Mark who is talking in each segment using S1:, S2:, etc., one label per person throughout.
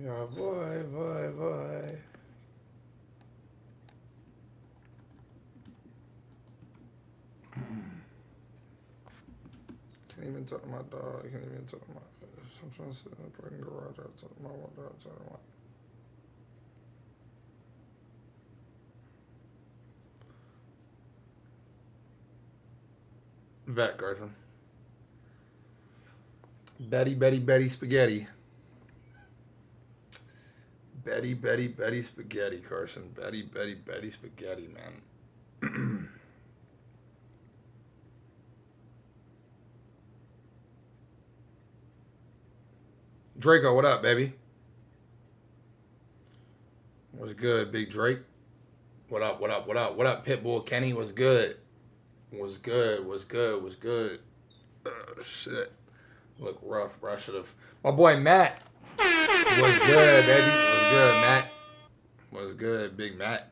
S1: Yeah, boy. Can't even talk to my dog. Can't even talk to my. I'm trying to sit in the parking garage. I talk to my dog. Bet, Carson. Betty spaghetti. Betty spaghetti, Carson. Betty spaghetti, man. Draco, what up, baby? What's good, Big Drake? What up? What up, Pitbull Kenny? What's good? What's good? Oh, shit. Look rough, bro. I should have. My boy Matt. What's good, baby? What's good, Matt? What's good, Big Matt?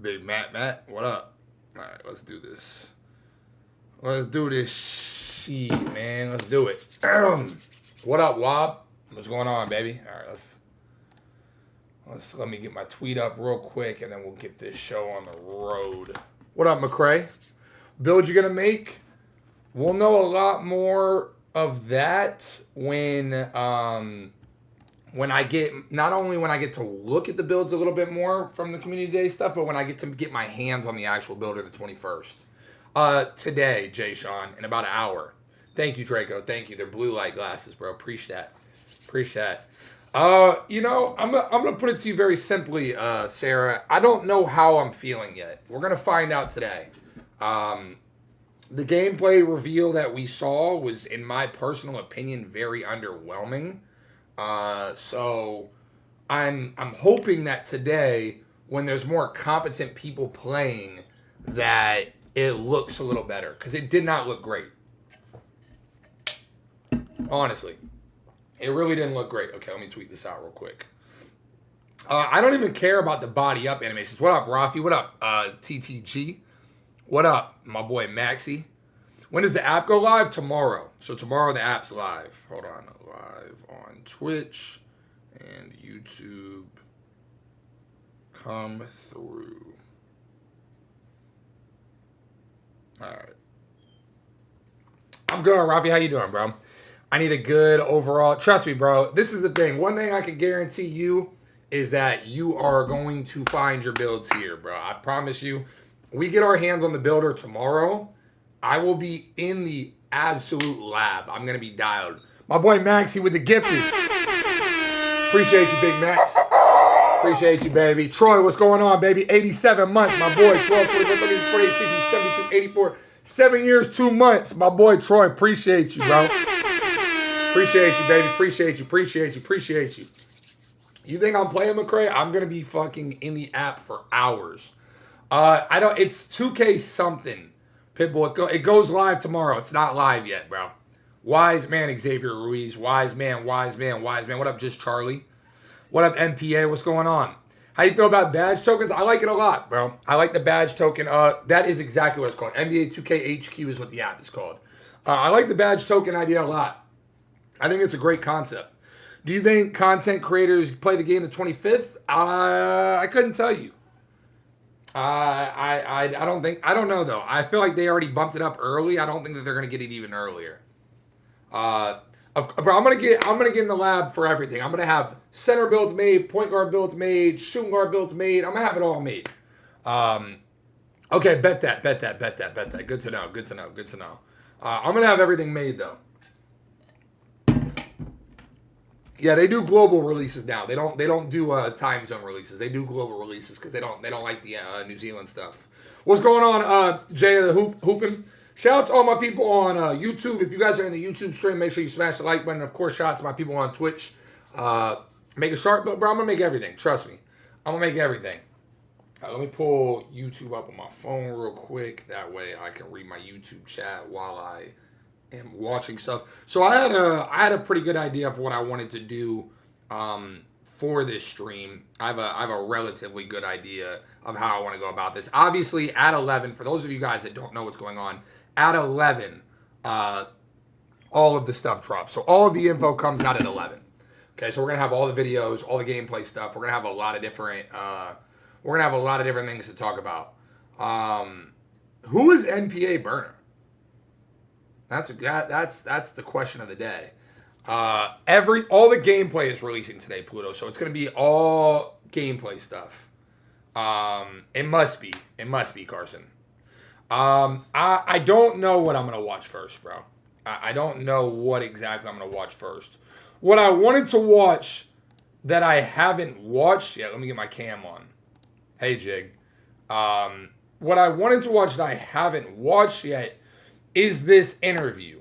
S1: Big Matt. What up? All right, let's do this. Let's do this shit, man. Let's do it. What up, Wob? What's going on, baby? All right, let me get my tweet up real quick, and then we'll get this show on the road. What up, McCray? Build you're gonna make? We'll know a lot more of that when I get, not only when I get to look at the builds a little bit more from the community day stuff, but when I get to get my hands on the actual builder the 21st. Today, Jay Sean, in about an hour. Thank you, Draco. Thank you. They're blue light glasses, bro. Appreciate that. You know, I'm gonna put it to you very simply, Sarah. I don't know how I'm feeling yet. We're gonna find out today. The gameplay reveal that we saw was, in my personal opinion, very underwhelming. So I'm hoping that today, when there's more competent people playing, that it looks a little better, because it did not look great. Honestly, it really didn't look great. Okay, let me tweet this out real quick. I don't even care about the body up animations. What up, Rafi? What up, TTG? What up, my boy Maxi? When does the app go live? Tomorrow. So tomorrow the app's live. Hold on. Live on Twitch and YouTube. Come through. All right. I'm good, Rafi. How you doing, bro? I need a good overall. Trust me, bro. This is the thing. One thing I can guarantee you is that you are going to find your builds here, bro. I promise you. We get our hands on the builder tomorrow. I will be in the absolute lab. I'm going to be dialed. My boy Maxie with the gifted. Appreciate you, Big Max. Appreciate you, baby. Troy, what's going on, baby? 87 months, my boy. 12, 24, 30, 48, 60, 72, 84. 7 years, 2 months. My boy Troy, appreciate you, bro. Appreciate you, baby. Appreciate you. You think I'm playing McCray? I'm going to be fucking in the app for hours. It's 2K something. Pitbull, it goes live tomorrow. It's not live yet, bro. Wise man, Xavier Ruiz. Wise man. What up, Just Charlie? What up, MPA? What's going on? How you feel about badge tokens? I like it a lot, bro. I like the badge token. That is exactly what it's called. NBA 2K HQ is what the app is called. I like the badge token idea a lot. I think it's a great concept. Do you think content creators play the game the 25th? I couldn't tell you. I don't know though. I feel like they already bumped it up early. I don't think that they're gonna get it even earlier. Bro, I'm gonna get in the lab for everything. I'm gonna have center builds made, point guard builds made, shooting guard builds made. I'm gonna have it all made. Okay, bet that. Good to know. I'm gonna have everything made though. Yeah, they do global releases now. They don't do time zone releases. They do global releases because they don't like the New Zealand stuff. What's going on, Jay the Hoopin'? Shout out to all my people on YouTube. If you guys are in the YouTube stream, make sure you smash the like button. Of course, shout out to my people on Twitch. Make a sharp, but bro, I'm gonna make everything. Trust me, I'm gonna make everything. Let me pull YouTube up on my phone real quick. That way, I can read my YouTube chat while I am watching stuff. So I had a pretty good idea for what I wanted to do for this stream. I have a relatively good idea of how I want to go about this. Obviously, at 11, for those of you guys that don't know what's going on, at 11, all of the stuff drops. So all of the info comes out at 11. Okay, so we're gonna have all the videos, all the gameplay stuff. We're gonna have a lot of different. Things to talk about. Who is NPA Burner? That's the question of the day. All the gameplay is releasing today, Pluto. So it's gonna be all gameplay stuff. It must be Carson. I don't know what I'm gonna watch first, bro. I don't know what exactly I'm gonna watch first. What I wanted to watch that I haven't watched yet. Let me get my cam on. Hey, Jig. What I wanted to watch that I haven't watched yet is this interview.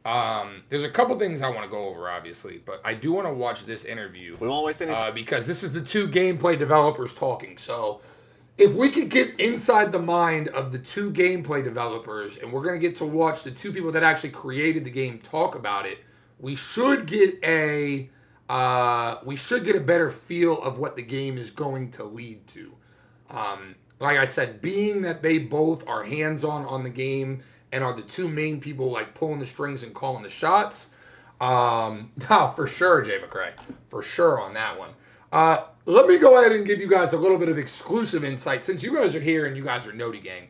S1: There's a couple things I want to go over, obviously, but I do want to watch this interview.
S2: We won't waste any time.
S1: Because this is the two gameplay developers talking. So if we could get inside the mind of the two gameplay developers, and we're going to get to watch the two people that actually created the game talk about it, we should get a better feel of what the game is going to lead to. Like I said, being that they both are hands-on on the game and are the two main people like pulling the strings and calling the shots. For sure, Jay McCray. For sure on that one. Let me go ahead and give you guys a little bit of exclusive insight. Since you guys are here and you guys are Noti Gang,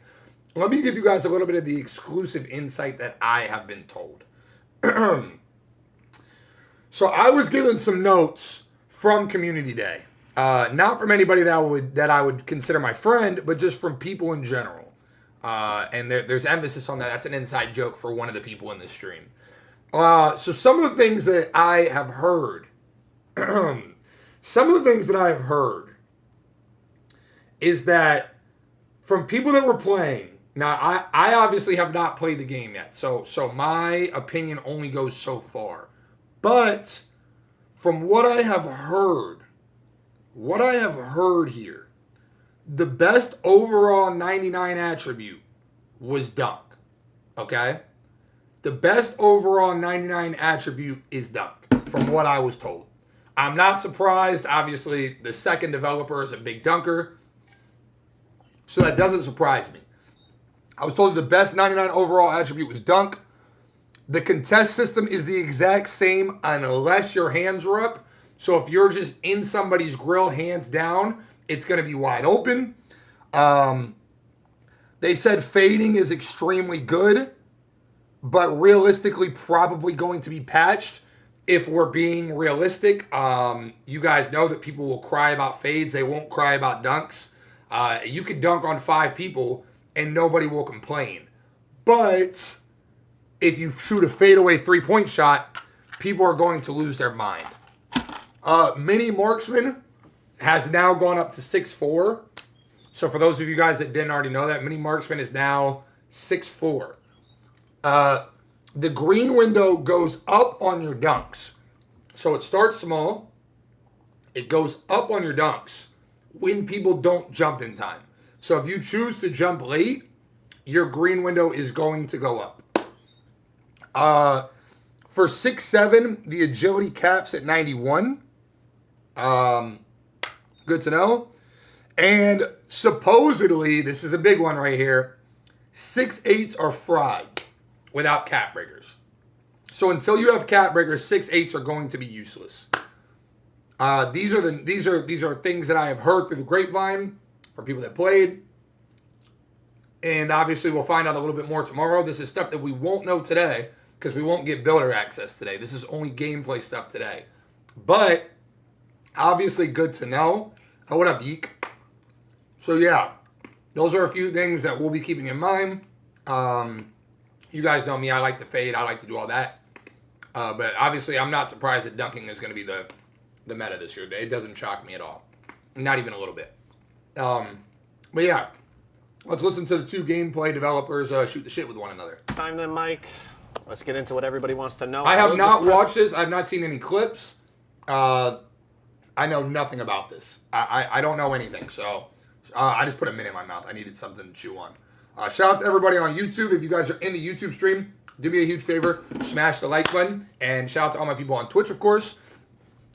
S1: let me give you guys a little bit of the exclusive insight that I have been told. So I was given some notes from Community Day. Not from anybody that I would consider my friend, but just from people in general. And there's emphasis on that. That's an inside joke for one of the people in this stream. So some of the things that I have heard, is that from people that were playing. Now, I obviously have not played the game yet, so my opinion only goes so far. But from what I have heard here, the best overall 99 attribute was dunk. Okay? The best overall 99 attribute is dunk, from what I was told. I'm not surprised. Obviously, the second developer is a big dunker, so that doesn't surprise me. I was told the best 99 overall attribute was dunk. The contest system is the exact same unless your hands are up. So if you're just in somebody's grill, hands down, it's going to be wide open. They said fading is extremely good, but realistically probably going to be patched if we're being realistic. You guys know that people will cry about fades. They won't cry about dunks. You could dunk on 5 people and nobody will complain. But if you shoot a fadeaway 3-point shot, people are going to lose their mind. Mini Marksman has now gone up to 6'4". So for those of you guys that didn't already know that, Mini Marksman is now 6'4". The green window goes up on your dunks. So it starts small. It goes up on your dunks when people don't jump in time. So if you choose to jump late, your green window is going to go up. For 6'7", the agility caps at 91. Good to know. And supposedly, this is a big one right here, 6'8" are fried without cap breakers. So until you have cap breakers, 6'8" are going to be useless. These are things that I have heard through the grapevine from people that played. And obviously we'll find out a little bit more tomorrow. This is stuff that we won't know today because we won't get builder access today. This is only gameplay stuff today. But obviously good to know. Oh, what up, Yeek? So yeah, those are a few things that we'll be keeping in mind. You guys know me. I like to fade. I like to do all that. But obviously I'm not surprised that dunking is going to be the meta this year. It doesn't shock me at all. Not even a little bit. But yeah, let's listen to the two gameplay developers shoot the shit with one another.
S2: Time then, Mike. Let's get into what everybody wants to know.
S1: I have not watched this. I've not seen any clips. I know nothing about this. I don't know anything. So I just put a minute in my mouth. I needed something to chew on. Shout out to everybody on YouTube. If you guys are in the YouTube stream, do me a huge favor. Smash the like button. And shout out to all my people on Twitch, of course.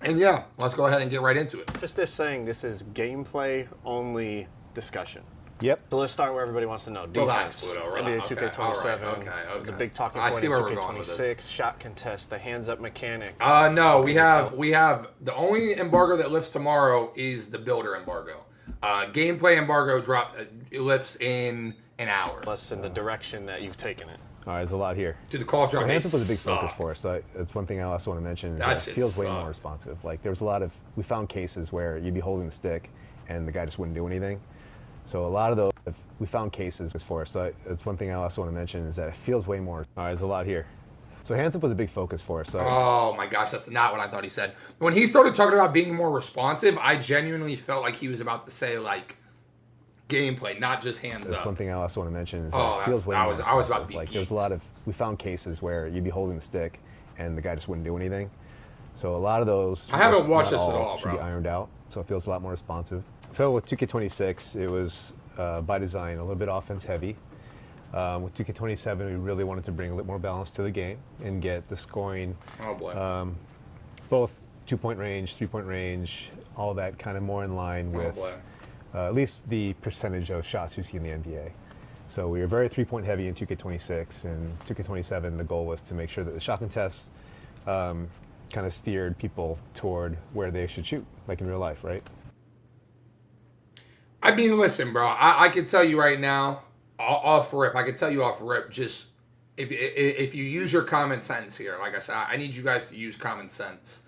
S1: And yeah, let's go ahead and get right into it.
S2: Just this saying, this is gameplay only discussion.
S3: Yep.
S2: So let's start where everybody wants to know.
S1: Relax,
S2: Defense.
S1: Pluto,
S2: NBA
S1: relax.
S2: 2K27.
S1: Okay.
S2: It's a big talking
S1: I
S2: point
S1: see
S2: in
S1: where we're going with
S2: 2K26. Shot contest, the hands-up mechanic.
S1: No,
S2: What
S1: we
S2: can you
S1: have the only embargo that lifts tomorrow is the builder embargo. Gameplay embargo it lifts in an hour.
S2: Plus in the direction that you've taken it.
S3: All right, there's a lot here.
S1: Dude, the call
S3: So
S1: drop
S3: hands up was a big
S1: sucked.
S3: focus for us. So that's one thing I also want to mention. Is
S1: That
S3: that it
S1: shit
S3: feels way
S1: sucked.
S3: more responsive. Like there was a lot of, we found cases where you'd be holding the stick and the guy just wouldn't do anything. So a lot of those, we found cases for us. So that's one thing I also want to mention is that it feels way more. All right, there's a lot here. So hands up was a big focus for us. So
S1: Oh my gosh, that's not what I thought he said. When he started talking about being more responsive, I genuinely felt like he was about to say like gameplay, not just hands
S3: that's
S1: up.
S3: one thing I also want to mention is that
S1: Oh,
S3: it feels way
S1: I
S3: more
S1: was
S3: responsive.
S1: about to be
S3: like there's a lot of, we found cases where you'd be holding the stick and the guy just wouldn't do anything. So a lot of those,
S1: I haven't watched
S3: not
S1: this at all,
S3: should be
S1: bro.
S3: ironed out. So it feels a lot more responsive. So with 2K26, it was by design a little bit offense heavy. With 2K27, we really wanted to bring a little more balance to the game and get the scoring,
S1: Oh boy.
S3: both 2-point range, 3-point range, all that kind of more in line with
S1: boy.
S3: at least the percentage of shots you see in the NBA. So we were very 3-point heavy in 2K26, and 2K27, the goal was to make sure that the shot contest kind of steered people toward where they should shoot, like in real life, right?
S1: I mean, listen, bro. I can tell you right now, off rip. I can tell you off rip. Just if you use your common sense here, like I said, I need you guys to use common sense.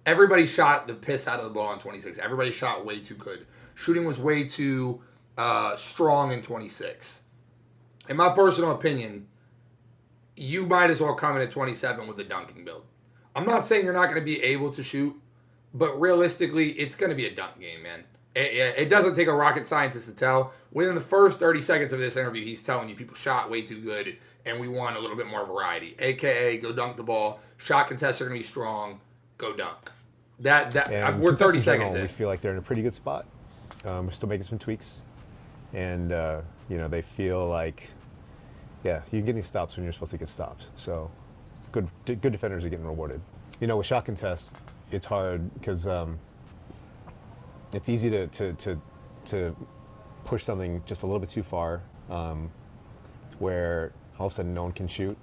S1: Everybody shot the piss out of the ball on 26. Everybody shot way too good. Shooting was way too strong in 26. In my personal opinion, you might as well come in at 27 with the dunking build. I'm not saying you're not going to be able to shoot, but realistically, it's going to be a dunk game, man. It doesn't take a rocket scientist to tell. Within the first 30 seconds of this interview, he's telling you people shot way too good, and we want a little bit more variety. AKA, go dunk the ball. Shot contests are going to be strong. Go dunk.
S3: And
S1: We're 30
S3: contests in
S1: seconds
S3: general,
S1: in.
S3: we feel like they're in a pretty good spot. We're still making some tweaks, and they feel like, yeah, you're getting stops when you're supposed to get stops. So, good defenders are getting rewarded. With shot contests, it's hard because it's easy to push something just a little bit too far, where all of a sudden no one can shoot,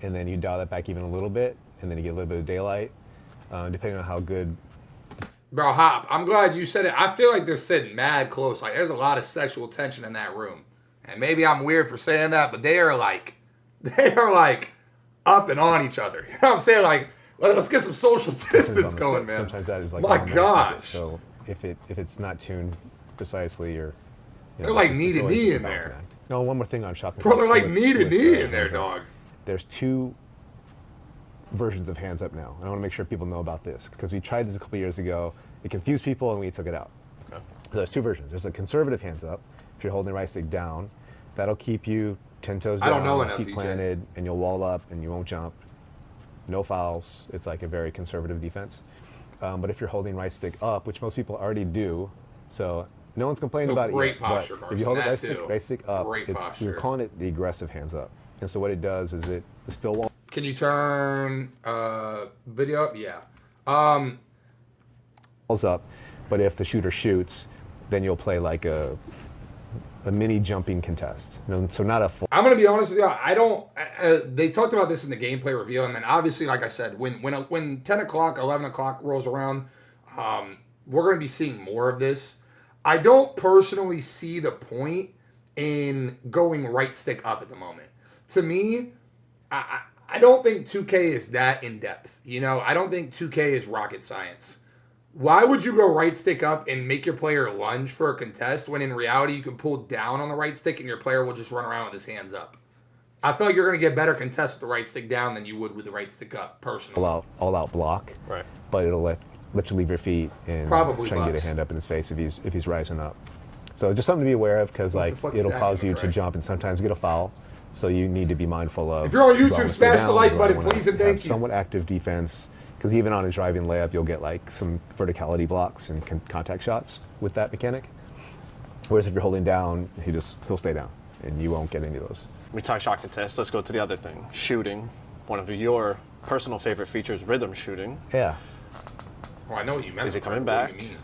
S3: and then you dial that back even a little bit, and then you get a little bit of daylight, depending on how good.
S1: Bro, Hop, I'm glad you said it. I feel like they're sitting mad close. Like, there's a lot of sexual tension in that room. And maybe I'm weird for saying that, but they are like up and on each other. You know what I'm saying? Like, let's get some social distance going, man.
S3: Sometimes that is like,
S1: my
S3: one minute.
S1: gosh.
S3: So if it's not tuned precisely, or
S1: They're like
S3: it's
S1: knee to
S3: always
S1: knee
S3: just a
S1: in
S3: balancing
S1: there.
S3: act. No, one more thing on shot
S1: Bro, they're like
S3: with-
S1: knee to
S3: with,
S1: knee in there,
S3: hands up.
S1: dog.
S3: There's two versions of hands up now, and I want to make sure people know about this because we tried this a couple years ago. It confused people, and we took it out.
S2: Okay.
S3: So there's two versions. There's a conservative hands up. If you're holding the right stick down, that'll keep you 10 toes down,
S1: I don't know enough,
S3: feet
S1: DJ.
S3: planted, and you'll wall up and you won't jump. No fouls. It's like a very conservative defense. But if you're holding right stick up, which most people already do, so no one's complaining
S1: No,
S3: about it
S1: great
S3: yet.
S1: posture,
S3: But if you hold the
S1: Carson,
S3: right stick up,
S1: Great posture.
S3: we're calling it the aggressive hands up. And so what it does is it still won't.
S1: Can you turn video up? Yeah.
S3: Balls up, but if the shooter shoots, then you'll play like a mini jumping contest. So not a full.
S1: I'm gonna be honest with you. I don't. They talked about this in the gameplay review, and then obviously, like I said, when 10 o'clock, 11 o'clock rolls around, we're gonna be seeing more of this. I don't personally see the point in going right stick up at the moment. To me, I don't think 2K is that in depth. I don't think 2K is rocket science. Why would you go right stick up and make your player lunge for a contest when in reality you can pull down on the right stick and your player will just run around with his hands up? I feel like you're going to get better contests with the right stick down than you would with the right stick up, personally.
S3: all out block,
S2: Right.
S3: but it'll let you leave your feet and
S1: Probably
S3: try and get
S1: Bucks.
S3: a hand up in his face if he's rising up. So just something to be aware of because
S1: What the fuck
S3: it'll
S1: is that
S3: cause you
S1: even,
S3: to
S1: right?
S3: jump and sometimes get a foul. So you need to be mindful of.
S1: If you're on
S3: do I
S1: YouTube,
S3: wanna stay
S1: smash the
S3: down?
S1: like
S3: Do I
S1: button,
S3: wanna
S1: please and
S3: have
S1: thank you.
S3: Somewhat active defense because even on a driving layup, you'll get like some verticality blocks and contact shots with that mechanic. Whereas if you're holding down, he'll stay down and you won't get any of those.
S2: We talk shot contest. Let's go to the other thing. Shooting. One of your personal favorite features, rhythm shooting.
S3: Yeah.
S1: Oh, I know what you meant.
S2: Is it coming
S1: What do
S2: back?
S1: you mean?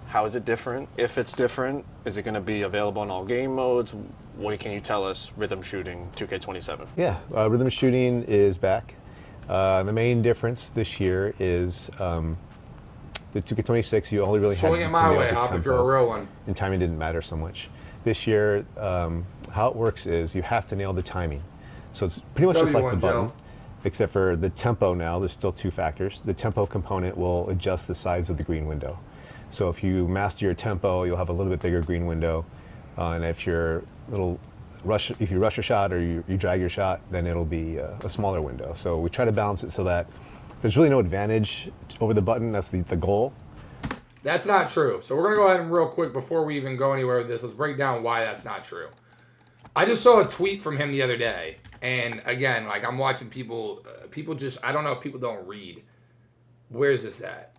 S2: How is it different? If it's different, is it going to be available in all game modes? What can you tell us? Rhythm shooting 2K27.
S3: Yeah, rhythm shooting is back. The main difference this year is the 2K26. You only really had
S1: swing it
S3: to
S1: my
S3: nail
S1: way,
S3: the
S1: Hop, if
S3: tempo,
S1: you're a real one.
S3: and timing didn't matter so much. This year, how it works is you have to nail the timing. So it's pretty much just like the
S1: W1,
S3: button,
S1: Joe.
S3: except for the tempo now. There's still two factors. The tempo component will adjust the size of the green window. So if you master your tempo, you'll have a little bit bigger green window. And if you're if you rush your shot or you drag your shot, then it'll be a smaller window. So we try to balance it so that there's really no advantage over the button. That's the goal.
S1: That's not true. So we're going to go ahead and real quick, before we even go anywhere with this, let's break down why that's not true. I just saw a tweet from him the other day. And again, like I'm watching people just, I don't know if people don't read. Where's this at?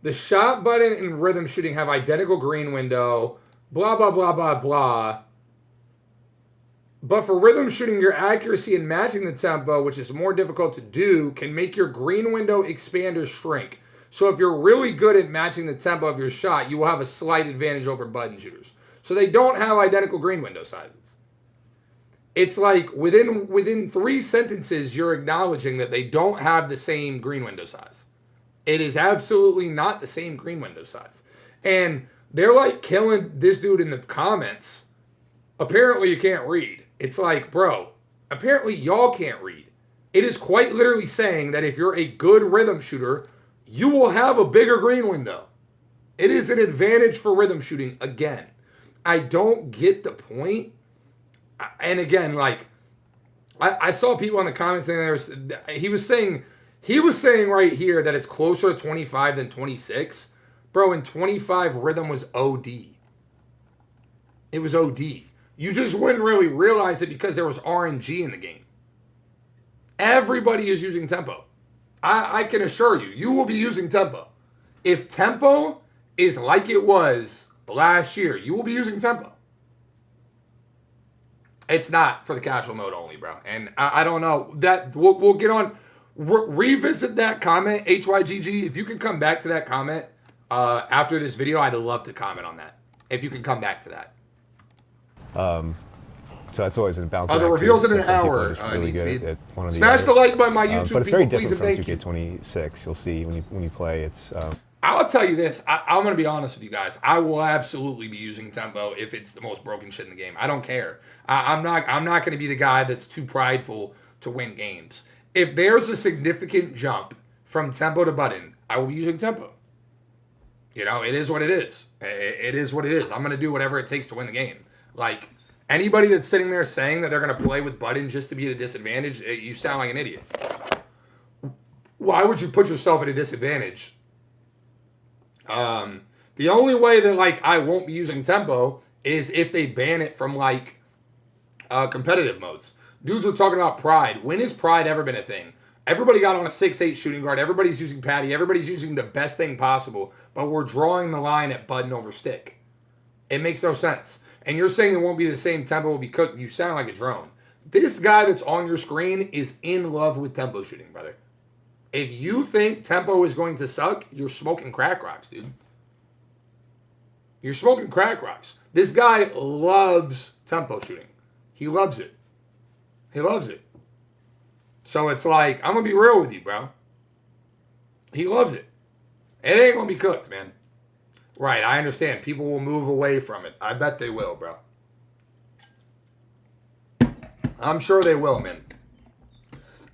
S1: The shot button and rhythm shooting have identical green window, blah, blah, blah, blah, blah. But for rhythm shooting, your accuracy in matching the tempo, which is more difficult to do, can make your green window expand or shrink. So if you're really good at matching the tempo of your shot, you will have a slight advantage over button shooters. So they don't have identical green window sizes. It's like within 3 sentences, you're acknowledging that they don't have the same green window size. It is absolutely not the same green window size. And they're like killing this dude in the comments. Apparently you can't read. It's like, bro, apparently y'all can't read. It is quite literally saying that if you're a good rhythm shooter, you will have a bigger green window. It is an advantage for rhythm shooting. Again, I don't get the point. And again, like, I saw people in the comments saying he was saying right here that it's closer to 25 than 26. Bro, in 25, rhythm was OD. It was OD. You just wouldn't really realize it because there was RNG in the game. Everybody is using tempo. I can assure you, you will be using tempo. If tempo is like it was last year, you will be using tempo. It's not for the casual mode only, bro. And I don't know. That we'll get on. Revisit that comment, HYGG. If you can come back to that comment after this video, I'd love to comment on that. If you can come back to that.
S3: So that's always in balance.
S1: The reveals in an
S3: Some people
S1: hour.
S3: are just really good at one or the
S1: Smash
S3: other.
S1: the like button, my YouTube
S3: But it's very
S1: people, please
S3: different
S1: and
S3: from
S1: thank you.
S3: 2K26. You'll see when you play. It's
S1: I'll tell you this. I'm going to be honest with you guys. I will absolutely be using tempo if it's the most broken shit in the game. I don't care. I'm not going to be the guy that's too prideful to win games. If there's a significant jump from tempo to button, I will be using tempo. You know, it is what it is. It is what it is. I'm going to do whatever it takes to win the game. Like, anybody that's sitting there saying that they're going to play with button just to be at a disadvantage, you sound like an idiot. Why would you put yourself at a disadvantage? The only way that, like, I won't be using tempo is if they ban it from, like, competitive modes. Dudes are talking about pride. When has pride ever been a thing? Everybody got on a 6'8 shooting guard. Everybody's using patty. Everybody's using the best thing possible. But we're drawing the line at button over stick. It makes no sense. And you're saying it won't be the same tempo will be cooked. You sound like a drone. This guy that's on your screen is in love with tempo shooting, brother. If you think tempo is going to suck, you're smoking crack rocks, dude. You're smoking crack rocks. This guy loves tempo shooting. He loves it. He loves it. So it's like, I'm going to be real with you, bro. He loves it. It ain't going to be cooked, man. Right, I understand. People will move away from it. I bet they will, bro. I'm sure they will, man.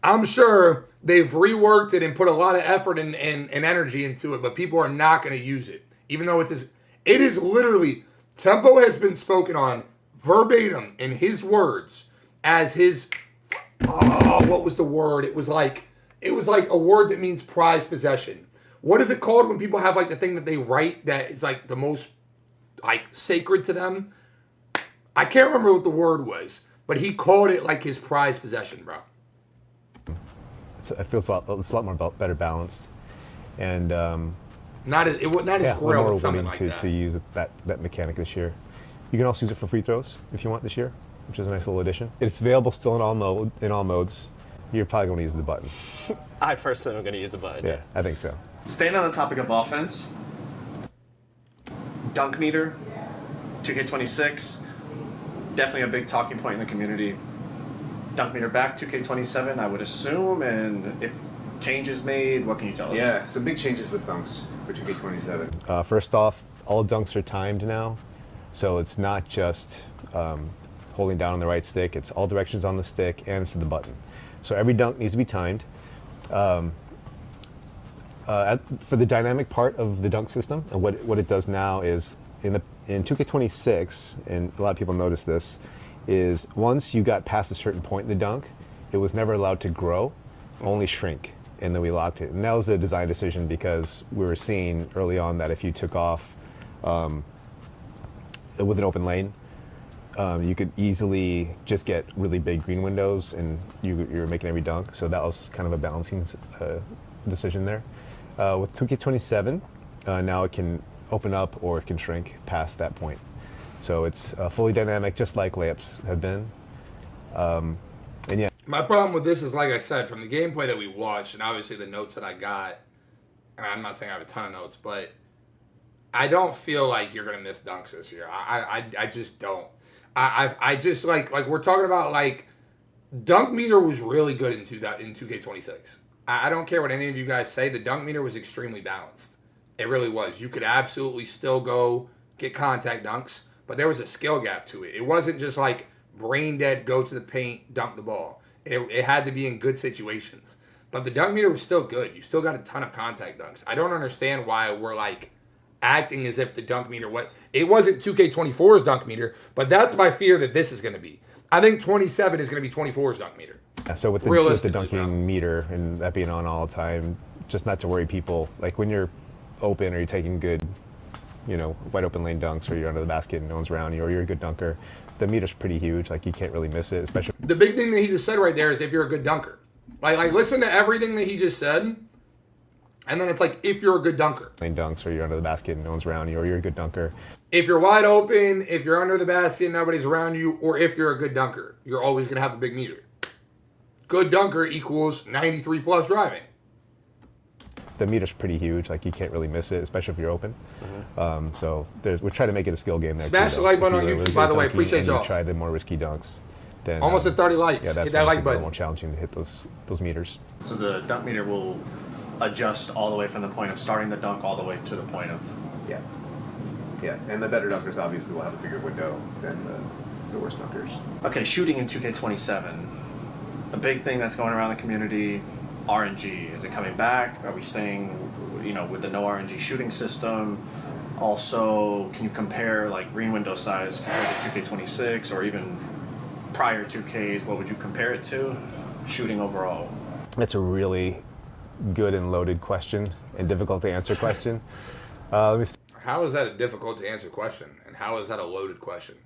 S1: I'm sure they've reworked it and put a lot of effort and energy into it, but people are not going to use it. Even though it is literally, tempo has been spoken on verbatim in his words as his, what was the word? It was like a word that means prized possession. What is it called when people have like the thing that they write that is like the most like sacred to them? I can't remember what the word was, but he called it like his prized possession, bro.
S3: it feels a lot more better balanced, and
S1: not as grill
S3: more
S1: with something
S3: willing
S1: like
S3: to
S1: that.
S3: to use that mechanic this year. You can also use it for free throws if you want this year, which is a nice little addition. It's available still in all modes. You're probably going to use the button.
S2: I personally am going to use the button.
S3: Yeah, I think so.
S2: Staying on the topic of offense, dunk meter, 2K26, definitely a big talking point in the community. Dunk meter back, 2K27, I would assume, and if changes made, what can you tell us?
S3: Yeah, some big changes with dunks for 2K27. First off, all dunks are timed now, so it's not just holding down on the right stick, it's all directions on the stick and it's to the button. So every dunk needs to be timed. For the dynamic part of the dunk system, and what it does now is in 2K26, and a lot of people notice this, is once you got past a certain point in the dunk, it was never allowed to grow, only shrink, and then we locked it. And that was a design decision because we were seeing early on that if you took off with an open lane, you could easily just get really big green windows and you're making every dunk. So that was kind of a balancing decision there. With 2K27, now it can open up or it can shrink past that point. So it's fully dynamic, just like layups have been. And yeah.
S1: My problem with this is, like I said, from the gameplay that we watched, and obviously the notes that I got, and I'm not saying I have a ton of notes, but I don't feel like you're going to miss dunks this year. I just don't. I just, like we're talking about, like, dunk meter was really good in 2K26. I don't care what any of you guys say. The dunk meter was extremely balanced. It really was. You could absolutely still go get contact dunks, but there was a skill gap to it. It wasn't just like brain dead, go to the paint, dunk the ball. It had to be in good situations. But the dunk meter was still good. You still got a ton of contact dunks. I don't understand why we're like acting as if the dunk meter it wasn't 2K24's dunk meter, but that's my fear that this is going to be. I think 27 is going to be 24's dunk meter.
S3: Yeah, so with the dunking meter and that being on all the time, just not to worry people, like when you're open or you're taking good, wide open lane dunks, or you're under the basket and no one's around you, or you're a good dunker, the meter's pretty huge. Like you can't really miss it, especially.
S1: The big thing that he just said right there is if you're a good dunker. Like listen to everything that he just said, and then it's like if you're a good dunker.
S3: Lane dunks, or you're under the basket and no one's around you, or you're a good dunker.
S1: If you're wide open, if you're under the basket and nobody's around you, or if you're a good dunker, you're always going to have a big meter. Good dunker equals 93 plus driving.
S3: The meter's pretty huge. Like you can't really miss it, especially if you're open. Mm-hmm. So we're trying to make it a skill game there.
S1: Smash the like button on YouTube, by the way. Appreciate y'all.
S3: Try the more risky dunks. Then
S1: almost at 30 likes.
S3: Yeah, that's
S1: hit that like button.
S3: More challenging to hit those meters.
S2: So the dunk meter will adjust all the way from the point of starting the dunk all the way to the point of.
S3: Yeah, and the better dunkers obviously will have a bigger window than the worst dunkers.
S2: Okay, shooting in 2K27. A big thing that's going around the community, RNG. Is it coming back? Are we staying, with the no RNG shooting system? Also, can you compare like green window size compared to 2K26 or even prior 2Ks? What would you compare it to? Shooting overall.
S3: That's a really good and loaded question and difficult to answer question. Let me.
S1: How is that a difficult to answer question? And how is that a loaded question?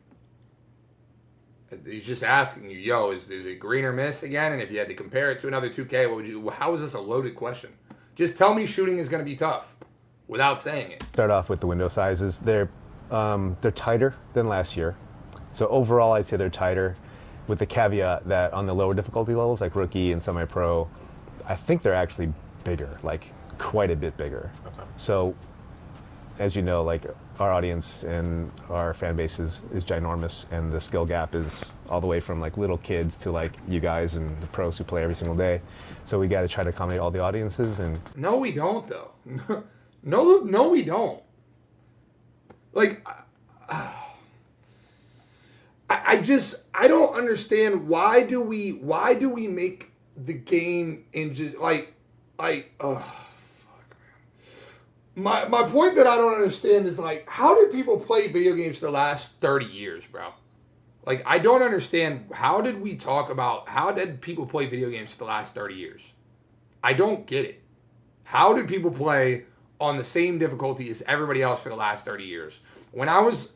S1: He's just asking you, yo, is it green or miss again? And if you had to compare it to another 2K, what would you? How is this a loaded question? Just tell me shooting is going to be tough without saying it.
S3: Start off with the window sizes. They're tighter than last year. So overall, I'd say they're tighter, with the caveat that on the lower difficulty levels, like rookie and semi-pro, I think they're actually bigger, like quite a bit bigger. Okay. So, as you know, like our audience and our fan base is ginormous, and the skill gap is all the way from like little kids to like you guys and the pros who play every single day. So we got to try to accommodate all the audiences. And
S1: no, we don't though. no, we don't. Like, I don't understand why do we make the game in just My point that I don't understand is, like, how did people play video games for the last 30 years, bro? Like, I don't understand. How did people play video games for the last 30 years? I don't get it. How did people play on the same difficulty as everybody else for the last 30 years? When I was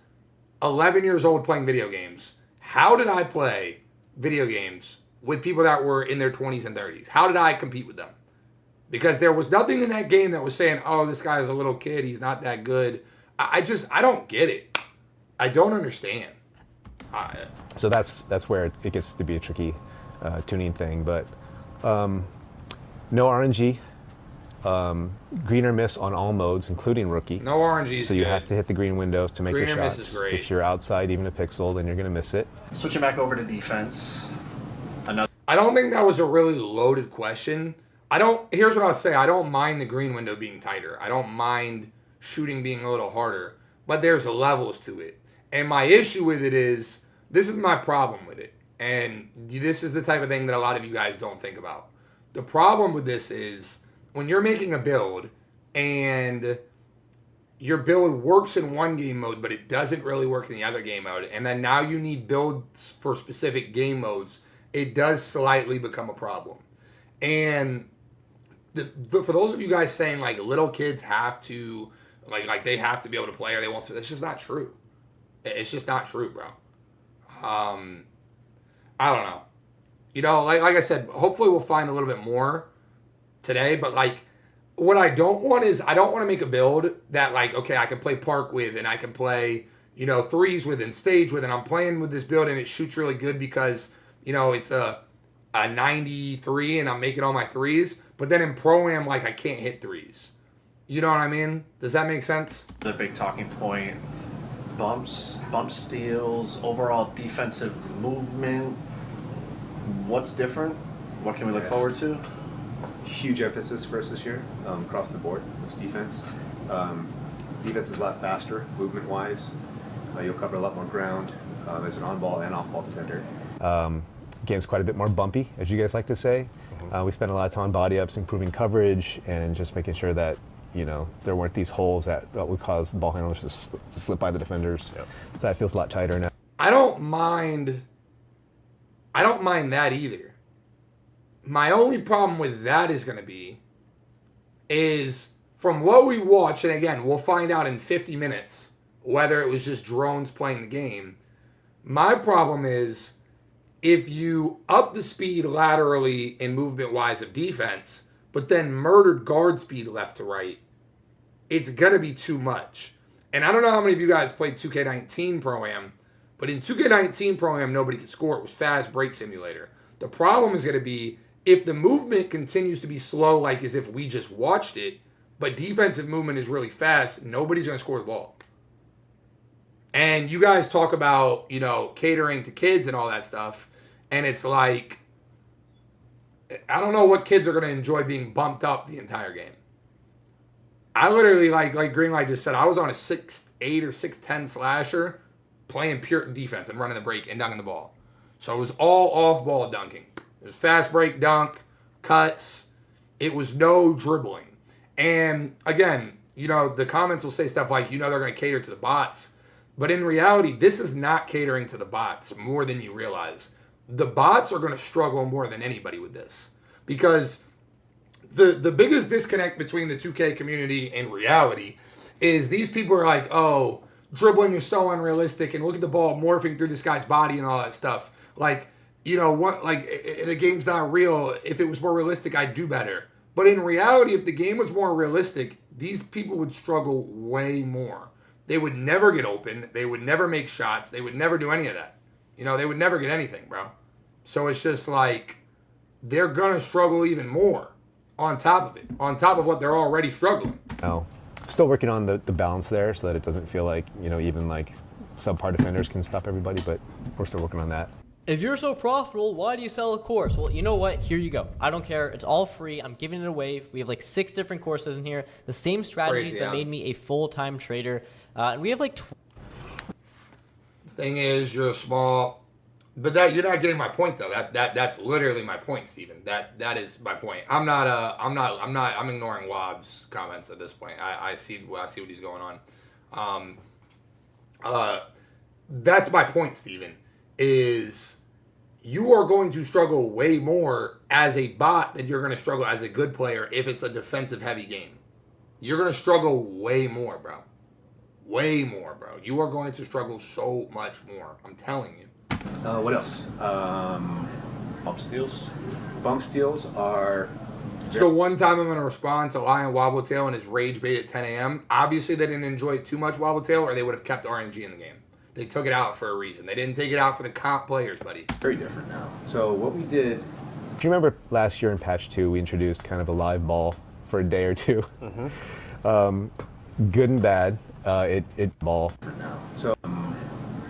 S1: 11 years old playing video games, how did I play video games with people that were in their 20s and 30s? How did I compete with them? Because there was nothing in that game that was saying, oh, this guy is a little kid, he's not that good. I don't get it. I don't understand.
S3: So that's where it gets to be a tricky tuning thing. But no RNG, Green or miss on all modes, including rookie.
S1: No RNGs.
S3: So you have to hit the green windows to make
S1: Green
S3: your
S1: or
S3: shots.
S1: miss is great.
S3: If you're outside even a pixel, then you're going to miss it.
S2: Switching back over to defense.
S1: I don't think that was a really loaded question. Here's what I'll say. I don't mind the green window being tighter. I don't mind shooting being a little harder. But there's levels to it. And my issue with it is, this is my problem with it. And this is the type of thing that a lot of you guys don't think about. The problem with this is, when you're making a build and your build works in one game mode, but it doesn't really work in the other game mode, and then now you need builds for specific game modes, it does slightly become a problem. And for those of you guys saying like little kids have to, like they have to be able to play or they won't, it's just not true. It's just not true, bro. I don't know. You know, like I said, hopefully we'll find a little bit more today, but like, what I don't want is, I don't want to make a build that like, okay, I can play park with and I can play, you know, threes with and stage with, and I'm playing with this build and it shoots really good because, you know, it's a 93 and I'm making all my threes, but then in Pro-Am, like, I can't hit threes. You know what I mean? Does that make sense?
S2: The big talking point, bump steals, overall defensive movement. What's different? What can we look forward to?
S3: Huge emphasis for us this year across the board. It's defense. Defense is a lot faster, movement-wise. You'll cover a lot more ground as an on-ball and off-ball defender. Game's quite a bit more bumpy, as you guys like to say. We spent a lot of time on body ups, improving coverage, and just making sure that, you know, there weren't these holes that would cause ball handlers to slip by the defenders. Yep. So that feels a lot tighter now.
S1: I don't mind that either. My only problem with that is from what we watched, and again, we'll find out in 50 minutes whether it was just drones playing the game. My problem is, if you up the speed laterally and movement-wise of defense, but then murdered guard speed left to right, it's going to be too much. And I don't know how many of you guys played 2K19 Pro-Am, but in 2K19 Pro-Am, nobody could score. It was fast break simulator. The problem is going to be, if the movement continues to be slow, like as if we just watched it, but defensive movement is really fast, nobody's going to score the ball. And you guys talk about, you know, catering to kids and all that stuff, and it's like, I don't know what kids are going to enjoy being bumped up the entire game. I literally, like Greenlight just said, I was on a 6'8" or 6'10" slasher playing pure defense and running the break and dunking the ball. So it was all off-ball dunking. It was fast break dunk, cuts. It was no dribbling. And again, you know, the comments will say stuff like, you know, they're going to cater to the bots. But in reality, this is not catering to the bots more than you realize. The bots are going to struggle more than anybody with this. Because the biggest disconnect between the 2K community and reality is these people are like, oh, dribbling is so unrealistic, and look at the ball morphing through this guy's body and all that stuff. Like, you know, what? Like, the game's not real. If it was more realistic, I'd do better. But in reality, if the game was more realistic, these people would struggle way more. They would never get open. They would never make shots. They would never do any of that. You know, they would never get anything, bro. So it's just like, they're going to struggle even more on top of it, on top of what they're already struggling.
S3: Oh, still working on the balance there so that it doesn't feel like, you know, even like subpar defenders can stop everybody, but we're still working on that.
S4: If you're so profitable, why do you sell a course? Well, you know what? Here you go. I don't care. It's all free. I'm giving it away. We have like 6 different courses in here. The same strategies that made me a full-time trader. And we have like...
S1: The thing is, you're small... But that you're not getting my point though. That's literally my point, Steven. That is my point. I'm ignoring Wobb's comments at this point. I see what he's going on. That's my point, Steven. Is you are going to struggle way more as a bot than you're going to struggle as a good player if it's a defensive heavy game. You're going to struggle way more, bro. Way more, bro. You are going to struggle so much more. I'm telling you.
S3: What else?
S2: Bump steals.
S3: Bump steals are...
S1: So one time I'm going to respond to Lion Wobbletail and his rage bait at 10 a.m. Obviously, they didn't enjoy too much Wobbletail, or they would have kept RNG in the game. They took it out for a reason. They didn't take it out for the comp players, buddy.
S3: Very different now. So what we did... If you remember last year in patch 2, we introduced kind of a live ball for a day or two. Good and bad. It ball.
S5: So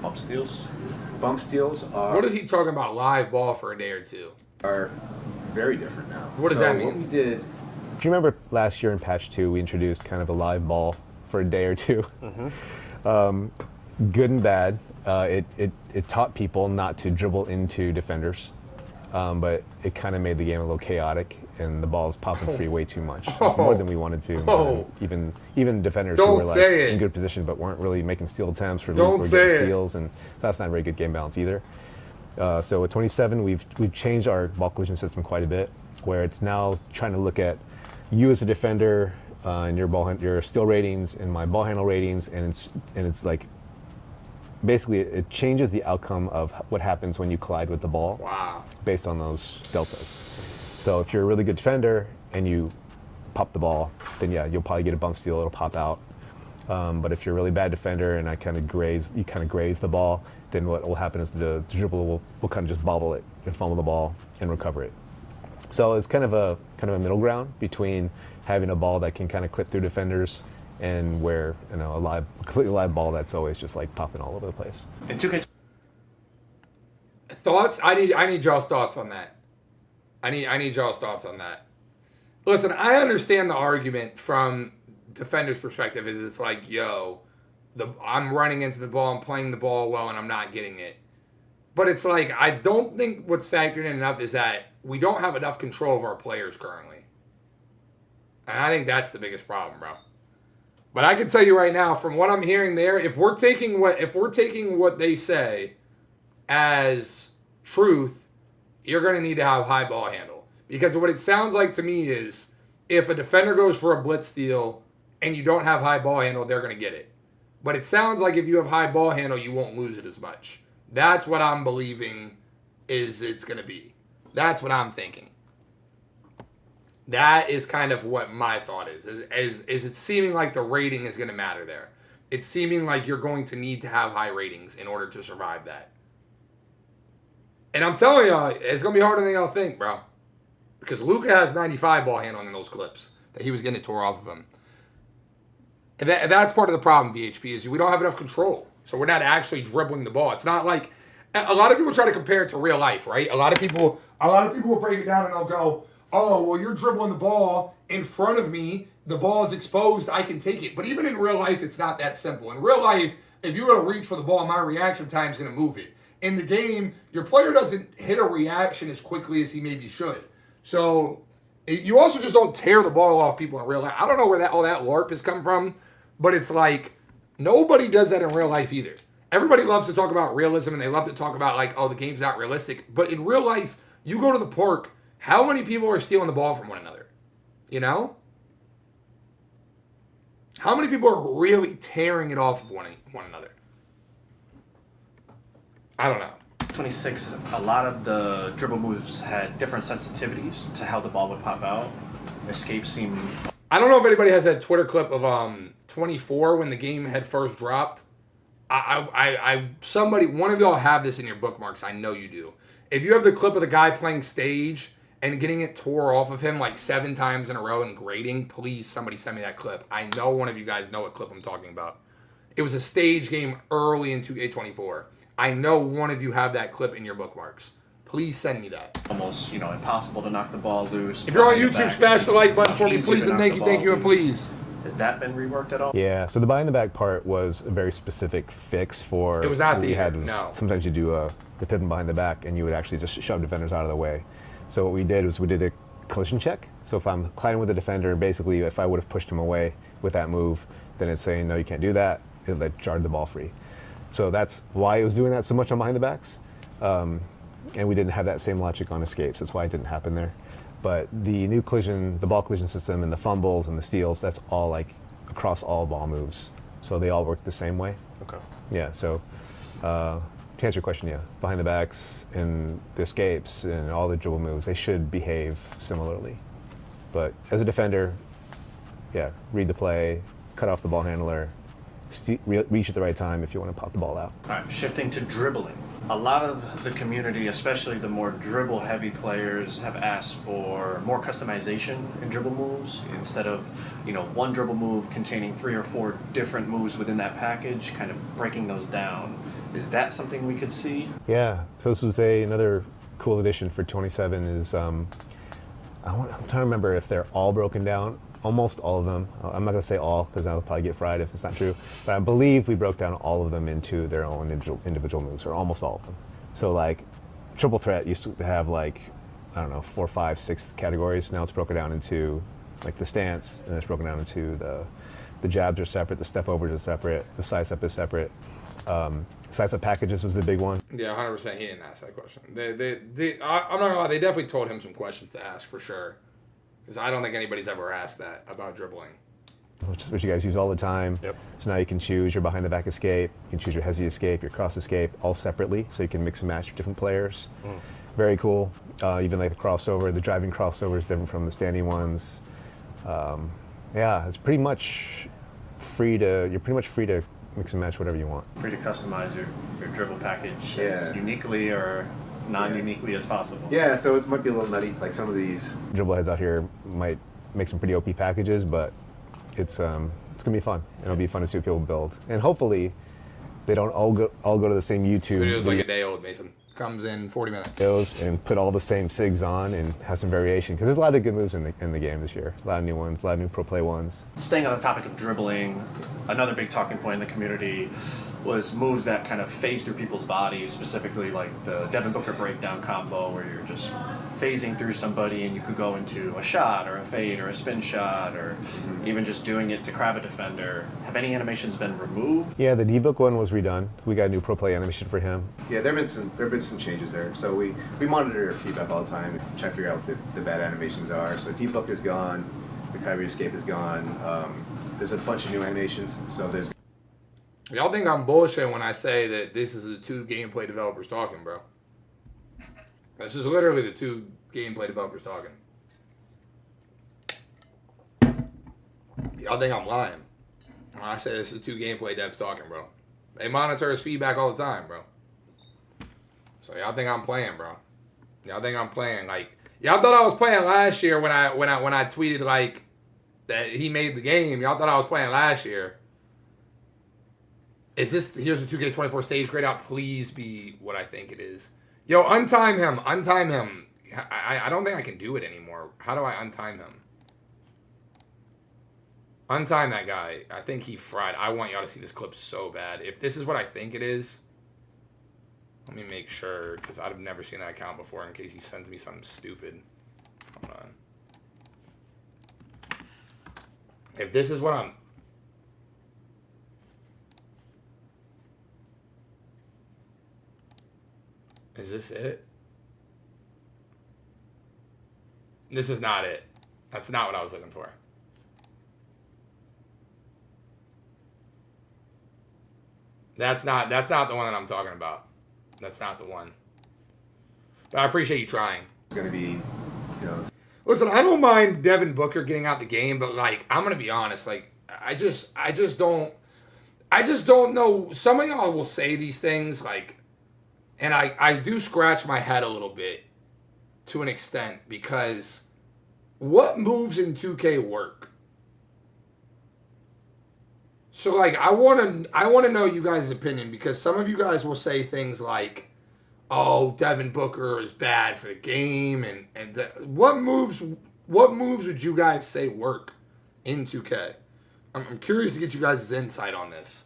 S2: Bump steals.
S5: bump steals
S1: What is he talking about? Live ball for a day or two?
S5: are very different now.
S1: What does that mean?
S5: What we did,
S3: If you remember last year in patch 2, we introduced kind of a live ball for a day or two. Good and bad. It taught people not to dribble into defenders, but it kind of made the game a little chaotic, and the ball was popping free way too much, more than we wanted to.
S1: Oh.
S3: Even defenders
S1: Don't
S3: who were like
S1: say it.
S3: in good position but weren't really making steal attempts for
S1: Don't
S3: were
S1: say
S3: getting
S1: it.
S3: steals, and that's not a very good game balance either. So with 27, we've changed our ball collision system quite a bit, where it's now trying to look at you as a defender and your steal ratings and my ball handle ratings, and it's like basically it changes the outcome of what happens when you collide with the ball.
S1: Wow.
S3: Based on those deltas. So if you're a really good defender and you pop the ball, then yeah, you'll probably get a bump steal. It'll pop out. But if you're a really bad defender and you kind of graze the ball, then what will happen is the dribble will kind of just bobble it and fumble the ball and recover it. So it's kind of a middle ground between having a ball that can kind of clip through defenders and where a completely live ball that's always just like popping all over the place.
S2: In 2K.
S1: Thoughts? I need y'all's thoughts on that. I need y'all's thoughts on that. Listen, I understand the argument from defender's perspective. Is it's like, yo, I'm running into the ball, I'm playing the ball well, and I'm not getting it. But it's like, I don't think what's factored in enough is that we don't have enough control of our players currently. And I think that's the biggest problem, bro. But I can tell you right now, from what I'm hearing there, if we're taking what they say as truth, you're going to need to have high ball handle. Because what it sounds like to me is, if a defender goes for a blitz steal and you don't have high ball handle, they're going to get it. But it sounds like if you have high ball handle, you won't lose it as much. That's what I'm believing is it's going to be. That's what I'm thinking. That is kind of what my thought is it's seeming like the rating is going to matter there. It's seeming like you're going to need to have high ratings in order to survive that. And I'm telling y'all, it's going to be harder than y'all think, bro. Because Luka has 95 ball handling in those clips that he was getting it tore off of him. And that's part of the problem, VHP, is we don't have enough control. So we're not actually dribbling the ball. It's not like, a lot of people try to compare it to real life, right? A lot of people will break it down and they'll go, oh, well, you're dribbling the ball in front of me. The ball is exposed. I can take it. But even in real life, it's not that simple. In real life, if you go to reach for the ball, my reaction time is going to move it. In the game, your player doesn't hit a reaction as quickly as he maybe should. So you also just don't tear the ball off people in real life. I don't know where all that LARP has come from, but it's like nobody does that in real life either. Everybody loves to talk about realism and they love to talk about like, oh, the game's not realistic. But in real life, you go to the park, how many people are stealing the ball from one another? You know? How many people are really tearing it off of one another? I don't know.
S2: 26, a lot of the dribble moves had different sensitivities to how the ball would pop out. Escape seemed...
S1: I don't know if anybody has that Twitter clip of 24 when the game had first dropped. One of y'all have this in your bookmarks. I know you do. If you have the clip of the guy playing stage and getting it tore off of him like 7 times in a row and grading, please somebody send me that clip. I know one of you guys know what clip I'm talking about. It was a stage game early in 2K24. I know one of you have that clip in your bookmarks. Please send me that.
S2: almost, impossible to knock the ball loose.
S1: If you're on YouTube, smash the like button for me, please, and thank you, and please.
S2: Has that been reworked at all?
S3: Yeah, so the behind the back part was a very specific fix for...
S1: It was not
S3: what
S1: the...
S3: we had was
S1: no.
S3: Sometimes you do the pippin behind the back and you would actually just shove defenders out of the way. So what we did was we did a collision check. So if I'm colliding with a defender, basically if I would have pushed him away with that move, then it's saying, no, you can't do that. It jarred the ball free. So that's why it was doing that so much on behind the backs. And we didn't have that same logic on escapes. That's why it didn't happen there. But the new collision, the ball collision system and the fumbles and the steals, that's all like across all ball moves. So they all work the same way.
S2: Okay.
S3: Yeah, so to answer your question, yeah, behind the backs and the escapes and all the dribble moves, they should behave similarly. But as a defender, yeah, read the play, cut off the ball handler, reach at the right time if you want to pop the ball out.
S2: All right, shifting to dribbling. A lot of the community, especially the more dribble-heavy players, have asked for more customization in dribble moves instead of, one dribble move containing 3 or 4 different moves within that package, kind of breaking those down. Is that something we could see?
S3: Yeah. So this was another cool addition for 27. Is I'm trying to remember if they're all broken down. Almost all of them. I'm not going to say all because I'll probably get fried if it's not true. But I believe we broke down all of them into their own individual moves, or almost all of them. So like triple threat used to have like, I don't know, 4, 5, 6 categories. Now it's broken down into like the stance, and it's broken down into the jabs are separate, the step overs are separate, the side step is separate. Side step packages was the big one.
S1: Yeah, 100%. He didn't ask that question. I'm not gonna lie. They definitely told him some questions to ask for sure. Because I don't think anybody's ever asked that about dribbling.
S3: Which you guys use all the time.
S1: Yep.
S3: So now you can choose your behind the back escape, you can choose your hezzy escape, your cross escape, all separately, so you can mix and match different players. Very cool. Even like the crossover, the driving crossover is different from the standing ones. Yeah, it's pretty much you're pretty much free to mix and match whatever you want.
S2: Free to customize your dribble package as
S5: Yeah.
S2: uniquely or non-uniquely as possible.
S5: Yeah, so it might be a little nutty. Like some of these.
S3: Dribble heads out here might make some pretty OP packages, but it's gonna be fun. It'll be fun to see what people build, and hopefully they don't all go to the same YouTube
S1: Video's like a day old, Mason. Comes in 40 minutes.
S3: videos and put all the same SIGs on and have some variation, because there's a lot of good moves in the game this year. A lot of new ones, a lot of new pro play ones.
S2: Staying on the topic of dribbling, another big talking point in the community was moves that kind of phase through people's bodies, specifically like the Devin Booker breakdown combo, where you're just phasing through somebody and you could go into a shot or a fade or a spin shot, or even just doing it to grab a defender. Have any animations been removed?
S3: Yeah, the D-Book one was redone. We got a new pro play animation for him.
S5: Yeah, there have been some changes there. So we monitor feedback all the time and try to figure out what the bad animations are. So D-Book is gone, the Kyrie escape is gone. There's a bunch of new animations. So there's.
S1: Y'all think I'm bullshit when I say that this is the 2 gameplay developers talking, bro. This is literally the 2 gameplay developers talking. Y'all think I'm lying when I say this is 2 gameplay devs talking, bro. They monitor his feedback all the time, bro. So y'all think I'm playing, bro. Y'all think I'm playing. Like, y'all thought I was playing last year when I tweeted like that he made the game. Y'all thought I was playing last year. Is this, here's the 2K24 stage grade out, please be what I think it is. Yo, untime him, untime him. I don't think I can do it anymore. How do I untime him? Untime that guy. I think he fried. I want y'all to see this clip so bad. If this is what I think it is, let me make sure, because I've never seen that account before in case he sends me something stupid. Hold on. If this is what I'm... Is this it? This is not it. That's not what I was looking for. That's not the one that I'm talking about. That's not the one. But I appreciate you trying.
S5: It's going to be,
S1: Listen, I don't mind Devin Booker getting out the game, but like, I'm gonna be honest, like, I just don't know. Some of y'all will say these things, like, and I do scratch my head a little bit to an extent, because what moves in 2K work? So like, I want to know you guys' opinion, because some of you guys will say things like, "Oh, Devin Booker is bad for the game," and what moves would you guys say work in 2K? I'm curious to get you guys' insight on this,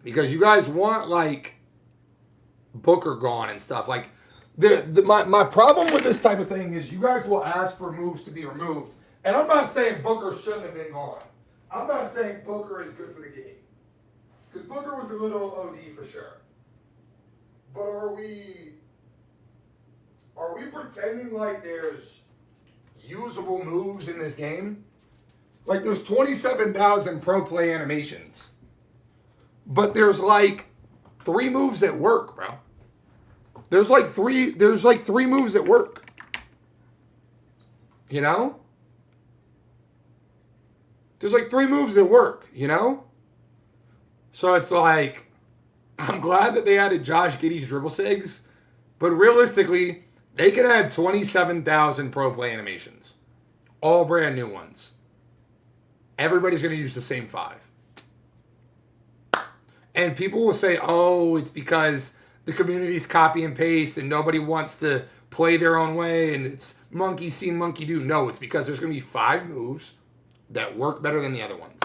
S1: because you guys want like Booker gone and stuff. Like, my problem with this type of thing is you guys will ask for moves to be removed, and I'm not saying Booker shouldn't have been gone. I'm not saying Booker is good for the game, because Booker was a little OD for sure. But are we pretending like there's usable moves in this game? Like, there's 27,000 pro play animations, but there's like 3 moves that work, bro. There's like three moves that work. You know? There's like 3 moves that work, you know? So it's like, I'm glad that they added Josh Giddey's dribble sigs, but realistically, they could add 27,000 pro play animations. All brand new ones. Everybody's going to use the same 5. And people will say, oh, it's because the community's copy and paste and nobody wants to play their own way and it's monkey see, monkey do. No, it's because there's going to be 5 moves that work better than the other ones.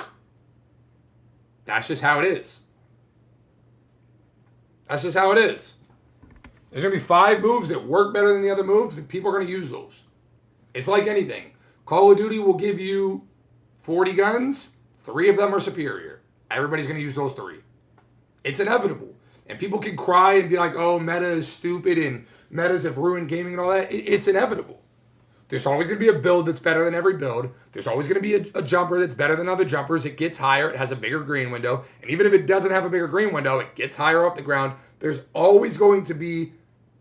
S1: That's just how it is. That's just how it is. There's going to be 5 moves that work better than the other moves, and people are going to use those. It's like anything. Call of Duty will give you 40 guns. 3 of them are superior. Everybody's going to use those 3. It's inevitable. And people can cry and be like, oh, meta is stupid and metas have ruined gaming and all that. It's inevitable. There's always going to be a build that's better than every build. There's always going to be a jumper that's better than other jumpers. It gets higher. It has a bigger green window. And even if it doesn't have a bigger green window, it gets higher off the ground. There's always going to be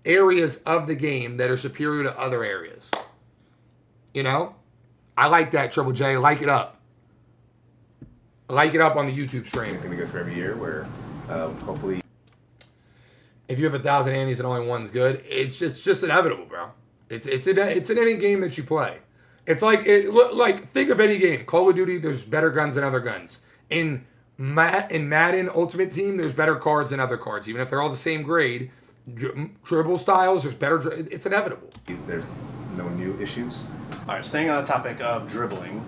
S1: areas of the game that are superior to other areas. You know? I like that, Triple J. Like it up. Like it up on the YouTube stream.
S5: It's going to go through every year where hopefully...
S1: If you have 1,000 annies and only one's good, it's just inevitable, bro. It's in any game that you play. It's like think of any game. Call of Duty, there's better guns than other guns. In Madden Ultimate Team, there's better cards than other cards, even if they're all the same grade. Dribble styles, there's better. It's inevitable.
S5: There's no new issues.
S2: All right, staying on the topic of dribbling,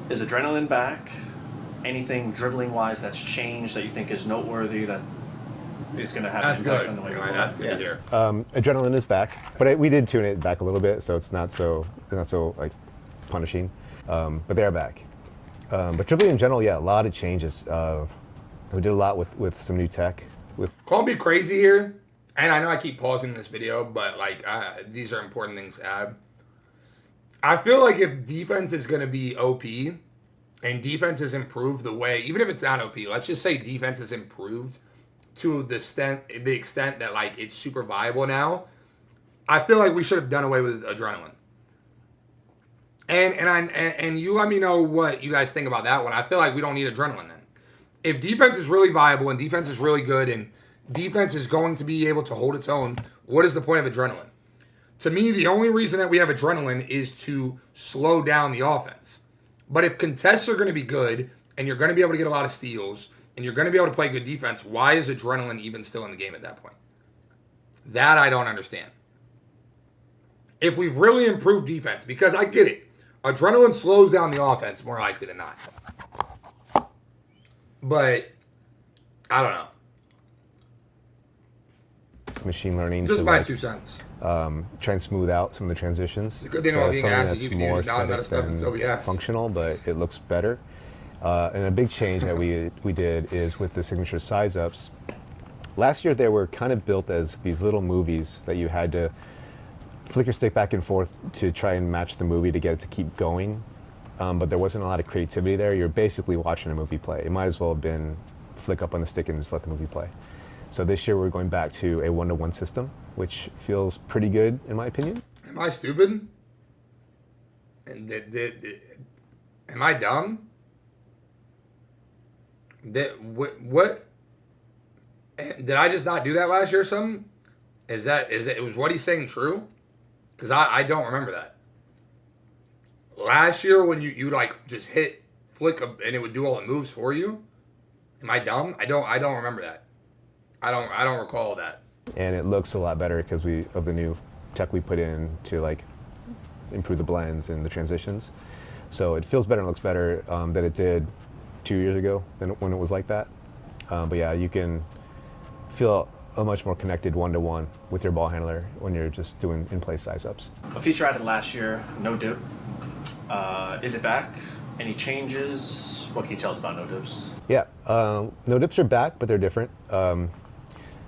S2: is adrenaline back? Anything dribbling wise that's changed that you think is noteworthy that is going to have
S1: That's
S2: an impact
S1: good.
S2: on the way you
S1: That's
S2: play?
S1: good to hear.
S3: Adrenaline is back, but we did tune it back a little bit, so it's not so like punishing. But they are back. But dribbling in general, yeah, a lot of changes. We did a lot with some new tech.
S1: Call me crazy here, and I know I keep pausing this video, but like these are important things to add. I feel like if defense is going to be OP, and defense has improved the way, even if it's not OP, let's just say defense has improved to the extent that like it's super viable now, I feel like we should have done away with adrenaline. And you let me know what you guys think about that one. I feel like we don't need adrenaline then. If defense is really viable and defense is really good and defense is going to be able to hold its own, what is the point of adrenaline? To me, the only reason that we have adrenaline is to slow down the offense. But if contests are going to be good and you're going to be able to get a lot of steals and you're going to be able to play good defense, why is adrenaline even still in the game at that point? That I don't understand. If we've really improved defense, because I get it, adrenaline slows down the offense more likely than not. But I don't know.
S3: Machine learning
S1: Just
S3: to
S1: my
S3: like,
S1: 2 cents.
S3: try and smooth out some of the transitions.
S1: The good thing
S3: so
S1: about
S3: that's
S1: being
S3: something
S1: asked is
S3: that's
S1: you can
S3: more
S1: use non-meta stuff in
S3: aesthetic than
S1: OBS.
S3: functional, but it looks better. And a big change that we did is with the signature size ups. Last year they were kind of built as these little movies that you had to flick your stick back and forth to try and match the movie to get it to keep going. But there wasn't a lot of creativity there. You're basically watching a movie play. It might as well have been flick up on the stick and just let the movie play. So this year we're going back to a 1-to-1 system, which feels pretty good in my opinion.
S1: Am I stupid? And am I dumb? What? Did I just not do that last year or something? Was what he's saying true? Because I don't remember that. Last year when you like just hit flick and it would do all the moves for you. Am I dumb? I don't remember that. I don't recall that.
S3: And it looks a lot better because of the new tech we put in to like improve the blends and the transitions. So it feels better and looks better than it did 2 years ago than when it was like that. But yeah, you can feel a much more connected 1-to-1 with your ball handler when you're just doing in-play size ups.
S2: A feature added last year, no dip. Is it back? Any changes? What can you tell us about no dips?
S3: Yeah, no dips are back, but they're different.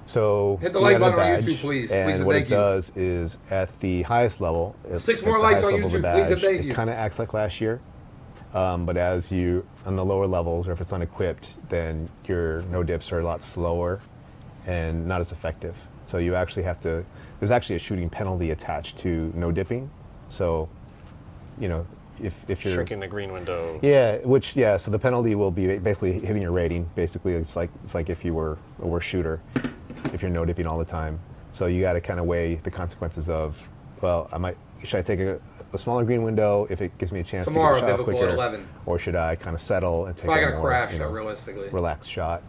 S3: So
S1: hit the like button on
S3: badge,
S1: YouTube, please.
S3: And
S1: Please and
S3: what
S1: thank
S3: it
S1: you.
S3: does is at the highest level,
S1: 6 more likes on YouTube, please and thank you.
S3: It kind of acts like last year, but as you on the lower levels, or if it's unequipped, then your no dips are a lot slower and not as effective. So you actually have to. There's actually a shooting penalty attached to no dipping. So, you know, if you're
S2: shrinking the green window.
S3: Yeah, so the penalty will be basically hitting your rating. Basically, it's like if you were a worse shooter, if you're no dipping all the time. So you got to kind of weigh the consequences of, well, should I take a smaller green window if it gives me a chance to get a shot quicker,
S1: 11.
S3: or should I kind of settle and take
S1: Probably
S3: a
S1: gonna
S3: more
S1: crash, realistically.
S3: relaxed shot?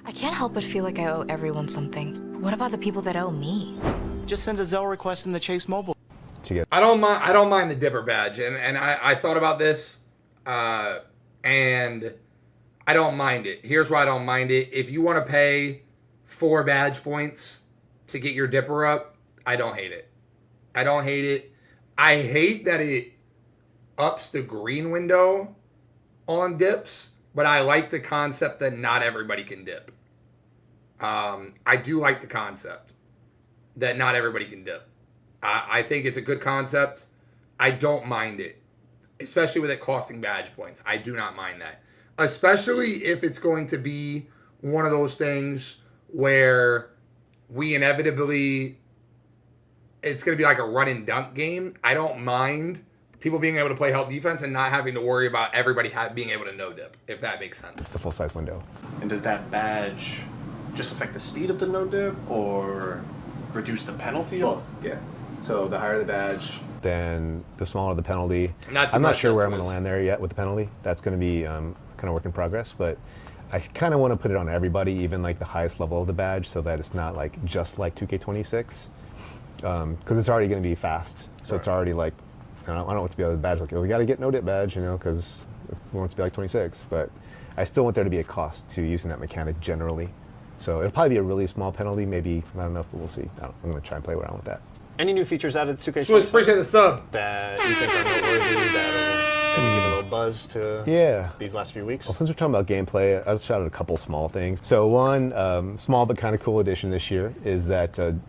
S6: I can't help but feel like I owe everyone something. What about the people that owe me?
S7: Just send a Zelle request in the Chase mobile.
S3: To get
S1: I don't mind the dipper badge, and I thought about this, and I don't mind it. Here's why I don't mind it. If you want to pay 4 badge points to get your dipper up, I don't hate it. I don't hate it. I hate that it ups the green window on dips, but I like the concept that not everybody can dip. I do like the concept that not everybody can dip. I think it's a good concept. I don't mind it, especially with it costing badge points. I do not mind that, especially if it's going to be one of those things where we inevitably, it's going to be like a run and dunk game. I don't mind people being able to play help defense and not having to worry about everybody being able to no dip, if that makes sense.
S3: the full size window.
S2: And does that badge just affect the speed of the no dip or reduce the penalty?
S5: Both, yeah. So the higher the badge,
S3: Then the smaller the penalty.
S1: Not too
S3: I'm not
S1: much,
S3: sure where I'm
S1: that's
S3: going to
S1: what
S3: land there yet with the penalty. That's going to be kind of work in progress, but I kind of want to put it on everybody, even like the highest level of the badge, so that it's not like just like 2K26, because it's already going to be fast. So it's already like, I don't want it to be a badge like, oh, we got to get no dip badge, because we want it to be like 26. But I still want there to be a cost to using that mechanic generally. So it'll probably be a really small penalty, maybe not enough, but we'll see. I'm going to try and play around with that.
S2: Any new features added to 2K27
S1: Swiss, appreciate the sub.
S2: that you think are noteworthy that'll maybe give a little buzz to these last few weeks?
S3: Well, since we're talking about gameplay, I'll shout out a couple small things. So one small but kind of cool addition this year is that, the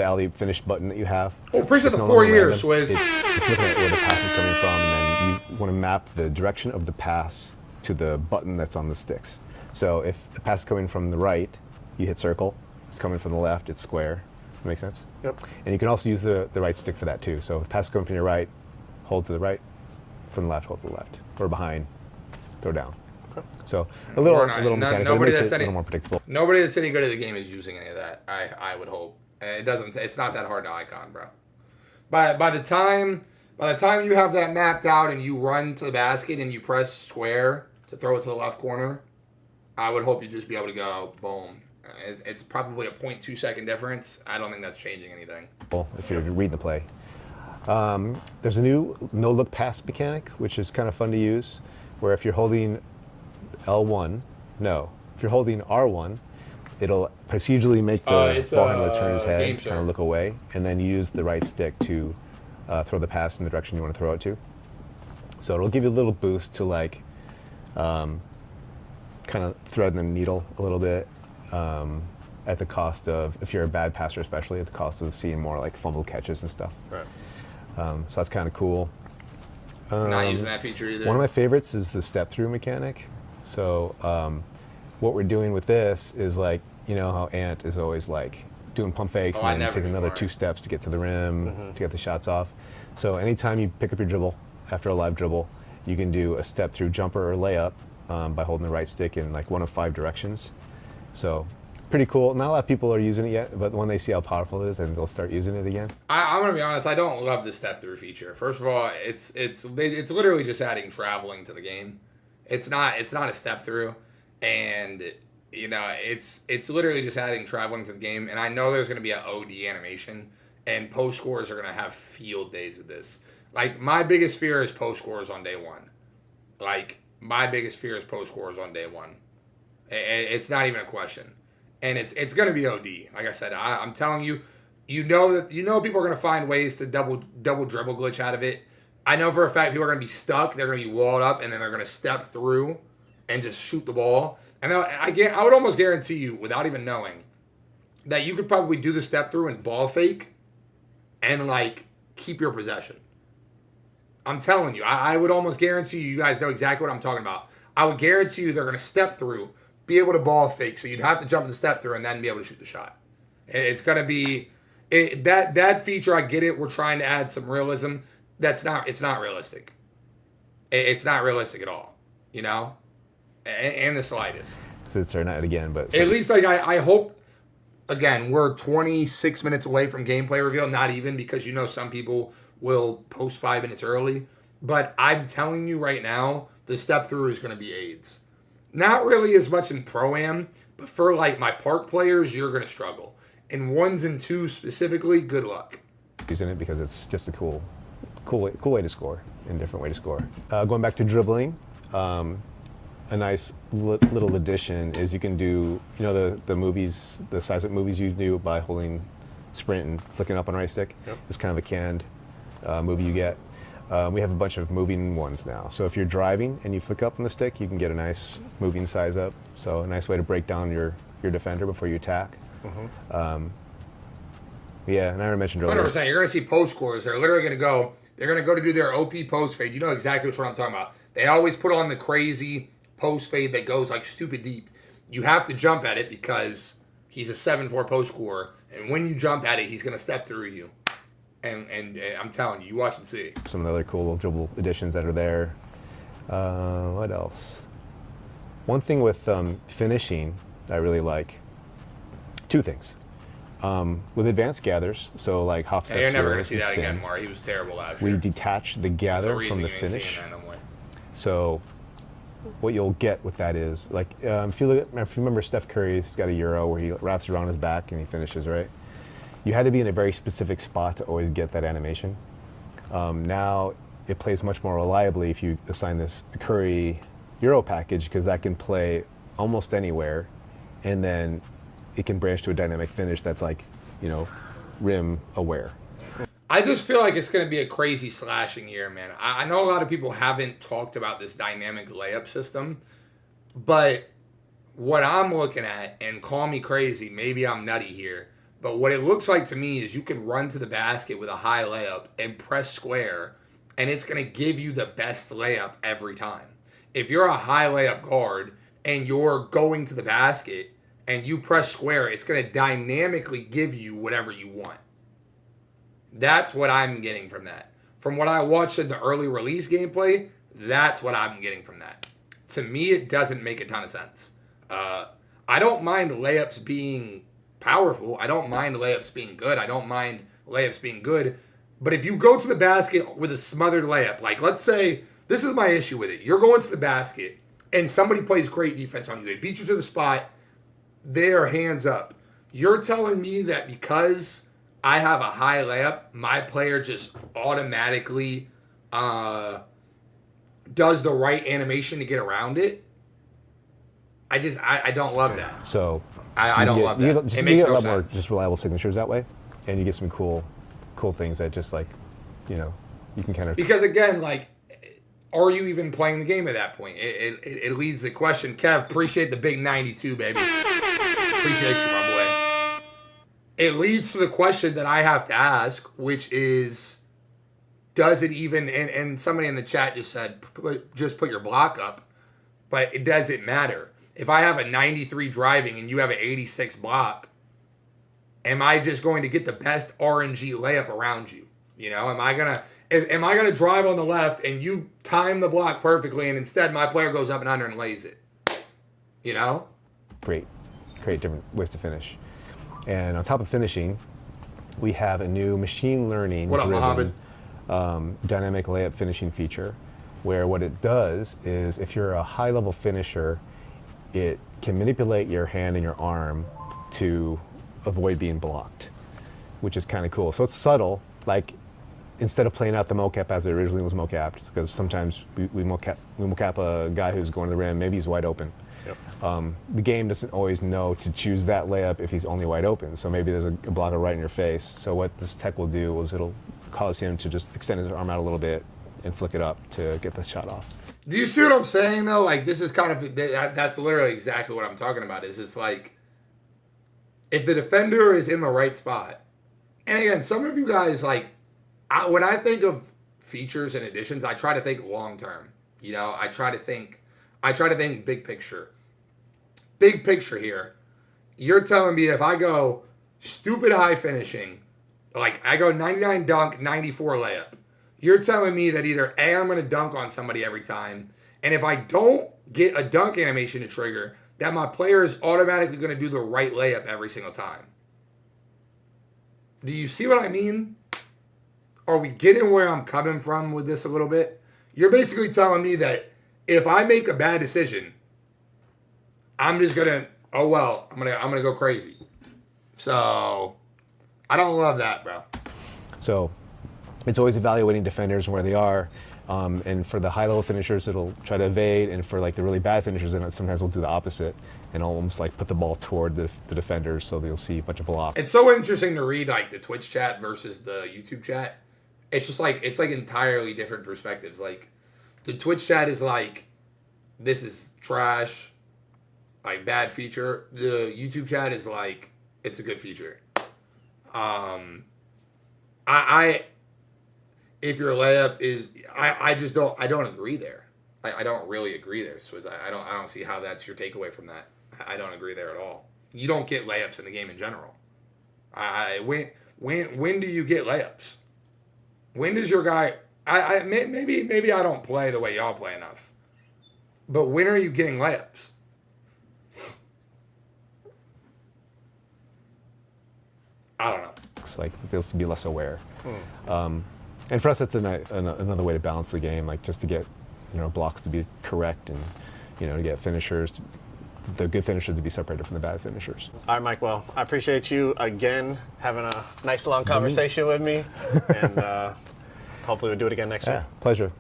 S3: alley finish button that you have.
S1: Oh, appreciate
S3: It's
S1: the
S3: no
S1: 4
S3: longer
S1: years,
S3: random.
S1: Swizz.
S3: It's looking at where the pass is coming from, and then you want to map the direction of the pass to the button that's on the sticks. So if the pass is coming from the right, you hit circle. If it's coming from the left, it's square. Make sense?
S2: Yep.
S3: And you can also use the right stick for that too. So if the pass is coming from your right, hold to the right. From the left, hold to the left. Or behind, throw down. Okay. So a little mechanic, but it makes it a little more predictable.
S1: Nobody that's any good at the game is using any of that. I would hope. It's not that hard to icon, bro. By the time you have that mapped out and you run to the basket and you press square to throw it to the left corner, I would hope you just be able to go boom. It's probably a 0.2 second difference. I don't think that's changing anything.
S3: If you're reading the play. There's a new no-look pass mechanic, which is kind of fun to use, where if you're holding if you're holding R1, it'll procedurally make the ball handler turn his head, kind of look away, and then use the right stick to throw the pass in the direction you want to throw it to. So it'll give you a little boost to like kind of thread the needle a little bit. At the cost of, if you're a bad passer especially, at the cost of seeing more like fumble catches and stuff.
S2: Right.
S3: So that's kind of cool.
S1: Not using that feature either.
S3: One of my favorites is the step-through mechanic. So what we're doing with this is like, how Ant is always like doing pump fakes and then taking another 2 steps to get to the rim, to get the shots off. So anytime you pick up your dribble, after a live dribble, you can do a step-through jumper or layup by holding the right stick in like one of 5 directions. So pretty cool. Not a lot of people are using it yet, but when they see how powerful it is, then they'll start using it again.
S1: I'm gonna be honest. I don't love the step through feature. First of all, it's literally just adding traveling to the game. It's not a step through, and it's literally just adding traveling to the game. And I know there's gonna be an OD animation, and post scores are gonna have field days with this. Like my biggest fear is post scores on day one. It's not even a question. And it's going to be OD. Like I said, I'm telling you, people are going to find ways to double dribble glitch out of it. I know for a fact people are going to be stuck. They're going to be walled up, and then they're going to step through and just shoot the ball. And I would almost guarantee you, without even knowing, that you could probably do the step through and ball fake and like keep your possession. I'm telling you, I would almost guarantee you guys know exactly what I'm talking about. I would guarantee you they're going to step through, be able to ball fake, so you'd have to jump the step through and then be able to shoot the shot. It's going to be that feature. I get it. We're trying to add some realism. It's not realistic. It's not realistic at all, you know, and the slightest.
S3: Since they're not again, but
S1: at least like I hope. Again, we're 26 minutes away from gameplay reveal. Not even, because you know some people will post 5 minutes early. But I'm telling you right now, the step through is going to be AIDS. Not really as much in Pro-Am, but for like my park players, you're going to struggle. In 1s and 2s specifically, good luck.
S3: Using it because it's just a cool way to score, and a different way to score. Going back to dribbling, a nice little addition is you can do, you know, the movies, the size up movies you do by holding sprint and flicking up on right stick. Yep. It's kind of a canned movie you get. We have a bunch of moving ones now. So if you're driving and you flick up on the stick, you can get a nice moving size up. So a nice way to break down your defender before you attack. Yeah, and I already mentioned earlier.
S1: 100%. You're going to see post scores. They're literally going to go. They're going to go to do their OP post fade. You know exactly what I'm talking about. They always put on the crazy post fade that goes like stupid deep. You have to jump at it because he's a 7-4 post scorer, and when you jump at it, he's going to step through you. And I'm telling you, you watch and see.
S3: Some of the other cool little dribble additions that are there. What else? One thing with finishing I really like. Two things. With advanced gathers, so like hop steps,
S1: you're never going to see
S3: and
S1: that again,
S3: spins,
S1: Mari. He was terrible last year.
S3: we detach the gather from the finish. So what you'll get with that is, like, if you remember Steph Curry, he's got a Euro where he wraps around his back and he finishes, right? You had to be in a very specific spot to always get that animation. Now it plays much more reliably if you assign this Curry Euro package, because that can play almost anywhere, and then it can branch to a dynamic finish that's like, you know, rim aware.
S1: I just feel like it's going to be a crazy slashing year, man. I know a lot of people haven't talked about this dynamic layup system, but what I'm looking at, and call me crazy, maybe I'm nutty here, but what it looks like to me is you can run to the basket with a high layup and press square, and it's going to give you the best layup every time. If you're a high layup guard and you're going to the basket and you press square, it's going to dynamically give you whatever you want. That's what I'm getting from that. From what I watched in the early release gameplay, that's what I'm getting from that. To me, it doesn't make a ton of sense. I don't mind layups being powerful. I don't mind layups being good. I don't mind layups being good. But if you go to the basket with a smothered layup, like let's say, this is my issue with it. You're going to the basket and somebody plays great defense on you. They beat you to the spot. They're hands up. You're telling me that because I have a high layup, my player just automatically does the right animation to get around it? I don't love that.
S3: So
S1: I don't love that. It makes
S3: get a
S1: no
S3: lot more
S1: sense.
S3: just reliable signatures that way, and you get some cool things that just, like, you know, you can kind of.
S1: Because again, like, are you even playing the game at that point? It leads the question. Kev, appreciate the big 92, baby. Appreciate you, my boy. It leads to the question that I have to ask, which is, does it even, and somebody in the chat just said, just put your block up, but it doesn't matter. If I have a 93 driving and you have an 86 block, am I just going to get the best RNG layup around you? You know, am I gonna drive on the left and you time the block perfectly, and instead my player goes up and under and lays it? You know?
S3: Create different ways to finish. And on top of finishing, we have a new machine learning driven dynamic layup finishing feature, where what it does is, if you're a high level finisher, it can manipulate your hand and your arm to avoid being blocked, which is kind of cool. So it's subtle, like, instead of playing out the mocap as it originally was mocapped, because sometimes we mocap a guy who's going to the rim, maybe he's wide open. Yep. The game doesn't always know to choose that layup if he's only wide open, so maybe there's a blocker right in your face. So what this tech will do is it'll cause him to just extend his arm out a little bit and flick it up to get the shot off.
S1: Do you see what I'm saying, though? Like, this is kind of, that's literally exactly what I'm talking about. Is it's like, if the defender is in the right spot, and again, some of you guys, like, when I think of features and additions, I try to think long term. You know, I try to think big picture. Big picture here. You're telling me if I go stupid high finishing, like I go 99 dunk, 94 layup, you're telling me that either A, I'm going to dunk on somebody every time, and if I don't get a dunk animation to trigger, that my player is automatically going to do the right layup every single time. Do you see what I mean? Are we getting where I'm coming from with this a little bit? You're basically telling me that if I make a bad decision, I'm just going to, oh well, I'm going to go crazy. So, I don't love that, bro.
S3: So, it's always evaluating defenders and where they are. And for the high-level finishers, it'll try to evade. And for like the really bad finishers, then it sometimes will do the opposite and almost like put the ball toward the defenders, so you'll see a bunch of blocks.
S1: It's so interesting to read like the Twitch chat versus the YouTube chat. It's just like it's like entirely different perspectives. Like the Twitch chat is like, this is trash, like bad feature. The YouTube chat is like, it's a good feature. If your layup is, I don't agree there. I don't really agree there. So I don't see how that's your takeaway from that. I don't agree there at all. You don't get layups in the game in general. When do you get layups? When does your guy? Maybe I don't play the way y'all play enough. But when are you getting layups? I don't know.
S3: It's like they'll be less aware. And for us, that's another way to balance the game, like just to get, blocks to be correct and, to get finishers, the good finishers to be separated from the bad finishers.
S2: All right, Mike. Well, I appreciate you again having a nice long conversation with me, and hopefully we'll do it again next year.
S3: Pleasure.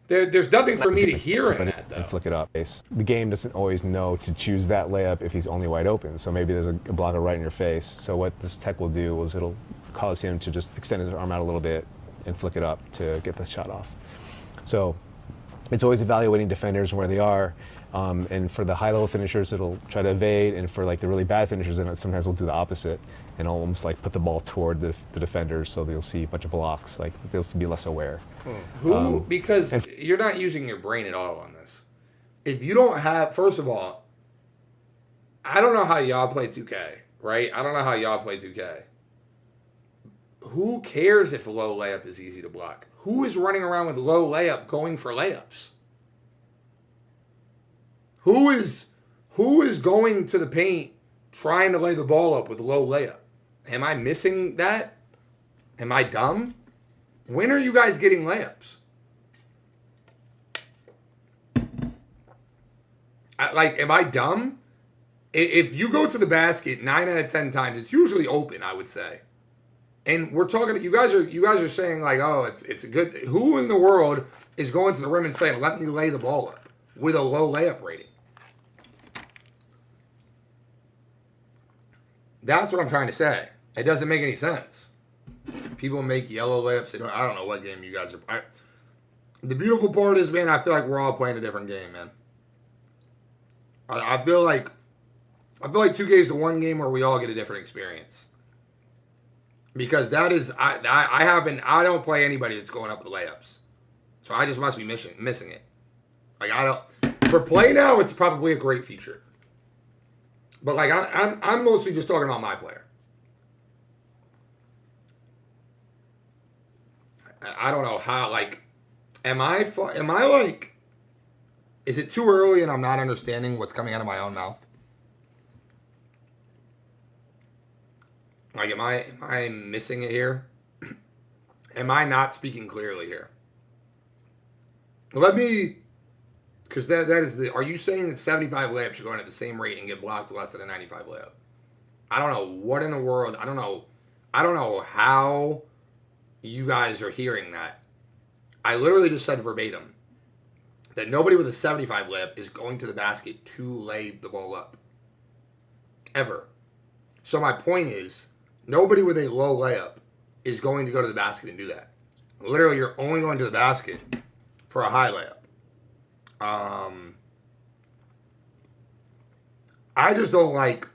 S1: There's nothing for me to hear in that, though.
S3: And flick it up. The game doesn't always know to choose that layup if he's only wide open. So maybe there's a blocker right in your face. So what this tech will do is it'll cause him to just extend his arm out a little bit and flick it up to get the shot off. So it's always evaluating defenders and where they are. And for the high-level finishers, it'll try to evade. And for like the really bad finishers, then it sometimes will do the opposite and almost like put the ball toward the defenders, so you'll see a bunch of blocks. Like they'll be less aware.
S1: Because you're not using your brain at all on this. If you don't have, first of all, I don't know how y'all play 2K, right? I don't know how y'all play 2K. Who cares if a low layup is easy to block? Who is running around with low layup going for layups? Who is going to the paint trying to lay the ball up with a low layup? Am I missing that? Am I dumb? When are you guys getting layups? Am I dumb? If you go to the basket 9 out of 10 times, it's usually open, I would say. And we're talking. You guys are saying like, oh, it's a good. Who in the world is going to the rim and saying, let me lay the ball up with a low layup rating? That's what I'm trying to say. It doesn't make any sense. People make yellow layups. I don't know what game you guys are. The beautiful part is, man, I feel like we're all playing a different game, man. I feel like 2K is the one game where we all get a different experience. Because that is, I don't play anybody that's going up with layups. So I just must be missing it. Like, for play now, it's probably a great feature. But like, I'm mostly just talking about my player. I don't know how, like, am I like, is it too early and I'm not understanding what's coming out of my own mouth? Like, am I missing it here? Am I not speaking clearly here? Let me, because that is the, are you saying that 75 layups are going at the same rate and get blocked less than a 95 layup? I don't know what in the world, I don't know how you guys are hearing that. I literally just said verbatim that nobody with a 75 layup is going to the basket to lay the ball up. Ever. So my point is, nobody with a low layup is going to go to the basket and do that. Literally, you're only going to the basket for a high layup. I just don't like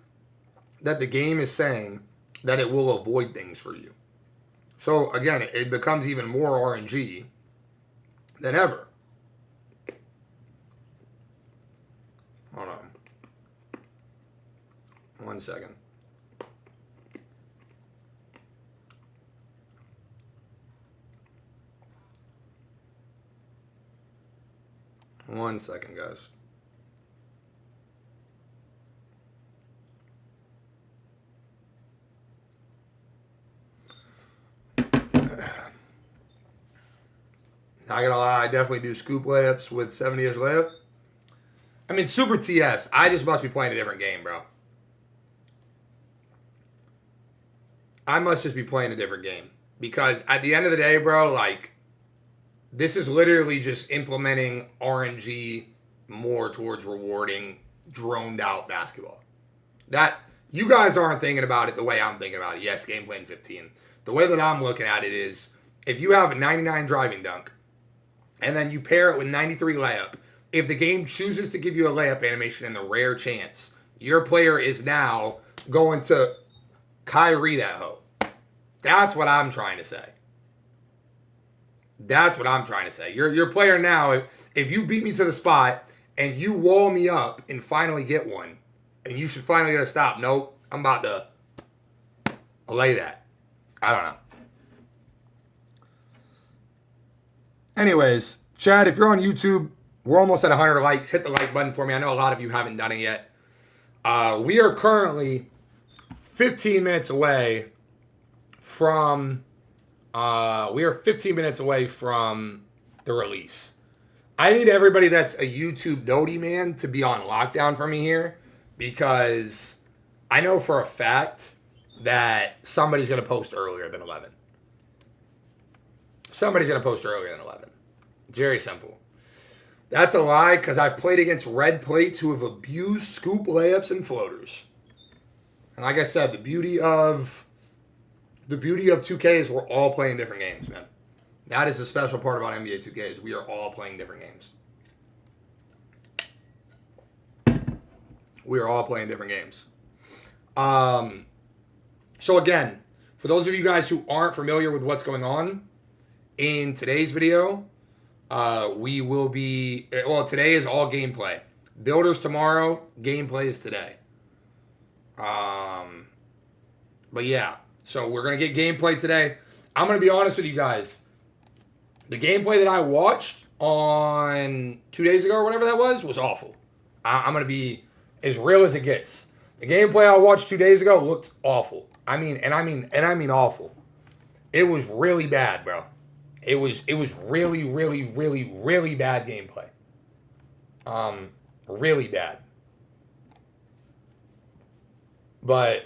S1: that the game is saying that it will avoid things for you. So again, it becomes even more RNG than ever. Hold on. 1 second. 1 second, guys. Not gonna lie, I definitely do scoop layups with 70-ish layup. I mean, Super TS. I just must be playing a different game, bro. I must just be playing a different game. Because at the end of the day, bro, like, this is literally just implementing RNG more towards rewarding droned out basketball. That, you guys aren't thinking about it the way I'm thinking about it. Yes, gameplay in 15. The way that I'm looking at it is, if you have a 99 driving dunk, and then you pair it with 93 layup, if the game chooses to give you a layup animation in the rare chance, your player is now going to Kyrie that hoe. That's what I'm trying to say. That's what I'm trying to say. Your player now, if you beat me to the spot and you wall me up and finally get one, and you should finally get a stop. Nope, I'm about to lay that. I don't know. Anyways, Chad, if you're on YouTube, we're almost at 100 likes. Hit the like button for me. I know a lot of you haven't done it yet. We are currently 15 minutes away from the release. I need everybody that's a YouTube Dodie man to be on lockdown for me here, because I know for a fact that somebody's going to post earlier than 11. Somebody's going to post earlier than 11. It's very simple. That's a lie, because I've played against red plates who have abused scoop layups and floaters. And like I said, the beauty of 2K is we're all playing different games, man. That is the special part about NBA 2K, is we are all playing different games. We are all playing different games. So again, for those of you guys who aren't familiar with what's going on, in today's video, we will be, well, today is all gameplay. Builders tomorrow, gameplay is today. But yeah, so we're going to get gameplay today. I'm going to be honest with you guys. The gameplay that I watched on 2 days ago or whatever that was awful. I'm going to be as real as it gets. The gameplay I watched 2 days ago looked awful. I mean awful. It was really bad, bro. It was really, really, really, really bad gameplay. Really bad. But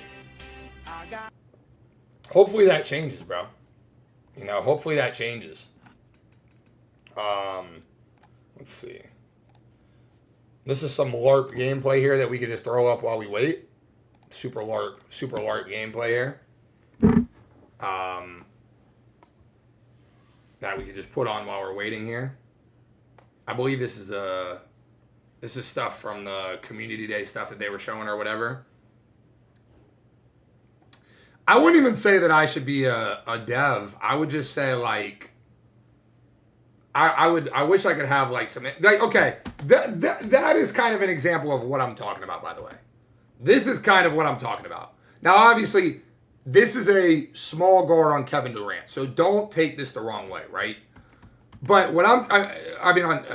S1: hopefully that changes, bro. You know, hopefully that changes. Let's see. This is some LARP gameplay here that we could just throw up while we wait. Super LARP gameplay here. That we could just put on while we're waiting here. I believe this is stuff from the community day stuff that they were showing or whatever. I wouldn't even say that I should be a dev. I would just say, like, I wish I could have, like, some, like, okay, that is kind of an example of what I'm talking about, by the way. This is kind of what I'm talking about. Now, obviously, this is a small guard on Kevin Durant, so don't take this the wrong way, right? But what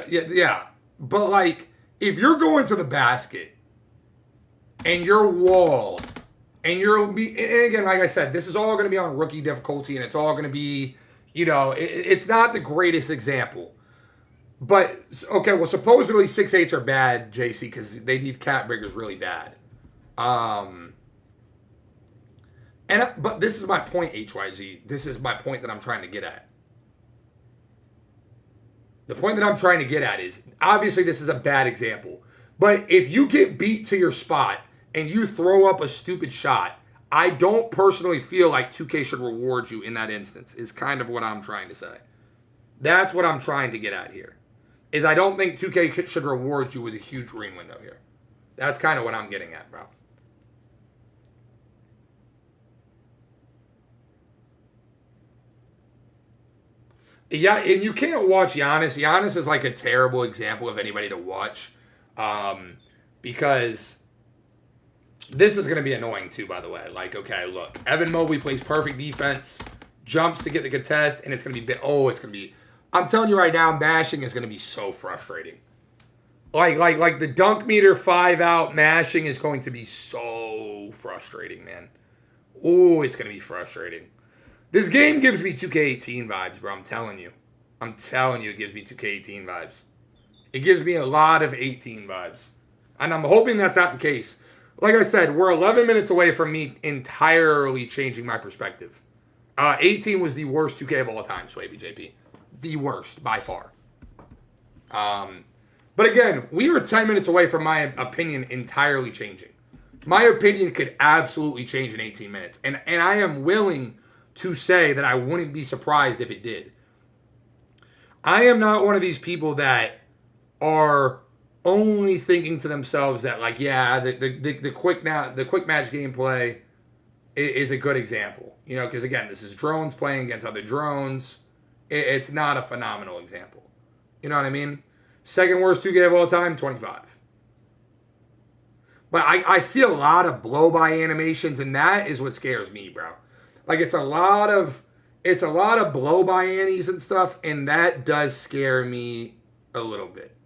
S1: yeah. But, like, if you're going to the basket and you're walled, and and again, like I said, this is all going to be on rookie difficulty, and it's all going to be, you know, it's not the greatest example. But, okay, well, supposedly 6'8s are bad, JC, because they need cat breakers really bad. But this is my point, HYG. This is my point that I'm trying to get at. The point that I'm trying to get at is, obviously this is a bad example, but if you get beat to your spot and you throw up a stupid shot, I don't personally feel like 2K should reward you in that instance, is kind of what I'm trying to say. That's what I'm trying to get at here, is I don't think 2K should reward you with a huge green window here. That's kind of what I'm getting at, bro. Yeah, and you can't watch Giannis. Giannis is like a terrible example of anybody to watch, because this is going to be annoying too, by the way. Like, okay, look, Evan Mobley plays perfect defense, jumps to get the contest, and it's going to be, I'm telling you right now, bashing is going to be so frustrating. Like the dunk meter 5 out mashing is going to be so frustrating, man. Oh, it's going to be frustrating. This game gives me 2K18 vibes, bro. I'm telling you. It gives me 2K18 vibes. It gives me a lot of 18 vibes. And I'm hoping that's not the case. Like I said, we're 11 minutes away from me entirely changing my perspective. 18 was the worst 2K of all time, PRETTYBOY. The worst, by far. But again, we are 10 minutes away from my opinion entirely changing. My opinion could absolutely change in 18 minutes. And I am willing to say that I wouldn't be surprised if it did. I am not one of these people that are only thinking to themselves that, like, yeah, the quick match gameplay is a good example. You know, because again, this is drones playing against other drones. It's not a phenomenal example. You know what I mean? Second worst 2K of all time, 25. But I see a lot of blow-by animations, and that is what scares me, bro. Like, it's a lot of blow-by annies and stuff, and that does scare me a little bit.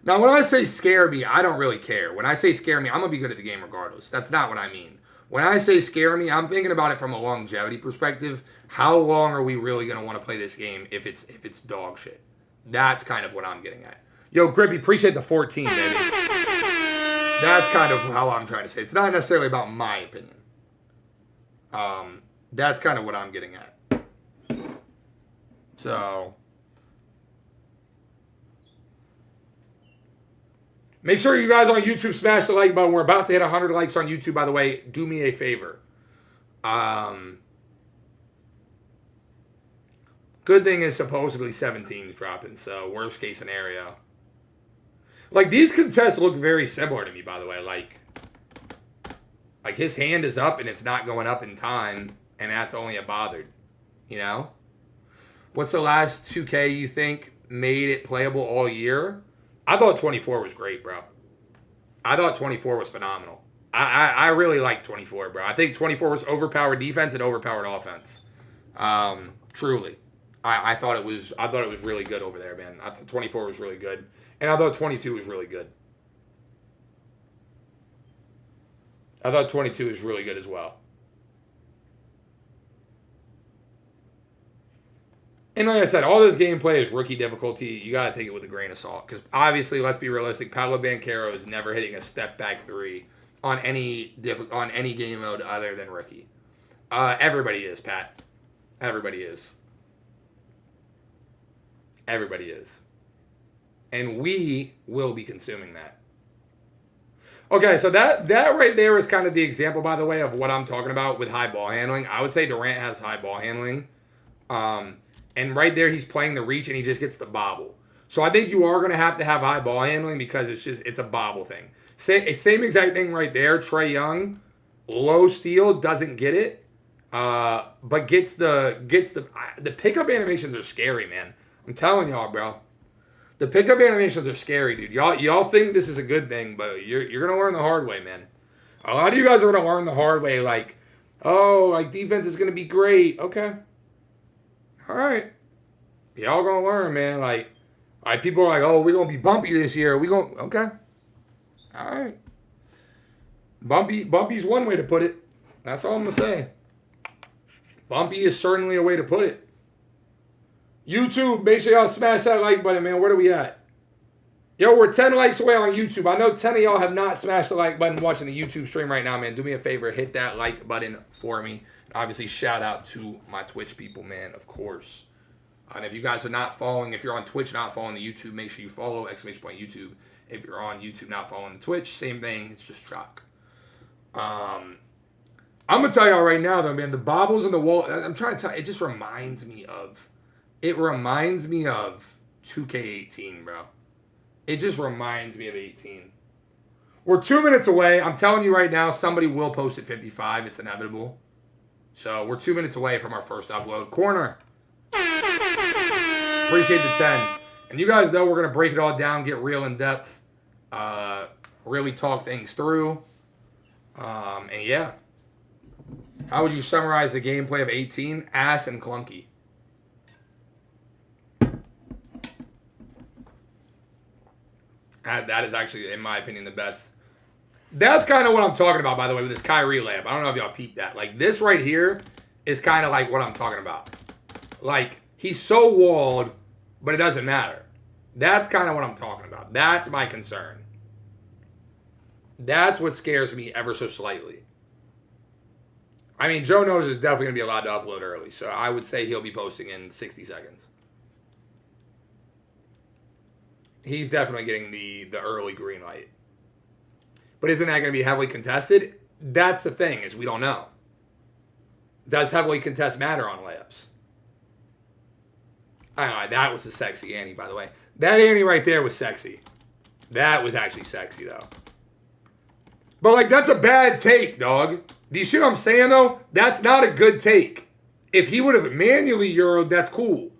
S1: Now, when I say scare me, I don't really care. When I say scare me, I'm going to be good at the game regardless. That's not what I mean. When I say scare me, I'm thinking about it from a longevity perspective. How long are we really going to want to play this game if it's dog shit? That's kind of what I'm getting at. Yo, Grippy, appreciate the 14, baby. That's kind of how I'm trying to say. It's not necessarily about my opinion. That's kind of what I'm getting at. So, make sure you guys on YouTube smash the like button. We're about to hit 100 likes on YouTube, by the way. Do me a favor. Good thing is supposedly 17's dropping, so worst case scenario. Like, these contests look very similar to me, by the way. Like his hand is up and it's not going up in time, and that's only a bothered. You know? What's the last 2K you think made it playable all year? I thought 24 was great, bro. I thought 24 was phenomenal. I really liked 24, bro. I think 24 was overpowered defense and overpowered offense. Truly. I thought it was really good over there, man. I thought 24 was really good. And I thought 22 was really good. I thought 22 was really good as well. And like I said, all this gameplay is rookie difficulty. You got to take it with a grain of salt. Because obviously, let's be realistic, Paolo Banchero is never hitting a step back three on any game mode other than rookie. Everybody is, Pat. Everybody is. Everybody is. And we will be consuming that. Okay, so that right there is kind of the example, by the way, of what I'm talking about with high ball handling. I would say Durant has high ball handling. And right there, he's playing the reach, and he just gets the bobble. So I think you are going to have high ball handling because it's a bobble thing. Same exact thing right there. Trae Young, low steal, doesn't get it, but gets the pickup animations are scary, man. I'm telling y'all, bro. The pickup animations are scary, dude. Y'all think this is a good thing, but you're gonna learn the hard way, man. A lot of you guys are gonna learn the hard way, like, oh, like defense is gonna be great. Okay. All right. Y'all gonna learn, man. Like people are like, oh, we're gonna be bumpy this year. Okay. All right. Bumpy's one way to put it. That's all I'm gonna say. Bumpy is certainly a way to put it. YouTube, make sure y'all smash that like button, man. Where are we at? Yo, we're 10 likes away on YouTube. I know 10 of y'all have not smashed the like button watching the YouTube stream right now, man. Do me a favor, hit that like button for me. Obviously, shout out to my Twitch people, man, of course. And if you guys are not following, if you're on Twitch not following the YouTube, make sure you follow !YouTube. If you're on YouTube not following the Twitch, same thing. It's just chalk. I'm going to tell y'all right now, though, man, the bobbles in the wall, I'm trying to tell you, it just reminds me of 2K18, bro. It just reminds me of 18. We're 2 minutes away. I'm telling you right now, somebody will post at 55. It's inevitable. So we're 2 minutes away from our first upload. Corner. Appreciate the 10. And you guys know we're going to break it all down, get real in depth, really talk things through. And yeah. How would you summarize the gameplay of 18? Ass and clunky. That is actually, in my opinion, the best. That's kind of what I'm talking about, by the way, with this Kyrie layup. I don't know if y'all peeped that. Like, this right here is kind of like what I'm talking about. Like, he's so walled, but it doesn't matter. That's kind of what I'm talking about. That's my concern. That's what scares me ever so slightly. I mean, Joe knows is definitely going to be allowed to upload early, so I would say he'll be posting in 60 seconds. He's definitely getting the early green light. But isn't that going to be heavily contested? That's the thing, is we don't know. Does heavily contest matter on layups? I don't know, that was a sexy Annie, by the way. That Annie right there was sexy. That was actually sexy, though. But, like, that's a bad take, dog. Do you see what I'm saying, though? That's not a good take. If he would have manually Euroed, that's cool.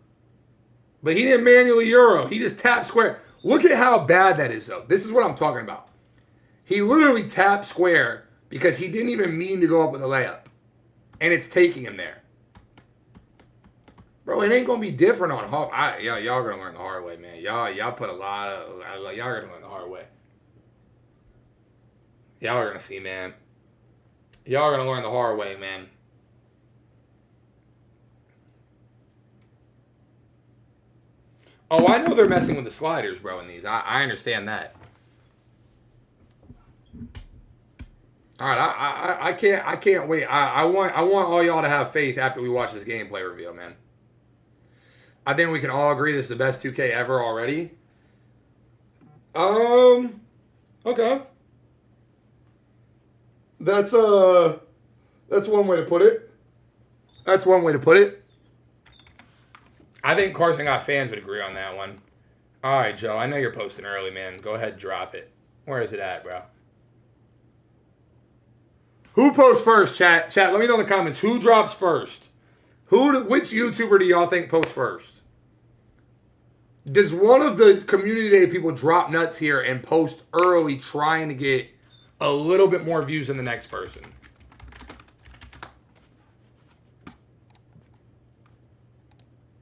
S1: But he didn't manually Euro. He just tapped square. Look at how bad that is, though. This is what I'm talking about. He literally tapped square because he didn't even mean to go up with a layup. And it's taking him there. Bro, it ain't going to be different on Hawk. Y'all going to learn the hard way, man. Y'all put a lot of... Y'all going to learn the hard way. Y'all are going to see, man. Y'all are going to learn the hard way, man. Oh, I know they're messing with the sliders, bro, in these. I understand that. All right, I can't wait. I want all y'all to have faith after we watch this gameplay review, man. I think we can all agree this is the best 2K ever already. Okay. That's one way to put it. That's one way to put it. I think Carson got fans would agree on that one. All right, Joe, I know you're posting early, man. Go ahead and drop it. Where is it at, bro? Who posts first, chat? Chat, let me know in the comments. Who drops first? Which YouTuber do y'all think posts first? Does one of the community day people drop nuts here and post early trying to get a little bit more views than the next person?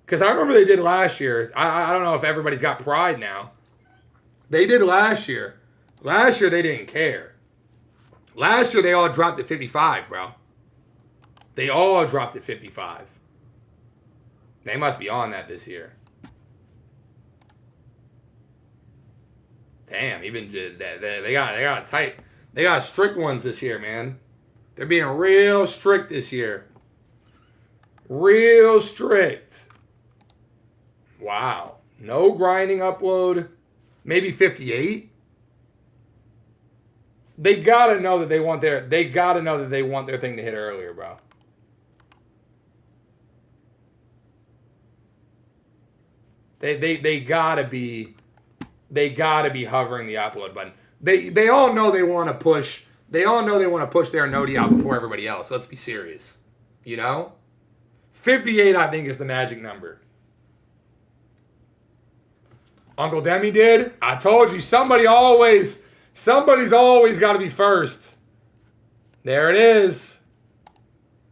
S1: Because I remember they did last year. I don't know if everybody's got pride now. They did last year. Last year, they didn't care. Last year, they all dropped at 55, bro. They all dropped at 55. They must be on that this year. Damn, even they got tight. They got strict ones this year, man. They're being real strict this year. Real strict. Wow. No grinding upload. Maybe 58. They gotta know that they want their thing to hit earlier, bro. They gotta be hovering the upload button. They all know they want to push. They all know they want to push their Nodi out before everybody else. Let's be serious. You know? 58, I think, is the magic number. Uncle Demi did. I told you, somebody's always got to be first. There it is.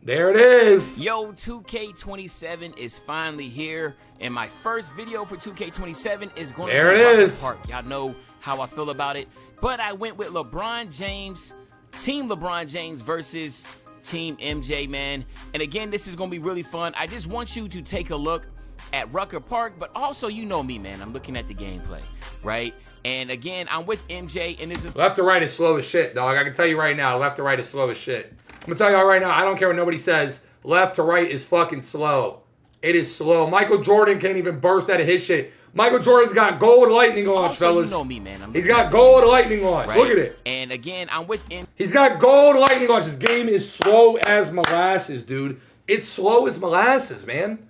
S1: There it is.
S8: Yo, 2K27 is finally here, and my first video for 2K27 is going to be Mypark. Y'all know how I feel about it, but I went with LeBron James, Team LeBron James versus Team MJ, man. And again, this is going to be really fun. I just want you to take a look at Rucker Park, but also, you know me, man. I'm looking at the gameplay, right? And again, I'm with MJ, and this is...
S1: Left to right is slow as shit, dog. I can tell you right now, left to right is slow as shit. I'm going to tell y'all right now, I don't care what nobody says. Left to right is fucking slow. It is slow. Michael Jordan can't even burst out of his shit. Michael Jordan's got gold lightning launch,
S8: also,
S1: fellas.
S8: You know me, man.
S1: He's got gold lightning launch.
S8: Right?
S1: Look at it.
S8: And again, I'm with him.
S1: He's got gold lightning launch. His game is slow as molasses, dude. It's slow as molasses, man.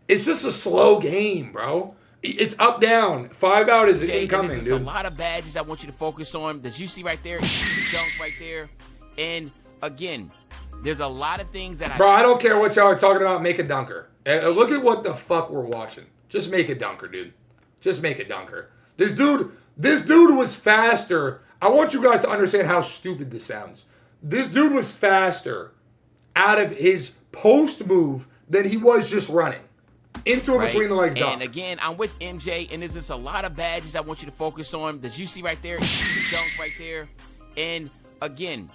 S1: It's just a slow game, bro. It's up, down. 5 out is incoming,
S8: dude. There's a lot of badges I want you to focus on. That you see right there. Easy dunk right there. And again, there's a lot of things that
S1: Bro, I don't care what y'all are talking about. Make a dunker. Look at what the fuck we're watching. Just make a dunker, dude. Just make a dunker. This dude was faster. I want you guys to understand how stupid this sounds. This dude was faster out of his post move than he was just running. Into it between the legs dunk.
S8: And again, I'm with MJ, and there's just a lot of badges I want you to focus on. That you see right there, easy dunk right there. And again,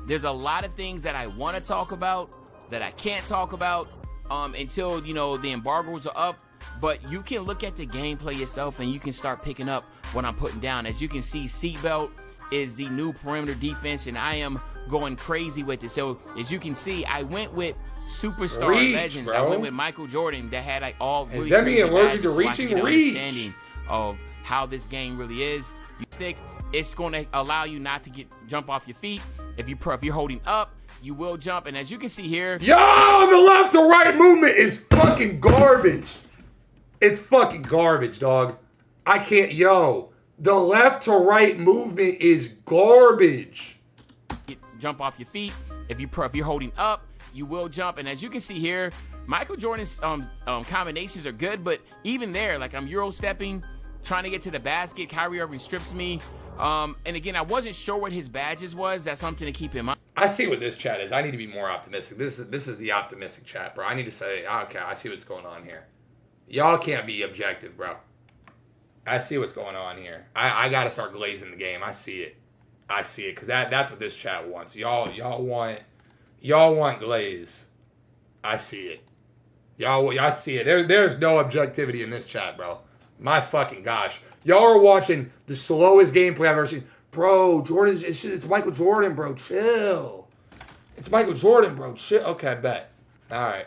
S8: there's a lot of things that I want to talk about that I can't talk about until, you know, the embargoes are up. But you can look at the gameplay yourself, and you can start picking up what I'm putting down. As you can see, seatbelt is the new perimeter defense, and I am going crazy with it. So as you can see, I went with superstar legends.
S1: Bro.
S8: I went with Michael Jordan that had like all really
S1: Demi
S8: crazy
S1: allergic to
S8: badges, so I
S1: reaching?
S8: can get an
S1: Reach.
S8: understanding of how this game really is. You stick, it's going to allow you not to jump off your feet. If you're holding up, you will jump. And as you can see here,
S1: yo, the left to right movement is fucking garbage. It's fucking garbage, dog. I can't, yo. The left to right movement is garbage.
S8: Jump off your feet. If you're holding up, you will jump. And as you can see here, Michael Jordan's combinations are good, but even there, like I'm Euro stepping, trying to get to the basket. Kyrie Irving strips me. And again, I wasn't sure what his badges was. That's something to keep in mind.
S1: I see what this chat is. I need to be more optimistic. This is the optimistic chat, bro. I need to say, okay, I see what's going on here. Y'all can't be objective, bro. I see what's going on here. I got to start glazing the game. I see it. I see it, because that's what this chat wants. Y'all want glaze. I see it. I see it. There's no objectivity in this chat, bro. My fucking gosh. Y'all are watching the slowest gameplay I've ever seen. Bro, it's Michael Jordan, bro. Chill. It's Michael Jordan, bro. Chill. Okay, I bet. All right.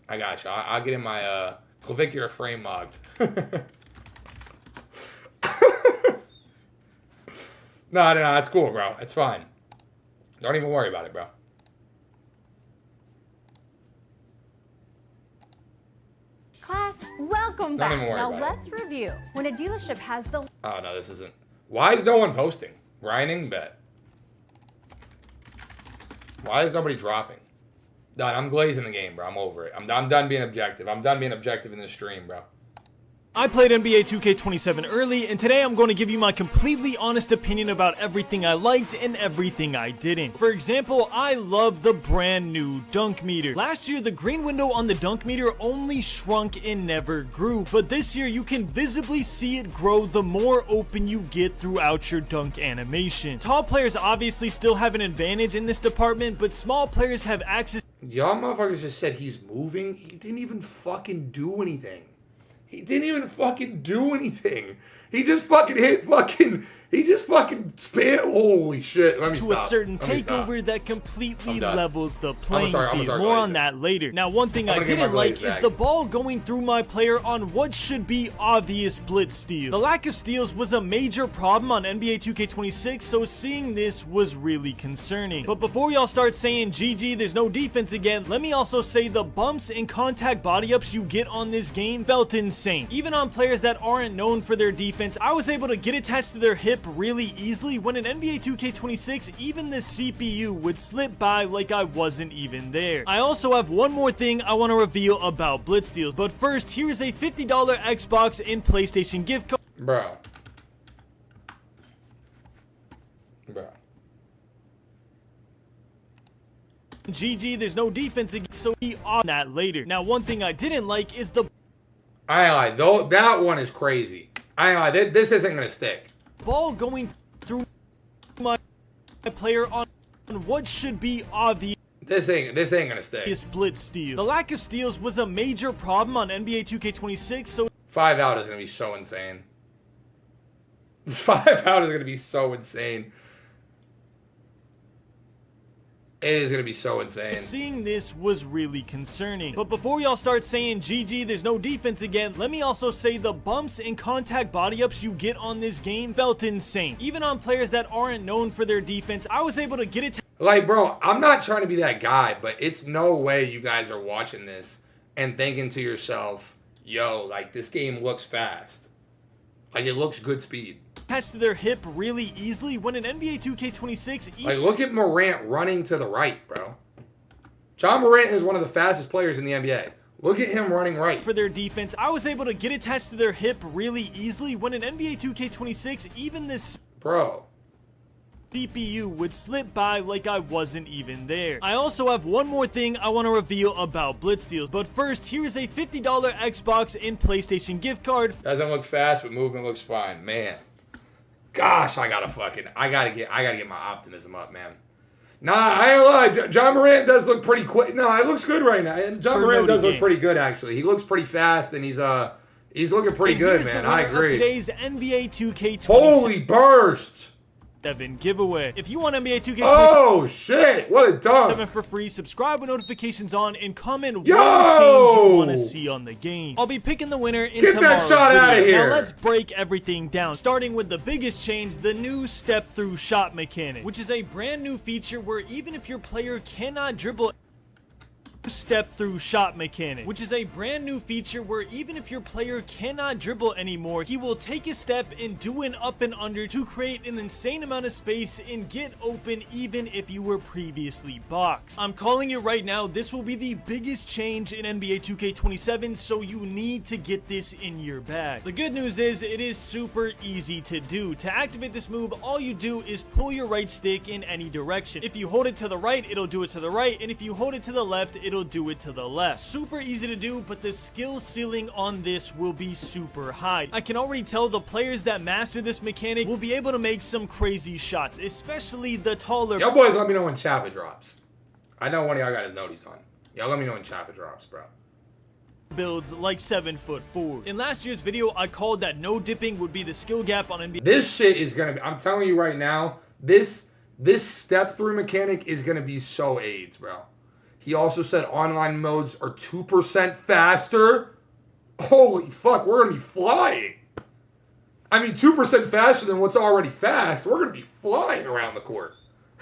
S1: I got you. I'll get in my clavicular frame mogged. No, it's cool, bro. It's fine. Don't even worry about it, bro.
S9: Class, welcome
S1: Don't
S9: back.
S1: even worry
S9: Now
S1: about
S9: let's review. When a dealership has the...
S1: Oh, no, this isn't. Why is no one posting? Grinding? Bet. Why is nobody dropping? Done. I'm glazing the game, bro. I'm over it. I'm done being objective. I'm done being objective in this stream, bro.
S10: I played NBA 2K27 early, and today I'm going to give you my completely honest opinion about everything I liked and everything I didn't. For example, I love the brand new dunk meter. Last year, the green window on the dunk meter only shrunk and never grew, but this year you can visibly see it grow the more open you get throughout your dunk animation. Tall players obviously still have an advantage in this department, but small players have access.
S1: Y'all motherfuckers just said he's moving. He didn't even fucking do anything. He didn't even fucking do anything. He just fucking he just fucking spam. Holy shit. Let me
S10: to
S1: stop.
S10: a certain takeover that completely levels the playing
S1: I'm
S10: field.
S1: sorry,
S10: More on that later. Now, one thing I didn't like is the ball going through my player on what should be obvious blitz steal. The lack of steals was a major problem on NBA 2K26, so seeing this was really concerning. But before y'all start saying, GG, there's no defense again, let me also say the bumps and contact body ups you get on this game felt insane. Even on players that aren't known for their defense, I was able to get attached to their hip really easily. When in NBA 2K26, even the CPU would slip by like I wasn't even there. I also have one more thing I want to reveal about blitz deals, but first, here is a $50 Xbox and PlayStation gift card.
S1: Bro.
S10: GG, there's no defense again, so we on that later. Now, one thing I didn't like is the
S1: I ain't lie, though, that one is crazy. I ain't lie, this isn't gonna stick.
S10: Ball going through my player on what should be obvious.
S1: This ain't gonna stick.
S10: Blitz steal. The lack of steals was a major problem on NBA 2K26, so
S1: 5 out is gonna be so insane. 5 out is gonna be so insane. It is going to be so insane.
S10: Seeing this was really concerning. But before y'all start saying, GG, there's no defense again, let me also say the bumps and contact body ups you get on this game felt insane. Even on players that aren't known for their defense, I was able to get it.
S1: Like, bro, I'm not trying to be that guy, but it's no way you guys are watching this and thinking to yourself, yo, like, this game looks fast. Like, it looks good speed.
S10: Attached to their hip really easily when in NBA 2K26.
S1: Like, look at Morant running to the right, bro. John Morant is one of the fastest players in the NBA. Look at him running right.
S10: For their defense, I was able to get attached to their hip really easily when in NBA 2K26, even this.
S1: Bro.
S10: CPU would slip by like I wasn't even there. I also have one more thing I want to reveal about Blitz deals, but first, here is a $50 Xbox and PlayStation gift card.
S1: Doesn't look fast, but movement looks fine. Man. Gosh, I gotta get my optimism up, man. Nah, I ain't lie. John Morant does look pretty quick. No, it looks good right now. And John Morant does look pretty good, actually. He looks pretty fast, and he's looking pretty good, man. I agree.
S10: Today's NBA 2K26.
S1: Holy burst!
S10: 7 giveaway. If you want NBA 2K27
S1: oh shit, what a dunk
S10: for free, subscribe with notifications on and comment what
S1: Yo!
S10: change you want to see on the game. I'll be picking the winner in
S1: Get
S10: tomorrow's
S1: that shot
S10: video.
S1: out of here.
S10: Now let's break everything down, starting with the biggest change, the new step-through shot mechanic, which is a brand new feature where even if your player cannot dribble, step-through shot mechanic, which is a brand new feature where even if your player cannot dribble anymore, he will take a step and do an up and under to create an insane amount of space and get open even if you were previously boxed. I'm calling it right now, this will be the biggest change in NBA 2K27, so you need to get this in your bag. The good news is it is super easy to do. To activate this move, all you do is pull your right stick in any direction. If you hold it to the right, it'll do it to the right, and if you hold it to the left, it'll do it to the left. Super easy to do, but the skill ceiling on this will be super high. I can already tell the players that master this mechanic will be able to make some crazy shots, especially the taller.
S1: Y'all boys let me know when Chappa drops. I know one of y'all got his noties on. Y'all let me know when Chappa drops, bro.
S10: Builds like 7'4". In last year's video, I called that no dipping would be the skill gap on NBA.
S1: This shit is gonna be, I'm telling you right now, this step through mechanic is gonna be so AIDS, bro. He also said online modes are 2% faster. Holy fuck, we're gonna be flying. I mean, 2% faster than what's already fast. We're gonna be flying around the court.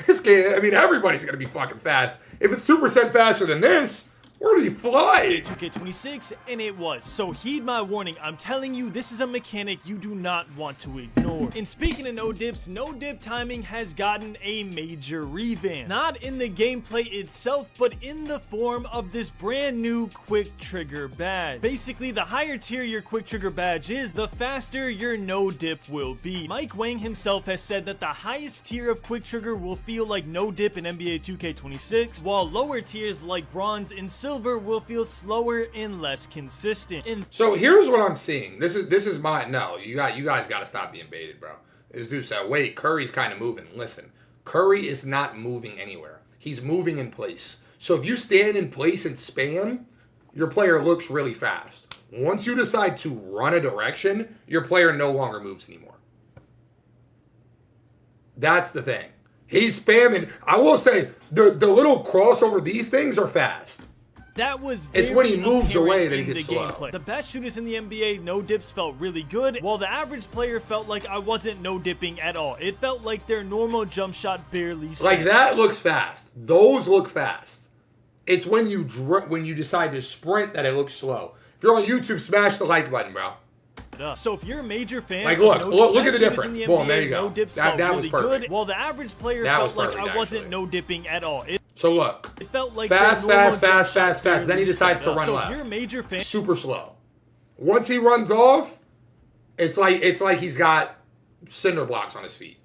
S1: This game, I mean, everybody's gonna be fucking fast. If it's 2% faster than this, we're gonna be flying.
S10: 2K26, and it was. So heed my warning. I'm telling you, this is a mechanic you do not want to ignore. And speaking of no dips, no dip timing has gotten a major revamp. Not in the gameplay itself, but in the form of this brand new quick trigger badge. Basically, the higher tier your quick trigger badge is, the faster your no dip will be. Mike Wang himself has said that the highest tier of quick trigger will feel like no dip in NBA 2K26, while lower tiers like bronze and silver will feel slower and less consistent.
S1: So here's what I'm seeing. This is my no. You guys got to stop being baited, bro. This dude said, "Wait, Curry's kind of moving." Listen, Curry is not moving anywhere. He's moving in place. So if you stand in place and spam, your player looks really fast. Once you decide to run a direction, your player no longer moves anymore. That's the thing. He's spamming. I will say the little crossover, these things are fast.
S10: That was
S1: it's when he moves away that he gets slow.
S10: Gameplay. The best shooters in the NBA, no dips felt really good, while the average player felt like I wasn't no dipping at all. It felt like their normal jump shot barely sped.
S1: Like that looks fast. Those look fast. It's when you decide to sprint that it looks slow. If you're on YouTube, smash the like button, bro.
S10: So if you're a major fan,
S1: like look at the difference. Boom, there you go.
S10: No dips
S1: that
S10: felt
S1: was
S10: really
S1: perfect.
S10: good, while the average player felt like I wasn't no dipping at all.
S1: So look,
S10: it felt like
S1: fast. Then he decides to run left.
S10: If you're a major fan,
S1: super slow. Once he runs off, it's like he's got cinder blocks on his feet.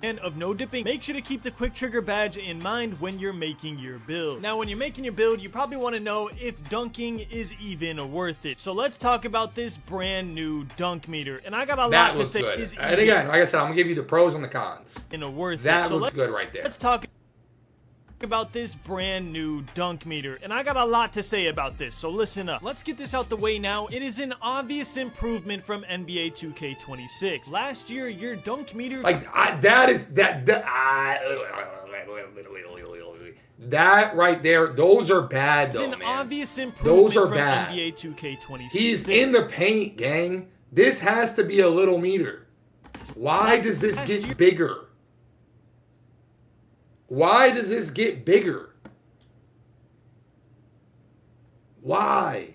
S10: And of no dipping, make sure to keep the quick trigger badge in mind when you're making your build. Now, when you're making your build, you probably want to know if dunking is even worth it. So let's talk about this brand new dunk meter. And I got a lot to say.
S1: Good. And again, like I said, I'm gonna give you the pros and the cons.
S10: That
S1: looks good right there.
S10: Let's talk about this brand new dunk meter, and I got a lot to say about this, so listen up. Let's get this out the way now. It is an obvious improvement from NBA 2K26. Last year, your dunk meter
S1: that right there, those are bad though, man.
S10: It's an obvious improvement
S1: those are
S10: from
S1: bad.
S10: NBA 2K26.
S1: He's in the paint, gang. This has to be a little meter. Why does this get bigger? Why does this get bigger? Why?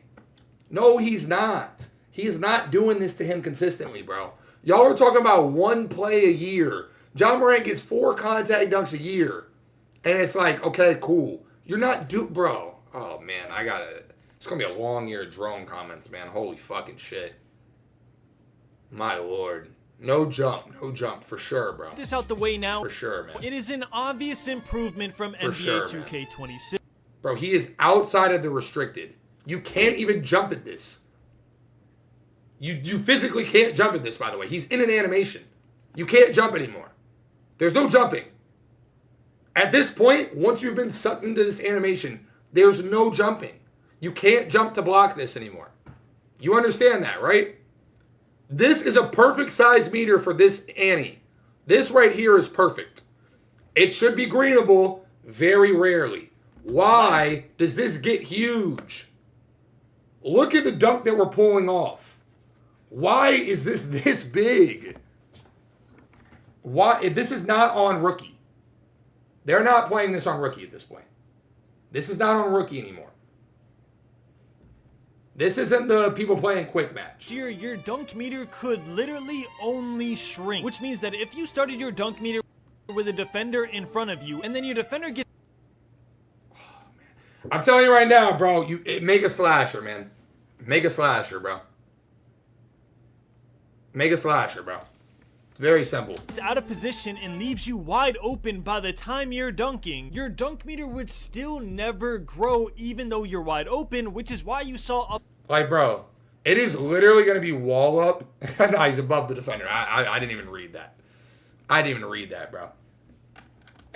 S1: No, he's not. He's not doing this to him consistently, bro. Y'all are talking about one play a year. John Morant gets 4 contact dunks a year. And it's like, okay, cool. You're not bro. Oh, man, it's going to be a long year of drone comments, man. Holy fucking shit. My lord. No jump for sure, bro.
S10: This out the way now.
S1: For sure, man.
S10: It is an obvious improvement from NBA 2K26.
S1: Bro, he is outside of the restricted. You can't even jump at this. You physically can't jump at this, by the way. He's in an animation. You can't jump anymore. There's no jumping. At this point, once you've been sucked into this animation, there's no jumping. You can't jump to block this anymore. You understand that, right? This is a perfect size meter for this Annie. This right here is perfect. It should be greenable very rarely. Why does this get huge? Look at the dunk that we're pulling off. Why is this big? Why? This is not on rookie. They're not playing this on rookie at this point. This is not on rookie anymore. This isn't the people playing quick match.
S10: Your dunk meter could literally only shrink, which means that if you started your dunk meter with a defender in front of you, and then your defender gets...
S1: I'm telling you right now, bro, make a slasher, man. Make a slasher, bro. Make a slasher, bro. It's very simple.
S10: It's out of position and leaves you wide open by the time you're dunking. Your dunk meter would still never grow even though you're wide open, which is why you saw a...
S1: Like, bro, it is literally going to be wall up. No, he's above the defender. I didn't even read that. I didn't even read that, bro.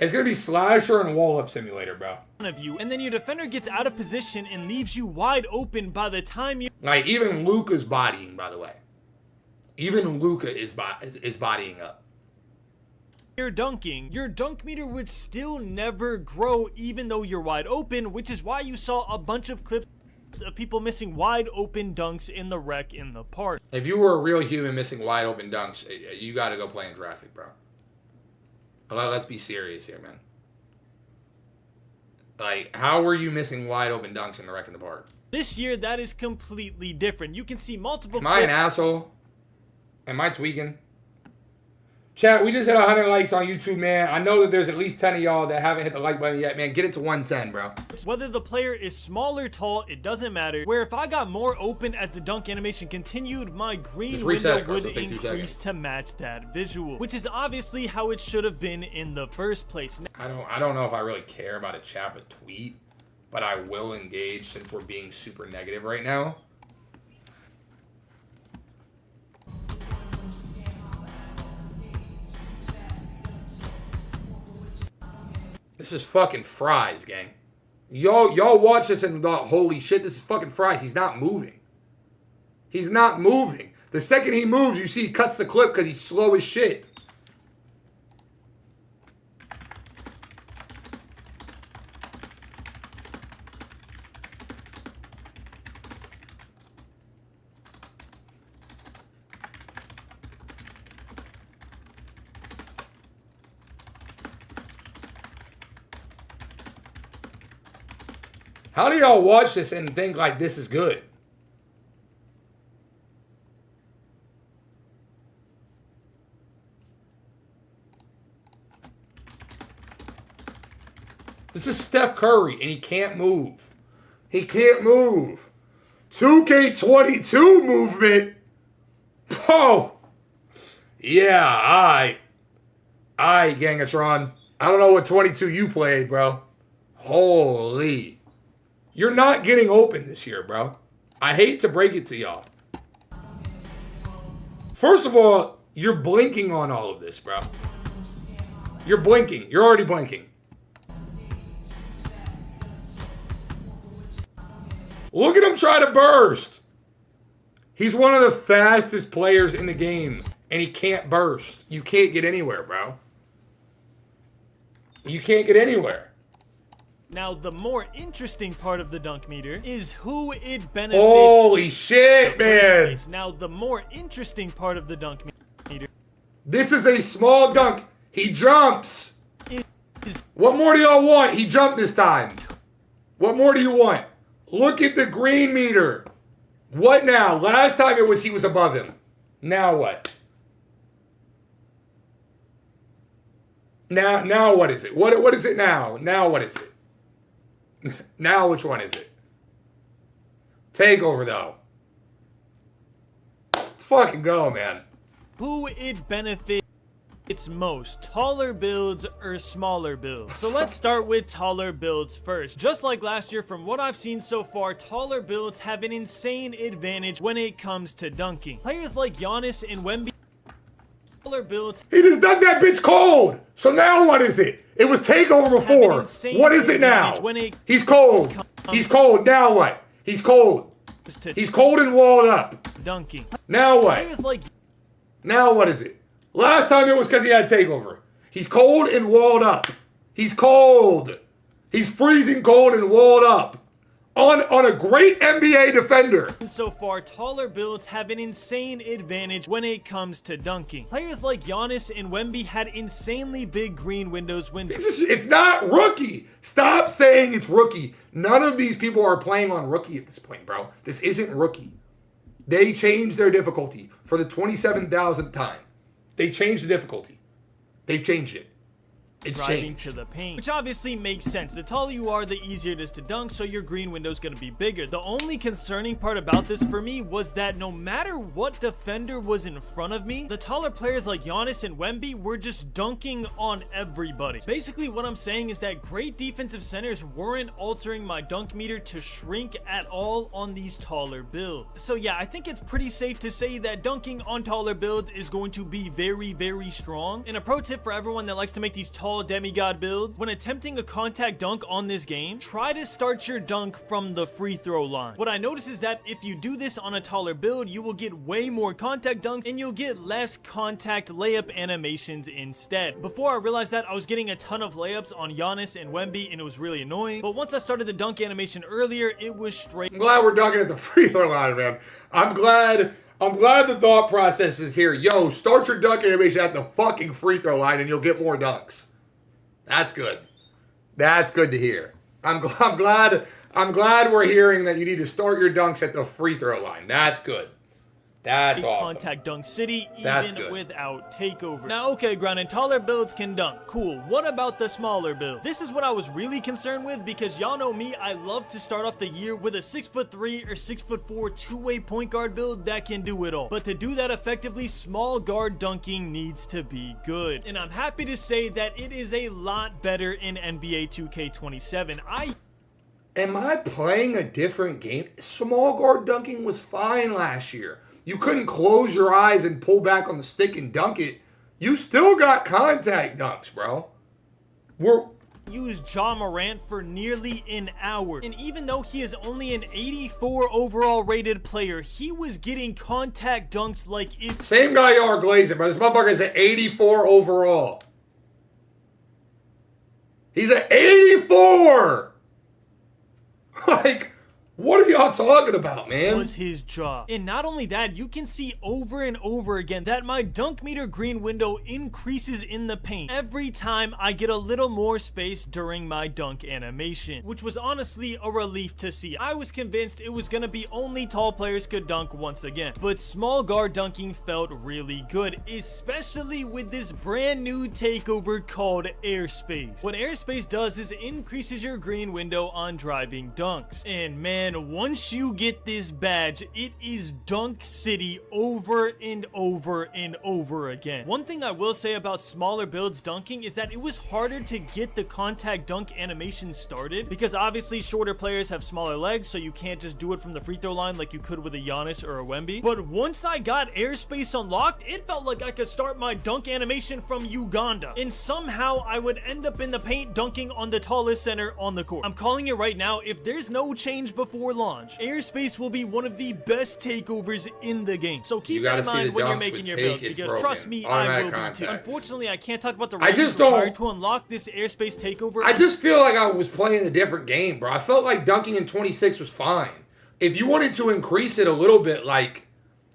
S1: It's going to be slasher and wall up simulator, bro.
S10: Of you, and then your defender gets out of position and leaves you wide open by the time you...
S1: Like, even Luka's bodying, by the way. Even Luka is bodying up.
S10: You're dunking. Your dunk meter would still never grow even though you're wide open, which is why you saw a bunch of clips of people missing wide open dunks in the rec in the park.
S1: If you were a real human missing wide open dunks, you got to go play in traffic, bro. Let's be serious here, man. Like, how were you missing wide open dunks in the rec in the park?
S10: This year, that is completely different. You can see multiple...
S1: Am I an asshole? Am I tweaking? Chat, we just hit 100 likes on YouTube, man. I know that there's at least 10 of y'all that haven't hit the like button yet, man. Get it to 110, bro.
S10: Whether the player is small or tall, it doesn't matter. Where if I got more open as the dunk animation continued, my green window would increase to match that visual, which is obviously how it should have been in the first place.
S1: I don't know if I really care about a chat but tweet, but I will engage since we're being super negative right now. This is fucking fries, gang. Y'all watch this and thought, holy shit, this is fucking fries. He's not moving. He's not moving. The second he moves, you see he cuts the clip because he's slow as shit. How do y'all watch this and think like this is good? This is Steph Curry and he can't move. He can't move. 2K22 movement. Oh. Yeah, alright. Alright, Gangatron. I don't know what 22 you played, bro. Holy. You're not getting open this year, bro. I hate to break it to y'all. First of all, you're blinking on all of this, bro. You're blinking. You're already blinking. Look at him try to burst. He's one of the fastest players in the game, and he can't burst. You can't get anywhere, bro. You can't get anywhere.
S10: Now, the more interesting part of the dunk meter is who it benefits.
S1: Holy shit, man.
S10: Now, the more interesting part of the dunk meter.
S1: This is a small dunk. He jumps. What more do y'all want? He jumped this time. What more do you want? Look at the green meter. What now? Last time it was he was above him. Now what? Now what is it? What is it now? Now what is it? Now which one is it? Takeover though. Let's fucking go, man.
S10: who it benefits most, taller builds or smaller builds. So let's start with taller builds first. Just like last year, from what I've seen so far, taller builds have an insane advantage when it comes to dunking. Players like Giannis and Wemby, taller builds,
S1: he just dunked that bitch cold. So now what is it? It was takeover before. What is it now? He's cold. He's cold. Now what? He's cold. He's cold and walled up.
S10: Dunking.
S1: Now what? Now what is it? Last time it was because he had takeover. He's cold and walled up. He's cold. He's freezing cold and walled up. On a great NBA defender.
S10: So far, taller builds have an insane advantage when it comes to dunking. Players like Giannis and Wemby had insanely big green windows when...
S1: It's not rookie. Stop saying it's rookie. None of these people are playing on rookie at this point, bro. This isn't rookie. They changed their difficulty for the 27,000th time. They changed the difficulty. They've changed it. It's
S10: driving
S1: changed
S10: to the paint, which obviously makes sense. The taller you are, the easier it is to dunk, so your green window is going to be bigger. The only concerning part about this for me was that no matter what defender was in front of me, the taller players like Giannis and Wemby were just dunking on everybody. Basically, what I'm saying is that great defensive centers weren't altering my dunk meter to shrink at all on these taller builds. So yeah, I think it's pretty safe to say that dunking on taller builds is going to be very, very strong. And a pro tip for everyone that likes to make these tall demigod builds: when attempting a contact dunk on this game, try to start your dunk from the free throw line. What I noticed is that if you do this on a taller build, you will get way more contact dunks and you'll get less contact layup animations instead. Before I realized that, I was getting a ton of layups on Giannis and Wemby and it was really annoying, but once I started the dunk animation earlier, it was straight.
S1: I'm glad we're dunking at the free throw line, man. I'm glad the thought process is here. Yo, start your dunk animation at the fucking free throw line and you'll get more dunks. That's good. That's good to hear. I'm glad we're hearing that you need to start your dunks at the free throw line. That's good. That's awesome.
S10: Contact dunk city even without takeover. Now, okay, granted, taller builds can dunk. Cool. What about the smaller build? This is what I was really concerned with because y'all know me, I love to start off the year with a 6'3" or 6'4" two-way point guard build that can do it all. But to do that effectively, small guard dunking needs to be good. And I'm happy to say that it is a lot better in NBA 2K27.
S1: Am I playing a different game? Small guard dunking was fine last year. You couldn't close your eyes and pull back on the stick and dunk it. You still got contact dunks, bro.
S10: Used Ja Morant for nearly an hour. And even though he is only an 84 overall rated player, he was getting contact dunks like it.
S1: Same guy y'all are glazing, but this motherfucker is an 84 overall. He's an 84! Like, what are y'all talking about, man?
S10: Was his job. And not only that, you can see over and over again that my dunk meter green window increases in the paint every time I get a little more space during my dunk animation, which was honestly a relief to see. I was convinced it was gonna be only tall players could dunk once again, but small guard dunking felt really good, especially with this brand new takeover called airspace. What airspace does is it increases your green window on driving dunks. And man, once you get this badge, it is Dunk City over and over and over again. One thing I will say about smaller builds dunking is that it was harder to get the contact dunk animation started because obviously shorter players have smaller legs, so you can't just do it from the free throw line like you could with a Giannis or a Wemby. But once I got airspace unlocked, it felt like I could start my dunk animation from Uganda, and somehow I would end up in the paint dunking on the tallest center on the court. I'm calling it right now, if there's no change before launch, airspace will be one of the best takeovers in the game. So keep that in mind when you're making your build, because trust me, I will be too. Unfortunately, I can't talk about the ranges required to unlock this airspace takeover.
S1: I just feel like I was playing a different game, bro. I felt like dunking in 26 was fine. If you wanted to increase it a little bit, like,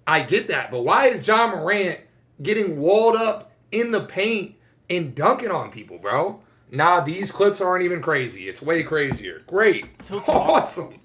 S1: I get that. But why is Ja Morant getting walled up in the paint and dunking on people, bro? Nah, these clips aren't even crazy. It's way crazier. Great. Awesome.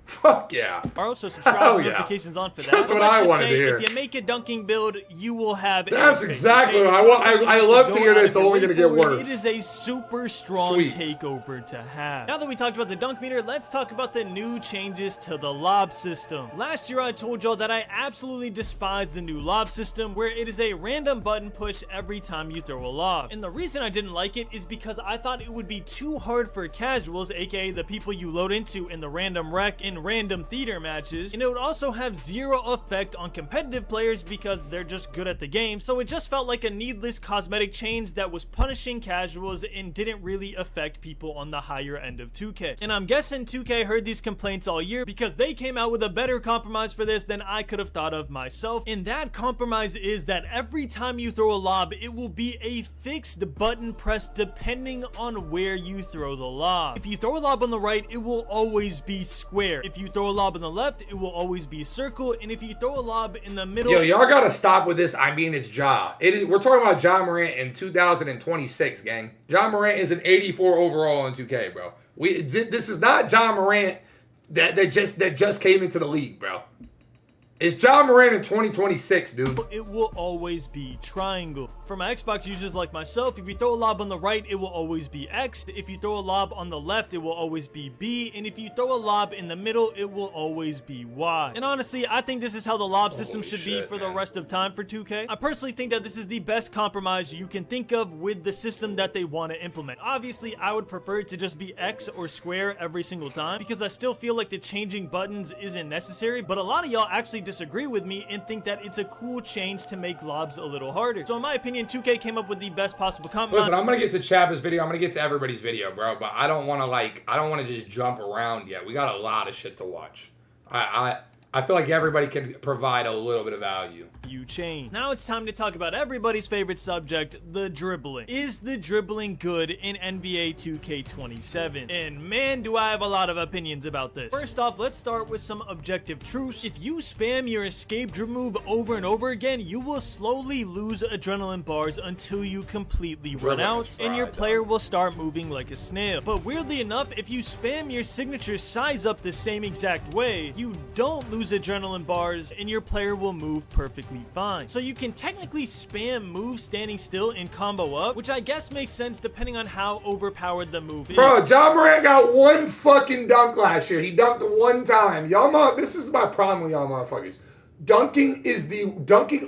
S1: Fuck yeah.
S10: So subscribe
S1: Hell
S10: and
S1: yeah.
S10: notifications on for that.
S1: That's
S10: So
S1: what
S10: let's
S1: I
S10: just
S1: wanted
S10: say,
S1: to hear.
S10: if you make a dunking build, you will have
S1: That's
S10: a pick,
S1: exactly
S10: okay?
S1: what I want. I love to
S10: Go
S1: hear that
S10: out
S1: it's
S10: of your
S1: only
S10: way
S1: going to get
S10: for it.
S1: worse.
S10: It is a super strong
S1: Sweet.
S10: takeover to have. Now that we talked about the dunk meter, let's talk about the new changes to the lob system. Last year I told y'all that I absolutely despise the new lob system, where it is a random button push every time you throw a lob. And the reason I didn't like it is because I thought it would be too hard for casuals, aka the people you load into in the random rec and random theater matches, and it would also have zero effect on competitive players because they're just good at the game. So it just felt like a needless cosmetic change that was punishing casuals and didn't really affect people on the higher end of 2K. And I'm guessing 2K heard these complaints all year because they came out with a better compromise for this than I could have thought of myself. And that compromise is that every time you throw a lob, it will be a fixed button press depending on where you throw the lob. If you throw a lob on the right, it will always be square. If you throw a lob on the left, it will always be circle. And if you throw a lob in the middle...
S1: Yo, y'all gotta stop with this. I mean, it's Ja. We're talking about Ja Morant in 2026, gang. Ja Morant is an 84 overall in 2K, bro. This is not Ja Morant that just came into the league, bro. It's Ja Morant in 2026, dude.
S10: It will always be triangle. For my Xbox users like myself, if you throw a lob on the right, it will always be X. If you throw a lob on the left, it will always be B. And if you throw a lob in the middle, it will always be Y. And honestly, I think this is how the lob system should be for the rest of time for 2K. I personally think that this is the best compromise you can think of with the system that they want to implement. Obviously, I would prefer it to just be X or square every single time because I still feel like the changing buttons isn't necessary, but a lot of y'all actually disagree with me and think that it's a cool change to make lobs a little harder. So in my opinion, 2K came up with the best possible compromise.
S1: Listen, I'm gonna get to Chappa's video. I'm gonna get to everybody's video, bro. But I don't want to just jump around yet. We got a lot of shit to watch. I feel like everybody can provide a little bit of value.
S10: You change. Now it's time to talk about everybody's favorite subject, the dribbling. Is the dribbling good in NBA 2K27? And man, do I have a lot of opinions about this. First off, let's start with some objective truths. If you spam your escape dribble move over and over again, you will slowly lose adrenaline bars until you completely run out, and your player will start moving like a snail. But weirdly enough, if you spam your signature size up the same exact way, you don't lose adrenaline bars, and your player will move perfectly fine. So you can technically spam moves standing still and combo up, which I guess makes sense depending on how overpowered the move is.
S1: Bro, Ja Morant got one fucking dunk last year. He dunked one time. Y'all, this is my problem with y'all motherfuckers. Dunking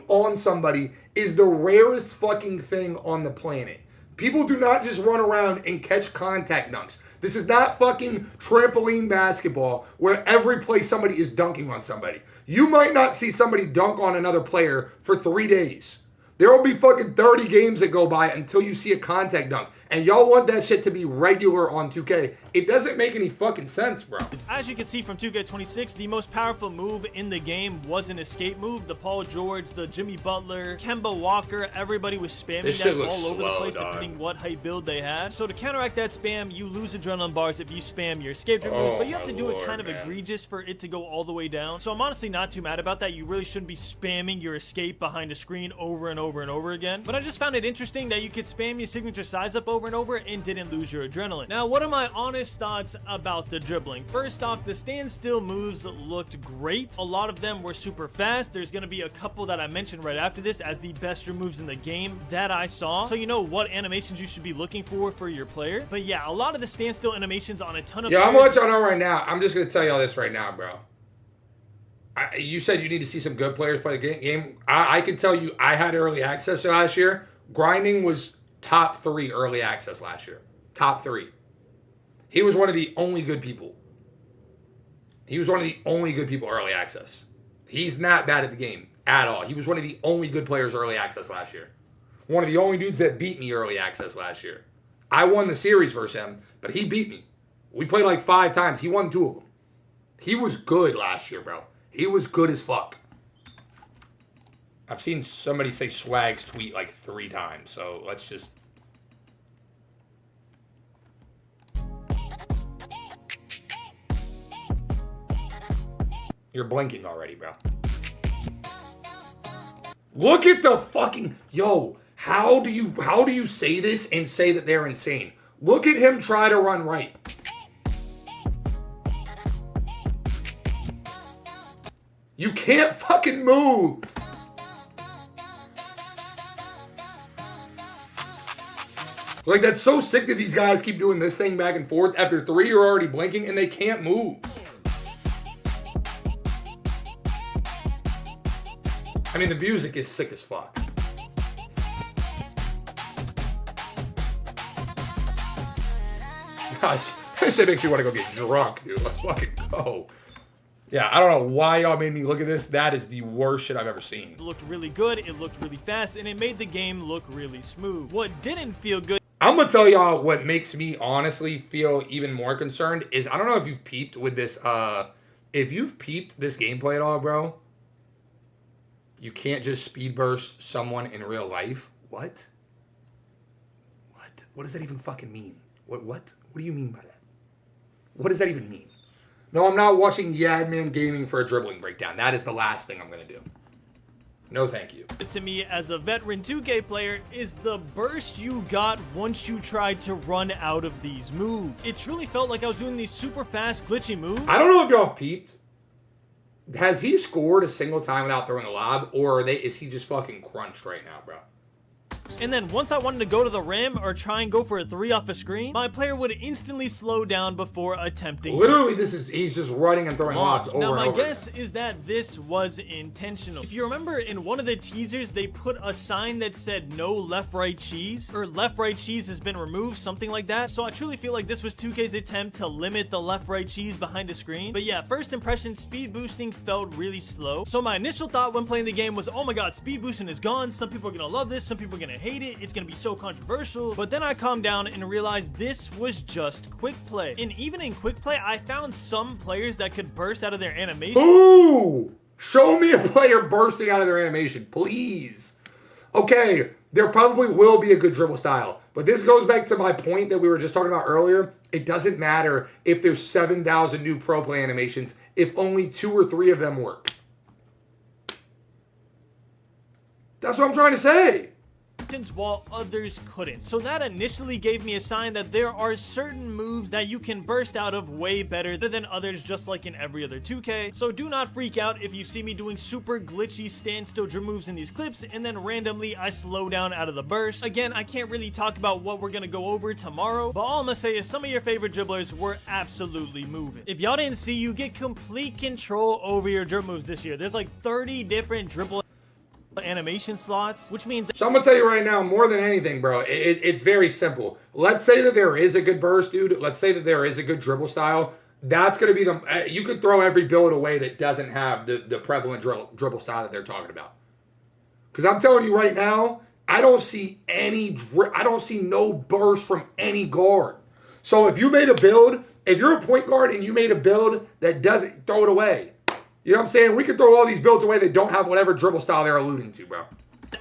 S1: on somebody is the rarest fucking thing on the planet. People do not just run around and catch contact dunks. This is not fucking trampoline basketball where every play somebody is dunking on somebody. You might not see somebody dunk on another player for 3 days. There will be fucking 30 games that go by until you see a contact dunk. And y'all want that shit to be regular on 2K. It doesn't make any fucking sense, bro.
S10: As you can see from 2K26, the most powerful move in the game was an escape move. The Paul George, the Jimmy Butler, Kemba Walker, everybody was spamming that all over the place depending what height build they had. So to counteract that spam, you lose adrenaline bars if you spam your escape dribble move, but you have to do it kind of egregious for it to go all the way down. So I'm honestly not too mad about that. You really shouldn't be spamming your escape behind a screen over and over and over again. But I just found it interesting that you could spam your signature size up over and over and didn't lose your adrenaline. Now, what are my honest thoughts about the dribbling? First off, the standstill moves looked great. A lot of them were super fast. There's going to be a couple that I mentioned right after this as the best moves in the game that I saw. So you know what animations you should be looking for your player. But yeah, a lot of the standstill animations on a ton of
S1: I'm gonna let y'all know right now. I'm just gonna tell y'all this right now, bro. You said you need to see some good players play the game. I can tell you, I had early access last year. Grinding was top 3 early access last year. Top 3. He was one of the only good people. He was one of the only good people early access. He's not bad at the game at all. He was one of the only good players early access last year. One of the only dudes that beat me early access last year. I won the series versus him, but he beat me. We played like 5 times. He won 2 of them. He was good last year, bro. He was good as fuck. I've seen somebody say Swag's tweet like 3 times, so let's just... You're blinking already, bro. Look at the fucking... Yo, how do you say this and say that they're insane? Look at him try to run right. You can't fucking move. Like, that's so sick that these guys keep doing this thing back and forth. After 3, you're already blinking and they can't move. I mean, the music is sick as fuck. Gosh, that shit makes me want to go get drunk, dude. Let's fucking go. Yeah, I don't know why y'all made me look at this. That is the worst shit I've ever seen.
S10: It looked really good, it looked really fast, and it made the game look really smooth. What didn't feel good...
S1: I'm gonna tell y'all what makes me honestly feel even more concerned is, I don't know if you've peeped with this, if you've peeped this gameplay at all, bro. You can't just speed burst someone in real life. What? What? What does that even fucking mean? What do you mean by that? What does that even mean? No, I'm not watching Yadman Gaming for a dribbling breakdown. That is the last thing I'm gonna do. No, thank you.
S10: To me, as a veteran 2K player, is the burst you got once you tried to run out of these moves. It truly felt like I was doing these super fast, glitchy moves.
S1: I don't know if y'all peeped. Has he scored a single time without throwing a lob, or is he just fucking crunched right now, bro?
S10: And then once I wanted to go to the rim or try and go for a 3 off a screen, my player would instantly slow down before attempting
S1: Literally, he's just running and throwing lobs over and over.
S10: Now, my guess is that this was intentional. If you remember, in one of the teasers, they put a sign that said no left-right cheese, or left-right cheese has been removed, something like that. So I truly feel like this was 2K's attempt to limit the left-right cheese behind the screen. But yeah, first impression, speed boosting felt really slow. So my initial thought when playing the game was, oh my god, speed boosting is gone. Some people are gonna love this, some people are gonna hate it, it's gonna be so controversial. But then I calmed down and realized this was just quick play. And even in quick play, I found some players that could burst out of their animation.
S1: Ooh! Show me a player bursting out of their animation, please. Okay, there probably will be a good dribble style, but this goes back to my point that we were just talking about earlier. It doesn't matter if there's 7,000 new pro play animations if only 2 or 3 of them work. That's what I'm trying to say.
S10: While others couldn't. So that initially gave me a sign that there are certain moves that you can burst out of way better than others, just like in every other 2K. So do not freak out if you see me doing super glitchy standstill dribble moves in these clips and then randomly I slow down out of the burst. Again, I can't really talk about what we're gonna go over tomorrow, but all I'm gonna say is some of your favorite dribblers were absolutely moving. If y'all didn't see, you get complete control over your dribble moves this year. There's like 30 different dribble animation slots, which means...
S1: So I'm gonna tell you right now, more than anything, bro, it's very simple. Let's say that there is a good burst, dude. Let's say that there is a good dribble style. That's gonna be the... you could throw every build away that doesn't have the prevalent dribble style that they're talking about. Because I'm telling you right now, I don't see no burst from any guard. So if you made a build, if you're a point guard and you made a build that doesn't, throw it away. You know what I'm saying? We could throw all these builds away that don't have whatever dribble style they're alluding to, bro.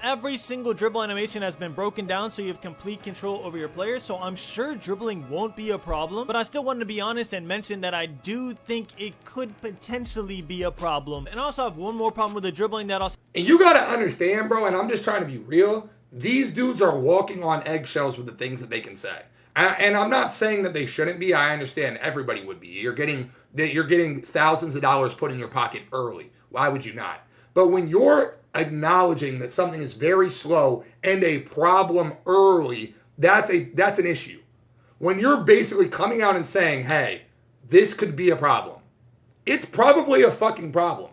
S10: Every single dribble animation has been broken down so you have complete control over your player, so I'm sure dribbling won't be a problem, but I still wanted to be honest and mention that I do think it could potentially be a problem. And I also have one more problem with the dribbling that I'll...
S1: And you gotta understand, bro, and I'm just trying to be real, these dudes are walking on eggshells with the things that they can say. And I'm not saying that they shouldn't be. I understand everybody would be. You're getting thousands of dollars put in your pocket early. Why would you not? But when you're acknowledging that something is very slow and a problem early, that's an issue. When you're basically coming out and saying, hey, this could be a problem, it's probably a fucking problem.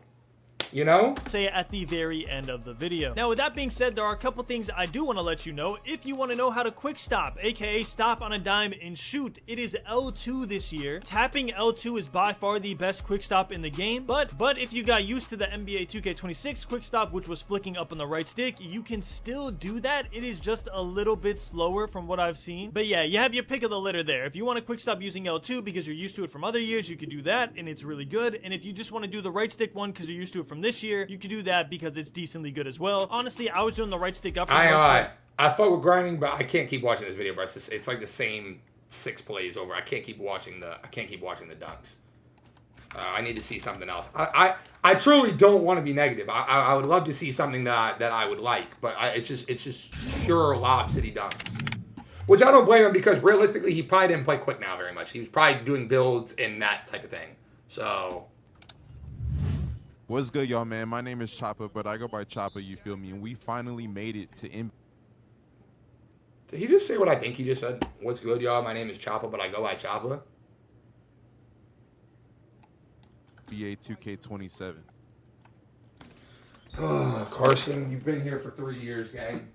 S1: You know?
S10: Say at the very end of the video. Now, with that being said, there are a couple things I do want to let you know. If you want to know how to quick stop, aka stop on a dime and shoot, it is L2 this year. Tapping L2 is by far the best quick stop in the game, but if you got used to the NBA 2K26 quick stop, which was flicking up on the right stick, you can still do that. It is just a little bit slower from what I've seen. But yeah, you have your pick of the litter there. If you want to quick stop using L2 because you're used to it from other years, you could do that, and it's really good. And if you just want to do the right stick one because you're used to it from this year, you could do that because it's decently good as well. Honestly, I was doing the right stick up.
S1: I fuck with grinding, but I can't keep watching this video, bro. It's like the same 6 plays over. I can't keep watching the dunks. I need to see something else. I truly don't want to be negative. I would love to see something that I would like, but it's just pure Lob City dunks. Which I don't blame him because realistically, he probably didn't play quick now very much. He was probably doing builds and that type of thing. So
S11: What's good, y'all, man? My name is Choppa, but I go by Choppa, you feel me? And we finally made it to NBA
S1: Did he just say what I think he just said? What's good, y'all? My name is Choppa, but I go by Choppa.
S11: 2K27.
S1: Oh, Carson, you've been here for 3 years, gang.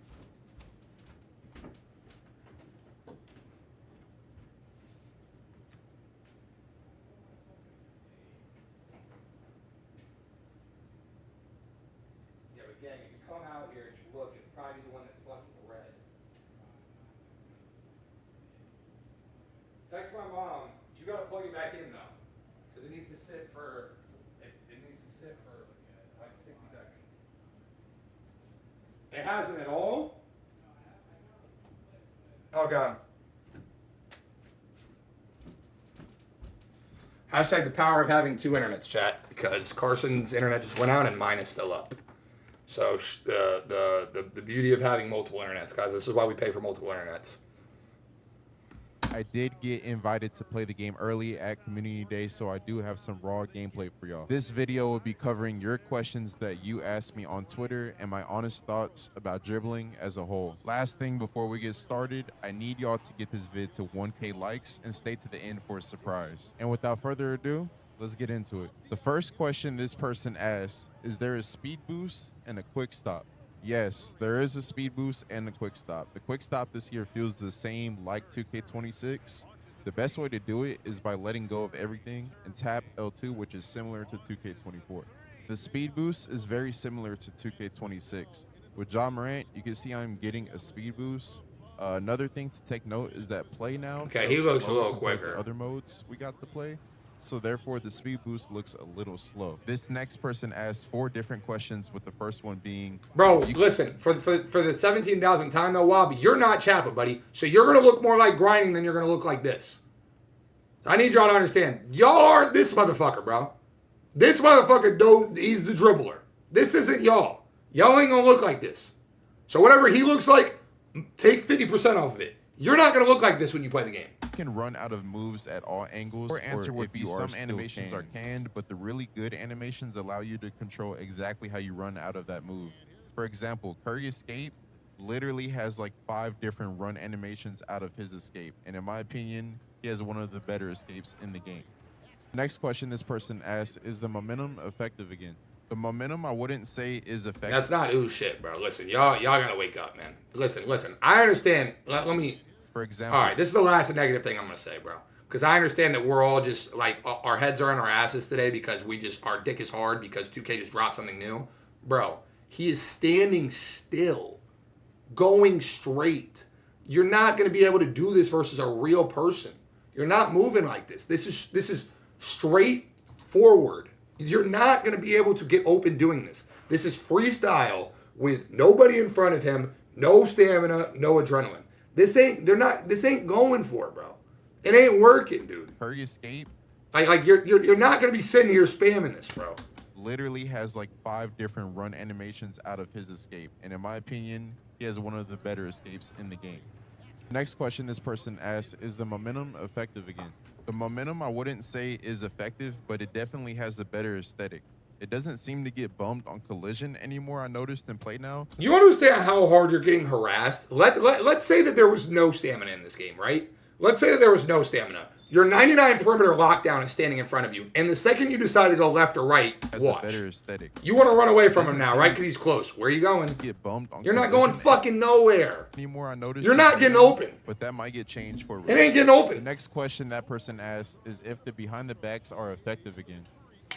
S1: Yeah, but gang, if you come out here and you look, it's probably the one that's fucking red. Text my mom. You gotta plug it back in though, because it needs to sit for. It needs to sit for like 60 seconds. It hasn't at all? Okay. Hashtag the power of having two internets, chat, because Carson's internet just went out and mine is still up. So the beauty of having multiple internets, guys. This is why we pay for multiple internets.
S11: I did get invited to play the game early at Community Day, so I do have some raw gameplay for y'all. This video will be covering your questions that you asked me on Twitter and my honest thoughts about dribbling as a whole. Last thing before we get started, I need y'all to get this vid to 1K likes and stay to the end for a surprise. And without further ado, let's get into it. The first question this person asked, is there a speed boost and a quick stop? Yes, there is a speed boost and a quick stop. The quick stop this year feels the same like 2K26. The best way to do it is by letting go of everything and tap L2, which is similar to 2K24. The speed boost is very similar to 2K26. With Ja Morant, you can see I'm getting a speed boost. Another thing to take note is that play now.
S1: Okay, he looks a little quicker.
S11: To other modes we got to play. So therefore, the speed boost looks a little slow. This next person asked 4 different questions, with the first one being...
S1: Bro, listen, for the 17,000th time though, Wobby, you're not Chappa, buddy. So you're going to look more like grinding than you're going to look like this. I need y'all to understand. Y'all aren't this motherfucker, bro. This motherfucker, he's the dribbler. This isn't y'all. Y'all ain't going to look like this. So whatever he looks like, take 50% off of it. You're not going to look like this when you play the game.
S11: You can run out of moves at all angles. Or answer would be some animations are canned, but the really good animations allow you to control exactly how you run out of that move. For example, Curry Escape literally has like 5 different run animations out of his escape. And in my opinion, he has one of the better escapes in the game. Next question this person asks, is the momentum effective again? The momentum, I wouldn't say is effective.
S1: That's not ooh shit, bro. Listen, y'all gotta wake up, man. Listen. I understand. Let me...
S11: For example...
S1: All right, this is the last negative thing I'm gonna say, bro. Because I understand that we're all just, like, our heads are on our asses today because our dick is hard because 2K just dropped something new. Bro, he is standing still, going straight. You're not gonna be able to do this versus a real person. You're not moving like this. This is straight forward. You're not going to be able to get open doing this. This is freestyle with nobody in front of him, no stamina, no adrenaline. This ain't going for it, bro. It ain't working, dude.
S11: Curry Escape.
S1: Like you're not going to be sitting here spamming this, bro.
S11: Literally has like 5 different run animations out of his escape. And in my opinion, he has one of the better escapes in the game. Next question this person asks, is the momentum effective again? The momentum, I wouldn't say is effective, but it definitely has a better aesthetic. It doesn't seem to get bumped on collision anymore, I noticed in play now.
S1: You understand how hard you're getting harassed? Let's say that there was no stamina in this game, right? Let's say that there was no stamina. Your 99 perimeter lockdown is standing in front of you, and the second you decide to go left or right, watch.
S11: A better aesthetic.
S1: You want to run away from him now, right? Because he's close. Where are you going?
S11: Get bumped on
S1: You're not going fucking nowhere.
S11: Anymore, I noticed.
S1: You're not getting open.
S11: But that might get changed for.
S1: It ain't getting open.
S11: The next question that person asked is if the behind the backs are effective again.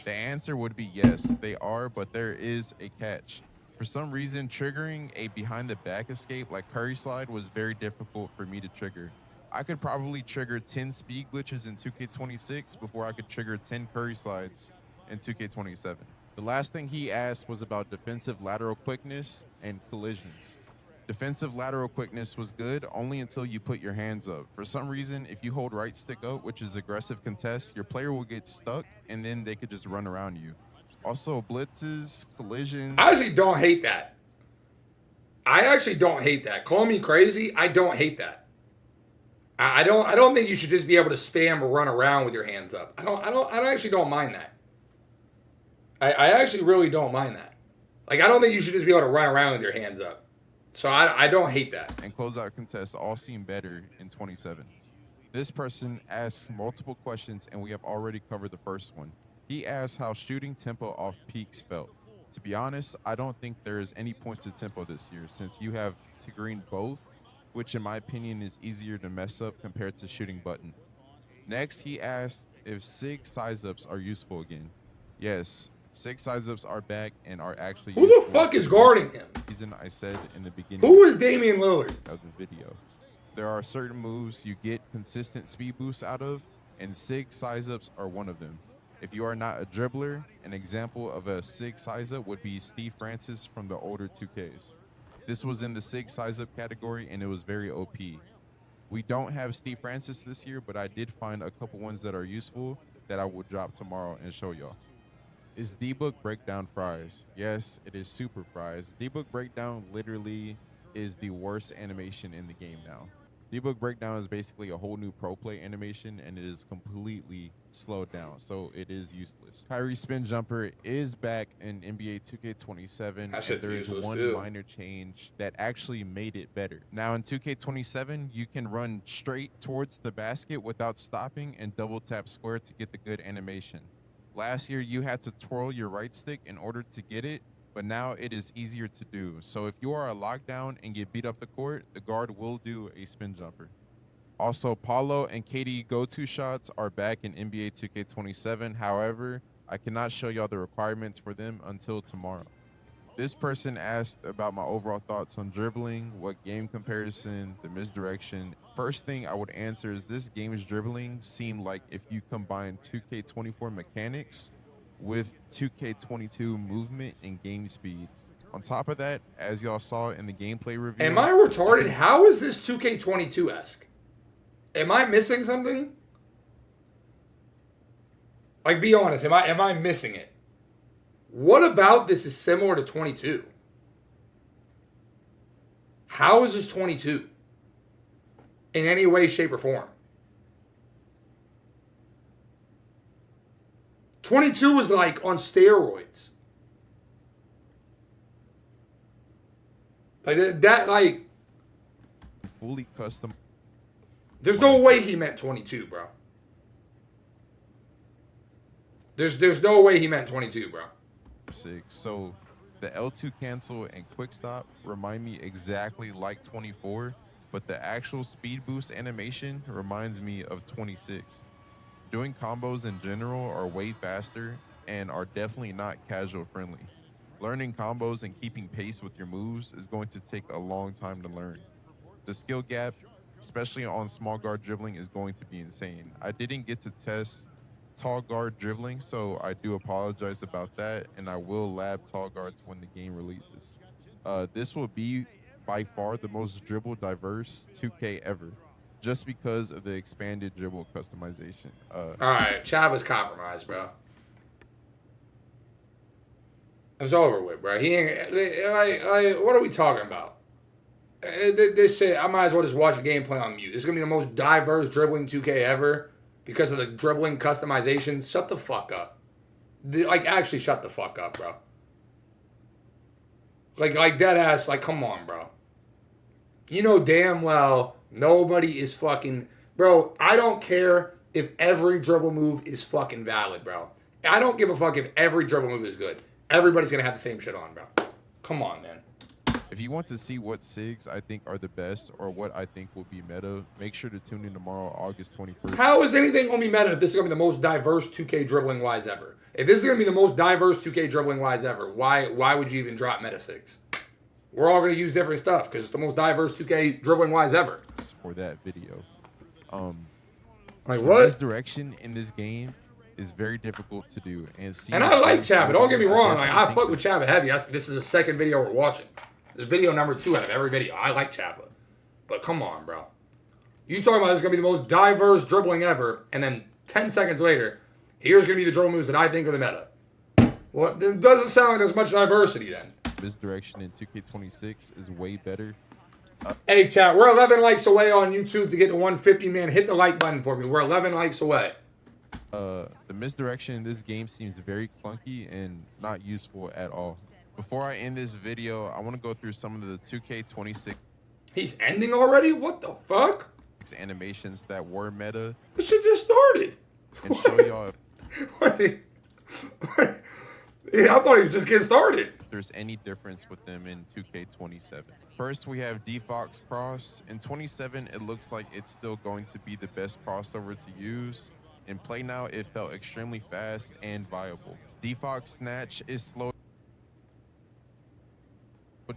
S11: The answer would be yes, they are, but there is a catch. For some reason, triggering a behind the back escape like Curry Slide was very difficult for me to trigger. I could probably trigger 10 speed glitches in 2K26 before I could trigger 10 Curry Slides in 2K27. The last thing he asked was about defensive lateral quickness and collisions. Defensive lateral quickness was good only until you put your hands up. For some reason, if you hold right stick up, which is aggressive contest, your player will get stuck and then they could just run around you. Also, blitzes, collisions.
S1: I actually don't hate that. Call me crazy. I don't hate that. I don't think you should just be able to spam or run around with your hands up. I actually don't mind that. I actually really don't mind that. Like, I don't think you should just be able to run around with your hands up. So I don't hate that.
S11: And closeout contests all seem better in 27. This person asks multiple questions, and we have already covered the first one. He asked how shooting tempo off peaks felt. To be honest, I don't think there is any point to tempo this year, since you have to green both, which in my opinion is easier to mess up compared to shooting button. Next, he asked if SIG size-ups are useful again. Yes, SIG size-ups are back and are actually
S1: useful. Who the fuck is guarding him?
S11: Reason I said in the beginning.
S1: Who is Damian Lillard?
S11: Of the video. There are certain moves you get consistent speed boosts out of, and SIG size-ups are one of them. If you are not a dribbler, an example of a SIG size-up would be Steve Francis from the older 2Ks. This was in the SIG size-up category, and it was very OP. We don't have Steve Francis this year, but I did find a couple ones that are useful that I will drop tomorrow and show y'all. Is debug breakdown fries? Yes, it is super fries. Debug breakdown literally is the worst animation in the game now. Debug breakdown is basically a whole new pro play animation, and it is completely slowed down, so it is useless. Kyrie spin jumper is back in NBA 2K27, and there is one minor change that actually made it better. Now in 2K27, you can run straight towards the basket without stopping and double tap square to get the good animation. Last year, you had to twirl your right stick in order to get it, but now it is easier to do. So if you are a lockdown and get beat up the court, the guard will do a spin jumper. Also, Paulo and KD go-to shots are back in NBA 2K27. However, I cannot show y'all the requirements for them until tomorrow. This person asked about my overall thoughts on dribbling, what game comparison, the misdirection. First thing I would answer is this game's dribbling seemed like if you combine 2K24 mechanics with 2K22 movement and game speed. On top of that, as y'all saw in the gameplay review...
S1: Am I retarded? How is this 2K22-esque? Am I missing something? Like, be honest, am I missing it? What about this is similar to 22? How is this 22? In any way, shape, or form? 22 is like on steroids. Like that like
S11: fully custom.
S1: There's no way he meant 22, bro. There's no way he meant 22, bro.
S11: So the L2 cancel and quick stop remind me exactly like 24, but the actual speed boost animation reminds me of 26. Doing combos in general are way faster and are definitely not casual friendly. Learning combos and keeping pace with your moves is going to take a long time to learn. The skill gap, especially on small guard dribbling, is going to be insane. I didn't get to test tall guard dribbling, so I do apologize about that, and I will lab tall guards when the game releases. This will be by far the most dribble diverse 2K ever, just because of the expanded dribble customization.
S1: All right, Chad was compromised, bro. It's over with, bro. He ain't like what are we talking about? This shit, I might as well just watch the gameplay on mute. This is gonna be the most diverse dribbling 2K ever because of the dribbling customizations. Shut the fuck up. Like, actually, shut the fuck up, bro. Like dead ass. Like, come on, bro. You know damn well nobody is fucking, bro. I don't care if every dribble move is fucking valid, bro. I don't give a fuck if every dribble move is good. Everybody's gonna have the same shit on, bro. Come on, man.
S11: If you want to see what SIGs I think are the best or what I think will be meta, make sure to tune in tomorrow, August 21st.
S1: How is anything gonna be meta if this is gonna be the most diverse 2K dribbling wise ever? If this is gonna be the most diverse 2K dribbling wise ever, why would you even drop meta 6? We're all gonna use different stuff because it's the most diverse 2K dribbling wise ever.
S11: For that video,
S1: like what?
S11: Misdirection in this game is very difficult to do, and
S1: I like Chabba. Don't get me wrong. Like, I fuck with Chabba heavy. This is the second video we're watching. This is video number 2 out of every video. I like Chabba, but come on, bro. You talking about this is gonna be the most diverse dribbling ever, and then 10 seconds later, here's gonna be the dribble moves that I think are the meta. Well, it doesn't sound like there's much diversity then.
S11: Misdirection in 2K26 is way better.
S1: Hey, chat, we're 11 likes away on YouTube to get to 150, man. Hit the like button for me. We're 11 likes away.
S11: The misdirection in this game seems very clunky and not useful at all. Before I end this video, I want to go through some of the 2K26
S1: He's ending already? What the fuck?
S11: animations that were meta.
S1: This shit just started.
S11: And show y'all
S1: Wait. Yeah, I thought he was just getting started.
S11: if there's any difference with them in 2K27. First, we have Defox Cross. In 27, it looks like it's still going to be the best crossover to use. In play now, it felt extremely fast and viable. Defox Snatch is slow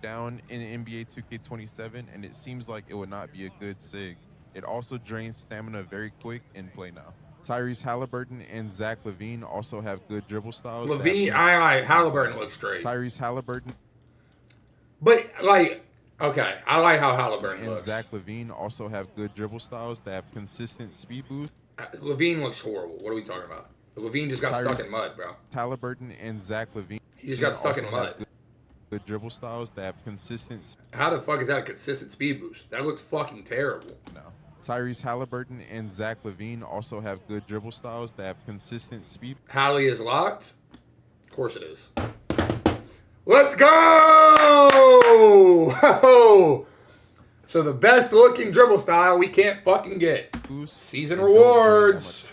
S11: down in NBA 2K27, and it seems like it would not be a good SIG. It also drains stamina very quick in play now. Tyrese Halliburton and Zach LaVine also have good dribble styles.
S1: Halliburton looks great.
S11: Tyrese Halliburton.
S1: But, like, okay, I like how Halliburton
S11: and
S1: looks.
S11: Zach LaVine also have good dribble styles that have consistent speed boost.
S1: LaVine looks horrible. What are we talking about? LaVine just got stuck in mud, bro.
S11: Halliburton and Zach LaVine.
S1: He just got stuck in mud.
S11: Good dribble styles that have consistent.
S1: How the fuck is that a consistent speed boost? That looks fucking terrible.
S11: No. Tyrese Halliburton and Zach LaVine also have good dribble styles that have consistent speed.
S1: Hallie is locked. Of course it is. Let's go! So the best looking dribble style we can't fucking get. Season rewards.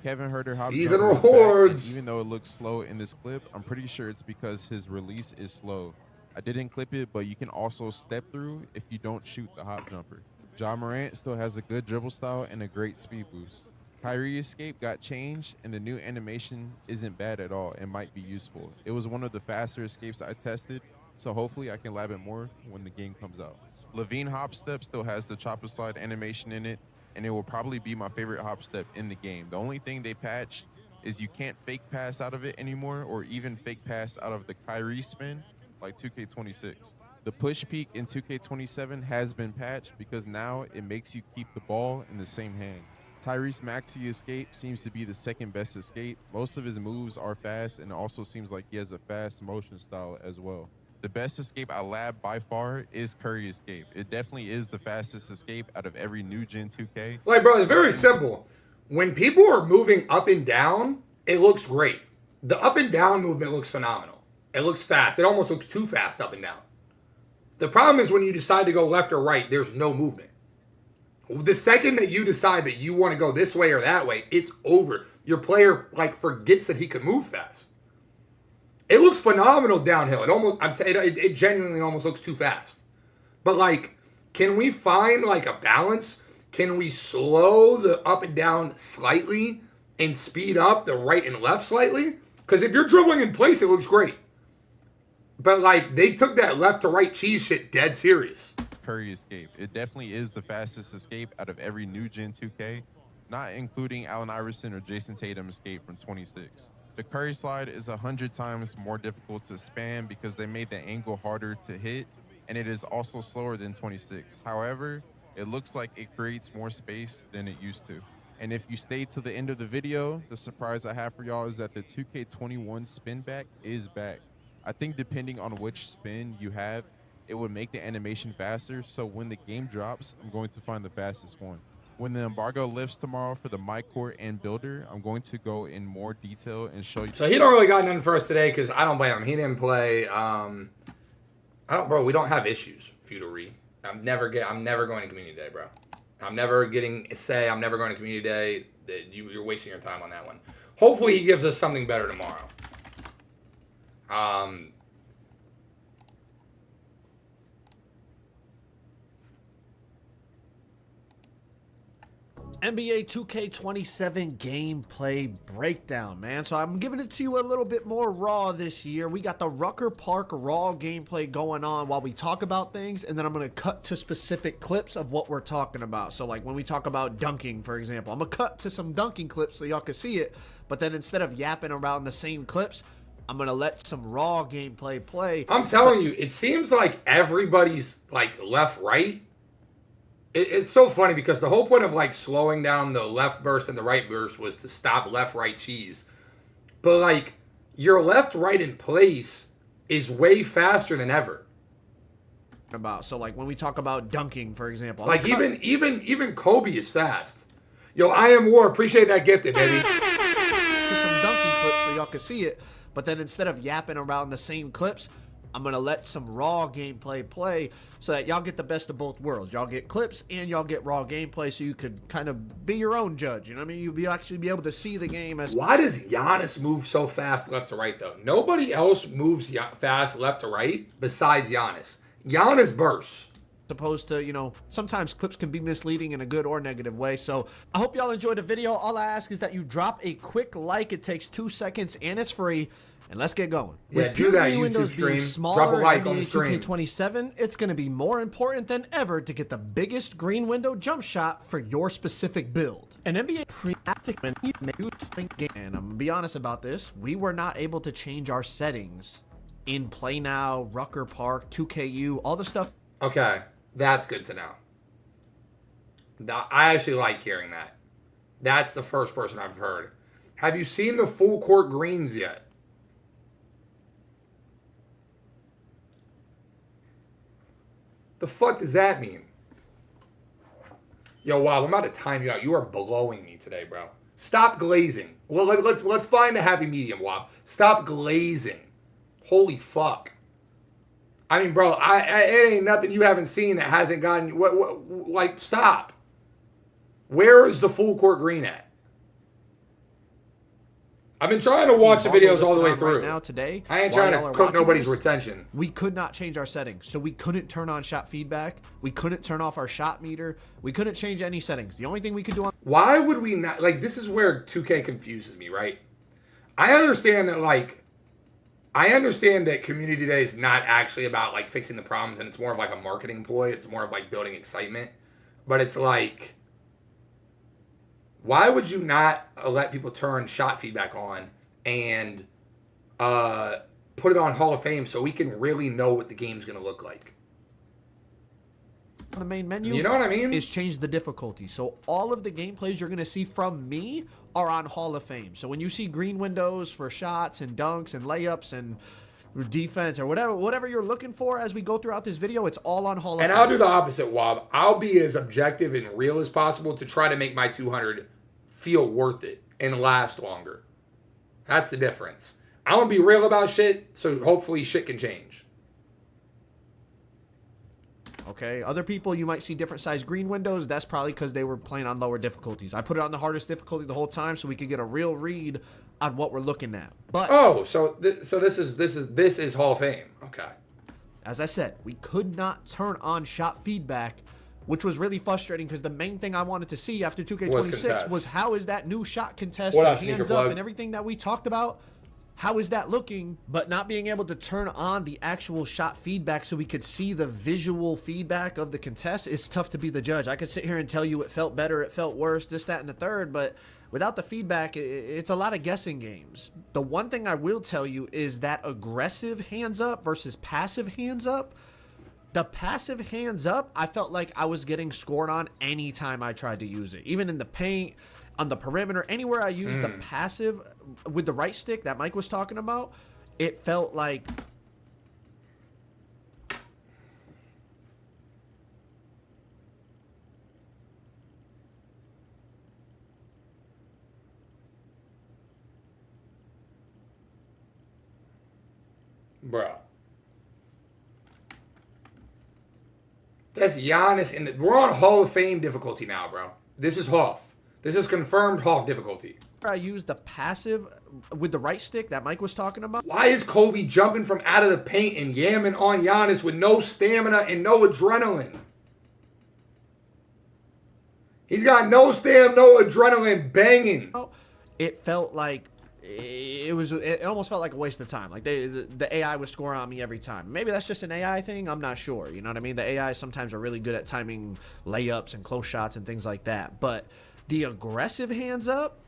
S11: Kevin Huerter
S1: Season rewards.
S11: Even though it looks slow in this clip, I'm pretty sure it's because his release is slow. I didn't clip it, but you can also step through if you don't shoot the hop jumper. Ja Morant still has a good dribble style and a great speed boost. Kyrie Escape got changed, and the new animation isn't bad at all and might be useful. It was one of the faster escapes I tested, so hopefully I can lab it more when the game comes out. Levine Hop Step still has the chopper slide animation in it, and it will probably be my favorite hop step in the game. The only thing they patched is you can't fake pass out of it anymore, or even fake pass out of the Kyrie spin like 2K26. The push peek in 2K27 has been patched because now it makes you keep the ball in the same hand. Tyrese Maxey Escape seems to be the second best escape. Most of his moves are fast, and it also seems like he has a fast motion style as well. The best escape I lab by far is Curry Escape. It definitely is the fastest escape out of every new gen 2K.
S1: Like, bro, it's very simple. When people are moving up and down, it looks great. The up and down movement looks phenomenal. It looks fast. It almost looks too fast up and down. The problem is when you decide to go left or right, there's no movement. The second that you decide that you want to go this way or that way, it's over. Your player, like, forgets that he can move fast. It looks phenomenal downhill. It genuinely almost looks too fast. But, like, can we find, like, a balance? Can we slow the up and down slightly and speed up the right and left slightly? Because if you're dribbling in place, it looks great. But, like, they took that left to right cheese shit dead serious.
S11: It's Curry Escape. It definitely is the fastest escape out of every new gen 2K, not including Allen Iverson or Jason Tatum escape from 26. The Curry slide is 100 times more difficult to spam because they made the angle harder to hit, and it is also slower than 26. However, it looks like it creates more space than it used to. And if you stay to the end of the video, the surprise I have for y'all is that the 2K21 spin back is back. I think depending on which spin you have, it would make the animation faster, so when the game drops, I'm going to find the fastest one. When the embargo lifts tomorrow for the My Court and Builder, I'm going to go in more detail and show you.
S1: So he don't really got nothing for us today because I don't blame him. He didn't play. Bro, we don't have issues, Feudal. I'm never going to community day, bro. I'm never getting I'm never going to community day. You're wasting your time on that one. Hopefully he gives us something better tomorrow.
S10: NBA 2K27 gameplay breakdown, man. So I'm giving it to you a little bit more raw this year. We got the Rucker Park raw gameplay going on while we talk about things, and then I'm going to cut to specific clips of what we're talking about. So like when we talk about dunking, for example, I'm going to cut to some dunking clips so y'all can see it, but then instead of yapping around the same clips, I'm going to let some raw gameplay play.
S1: I'm telling you, it seems like everybody's like left, right. It's so funny because the whole point of like slowing down the left burst and the right burst was to stop left, right cheese. But like your left, right in place is way faster than ever.
S10: So like when we talk about dunking, for example,
S1: like even Kobe is fast. Yo, I am War. Appreciate that gifted, baby.
S12: y'all can see it. But then instead of yapping around the same clips, I'm going to let some raw gameplay play so that y'all get the best of both worlds. Y'all get clips and y'all get raw gameplay so you could kind of be your own judge. You know what I mean? You'll actually be able to see the game as...
S1: Why does Giannis move so fast left to right, though? Nobody else moves fast left to right besides Giannis. Giannis bursts.
S12: Opposed to, you know, sometimes clips can be misleading in a good or negative way. So I hope y'all enjoyed the video. All I ask is that you drop a quick like. It takes 2 seconds and it's free. And let's get going.
S1: Yeah,
S12: With
S1: do that
S12: green
S1: YouTube
S12: windows
S1: stream.
S12: being smaller
S1: Drop a like
S12: in
S1: on the
S12: NBA
S1: stream.
S12: 2K27, it's going to be more important than ever to get the biggest green window jump shot for your specific build. An NBA and I'm going to be honest about this, we were not able to change our settings in Play Now, Rucker Park, 2KU, all the stuff.
S1: Okay, that's good to know. I actually like hearing that. That's the first person I've heard. Have you seen the full court greens yet? The fuck does that mean? Yo, wow, I'm about to time you out. You are blowing me today, bro. Stop glazing. Well, let's find a happy medium, Wob. Stop glazing. Holy fuck. I mean, bro, it ain't nothing you haven't seen that hasn't gotten... like, stop. Where is the full court green at? I've been trying to watch the videos all the way through.
S12: Right now, today,
S1: I ain't trying to cook nobody's retention.
S12: We could not change our settings, so we couldn't turn on shot feedback. We couldn't turn off our shot meter. We couldn't change any settings. The only thing we could do on...
S1: Why would we not... Like, this is where 2K confuses me, right? I understand that, like... I understand that Community Day is not actually about, like, fixing the problems, and it's more of, like, a marketing ploy. It's more of, like, building excitement. But it's like... Why would you not let people turn shot feedback on and put it on Hall of Fame so we can really know what the game's going to look like?
S12: The main menu,
S1: you know what I mean,
S12: is change the difficulty. So all of the gameplays you're going to see from me are on Hall of Fame. So when you see green windows for shots and dunks and layups and defense or whatever you're looking for as we go throughout this video, it's all on Hall of Fame.
S1: And I'll do the opposite, Wob. I'll be as objective and real as possible to try to make my 200 feel worth it and last longer. That's the difference. I want to be real about shit, so hopefully shit can change.
S12: Okay, other people, you might see different size green windows. That's probably because they were playing on lower difficulties. I put it on the hardest difficulty the whole time so we could get a real read on what we're looking at. But
S1: so this is Hall of Fame. Okay.
S12: As I said, we could not turn on shot feedback, which was really frustrating because the main thing I wanted to see after 2K26 was how is that new shot contest and hands up and everything that we talked about, how is that looking? But not being able to turn on the actual shot feedback so we could see the visual feedback of the contest is tough to be the judge. I could sit here and tell you it felt better, it felt worse, this, that, and the third, but without the feedback, it's a lot of guessing games. The one thing I will tell you is that aggressive hands up versus passive hands up, the passive hands up, I felt like I was getting scored on anytime I tried to use it. Even in the paint, on the perimeter, anywhere I used the passive with the right stick that Mike was talking about, it felt like...
S1: Bro. That's Giannis we're on Hall of Fame difficulty now, bro. This is Hoff. This is confirmed Hoff difficulty.
S12: I used the passive with the right stick that Mike was talking about.
S1: Why is Kobe jumping from out of the paint and yamming on Giannis with no stamina and no adrenaline? He's got no stamina, no adrenaline, banging.
S12: It felt like it almost felt like a waste of time. Like the AI was scoring on me every time. Maybe that's just an AI thing. I'm not sure. You know what I mean? The AI sometimes are really good at timing layups and close shots and things like that. But the aggressive hands up.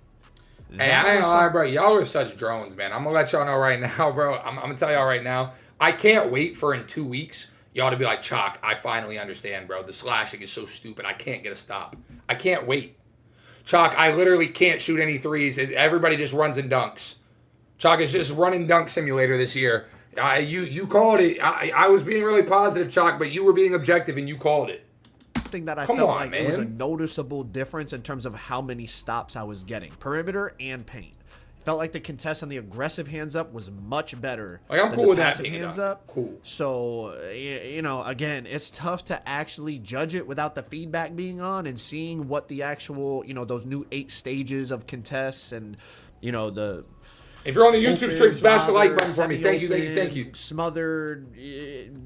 S1: Hey, I ain't gonna lie, bro. Y'all are such drones, man. I'm gonna let y'all know right now, bro. I'm gonna tell y'all right now. I can't wait for in 2 weeks y'all to be like, Chalk, I finally understand, bro. The slashing is so stupid. I can't get a stop. I can't wait. Chalk, I literally can't shoot any threes. Everybody just runs and dunks. Chalk is just running dunk simulator this year. You called it. I was being really positive, Chalk, but you were being objective and you called it.
S12: Thing that I felt like it was a noticeable difference in terms of how many stops I was getting, perimeter and paint. Felt like the contest on the aggressive hands up was much better.
S1: Like, I'm
S12: than
S1: cool
S12: the
S1: with that
S12: passive
S1: being
S12: hands
S1: done.
S12: up.
S1: Cool.
S12: So, you know, again, it's tough to actually judge it without the feedback being on and seeing what the actual, you know, those new 8 stages of contests and, you know, the...
S1: If you're on the YouTube
S12: open,
S1: stream, smash the like button for me.
S12: semi-open,
S1: Thank you, thank you, thank you.
S12: Smothered,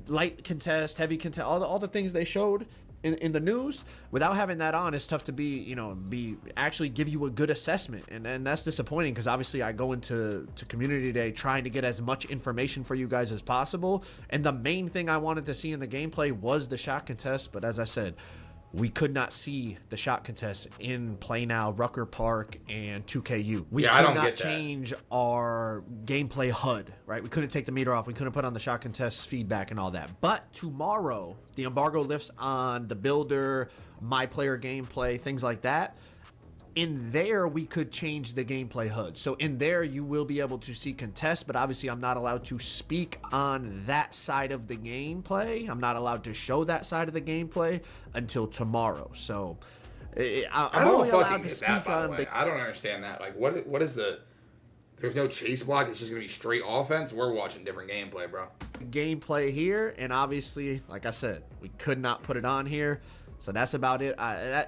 S12: light contest, heavy contest, all the things they showed in the news. Without having that on, it's tough to actually give you a good assessment, and that's disappointing because obviously I go into community day trying to get as much information for you guys as possible, and the main thing I wanted to see in the gameplay was the shot contest. But as I said, we could not see the shot contest in Play Now, Rucker Park, and 2KU. We could not change our gameplay HUD, right? We couldn't take the meter off. We couldn't put on the shot contest feedback and all that. But tomorrow, the embargo lifts on the builder, myplayer gameplay, things like that. In there, we could change the gameplay HUD. So in there, you will be able to see contests, but obviously I'm not allowed to speak on that side of the gameplay. I'm not allowed to show that side of the gameplay until tomorrow. So I'm only allowed to speak on the...
S1: I don't understand that. Like, what is the... There's no chase block. It's just going to be straight offense. We're watching different gameplay, bro.
S12: Gameplay here, and obviously, like I said, we could not put it on here. So that's about it.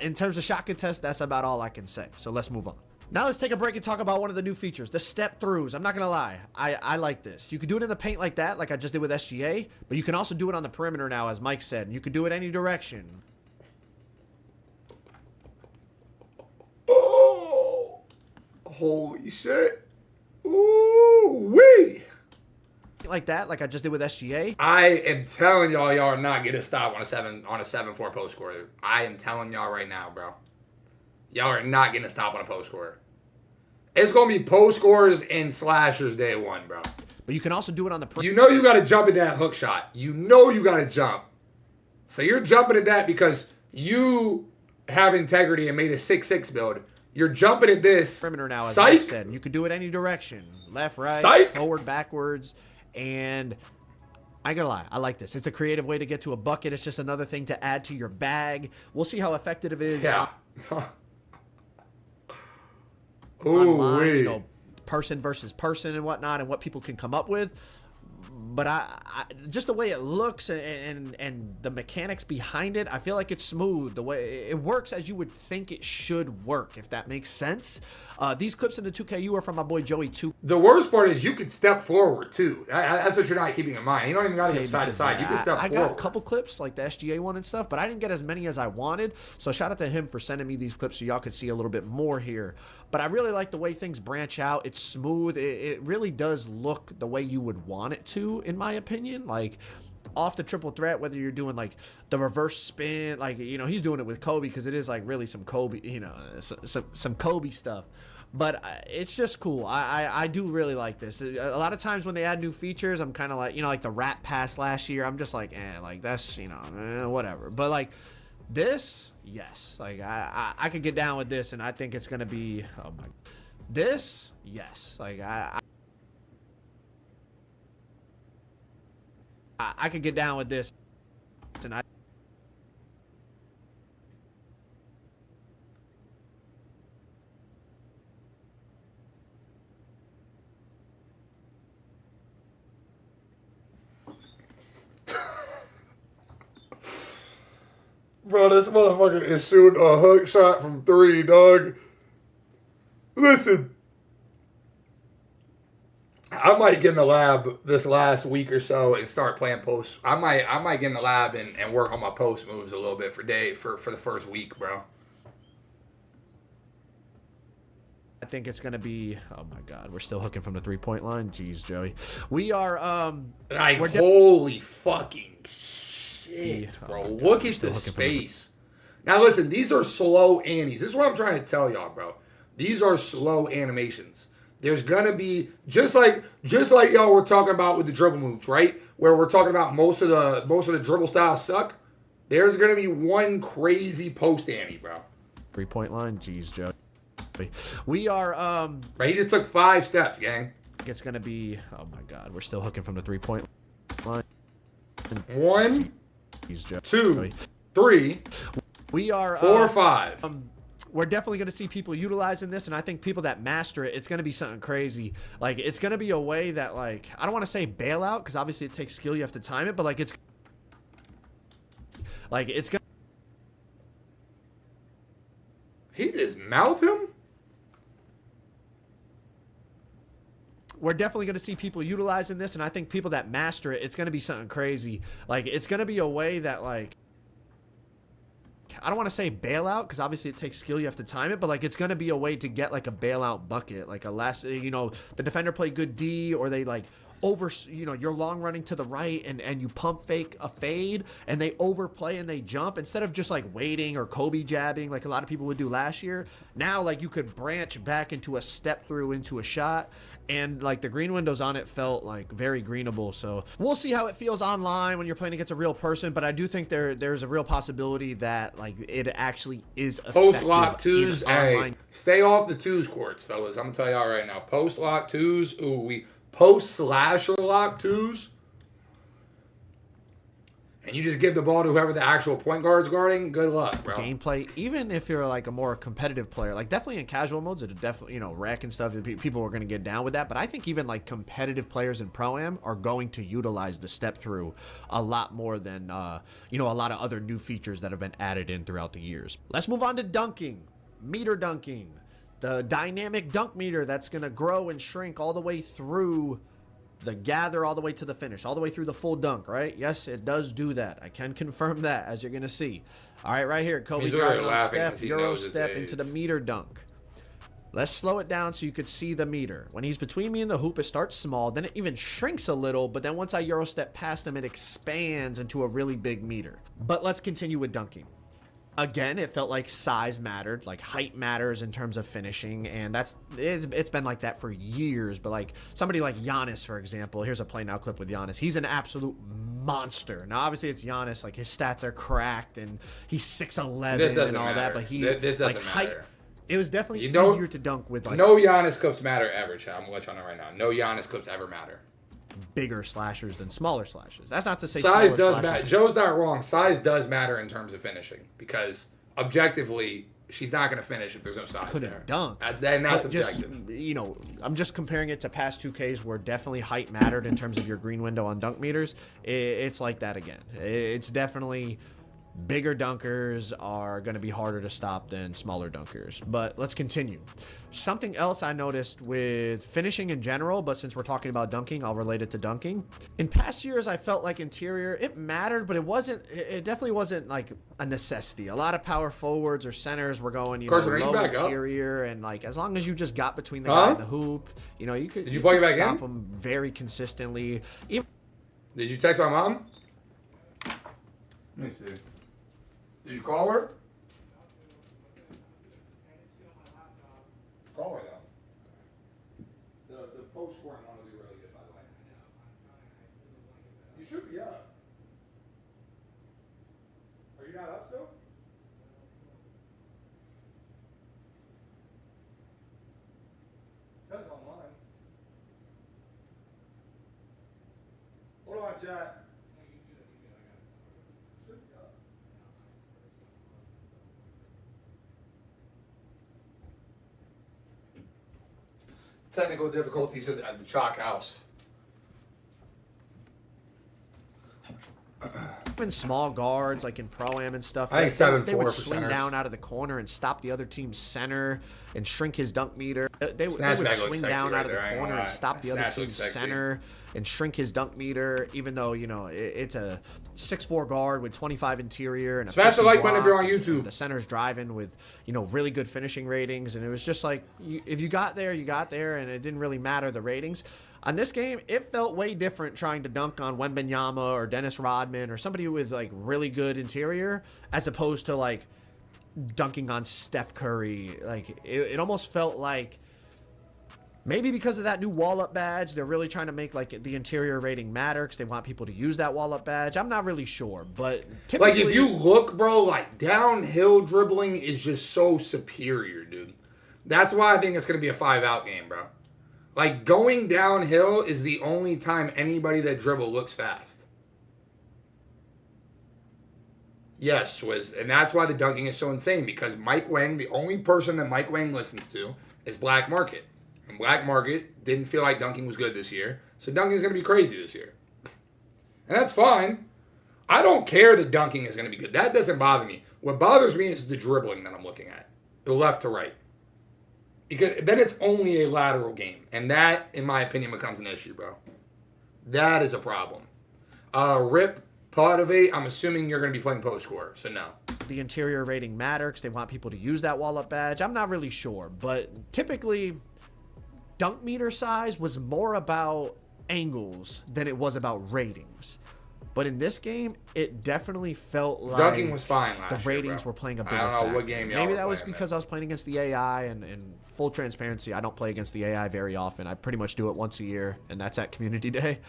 S12: In terms of shot contest, that's about all I can say. So let's move on. Now let's take a break and talk about one of the new features, the step throughs. I'm not going to lie. I like this. You can do it in the paint like that, like I just did with SGA, but you can also do it on the perimeter now, as Mike said. And you can do it any direction.
S1: Oh, holy shit. Ooh-wee.
S12: Like that, like I just did with SGA.
S1: I am telling y'all are not gonna stop on a 7-4 post scorer. I am telling y'all right now, bro. Y'all are not gonna stop on a post scorer. It's gonna be post scorers and slashers day one, bro.
S12: But you can also do it on the...
S1: You know you gotta jump at that hook shot. You know you gotta jump. So you're jumping at that because you have integrity and made a 6-6 build. You're jumping at this.
S12: Perimeter now, as Mike said. You can do it any direction. Left, right, forward, backwards. And I ain't gonna lie, I like this. It's a creative way to get to a bucket. It's just another thing to add to your bag. We'll see how effective it is.
S1: Yeah.
S12: Online, you know, person versus person and whatnot, and what people can come up with. But I just the way it looks and the mechanics behind it, I feel like it's smooth. The way it works as you would think it should work, if that makes sense. These clips in the 2KU are from my boy Joey 2.
S1: The worst part is you could step forward too. That's what you're not keeping in mind. You don't even got to go side to side. You can step forward. I got
S12: a couple clips like the SGA one and stuff, but I didn't get as many as I wanted. So shout out to him for sending me these clips so y'all could see a little bit more here. But I really like the way things branch out. It's smooth. It really does look the way you would want it to, in my opinion. Like off the triple threat, whether you're doing like the reverse spin, like, you know, he's doing it with Kobe because it is like really some Kobe, you know, some Kobe stuff. But it's just cool. I do really like this. A lot of times when they add new features, I'm kind of like, you know, like the rat pass last year, I'm just like, like that's, you know, whatever. But like this, yes. Like I could get down with this, and I think it's going to be, oh my, this, yes. Like I could get down with this, and I.
S1: Bro, this motherfucker is shooting a hook shot from 3, dog. Listen, I might get in the lab this last week or so and start playing post. I might get in the lab and work on my post moves a little bit for the first week, bro.
S12: I think it's going to be, oh my God, we're still hooking from the 3-point line. Jeez, Joey. We are,
S1: holy fucking shit, bro.
S12: God,
S1: look at this space. Now listen, these are slow anis. This is what I'm trying to tell y'all, bro. These are slow animations. There's gonna be just like y'all were talking about with the dribble moves, right? Where we're talking about most of the dribble styles suck. There's gonna be one crazy post ani, bro.
S12: 3-point line. Jeez, Joey. We are
S1: right, he just took 5 steps, gang.
S12: It's gonna be, oh my God, we're still hooking from the 3-point line.
S1: 1,
S12: Jeez, Joey.
S1: 2, 3.
S12: We are
S1: 4, 5.
S12: we're definitely going to see people utilizing this, and I think people that master it, it's going to be something crazy. Like, it's going to be a way that, like, I don't want to say bailout, because obviously it takes skill, you have to time it, but like it's going.
S1: He just mouth him?
S12: We're definitely going to see people utilizing this, and I think people that master it, it's going to be something crazy. Like, it's going to be a way that, like, I don't want to say bailout, because obviously it takes skill, you have to time it, but like it's going to be a way to get like a bailout bucket, like a last, you know, the defender played good D, or they like you're long running to the right and you pump fake a fade and they overplay and they jump instead of just like waiting or Kobe jabbing like a lot of people would do last year. Now like you could branch back into a step through into a shot, and like the green windows on it felt like very greenable. So we'll see how it feels online when you're playing against a real person, but I do think there's a real possibility that like it actually is effective.
S1: Post lock twos, hey, stay off the twos courts, fellas. I'm gonna tell y'all right now. Post lock twos, ooh, we post slasher lock twos, and you just give the ball to whoever the actual point guard's guarding. Good luck, bro.
S12: Gameplay, even if you're like a more competitive player, like definitely in casual modes, it'll definitely, you know, rec and stuff, people are going to get down with that. But I think even like competitive players in Pro-Am are going to utilize the step through a lot more than, you know, a lot of other new features that have been added in throughout the years. Let's move on to dunking, meter dunking. The dynamic dunk meter that's going to grow and shrink all the way through the gather, all the way to the finish, all the way through the full dunk, right? Yes, it does do that. I can confirm that, as you're going to see. All right, right here, Kobe driving on Steph, Euro step into the meter dunk. Let's slow it down so you could see the meter. When he's between me and the hoop, it starts small, then it even shrinks a little, but then once I Euro step past him, it expands into a really big meter. But let's continue with dunking. Again, it felt like size mattered, like height matters in terms of finishing, and it's been like that for years. But like somebody like Giannis, for example, here's a play now clip with Giannis. He's an absolute monster. Now, obviously, it's Giannis. Like his stats are cracked, and he's 6'11" and all that. But this doesn't like height. Matter. It was definitely easier to dunk with. Like,
S1: no Giannis clips matter ever, chat. I'm gonna let you know right now. No Giannis clips ever matter.
S12: Bigger slashers than smaller slashers. That's not to say
S1: size does matter. Joe's not wrong. Size does matter in terms of finishing, because objectively she's not going to finish if there's no size there.
S12: Dunk.
S1: And that's objective.
S12: Just, you know, I'm just comparing it to past 2Ks where definitely height mattered in terms of your green window on dunk meters. It's like that again. It's definitely bigger dunkers are going to be harder to stop than smaller dunkers. But let's continue. Something else I noticed with finishing in general, but since we're talking about dunking, I'll relate it to dunking. In past years, I felt like interior, it mattered, but it definitely wasn't like a necessity. A lot of power forwards or centers were going, you know, low interior, and like as long as you just got between the guy and the hoop, you know, you could stop them very consistently.
S1: Did you text my mom? Let me see. Did you call her? Call her though. The post scoring one will be really good, by the way. You should be up. Are you not up still? It says online. Hold on, chat. Technical difficulties at the Chalk House.
S12: Even small guards, like in Pro-Am and stuff,
S1: I think
S12: they would swing down out of the corner and stop the other team's center and shrink his dunk meter. They would swing down out of the corner and stop the other team's center and shrink his dunk meter, even though, you know, it's a 6'4" guard with 25 interior and a
S1: smash the like button if you're on YouTube.
S12: The center's driving with, you know, really good finishing ratings, and it was just like, if you got there, you got there, and it didn't really matter the ratings. On this game, it felt way different trying to dunk on Wembanyama or Dennis Rodman or somebody with like really good interior, as opposed to like dunking on Steph Curry. Like it almost felt like, maybe because of that new wall-up badge, they're really trying to make like the interior rating matter because they want people to use that wall-up badge. I'm not really sure, but typically,
S1: like if you look, bro, like downhill dribbling is just so superior, dude. That's why I think it's gonna be a 5-out game, bro. Like going downhill is the only time anybody that dribble looks fast. Yes, Swizz. And that's why the dunking is so insane, because Mike Wang, the only person that Mike Wang listens to is Black Market. And Black Market didn't feel like dunking was good this year. So dunking is going to be crazy this year. And that's fine. I don't care that dunking is going to be good. That doesn't bother me. What bothers me is the dribbling that I'm looking at. The left to right. Because then it's only a lateral game. And that, in my opinion, becomes an issue, bro. That is a problem. Rip Pod of 8, I'm assuming you're going to be playing post score, so no.
S12: The interior rating matter because they want people to use that wall-up badge. I'm not really sure, but typically dunk meter size was more about angles than it was about ratings. But in this game, it definitely felt like
S1: dunking was fine last year,
S12: the ratings were playing a bigger
S1: I don't know
S12: factor.
S1: what game y'all
S12: Maybe
S1: were
S12: that was
S1: playing
S12: because
S1: then.
S12: I was playing against the AI, and full transparency, I don't play against the AI very often. I pretty much do it once a year, and that's at Community Day.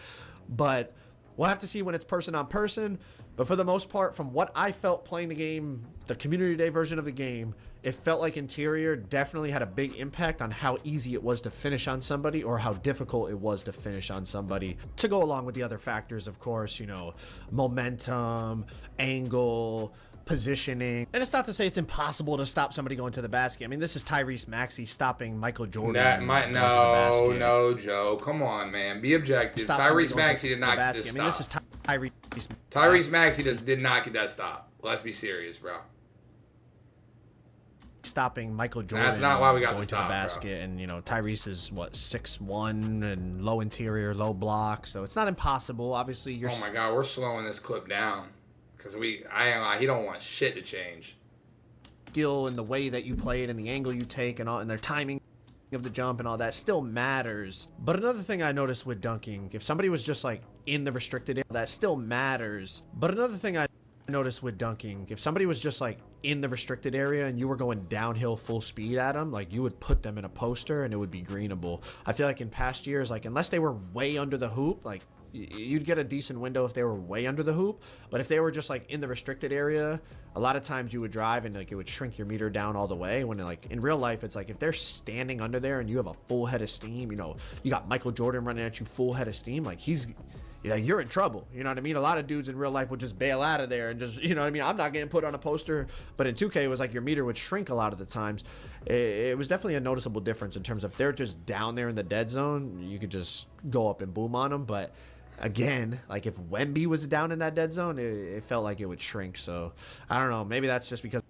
S12: But we'll have to see when it's person on person. But for the most part, from what I felt playing the game, the Community Day version of the game, it felt like interior definitely had a big impact on how easy it was to finish on somebody or how difficult it was to finish on somebody. To go along with the other factors, of course, you know, momentum, angle, positioning. And it's not to say it's impossible to stop somebody going to the basket. I mean, this is Tyrese Maxey stopping Michael Jordan.
S1: That might no, Joe. Come on, man. Be objective. Tyrese Maxey did not get this stop.
S12: I mean, this is
S1: Tyrese Maxey did not get that stop. Let's be serious, bro.
S12: Stopping Michael Jordan.
S1: That's not why we got
S12: going
S1: the
S12: to
S1: stop,
S12: the basket, and you know Tyrese is what 6'1" and low interior, low block, so it's not impossible. Obviously, you're.
S1: Oh my God, we're slowing this clip down because I ain't lie, he don't want shit to change.
S12: Skill and the way that you play it, and the angle you take, and all, and their timing of the jump and all that still matters. But another thing I noticed with dunking, if somebody was just like in the restricted area, that still matters. But another thing I noticed with dunking, if somebody was just like in the restricted area and you were going downhill full speed at them, like you would put them in a poster and it would be greenable. I feel like in past years, like unless they were way under the hoop, like you'd get a decent window if they were way under the hoop. But if they were just like in the restricted area, a lot of times you would drive and like it would shrink your meter down all the way. When like in real life, it's like if they're standing under there and you have a full head of steam, you know, you got Michael Jordan running at you full head of steam, like you're in trouble. You know what I mean? A lot of dudes in real life would just bail out of there and just, you know what I mean? I'm not getting put on a poster, but in 2K, it was like your meter would shrink a lot of the times. It was definitely a noticeable difference in terms of if they're just down there in the dead zone, you could just go up and boom on them. But again, like if Wemby was down in that dead zone, it felt like it would shrink. So I don't know. Maybe that's just because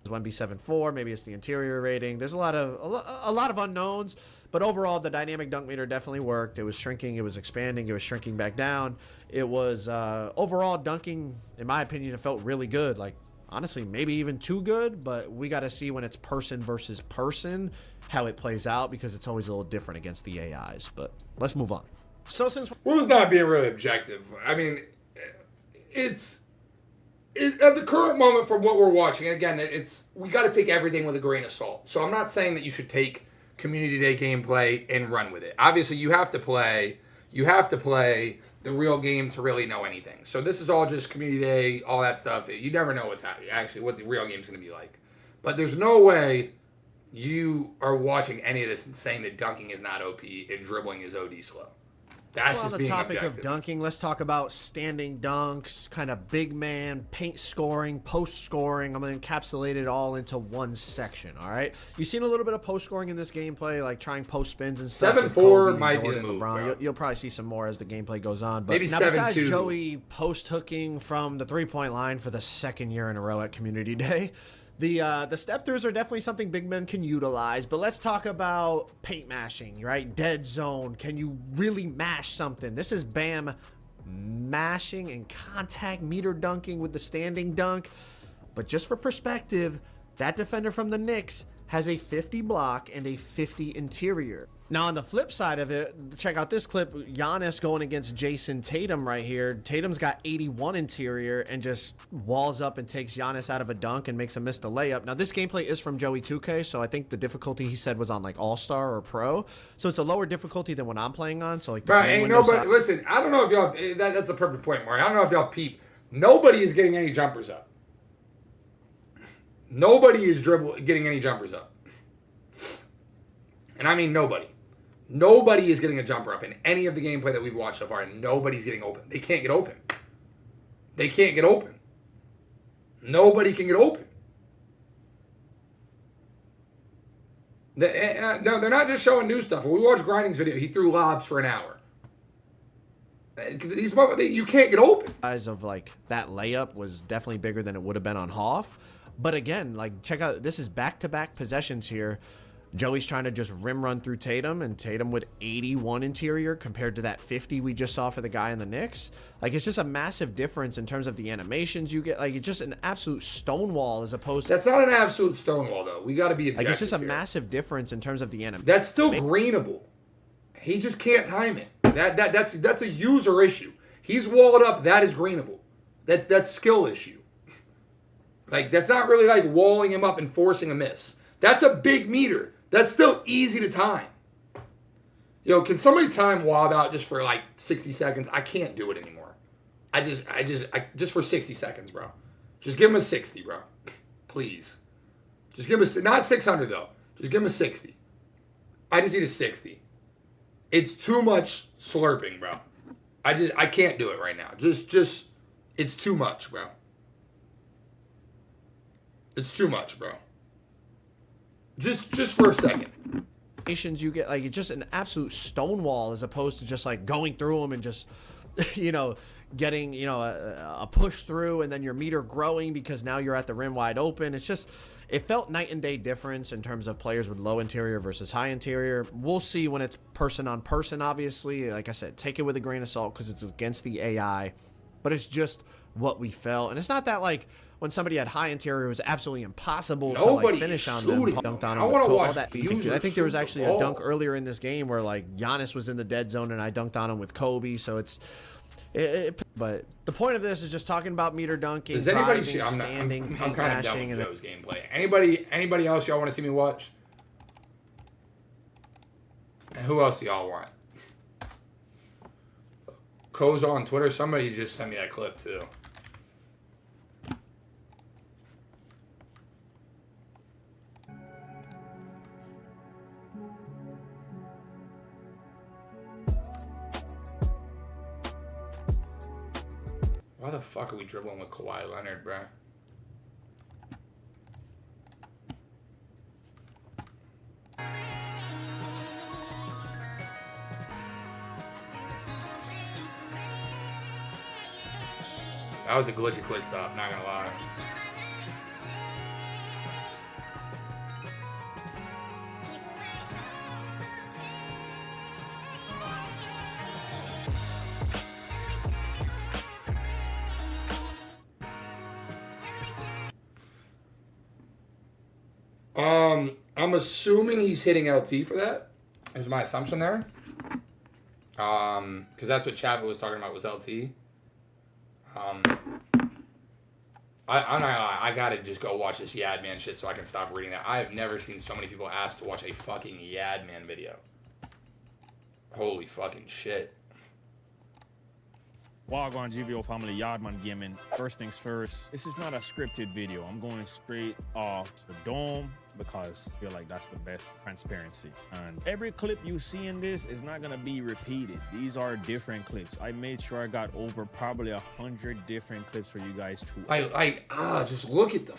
S12: Wemby 7'4", maybe it's the interior rating. There's a lot of unknowns, but overall the dynamic dunk meter definitely worked. It was shrinking, it was expanding, it was shrinking back down. It was overall dunking, in my opinion, it felt really good. Like honestly, maybe even too good, but we got to see when it's person versus person how it plays out, because it's always a little different against the AIs. But let's move on. So since
S1: what was not being really objective, I mean, it's at the current moment from what we're watching, and again, we got to take everything with a grain of salt. So I'm not saying that you should take Community Day gameplay and run with it. Obviously, you have to play the real game to really know anything. So this is all just Community Day, all that stuff. You never know what's happening, actually, what the real game's going to be like. But there's no way you are watching any of this and saying that dunking is not OP and dribbling is OD slow. That's
S12: on
S1: just
S12: the topic
S1: objective.
S12: of dunking, let's talk about standing dunks, kind of big man, paint scoring, post scoring. I'm going to encapsulate it all into one section, all right? You've seen a little bit of post scoring in this gameplay, like trying post spins and stuff.
S1: 7-4 might be the move, bro.
S12: You'll probably see some more as the gameplay goes on. But
S1: maybe
S12: now
S1: 7-2.
S12: Besides Joey post hooking from the 3-point line for the second year in a row at Community Day, the step throughs are definitely something big men can utilize, but let's talk about paint mashing, right? Dead zone. Can you really mash something? This is Bam mashing and contact meter dunking with the standing dunk. But just for perspective, that defender from the Knicks has a 50 block and a 50 interior. Now, on the flip side of it, check out this clip. Giannis going against Jason Tatum right here. Tatum's got 81 interior and just walls up and takes Giannis out of a dunk and makes him miss the layup. Now, this gameplay is from Joey 2K, so I think the difficulty he said was on like All-Star or Pro. So it's a lower difficulty than what I'm playing on. So like,
S1: bro, ain't nobody. Listen, I don't know if y'all. That's a perfect point, Mario. I don't know if y'all peep. Nobody is getting any jumpers up. Nobody is getting any jumpers up. And I mean nobody. Nobody is getting a jumper up in any of the gameplay that we've watched so far, and nobody's getting open. They can't get open. They can't get open. Nobody can get open. No, they're not just showing new stuff. When we watched Grinding's video, he threw lobs for an hour. You can't get open.
S12: Size of like that layup was definitely bigger than it would have been on Hoff. But again, like check out, this is back-to-back possessions here. Joey's trying to just rim run through Tatum, and Tatum with 81 interior compared to that 50 we just saw for the guy in the Knicks. Like, it's just a massive difference in terms of the animations you get. Like, it's just an absolute stonewall as opposed to...
S1: That's not an absolute stonewall, though. We got to be objective.
S12: Like, it's just a
S1: here.
S12: massive difference in terms of the animation.
S1: That's still greenable. He just can't time it. That's a user issue. He's walled up. That is greenable. That's skill issue. Like, that's not really like walling him up and forcing a miss. That's a big meter. That's still easy to time. Yo, can somebody time Wob out just for like 60 seconds? I can't do it anymore. I just for 60 seconds, bro. Just give him a 60, bro. Please. Just give him a, not 600 though. Just give him a 60. I just need a 60. It's too much slurping, bro. I can't do it right now. Just, it's too much, bro. It's too much, bro. Just for a second.
S12: You get like it's just an absolute stonewall as opposed to just like going through them and just, you know, getting, you know, a push through and then your meter growing because now you're at the rim wide open. It's just, it felt night and day difference in terms of players with low interior versus high interior. We'll see when it's person on person, obviously. Like I said, take it with a grain of salt because it's against the AI, but it's just what we felt. And it's not that like when somebody had high interior, it was absolutely impossible to like finish on them. Dunked on them. I think there was actually a dunk earlier in this game where like Giannis was in the dead zone and I dunked on him with Kobe. So it's, but the point of this is just talking about meter dunking,
S1: Does anybody
S12: driving, standing,
S1: I'm kind of done with
S12: and
S1: Joe's gameplay. Anybody else y'all want to see me watch? And who else do y'all want? Koza on Twitter. Somebody just sent me that clip too. Why the fuck are we dribbling with Kawhi Leonard, bro? That was a glitchy quick stop, not gonna lie. I'm assuming he's hitting LT for that. Is my assumption there. Because that's what Chapel was talking about was LT. I'm not gonna lie, I gotta just go watch this Yadman shit so I can stop reading that. I have never seen so many people ask to watch a fucking Yadman video. Holy fucking shit.
S13: Wagwan GVO family Yardman Gaming. First things first, this is not a scripted video. I'm going straight off the dome because I feel like that's the best transparency. And every clip you see in this is not gonna be repeated. These are different clips. I made sure I got over probably 100 different clips for you guys to
S1: just look at the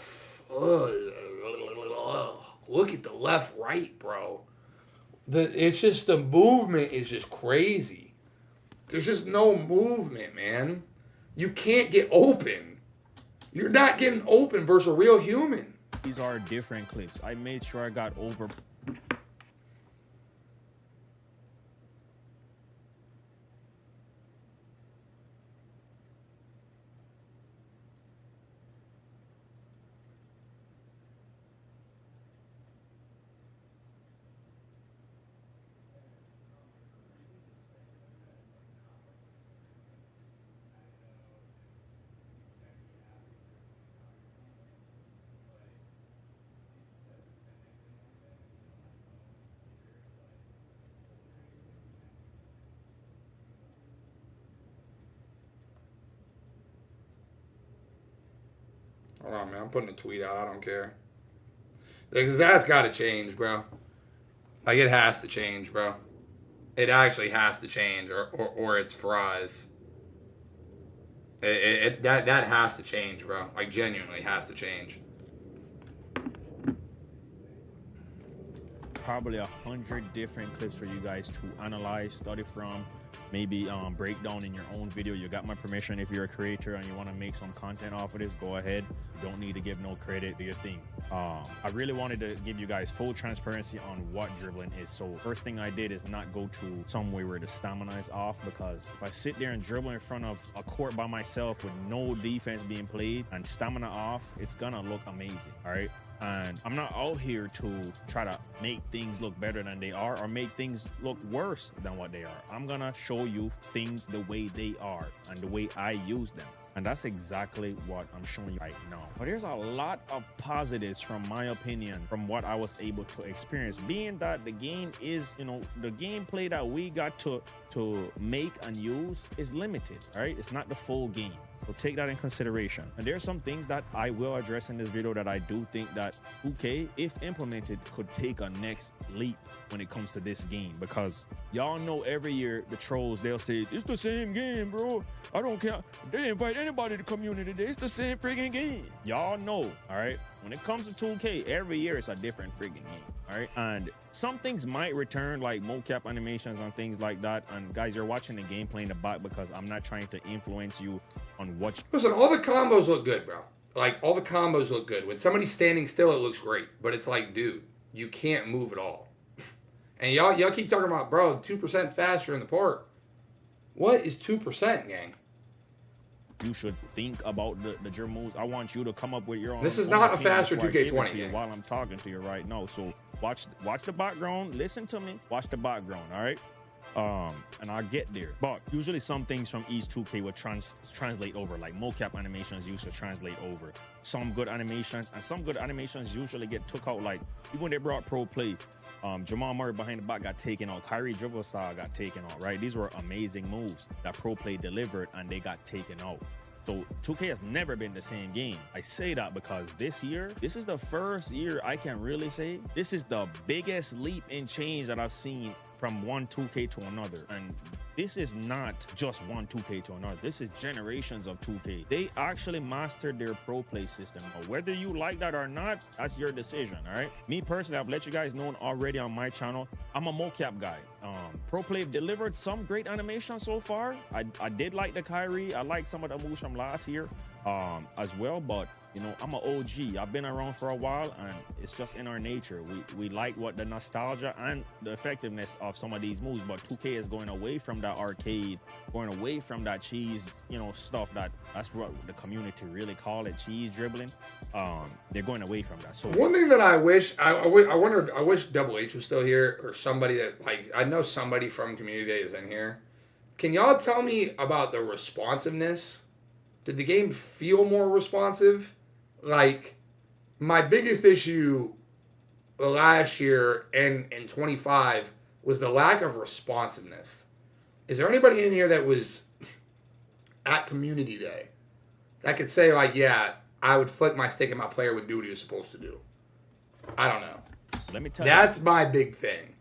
S1: look at the left, right, bro. It's just the movement is just crazy. There's just no movement, man. You can't get open. You're not getting open versus a real human.
S13: These are different clips. I made sure I got over.
S1: Hold on, man. I'm putting a tweet out. I don't care. Because that's got to change, bro. Like, it has to change, bro. It actually has to change, or it's fries. That has to change, bro. Like, genuinely has to change.
S13: Probably 100 different clips for you guys to analyze, study from, maybe break down in your own video. You got my permission. If you're a creator and you want to make some content off of this, go ahead. You don't need to give no credit. Do your thing. I really wanted to give you guys full transparency on what dribbling is. So first thing I did is not go to somewhere where the stamina is off, because if I sit there and dribble in front of a court by myself with no defense being played and stamina off, it's gonna look amazing. All right. And I'm not out here to try to make things look better than they are or make things look worse than what they are. I'm gonna show you things the way they are and the way I use them. And that's exactly what I'm showing you right now. But there's a lot of positives, from my opinion, from what I was able to experience, being that the game is, you know, the gameplay that we got to make and use is limited, all right? It's not the full game. So take that in consideration. And there are some things that I will address in this video that I do think that 2K, if implemented, could take a next leap when it comes to this game. Because y'all know every year the trolls, they'll say, it's the same game, bro. I don't care. They invite anybody to community day. It's the same friggin' game. Y'all know, all right? When it comes to 2K, every year it's a different friggin' game, all right? And some things might return, like mocap animations and things like that. And guys, you're watching the gameplay in the back because I'm not trying to influence you on what.
S1: Listen, all the combos look good, bro. Like, all the combos look good. When somebody's standing still, it looks great. But it's like, dude, you can't move at all. And y'all keep talking about, bro, 2% faster in the park. What is 2%, gang?
S13: You should think about the dribble moves. I want you to come up with your own.
S1: This is not a faster 2K20
S13: game. While I'm talking to you right now, so watch the background. Listen to me. Watch the background. All right. And I'll get there. But usually some things from each 2K will translate over, like mocap animations used to translate over. Some good animations, and some good animations usually get took out. Like even when they brought Pro Play, Jamal Murray behind the back got taken out. Kyrie dribble style got taken out, right? These were amazing moves that Pro Play delivered, and they got taken out. So 2K has never been the same game. I say that because this year, this is the first year I can really say this is the biggest leap in change that I've seen from one 2K to another. And this is not just one 2K to another. This is generations of 2K. They actually mastered their Pro Play system. Whether you like that or not, that's your decision, all right? Me personally, I've let you guys know already on my channel, I'm a mocap guy. Pro Play delivered some great animation so far. I did like the Kyrie. I like some of the moves from last year as well, but you know, I'm an OG. I've been around for a while, and it's just in our nature. We like what the nostalgia and the effectiveness of some of these moves, but 2K is going away from that arcade, going away from that cheese, you know, stuff that's what the community really call it, cheese dribbling. They're going away from that. So
S1: one thing that I wish, I wish Double H was still here, or somebody that, like, I know somebody from Community Day is in here. Can y'all tell me about the responsiveness? Did the game feel more responsive? Like, my biggest issue last year and in 25 was the lack of responsiveness. Is there anybody in here that was at Community Day that could say, like, yeah, I would flick my stick and my player would do what he was supposed to do? I don't know.
S13: Let me tell you.
S1: That's my big thing.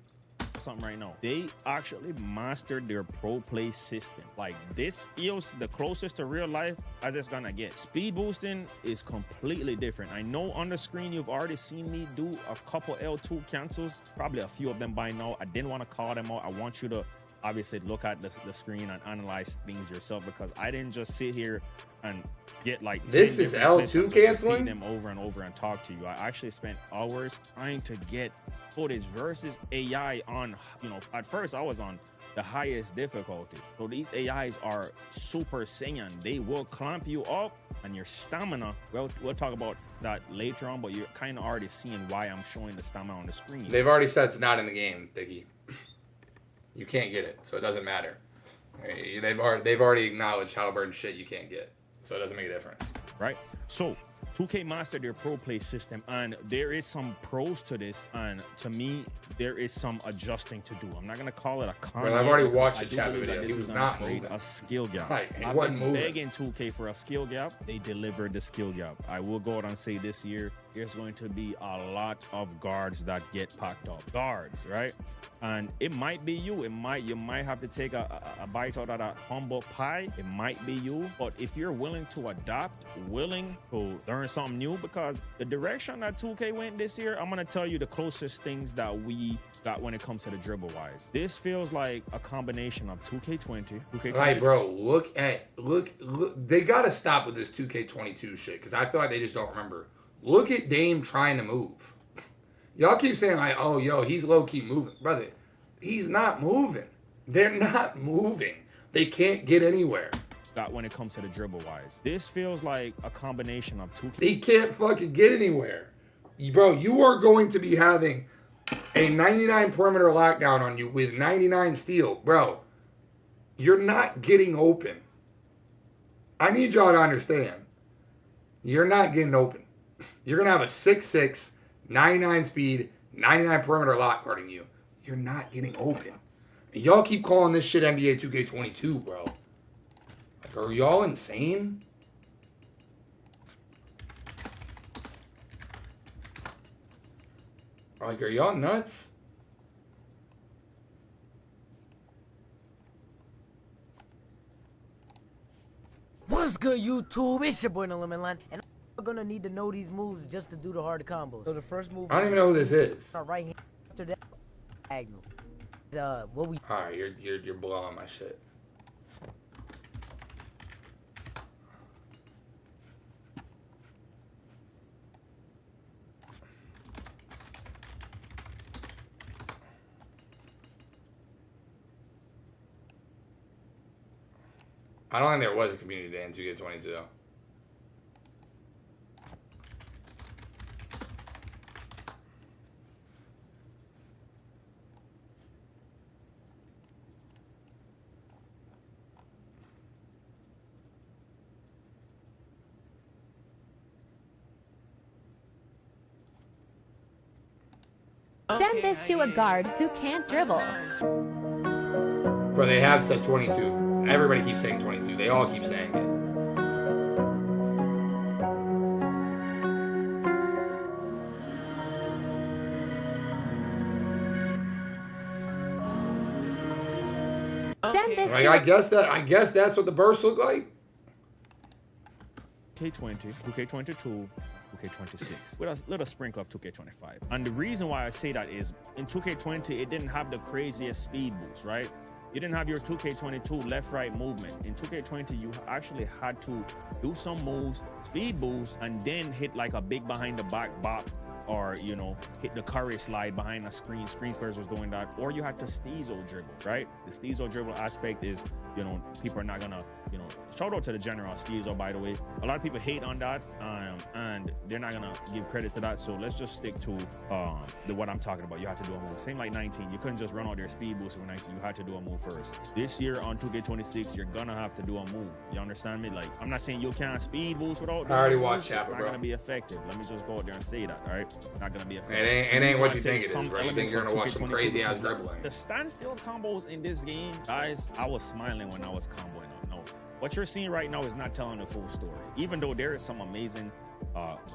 S13: Something right now. They actually mastered their Pro Play system. Like, this feels the closest to real life as it's gonna get. Speed boosting is completely different. I know on the screen you've already seen me do a couple L2 cancels, probably a few of them by now. I didn't want to call them out. I want you to obviously look at the screen and analyze things yourself, because I didn't just sit here and get like
S1: this is L2 canceling
S13: them over and over and talk to you. I actually spent hours trying to get footage versus AI on, you know, at first I was on the highest difficulty. So these AIs are super saiyan. They will clamp you up, and your stamina, well, we'll talk about that later on, but you're kind of already seeing why I'm showing the stamina on the screen.
S1: They've already said it's not in the game, Diggy. You can't get it, so it doesn't matter. They've already acknowledged Halliburton shit you can't get, so it doesn't make a difference.
S13: Right? So 2K mastered their Pro Play system, and there is some pros to this, and to me, there is some adjusting to do. I'm not gonna call it a con.
S1: Well, I've already watched the chat video. He was not moving.
S13: A skill gap.
S1: Right, he
S13: I've
S1: wasn't
S13: been
S1: moving.
S13: begging 2K for a skill gap. They delivered the skill gap. I will go out and say this year there's going to be a lot of guards that get packed up. Guards, right? And it might be you. You might have to take a bite out of that humble pie. It might be you. But if you're willing to adapt, willing to learn something new, because the direction that 2K went this year, I'm gonna tell you the closest things that we got when it comes to the dribble wise. This feels like a combination of 2K20, 2K22.
S1: All right, bro. Look. They gotta stop with this 2K22 shit because I feel like they just don't remember. Look at Dame trying to move. Y'all keep saying like, oh, yo, he's low-key moving. Brother, he's not moving. They're not moving. They can't get anywhere.
S13: Got when it comes to the dribble wise. This feels like a combination of 2K.
S1: They can't fucking get anywhere. Bro, you are going to be having a 99 perimeter lockdown on you with 99 steal. Bro, you're not getting open. I need y'all to understand. You're not getting open. You're going to have a 6'6", 99 speed, 99 perimeter lock guarding you. You're not getting open. And y'all keep calling this shit NBA 2K22, bro. Like, are y'all insane? Like, are y'all nuts?
S14: What's good, YouTube? It's your boy No Limit Line, and I'm gonna need to know these moves just to do the hard combos. So the first move.
S1: I don't even know who this is.
S14: Right hand after that, diagonal. What we?
S1: All right, you're blowing my shit. I don't think there was a community day in 2K22.
S9: Send this to a guard who can't dribble.
S1: Bro, they have said 22. Everybody keeps saying 22. They all keep saying it.
S9: Send this
S1: Like, I guess that's what the bursts look like.
S13: 2K20, 2K22, 2K26 with a little sprinkle of 2K25. And the reason why I say that is in 2K20 it didn't have the craziest speed boost, right? You didn't have your 2K22 left-right movement. In 2K20, you actually had to do some moves, speed boost, and then hit like a big behind-the-back bop, or, you know, hit the Curry slide behind a screen. Screen players was doing that. Or you had to steezo dribble, right? The steezo dribble aspect is, you know, people are not gonna, you know, shout out to the general steezo, by the way. A lot of people hate on that, and they're not gonna give credit to that. So let's just stick to what I'm talking about. You had to do a move. Same like 19. You couldn't just run out their speed boost with 19. You had to do a move first. This year on 2K26, you're gonna have to do a move. You understand me? Like, I'm not saying you can't speed boost without.
S1: I already watched that,
S13: It's not gonna be effective. Let me just go out there and say that, all right? It's not gonna be effective.
S1: It ain't what you think it is, bro. You think you're gonna watch some crazy ass dribbling.
S13: The standstill combos in this game, guys, I was smiling when I was comboing up. No, what you're seeing right now is not telling the full story. Even though there is some amazing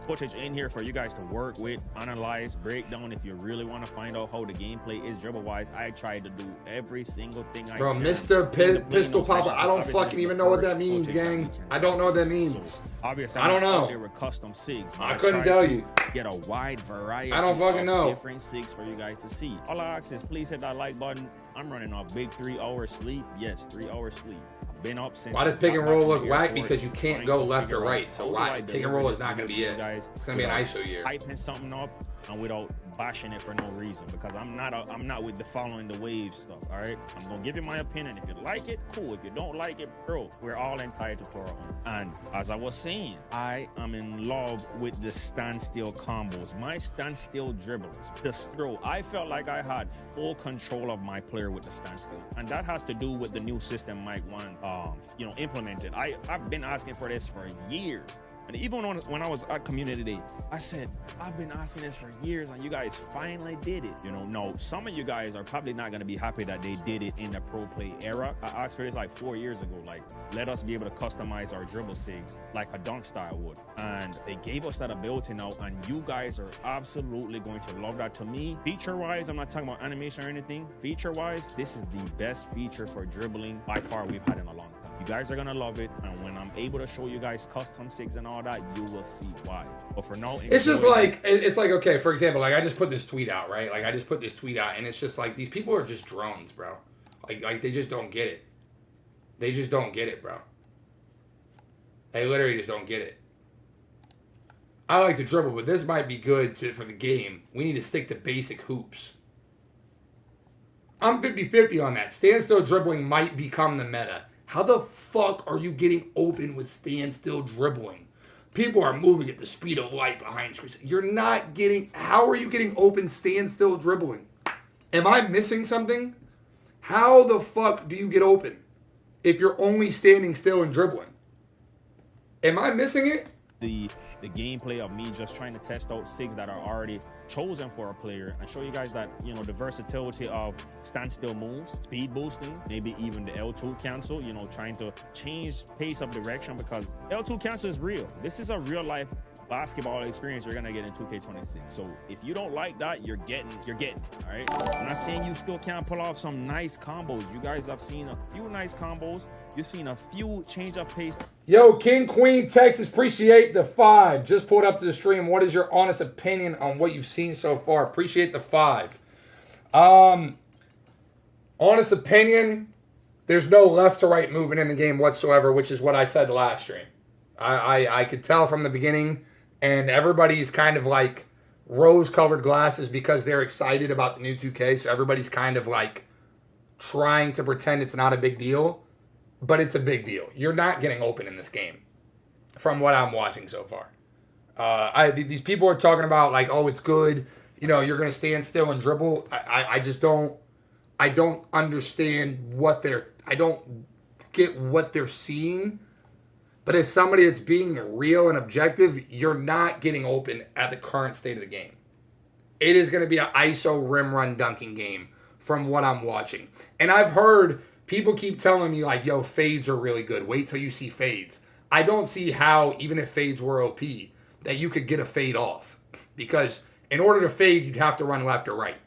S13: footage in here for you guys to work with, analyze, break down. If you really want to find out how the gameplay is dribble wise, I tried to do every single thing I
S1: Bro,
S13: can.
S1: Mr. Pistol Popper, I don't fucking even know what that means, gang. I don't know what that means.
S13: So, obviously,
S1: I don't know.
S13: There were custom SIGs.
S1: I couldn't tell you.
S13: Get a wide variety.
S1: I don't fucking know.
S13: Different SIGs for you guys to see. All I ask is please hit that like button. I'm running off big 3 hours sleep. Yes, 3 hours sleep. I've been up since.
S1: Why does pick and roll look whack? Because you can't go left or right. So why pick and roll is not gonna be it. It's gonna be an ISO year.
S13: Hyping something up and without bashing it for no reason, because I'm not with the following the wave stuff. All right, I'm gonna give you my opinion. If you like it, cool. If you don't like it, bro, we're all entitled to our own. And as I was saying, I am in love with the standstill combos, my standstill dribblers, this throw. I felt like I had full control of my player with the standstill, and that has to do with the new system Mike One, implemented. I've been asking for this for years. And even when I was at Community Day, I said, I've been asking this for years and you guys finally did it. You know, no, some of you guys are probably not going to be happy that they did it in the pro play era. I asked for this like 4 years ago, like, let us be able to customize our dribble sigs like a dunk style would. And they gave us that ability now, and you guys are absolutely going to love that. To me, feature-wise, I'm not talking about animation or anything. Feature-wise, this is the best feature for dribbling by far we've had in a long time. You guys are gonna love it, and when I'm able to show you guys custom sigs and all that, you will see why. But for now,
S1: it's just like, it's like, okay, for example, like I just put this tweet out, right? Like I just put this tweet out, and it's just like, these people are just drones, bro. Like they just don't get it. They just don't get it, bro. They literally just don't get it. I like to dribble, but this might be good for the game. We need to stick to basic hoops. I'm 50-50 on that. Standstill dribbling might become the meta. How the fuck are you getting open with standstill dribbling? People are moving at the speed of light behind screens. You're not getting... How are you getting open standstill dribbling? Am I missing something? How the fuck do you get open if you're only standing still and dribbling? Am I missing it?
S13: The gameplay of me just trying to test out sigs that are already chosen for a player and show you guys that, you know, the versatility of standstill moves, speed boosting, maybe even the L2 cancel, you know, trying to change pace of direction, because L2 cancel is real. This is a real life basketball experience you're gonna get in 2K26. So if you don't like that, you're getting, all right? I'm not saying you still can't pull off some nice combos. You guys have seen a few nice combos. You've seen a few change of pace.
S1: Yo, King Queen Texas, appreciate the 5. Just pulled up to the stream. What is your honest opinion on what you've seen so far? Appreciate the 5. Honest opinion, there's no left to right movement in the game whatsoever, which is what I said last stream. I could tell from the beginning, and everybody's kind of like rose-colored glasses because they're excited about the new 2K, so everybody's kind of like trying to pretend it's not a big deal. But it's a big deal. You're not getting open in this game from what I'm watching so far. These people are talking about like, oh, it's good. You know, you're going to stand still and dribble. I just don't. I don't understand what I don't get what they're seeing. But as somebody that's being real and objective, you're not getting open at the current state of the game. It is going to be an ISO rim run dunking game from what I'm watching. And I've heard... People keep telling me, like, yo, fades are really good. Wait till you see fades. I don't see how, even if fades were OP, that you could get a fade off. Because in order to fade, you'd have to run left or right.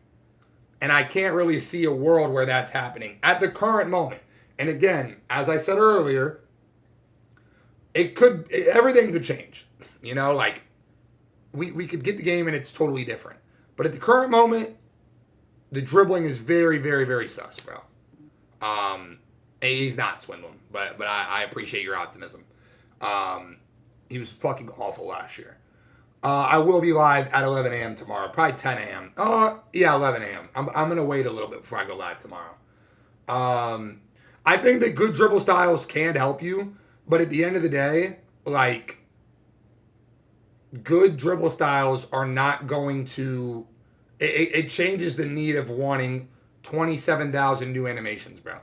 S1: And I can't really see a world where that's happening at the current moment. And again, as I said earlier, everything could change. You know, like, we could get the game and it's totally different. But at the current moment, the dribbling is very, very, very sus, bro. He's not swindling, but I appreciate your optimism. He was fucking awful last year. I will be live at 11 a.m. tomorrow, probably 10 a.m. Yeah, 11 a.m. I'm going to wait a little bit before I go live tomorrow. I think that good dribble styles can help you, but at the end of the day, like, good dribble styles are not going to... It changes the need of wanting 27,000 new animations, bro.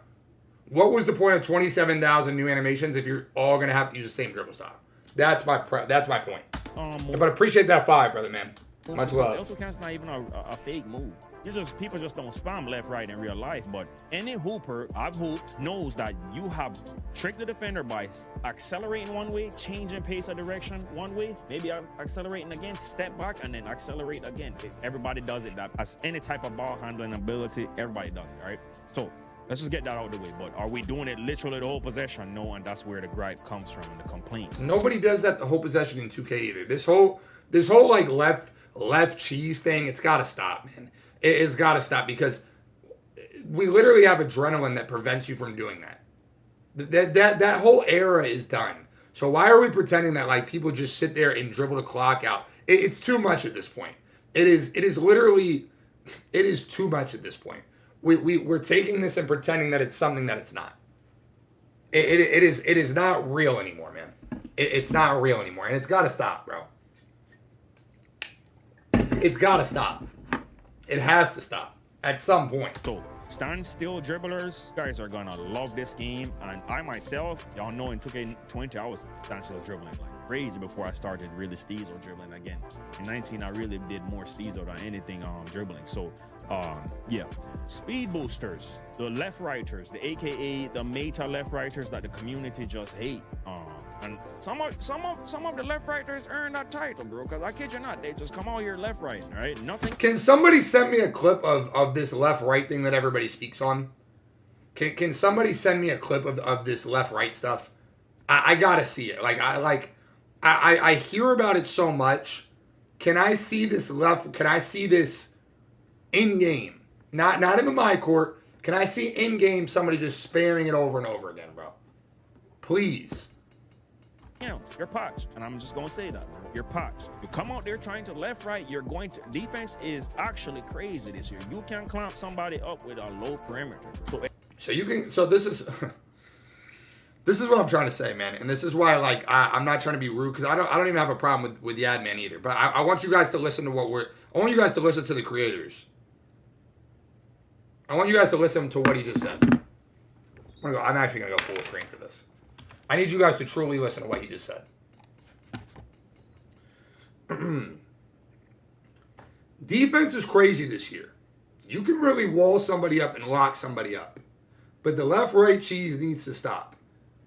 S1: What was the point of 27,000 new animations if you're all gonna have to use the same dribble style? That's my point. But appreciate that 5, brother, man. Much love.
S13: L2 cancel's not even a fake move. People just don't spam left, right in real life. But any hooper I've hooped knows that you have tricked the defender by accelerating one way, changing pace of direction one way, maybe accelerating again, step back, and then accelerate again. Everybody does it. That as any type of ball handling ability, everybody does it, right? So let's just get that out of the way. But are we doing it literally the whole possession? No, and that's where the gripe comes from and the complaints.
S1: Nobody does that the whole possession in 2K either. This whole like left cheese thing, it's got to stop, man. It's got to stop, because we literally have adrenaline that prevents you from doing that. That whole era is done. So why are we pretending that like people just sit there and dribble the clock out? It's too much at this point. It is too much at this point. We're taking this and pretending that it's something that it's not. It is not real anymore, man. It's not real anymore, and it's got to stop, bro. It's got to stop. It has to stop at some point.
S13: So, standstill dribblers, guys are gonna love this game. And I myself, y'all know in 2K20, I was standstill dribbling like crazy before I started really steezo dribbling again. In 19, I really did more steezo than anything dribbling. So, yeah. Speed boosters, the left-righters, the AKA the meta left-righters that the community just hate. And some of the left-righters earn that title, bro, because I kid you not, they just come out here left-right, right? Nothing.
S1: Can somebody send me a clip of this left-right thing that everybody speaks on? Can somebody send me a clip of this left-right stuff? I gotta see it. I hear about it so much. Can I see this can I see this in-game? Not in the my court. Can I see in-game somebody just spamming it over and over again, bro? Please.
S13: You're pots, and I'm just gonna say that, bro. You're pots. You come out there trying to left, right, you're going to defense is actually crazy this year. You can clamp somebody up with a low perimeter.
S1: So you can. So this is this is what I'm trying to say, man, and this is why I'm not trying to be rude because I don't even have a problem with the ad man either. But I want you guys to listen to I want you guys to listen to the creators. I want you guys to listen to what he just said. I'm actually gonna go full screen for this. I need you guys to truly listen to what he just said. Defense is crazy this year. You can really wall somebody up and lock somebody up. But the left-right cheese needs to stop.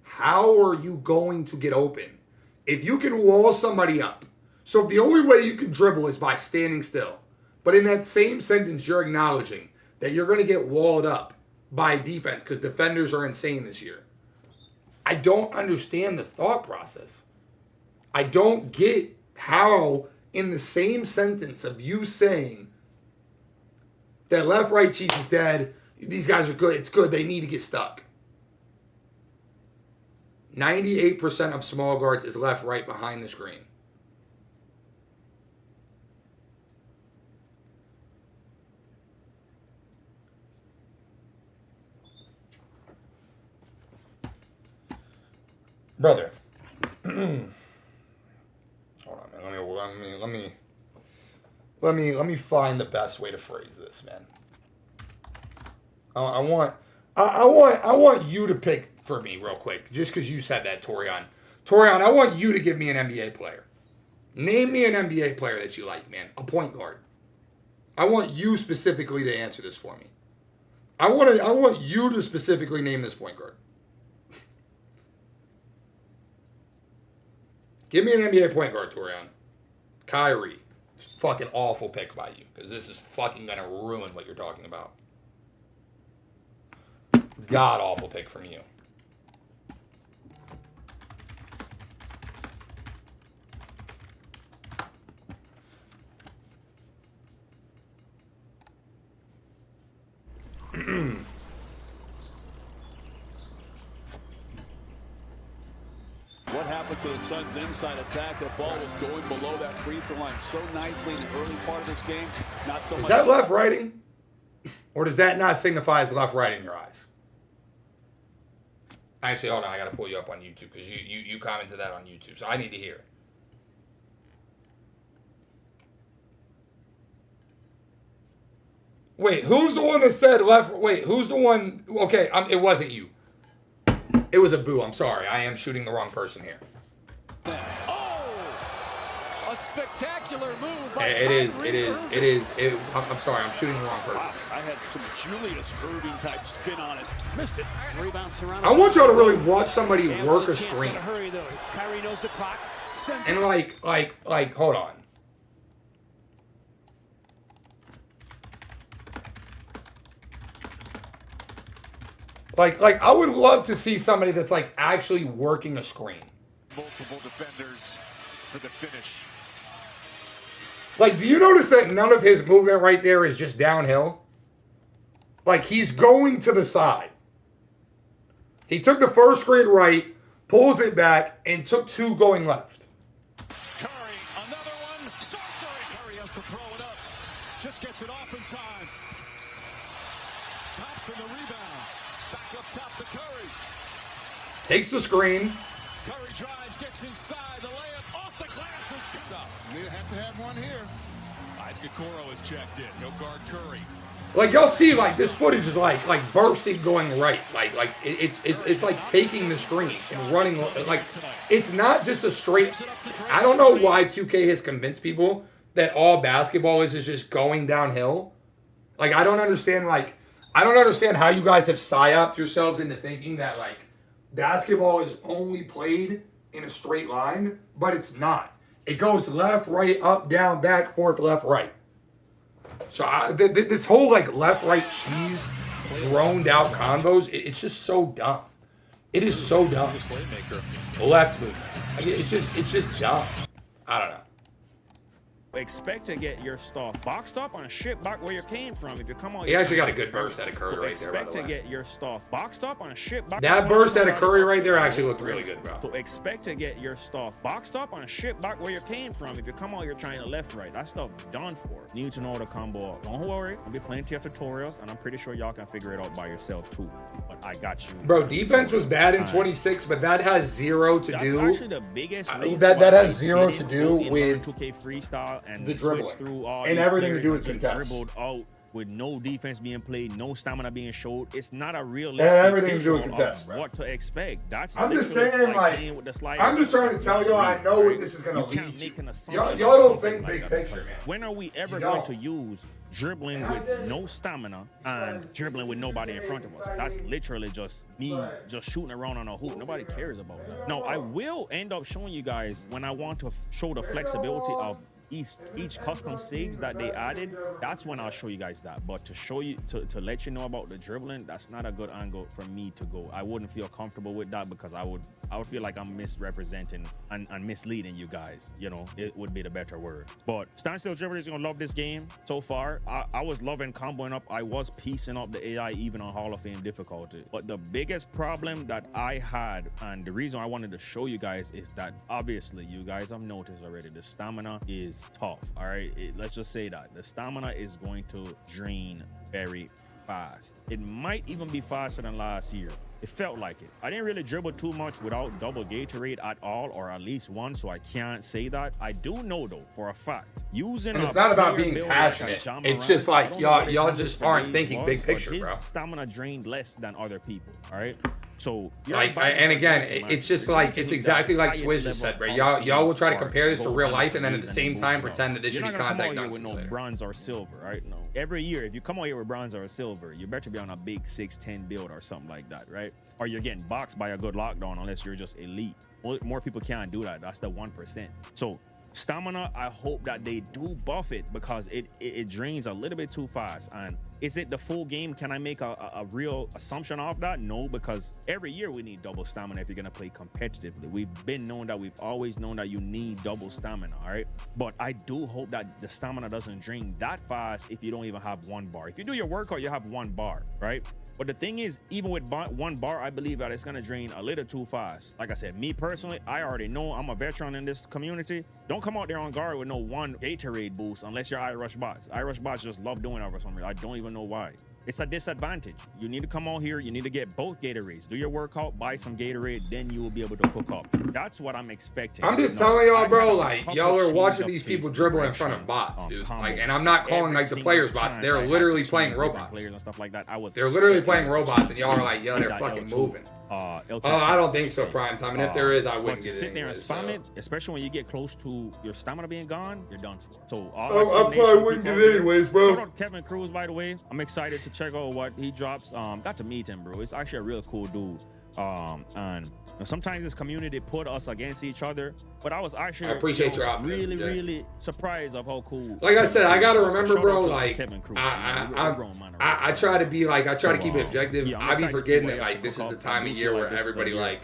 S1: How are you going to get open? If you can wall somebody up. So if the only way you can dribble is by standing still. But in that same sentence, you're acknowledging that you're going to get walled up by defense because defenders are insane this year. I don't understand the thought process. I don't get how in the same sentence of you saying that left-right cheese is dead, these guys are good, it's good, they need to get stuck. 98% of small guards is left-right behind the screen. Brother, hold on, man. Let me find the best way to phrase this, man. I want you to pick for me real quick, just because you said that, Torian. Torian, I want you to give me an NBA player. Name me an NBA player that you like, man. A point guard. I want you specifically to answer this for me. I want you to specifically name this point guard. Give me an NBA point guard, Torian. Kyrie. Fucking awful pick by you, because this is fucking going to ruin what you're talking about. God awful pick from you.
S15: What happened to the Suns' inside attack? That ball was going below that free throw line so nicely in the early part of this game. Not so much.
S1: Is that left writing? Or does that not signify as left right in your eyes? Actually, hold on. I got to pull you up on YouTube because you commented that on YouTube. So I need to hear. Wait, who's the one that said left? Wait, who's the one? Okay, it wasn't you. It was a boo. I'm sorry. I am shooting the wrong person here.
S15: Oh, a spectacular move by
S1: It is. I'm sorry. I'm shooting the wrong person.
S15: Wow, I had some Julius Irving type spin on it. Missed it. Rebound surrounded.
S1: I want y'all to really watch somebody work a screen.
S15: Hurry though. Kyrie knows the clock.
S1: And like, hold on. Like, I would love to see somebody that's like actually working a screen.
S15: Multiple defenders for the finish.
S1: Like, do you notice that none of his movement right there is just downhill? Like, he's going to the side. He took the first screen right, pulls it back, and took two going left.
S15: Curry, another one. Curry has to throw it up. Just gets it off in time. Thompson the rebound. Back up top to Curry.
S1: Takes the screen.
S15: Curry drives, gets inside. The layup off the glass is good. You have to have one here. Isaac Okoro is checked in. He'll guard Curry.
S1: Like y'all see, like this footage is like bursting going right, like it's like taking the screen and running. Like it's not just a straight. I don't know why 2K has convinced people that all basketball is just going downhill. Like I don't understand. Like I don't understand how you guys have psyoped yourselves into thinking that like basketball is only played in a straight line, but it's not. It goes left, right, up, down, back, forth, left, right. So this whole like left, right, cheese, droned out combos, it's just so dumb. It is so dumb. Left movement. Like, it's just dumb. I don't know.
S13: Expect to get your stuff boxed up and shipped back where you came from. If you come out,
S1: He actually got a good burst out of Curry right there, by the way.
S13: Expect to get your stuff boxed up and shipped back.
S1: That burst out of Curry right there actually looked really good, bro.
S13: So expect to get your stuff boxed up and shipped back where you came from. If you come out here trying to left, right, that stuff done for. Need to know the combo. Don't worry, I'll be plenty of tutorials, and I'm pretty sure y'all can figure it out by yourself too. But I got you.
S1: Bro, defense was bad in 26, but that has zero to do.
S13: That's actually the biggest
S1: that has zero to do with
S13: 2K freestyle and
S1: the dribbling.
S13: All
S1: and everything to do with contest.
S13: Dribbled out with no defense being played, no stamina being showed. It's not a realistic
S1: and everything to do with contest, bro.
S13: What to expect. That's
S1: I'm just saying, like I'm just trying to tell y'all I know what this is gonna lead to. Y'all don't think big picture, man.
S13: When are we ever going to use dribbling with no stamina and dribbling with nobody in front of us? That's literally just me just shooting around on a hoop. Nobody cares about that. No, I will end up showing you guys when I want to show the flexibility of each custom SIGs that they added. That's when I'll show you guys that. But to show you, to let you know about the dribbling, that's not a good angle for me to go. I wouldn't feel comfortable with that because I would feel like I'm misrepresenting and misleading you guys. You know, it would be the better word. But standstill dribblers is gonna love this game so far. I was loving comboing up. I was piecing up the AI even on Hall of Fame difficulty. But the biggest problem that I had, and the reason I wanted to show you guys, is that obviously you guys have noticed already the stamina is tough. All right, let's just say that the stamina is going to drain very fast. It might even be faster than last year. It felt like it. I didn't really dribble too much without double Gatorade at all, or at least one, so I can't say that. I do know though for a fact using,
S1: and it's not about being passionate. It's just like y'all just aren't thinking big picture, bro.
S13: Stamina drained less than other people. All right. So
S1: like, and again, it's just like it's exactly like Swizz just said, bro. Y'all will try to compare this to real life, and then at the same time pretend that this should be contact dunks.
S13: With no bronze or silver, right? No. Every year, if you come out here with bronze or silver, you better be on a big 6'10" build or something like that, right? Or you're getting boxed by a good lockdown unless you're just elite. More people can't do that. That's the 1%. So stamina, I hope that they do buff it because it drains a little bit too fast. And is it the full game? Can I make a real assumption of that? No, because every year we need double stamina if you're gonna play competitively. We've always known that you need double stamina, all right? But I do hope that the stamina doesn't drain that fast if you don't even have 1 bar. If you do your workout, you have 1 bar, right? But the thing is, even with 1 bar, I believe that it's going to drain a little too fast. Like I said, me personally, I already know I'm a veteran in this community. Don't come out there on guard with no 1 Gatorade boost unless you're iRush bots. iRush bots just love doing it for some reason. I don't even know why. It's a disadvantage. You need to come out here. You need to get both Gatorades. Do your workout, buy some Gatorade, then you will be able to cook up. That's what I'm expecting.
S1: I'm just telling y'all, bro, like, y'all are watching these people dribble in front of bots, dude. Like, and I'm not calling, like, the players bots. They're literally playing robots.
S13: Players and stuff like that.
S1: They're literally playing robots, and y'all are like, yo, they're fucking moving. I don't think so, prime time. And if there is, I wouldn't get it.
S13: Sit there and spam it, especially when you get close to your stamina being gone, you're done for. So
S1: I probably wouldn't get it anyways, bro.
S13: Shout out Kevin Cruz, by the way. I'm excited to check out what he drops. Got to meet him, bro. It's actually a real cool dude. And sometimes this community put us against each other, but I was actually really surprised of how cool.
S1: Like I said, I gotta remember, bro. Like I try to be like, I try to keep it objective. I be forgetting that like this is the time of year where everybody like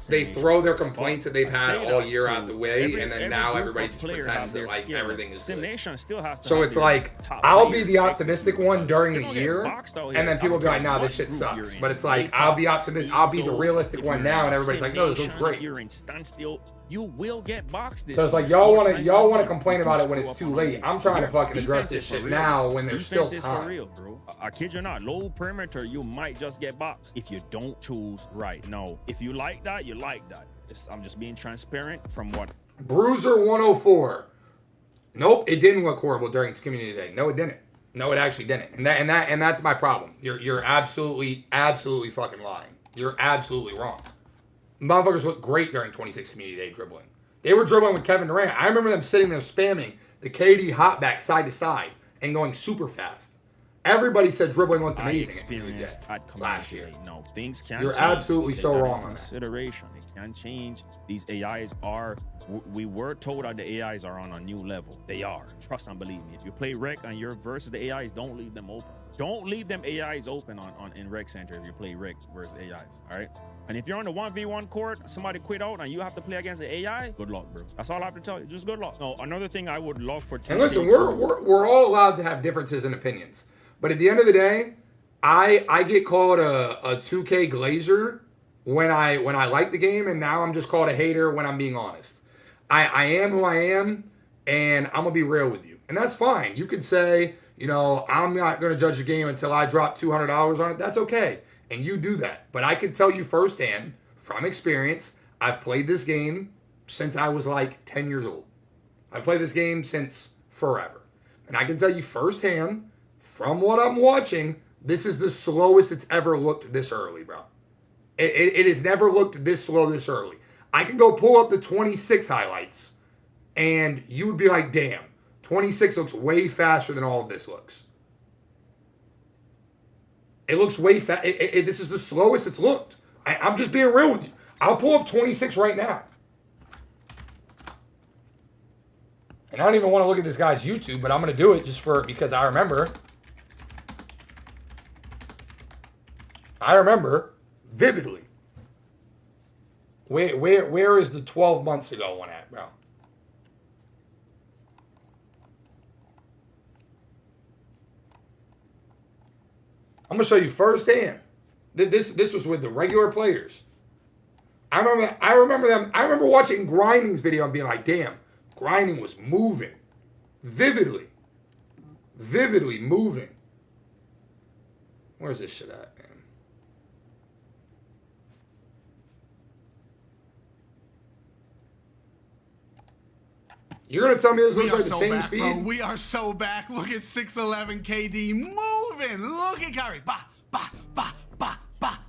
S1: they throw their complaints that they've had all year out the way, and then now everybody just pretends that like everything is good. So it's like I'll be the optimistic one during the year, and then people be like, "Nah, this shit sucks." But it's like I'll be optimistic. I'll be the realistic one now, and everybody's like, "No, this looks great."
S13: You're in standstill. You will get boxed.
S1: So it's like y'all want to complain about it when it's too late. I'm trying to fucking address this shit now when there's still time.
S13: For real, bro. I kid you not. Low perimeter, you might just get boxed if you don't choose right. No, if you like that, you like that. I'm just being transparent from what.
S1: Bruiser 104. Nope, it didn't look horrible during Community Day. No, it didn't. No, it actually didn't. And that's my problem. You're absolutely fucking lying. You're absolutely wrong. Motherfuckers looked great during 26 Community Day dribbling. They were dribbling with Kevin Durant. I remember them sitting there spamming the KD hot back side to side and going super fast. Everybody said dribbling looked amazing.
S13: I experienced at
S1: last year.
S13: No, things can
S1: You're
S13: change.
S1: absolutely
S13: Take
S1: so
S13: that
S1: wrong
S13: into
S1: on that.
S13: consideration. It can change. These AIs are, we were told that the AIs are on a new level. They are. Trust and believe me. If you play rec and you're versus the AIs, don't leave them open. Don't leave them AIs open in rec center if you play rec versus AIs. All right. And if you're on the 1v1 court, somebody quit out and you have to play against the AI, good luck, bro. That's all I have to tell you. Just good luck. No, another thing I would love for.
S1: And listen, we're all allowed to have differences in opinions. But at the end of the day, I get called a 2K glazer when I like the game, and now I'm just called a hater when I'm being honest. I am who I am, and I'm gonna be real with you, and that's fine. You could say, you know, I'm not gonna judge a game until I drop $200 on it. That's okay, and you do that. But I can tell you firsthand, from experience, I've played this game since I was like 10 years old. I've played this game since forever, and I can tell you firsthand, from what I'm watching, this is the slowest it's ever looked this early, bro. It has never looked this slow this early. I can go pull up the 26 highlights, and you would be like, damn, 26 looks way faster than all of this looks. It looks way fast. This is the slowest it's looked. I'm just being real with you. I'll pull up 26 right now. And I don't even want to look at this guy's YouTube, but I'm going to do it just because I remember. I remember vividly. Where is the 12 months ago one at, bro? I'm gonna show you firsthand. This was with the regular players. I remember them. I remember watching Grinding's video and being like, damn, Grinding was moving. Vividly moving. Where's this shit at? You're going to tell me this looks like the same speed?
S16: Bro. We are so back. Look at 6'11 KD moving. Look at Kyrie.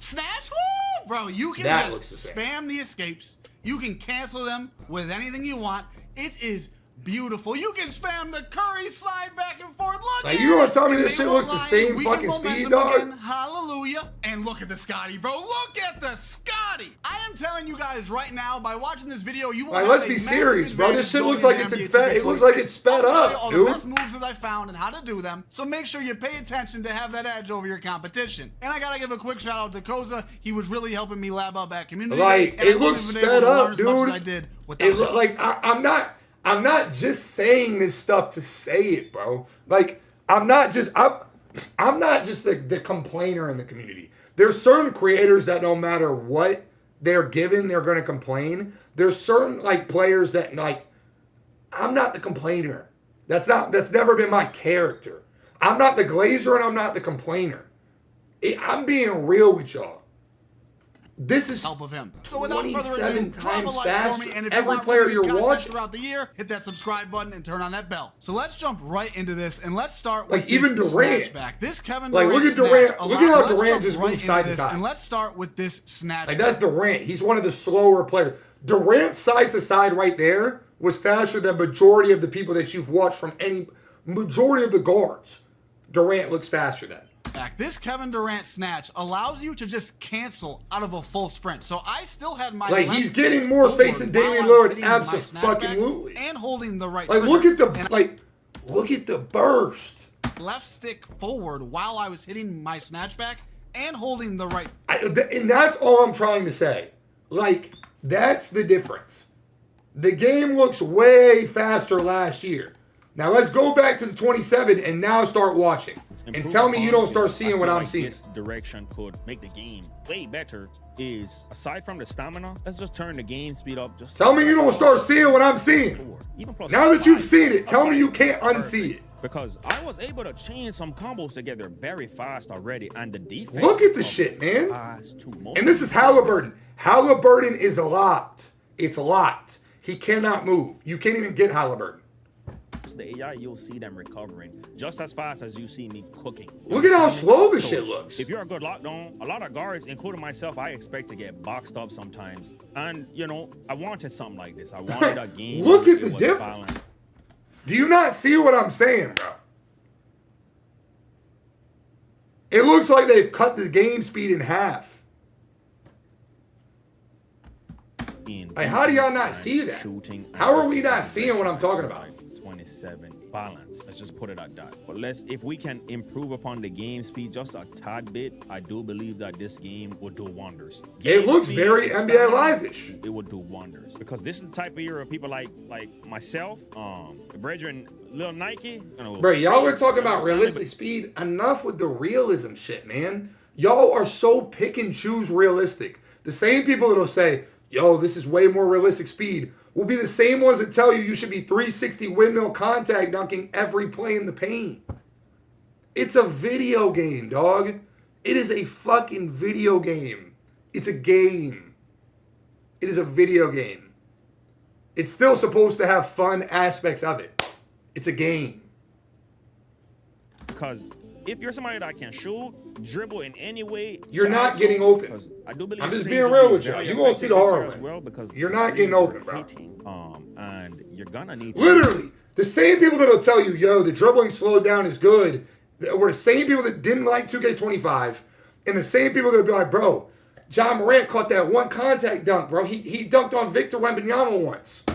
S16: Snatch. Woo! Bro, you can just spam the escapes. You can cancel them with anything you want. It is beautiful. You can spam the Curry slide back and forth. Look
S1: at you gonna tell me this shit looks the same fucking speed, dog?
S16: Again. Hallelujah. And look at the Scotty, bro. Look at the Scotty. I am telling you guys right now, by watching this video, you will have
S1: let's be serious, bro. This shit looks like it's it looks like it's sped up,
S16: all
S1: dude.
S16: The best moves that I found and how to do them. So make sure you pay attention to have that edge over your competition. And I gotta give a quick shout out to Koza. He was really helping me lab up at community.
S1: Like, it looks sped up, dude. It look like I'm not just saying this stuff to say it, bro. Like, I'm not just the complainer in the community. There's certain creators that no matter what they're given, they're going to complain. There's certain like players that like, I'm not the complainer. That's never been my character. I'm not the glazer and I'm not the complainer. I'm being real with y'all. This is
S16: help of him. So without further ado, drop a like
S1: faster.
S16: for me, and if
S1: Every
S16: you want
S1: player
S16: really
S1: you're watching
S16: throughout the year, hit that subscribe button and turn on that bell. So let's jump right into this, and let's start with
S1: like even
S16: this
S1: Durant.
S16: snatchback. This Kevin
S1: like
S16: Durant.
S1: Look at Durant. Look at how Durant just moves side to side.
S16: And let's start with this snatchback.
S1: Like that's Durant. He's one of the slower players. Durant side to side right there was faster than majority of the people that you've watched from any majority of the guards. Durant looks faster than.
S16: This Kevin Durant snatch allows you to just cancel out of a full sprint. So I still had my
S1: like he's getting more space than Damian Lillard, absolutely,
S16: and holding the right.
S1: Like look at the burst.
S16: Left stick forward while I was hitting my snatchback and holding the right.
S1: And that's all I'm trying to say. Like that's the difference. The game looks way faster last year. Now let's go back to the 27 and now start watching. And tell me you don't start seeing what I'm seeing.
S13: This direction could make the game way better. Is aside from the stamina, let's just turn the game speed up. Just
S1: tell me you don't start seeing what I'm seeing. Now that you've seen it, tell me you can't unsee it.
S13: Because I was able to chain some combos together very fast already, and the defense.
S1: Look at the shit, man. And this is Halliburton. Halliburton is locked. It's locked. He cannot move. You can't even get Halliburton.
S13: the AI, you'll see them recovering just as fast as you see me cooking.
S1: Look at how slow this shit looks.
S13: If you're a good lockdown, a lot of guards, including myself, I expect to get boxed up sometimes. And, you know, I wanted something like this. I wanted a game.
S1: Look at the difference. Do you not see what I'm saying, bro? It looks like they've cut the game speed in half. Like, how do y'all not see that? How are we not seeing what I'm talking about?
S13: 27 balance. Let's just put it at that. But if we can improve upon the game speed just a tad bit, I do believe that this game will do wonders.
S1: It looks very NBA Live-ish.
S13: It will do wonders because this is the type of year of people like myself, brethren, Lil Nike.
S1: Bro, y'all were talking about realistic speed. Enough with the realism shit, man. Y'all are so pick and choose realistic. The same people that'll say, yo, this is way more realistic speed, will be the same ones that tell you should be 360 windmill contact dunking every play in the paint. It's a video game, dog. It is a fucking video game. It's a game. It is a video game. It's still supposed to have fun aspects of it. It's a game.
S13: Because if you're somebody that can shoot, dribble in any way,
S1: you're not getting open.
S13: I do believe
S1: I'm just being real with you. You're going to see the hard one.
S13: Well because
S1: you're not getting open, bro.
S13: And you're going to need to...
S1: Literally, the same people that'll tell you, yo, the dribbling slowed down is good, were the same people that didn't like 2K25, and the same people that'll be like, bro, John Morant caught that one contact dunk, bro. He dunked on Victor Wembanyama once.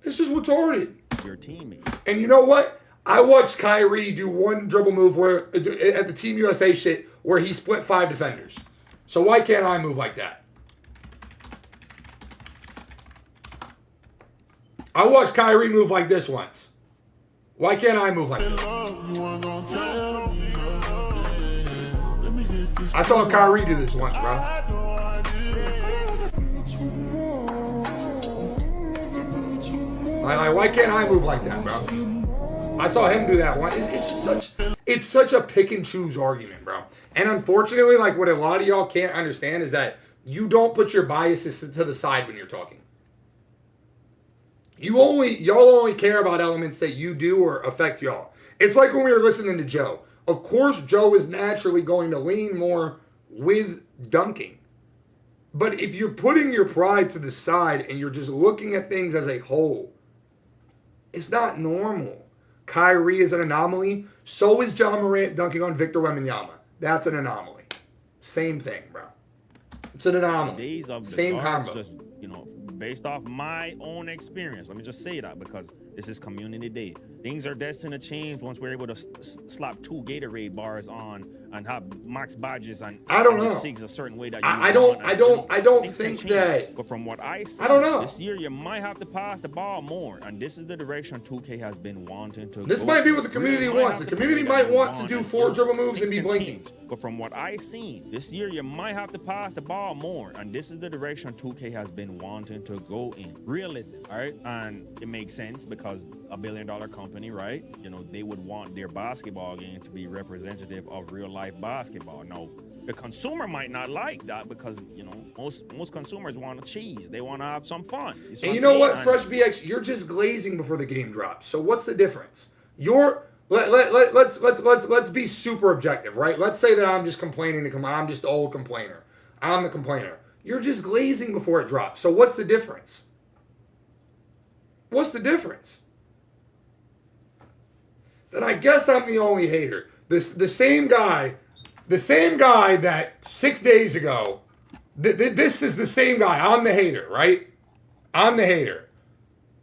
S1: It's just retarded.
S13: Your teammate.
S1: And you know what? I watched Kyrie do one dribble move where at the Team USA shit where he split 5 defenders. So why can't I move like that? I watched Kyrie move like this once. Why can't I move like this? I saw Kyrie do this once, bro. Like, why can't I move like that, bro? I saw him do that one. It's just such a pick and choose argument, bro. And unfortunately, like what a lot of y'all can't understand is that you don't put your biases to the side when you're talking. Y'all only care about elements that you do or affect y'all. It's like when we were listening to Joe. Of course, Joe is naturally going to lean more with dunking. But if you're putting your pride to the side and you're just looking at things as a whole, it's not normal. Kyrie is an anomaly. So is John Morant dunking on Victor Wembanyama. That's an anomaly. Same thing, bro. It's an anomaly. Same combo.
S13: Just, you know, based off my own experience, let me just say that because this is community day. Things are destined to change once we're able to slap 2 Gatorade bars on and have max badges and
S1: I don't know.
S13: SIGs a certain way that you
S1: I don't think that.
S13: But from what I see,
S1: I don't know.
S13: This year you might have to pass the ball more, and this is the direction 2K has been wanting to.
S1: This might be what the community wants. The community might want to do 4 dribble moves and be blinking.
S13: But from what I seen, this year you might have to pass the ball more, and this is the direction 2K has been wanting to go in. Realism, all right? And it makes sense because a $1 billion company, right? You know, they would want their basketball game to be representative of real life basketball. Now, the consumer might not like that because, you know, most consumers want cheese. They want to have some fun.
S1: And you know what, Fresh BX, you're just glazing before the game drops. So what's the difference? Let's be super objective, right? Let's say that I'm just complaining I'm just the old complainer. I'm the complainer. You're just glazing before it drops. So what's the difference? What's the difference? Then I guess I'm the only hater. The same guy that 6 days ago, this is the same guy. I'm the hater, right? I'm the hater.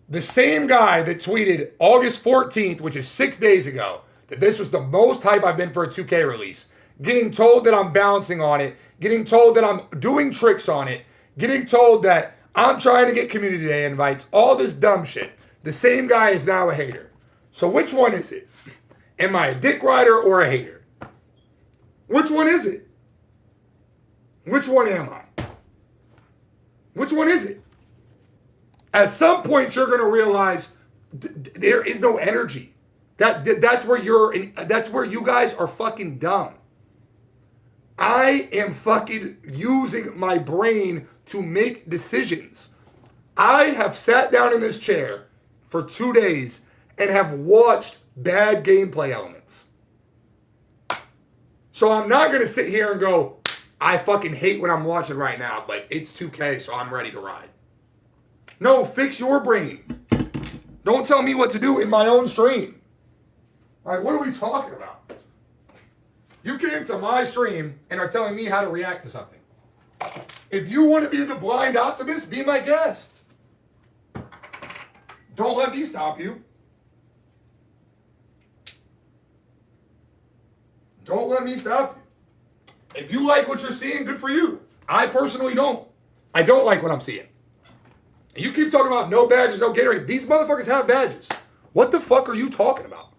S1: The same guy that tweeted August 14th, which is 6 days ago, that this was the most hype I've been for a 2K release. Getting told that I'm bouncing on it. Getting told that I'm doing tricks on it. Getting told that I'm trying to get community day invites. All this dumb shit. The same guy is now a hater. So which one is it? Am I a dick rider or a hater? Which one is it? Which one am I? Which one is it? At some point, you're going to realize there is no energy. That's where you guys are fucking dumb. I am fucking using my brain to make decisions. I have sat down in this chair for 2 days and have watched bad gameplay elements. So I'm not going to sit here and go, I fucking hate what I'm watching right now, but it's 2K, so I'm ready to ride. No, fix your brain. Don't tell me what to do in my own stream. Like, what are we talking about? You came to my stream and are telling me how to react to something. If you want to be the blind optimist, be my guest. Don't let me stop you. Don't let me stop you. If you like what you're seeing, good for you. I personally don't. I don't like what I'm seeing. And you keep talking about no badges, no Gatorade. These motherfuckers have badges. What the fuck are you talking about?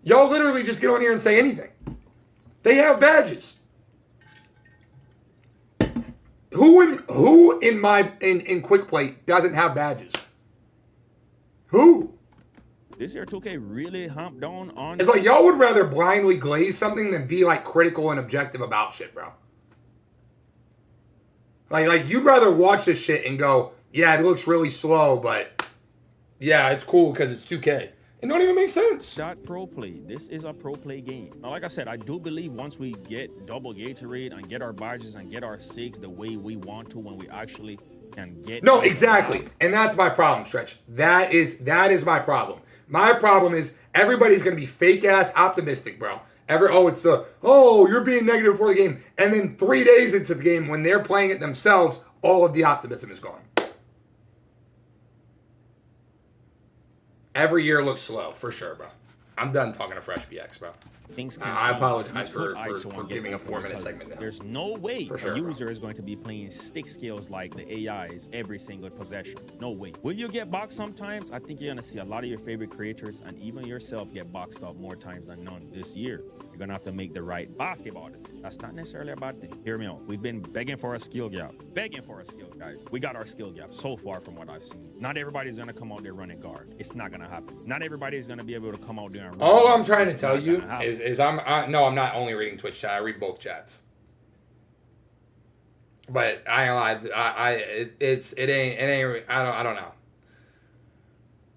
S1: Y'all literally just get on here and say anything. They have badges. Who in Quick Play doesn't have badges? Who?
S13: This year 2K really humped on.
S1: It's like y'all would rather blindly glaze something than be like critical and objective about shit, bro. Like you'd rather watch this shit and go, yeah, it looks really slow, but yeah, it's cool because it's 2K. It don't even make sense.
S13: Not pro play. This is a pro play game. Now, like I said, I do believe once we get double Gatorade and get our badges and get our SIGs the way we want to, when we actually can get.
S1: No, exactly, and that's my problem, Stretch. That is my problem. My problem is everybody's gonna be fake ass optimistic, bro. You're being negative before the game, and then 3 days into the game, when they're playing it themselves, all of the optimism is gone. Every year looks slow, for sure, bro. I'm done talking to Fresh BX, bro. I apologize for giving a 4-minute segment now.
S13: There's no way
S1: sure,
S13: a user is going to be playing stick skills like the AIs every single possession. No way. Will you get boxed sometimes? I think you're going to see a lot of your favorite creators and even yourself get boxed up more times than none this year. You're going to have to make the right basketball decision. That's not necessarily a bad thing. Hear me out. We've been begging for a skill gap. Begging for a skill, guys. We got our skill gap so far from what I've seen. Not everybody's going to come out there running guard. It's not going to happen. Not everybody's going to be able to come out there and run
S1: all
S13: guard.
S1: I'm trying to tell you is I'm not only reading Twitch chat. I read both chats. But I don't know.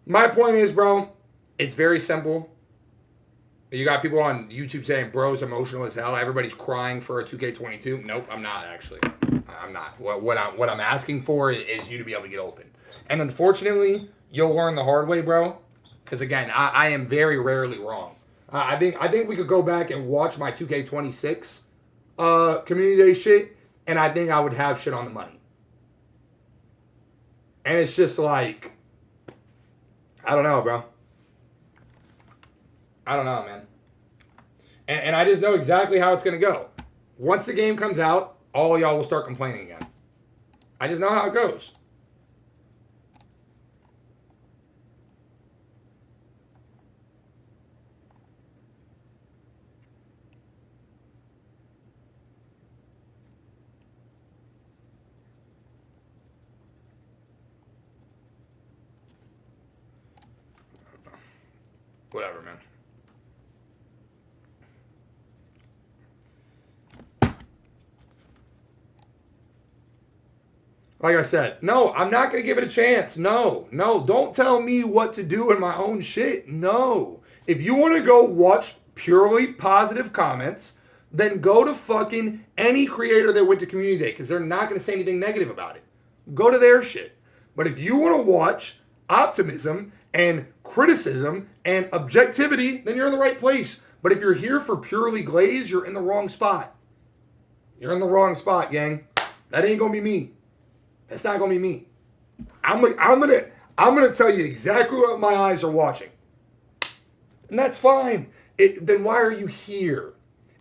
S1: My point is, bro, it's very simple. You got people on YouTube saying bro's emotional as hell. Everybody's crying for a 2K22. Nope, I'm not actually. I'm not. What I'm asking for is you to be able to get open. And unfortunately, you'll learn the hard way, bro. Because again, I am very rarely wrong. I think we could go back and watch my 2K26 community day shit, and I think I would have shit on the money. And it's just like, I don't know, bro. I don't know, man. And I just know exactly how it's going to go. Once the game comes out, all y'all will start complaining again. I just know how it goes. Whatever, man. Like I said, no, I'm not going to give it a chance. No, don't tell me what to do in my own shit. No. If you want to go watch purely positive comments, then go to fucking any creator that went to Community Day, because they're not going to say anything negative about it. Go to their shit. But if you want to watch optimism and criticism and objectivity, then you're in the right place. But if you're here for purely glaze, you're in the wrong spot. You're in the wrong spot, gang. That ain't gonna be me. That's not gonna be me. I'm gonna tell you exactly what my eyes are watching. And that's fine. Then why are you here?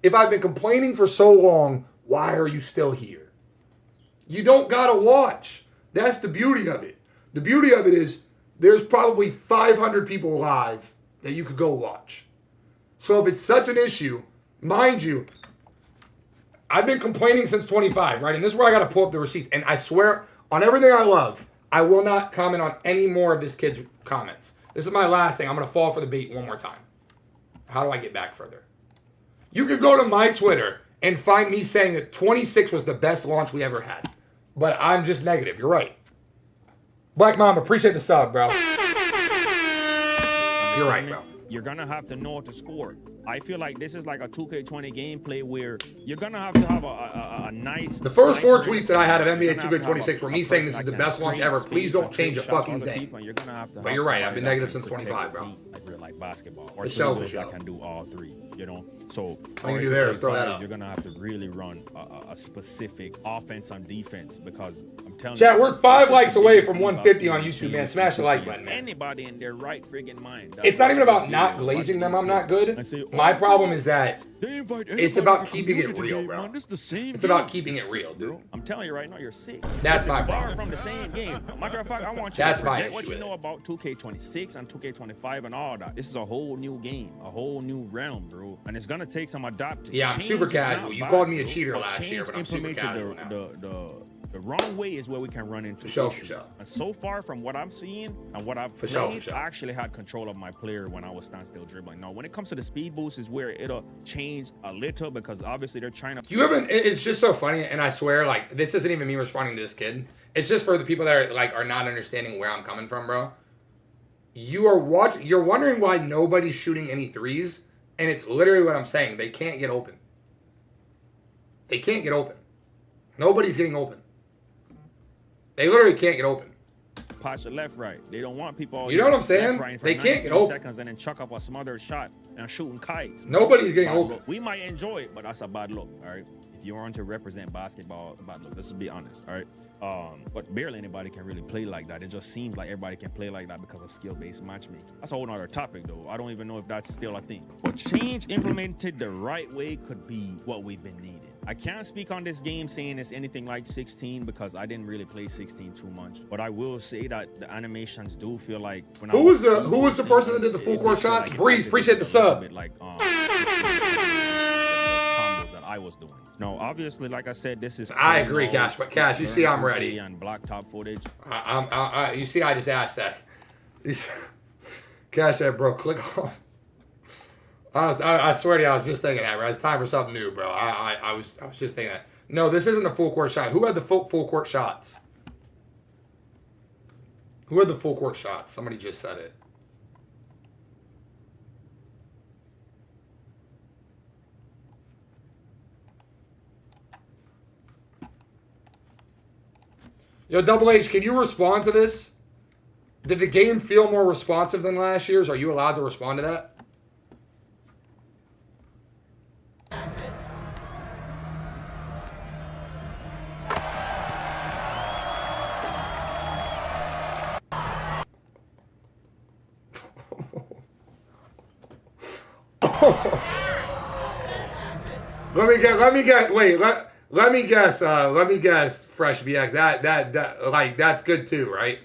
S1: If I've been complaining for so long, why are you still here? You don't gotta watch. That's the beauty of it. The beauty of it is there's probably 500 people live that you could go watch. So if it's such an issue, mind you, I've been complaining since 25, right? And this is where I got to pull up the receipts. And I swear, on everything I love, I will not comment on any more of this kid's comments. This is my last thing. I'm going to fall for the bait one more time. How do I get back further? You could go to my Twitter and find me saying that 26 was the best launch we ever had. But I'm just negative. You're right. Black Mom, appreciate the sub, bro. You're right, bro.
S13: You're gonna have to know how to score. I feel like this is like a 2K20 gameplay where you're gonna have to have a nice.
S1: The first 4 tweets that I had of NBA 2K26 were me saying this is the best launch ever. Please don't change a fucking thing. But you're right. I've been negative since 25, bro.
S13: Like real life basketball. Or
S1: it's selfish.
S13: I can do all 3. You know. So
S1: all you do there is throw that up.
S13: You're gonna have to really run a specific offense on defense because I'm telling
S1: you. Chat, we're 5 likes away from 150 on YouTube, man. Smash the like button, man.
S13: Anybody in their right friggin' mind.
S1: It's not even about not glazing them. I'm not good. My problem is that it's about keeping it real, bro. It's about keeping it real, dude.
S13: I'm telling you right now, you're sick.
S1: That's my problem.
S13: Far from the same game. Matter of fact, I want you to forget what you know about 2K26 and 2K25 and all that. This is a whole new game, a whole new realm, bro. And it's gonna take some adapting.
S1: Yeah, I'm super casual. You called me a cheater last year, but I'm super casual now.
S13: The wrong way is where we can run into issues. And so far from what I'm seeing and what I've played, I actually had control of my player when I was standstill dribbling. Now, when it comes to the speed boost is where it'll change a little because obviously they're trying to...
S1: It's just so funny, and I swear, like, this isn't even me responding to this kid. It's just for the people that are not understanding where I'm coming from, bro. You're wondering why nobody's shooting any threes, and it's literally what I'm saying. They can't get open. They can't get open. Nobody's getting open. They literally can't get open.
S13: Posture left, right. They don't want people.
S1: You know what I'm saying? They can't get open.
S13: Seconds and then chuck up a smothered shot and shooting kites.
S1: Nobody's getting open.
S13: We might enjoy it, but that's a bad look. All right. If you want to represent basketball, bad look. Let's be honest. All right. But barely anybody can really play like that. It just seems like everybody can play like that because of skill-based matchmaking. That's a whole other topic, though. I don't even know if that's still a thing. But change implemented the right way could be what we've been needing. I can't speak on this game saying it's anything like 16 because I didn't really play 16 too much. But I will say that the animations do feel like when
S1: who was the person that did the full court shots? Like Breeze, appreciate the sub.
S13: Like the combos that I was doing. No, obviously, like I said, this is.
S1: I agree, Cash. But Cash, you see, I'm ready.
S13: And block top footage.
S1: You see, I just asked that. Cash said, bro, click on. I swear to you, I was just thinking that, bro. It's time for something new, bro. I was just thinking that. No, this isn't a full court shot. Who had the full court shots? Who had the full court shots? Somebody just said it. Yo, Double H, can you respond to this? Did the game feel more responsive than last year's? Are you allowed to respond to that? Let me guess, Fresh BX. That's good too, right?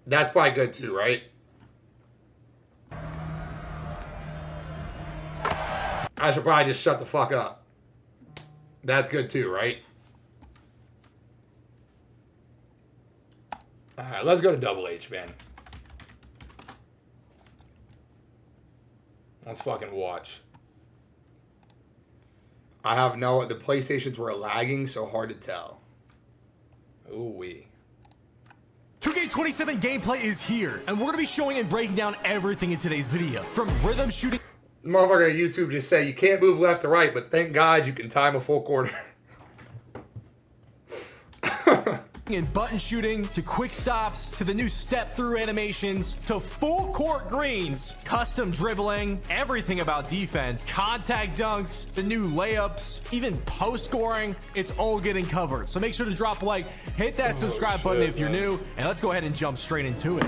S1: That's probably good too, right? I should probably just shut the fuck up. That's good too, right? All right, let's go to Double H, man. Let's fucking watch. The PlayStations were lagging, so hard to tell. Ooh-wee.
S10: 2K27 gameplay is here, and we're going to be showing and breaking down everything in today's video. From rhythm shooting...
S1: Motherfucker at YouTube just say, you can't move left to right, but thank God you can time a full quarter.
S10: And button shooting, to quick stops, to the new step-through animations, to full court greens, custom dribbling, everything about defense, contact dunks, the new layups, even post scoring, it's all getting covered. So make sure to drop a like, hit that subscribe button if you're new, and let's go ahead and jump straight into it.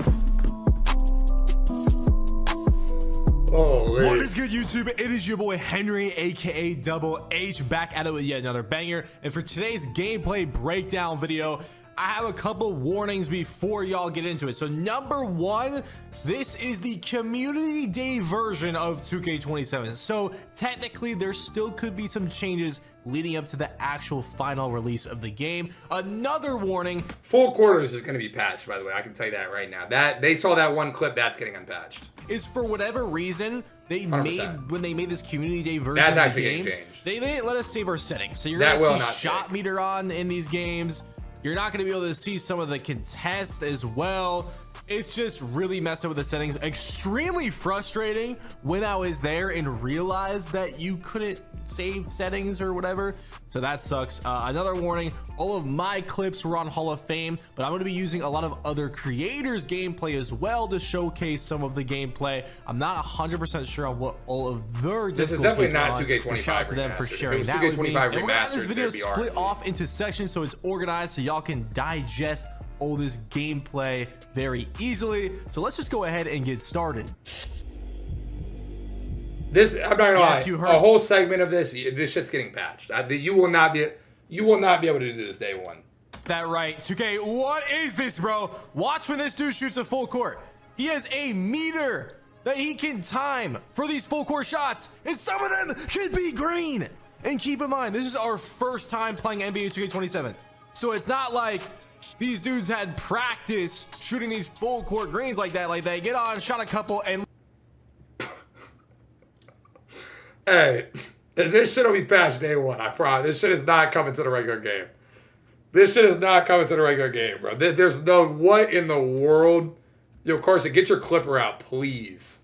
S10: What is good, YouTube? It is your boy Henry, aka Double H, back at it with yet another banger. And for today's gameplay breakdown video, I have a couple warnings before y'all get into it. So number one, this is the community day version of 2K27. So technically there still could be some changes leading up to the actual final release of the game. Another warning,
S1: full quarters is going to be patched, by the way. I can tell you that right now. That they saw that one clip, that's getting unpatched.
S10: Is for whatever reason they
S1: 100%.
S10: when they made this community day version
S1: that's
S10: of the
S1: actually
S10: game, they didn't let us save our settings. So you're
S1: that
S10: gonna see shot meter on in these games. You're not going to be able to see some of the contests as well.
S17: It's just really messing with the settings. Extremely frustrating when I was there and realized that you couldn't save settings or whatever, so that sucks. Another warning, all of my clips were on Hall of Fame, but I'm going to be using a lot of other creators gameplay as well to showcase some of the gameplay. I'm not 100% sure on what all of their
S1: this is definitely not 2K25
S17: shout out to them for sharing that with me. And we're gonna have this video split off into sections so it's organized so y'all can digest all this gameplay very easily. So let's just go ahead and get started.
S1: This, I'm not gonna lie, a whole segment of this shit's getting patched. You will not be able to do this day one.
S17: That right. 2K, what is this, bro? Watch when this dude shoots a full court. He has a meter that he can time for these full court shots, and some of them could be green. And keep in mind, this is our first time playing NBA 2K27. So it's not like these dudes had practice shooting these full court greens like that. Like, they get on, shot a couple, and
S1: hey, this shit will be patched day one, I promise. This shit is not coming to the regular game. This shit is not coming to the regular game, bro. There's no, what in the world? Yo, Carson, get your clipper out, please.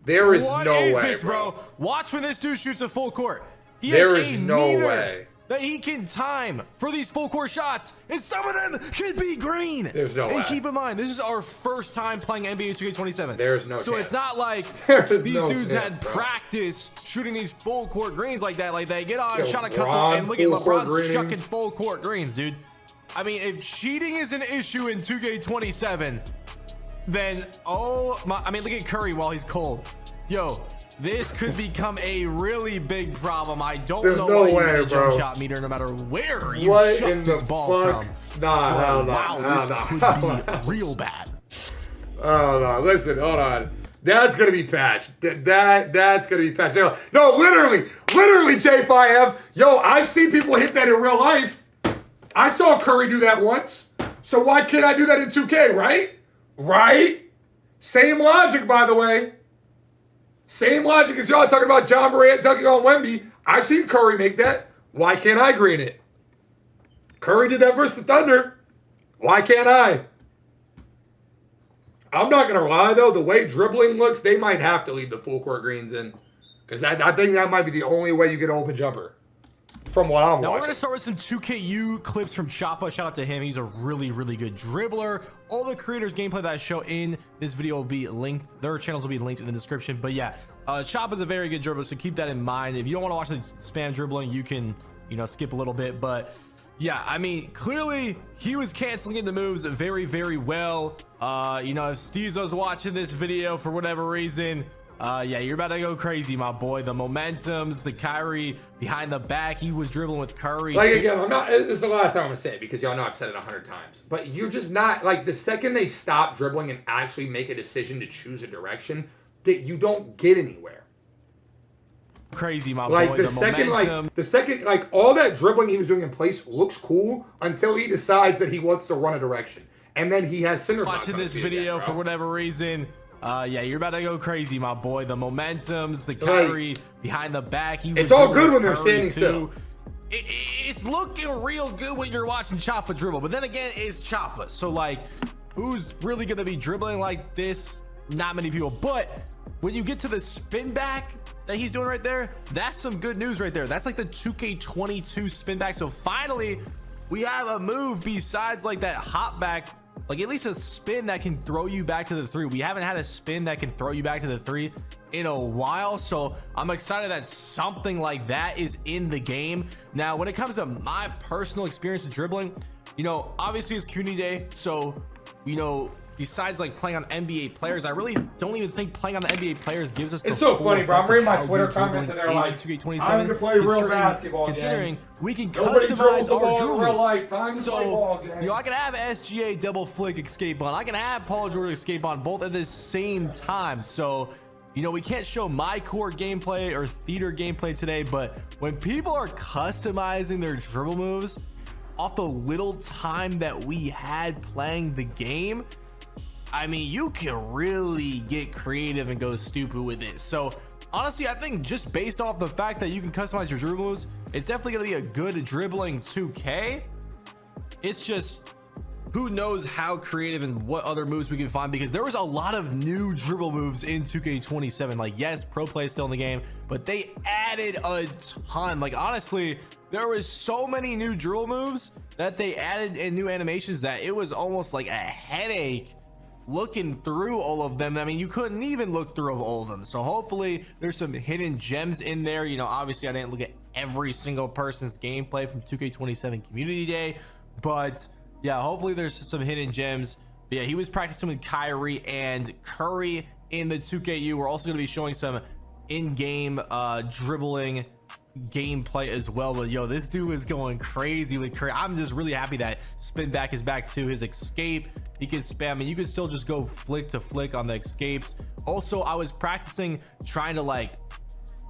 S1: There is no way,
S17: What is this, bro? Watch when this dude shoots a full court.
S1: There is no way
S17: that he can time for these full court shots, and some of them could be green.
S1: There's no way.
S17: And keep in mind, this is our first time playing NBA 2K27.
S1: There's no
S17: So
S1: chance.
S17: it's not like these dudes had practice shooting these full court greens like that. Like, they get on, shot a couple, and look at LeBron's chucking full court greens, dude. I mean, if cheating is an issue in 2K27, then I mean, look at Curry while he's cold. Yo, this could become a really big problem. I don't know why you need a jump shot meter no matter where you chuck this ball from. Wow, this could be real bad.
S1: Oh no, listen, hold on. That's gonna be patched. That's gonna be patched. No, literally, J5. Yo, I've seen people hit that in real life. I saw Curry do that once. So why can't I do that in 2K, right? Right? Same logic, by the way. Same logic as y'all talking about John Morant dunking on Wemby. I've seen Curry make that. Why can't I green it? Curry did that versus the Thunder. Why can't I? I'm not going to lie, though. The way dribbling looks, they might have to leave the full court greens in. Because I think that might be the only way you get an open jumper. From what I'm watching.
S17: Now we're going to start with some 2KU clips from Choppa. Shout out to him. He's a really, really good dribbler. All the creators' gameplay that I show in this video will be linked. Their channels will be linked in the description. But yeah, Choppa's a very good dribbler, so keep that in mind. If you don't want to watch the spam dribbling, you can, skip a little bit. But yeah, I mean, clearly he was canceling in the moves very, very well. If Steezo's watching this video for whatever reason, yeah, you're about to go crazy, my boy. The momentums, the Kyrie behind the back, he was dribbling with Curry.
S1: Like, again, this is the last time I'm going to say it because y'all know I've said it 100 times. But you're just not, like, the second they stop dribbling and actually make a decision to choose a direction, that you don't get anywhere.
S17: Crazy, my
S1: boy.
S17: The
S1: second, all that dribbling he was doing in place looks cool until he decides that he wants to run a direction. And then he has center.
S17: Watching this video for whatever reason. Yeah, you're about to go crazy, my boy. The momentums, the Kyrie behind the back.
S1: It's all good when they're standing still.
S17: It's looking real good when you're watching Choppa dribble. But then again, it's Choppa. So, like, who's really going to be dribbling like this? Not many people. But when you get to the spin back that he's doing right there, that's some good news right there. That's like the 2K22 spin back. So, finally, we have a move besides, like, that hop back. Like, at least a spin that can throw you back to the three. We haven't had a spin that can throw you back to the three in a while. So I'm excited that something like that is in the game. Now, when it comes to my personal experience with dribbling, obviously it's community day. So, besides like playing on NBA players, I really don't even think playing on the NBA players gives us.
S1: It's so funny, bro. I'm reading my Twitter comments and they're like, "Time to play real basketball again."
S17: Considering we can customize our dribbles. Time to play ball again. I can have SGA double flick escape on. I can have Paul George escape on both at the same time. So, we can't show my core gameplay or theater gameplay today, but when people are customizing their dribble moves off the little time that we had playing the game, I mean, you can really get creative and go stupid with it. So honestly, I think just based off the fact that you can customize your dribble moves, it's definitely going to be a good dribbling 2K. It's just who knows how creative and what other moves we can find, because there was a lot of new dribble moves in 2K27. Like, yes, pro play is still in the game, but they added a ton. Like, honestly, there was so many new dribble moves that they added in new animations that it was almost like a headache looking through all of them. I mean, you couldn't even look through all of them. So hopefully there's some hidden gems in there. You know, obviously I didn't look at every single person's gameplay from 2K27 Community Day, but yeah, hopefully there's some hidden gems. But yeah, he was practicing with Kyrie and Curry in the 2KU. We're also going to be showing some in-game dribbling gameplay as well. But yo, this dude is going crazy with Curry. I'm just really happy that spin back is back to his escape. He can spam and you can still just go flick to flick on the escapes. Also, I was practicing trying to like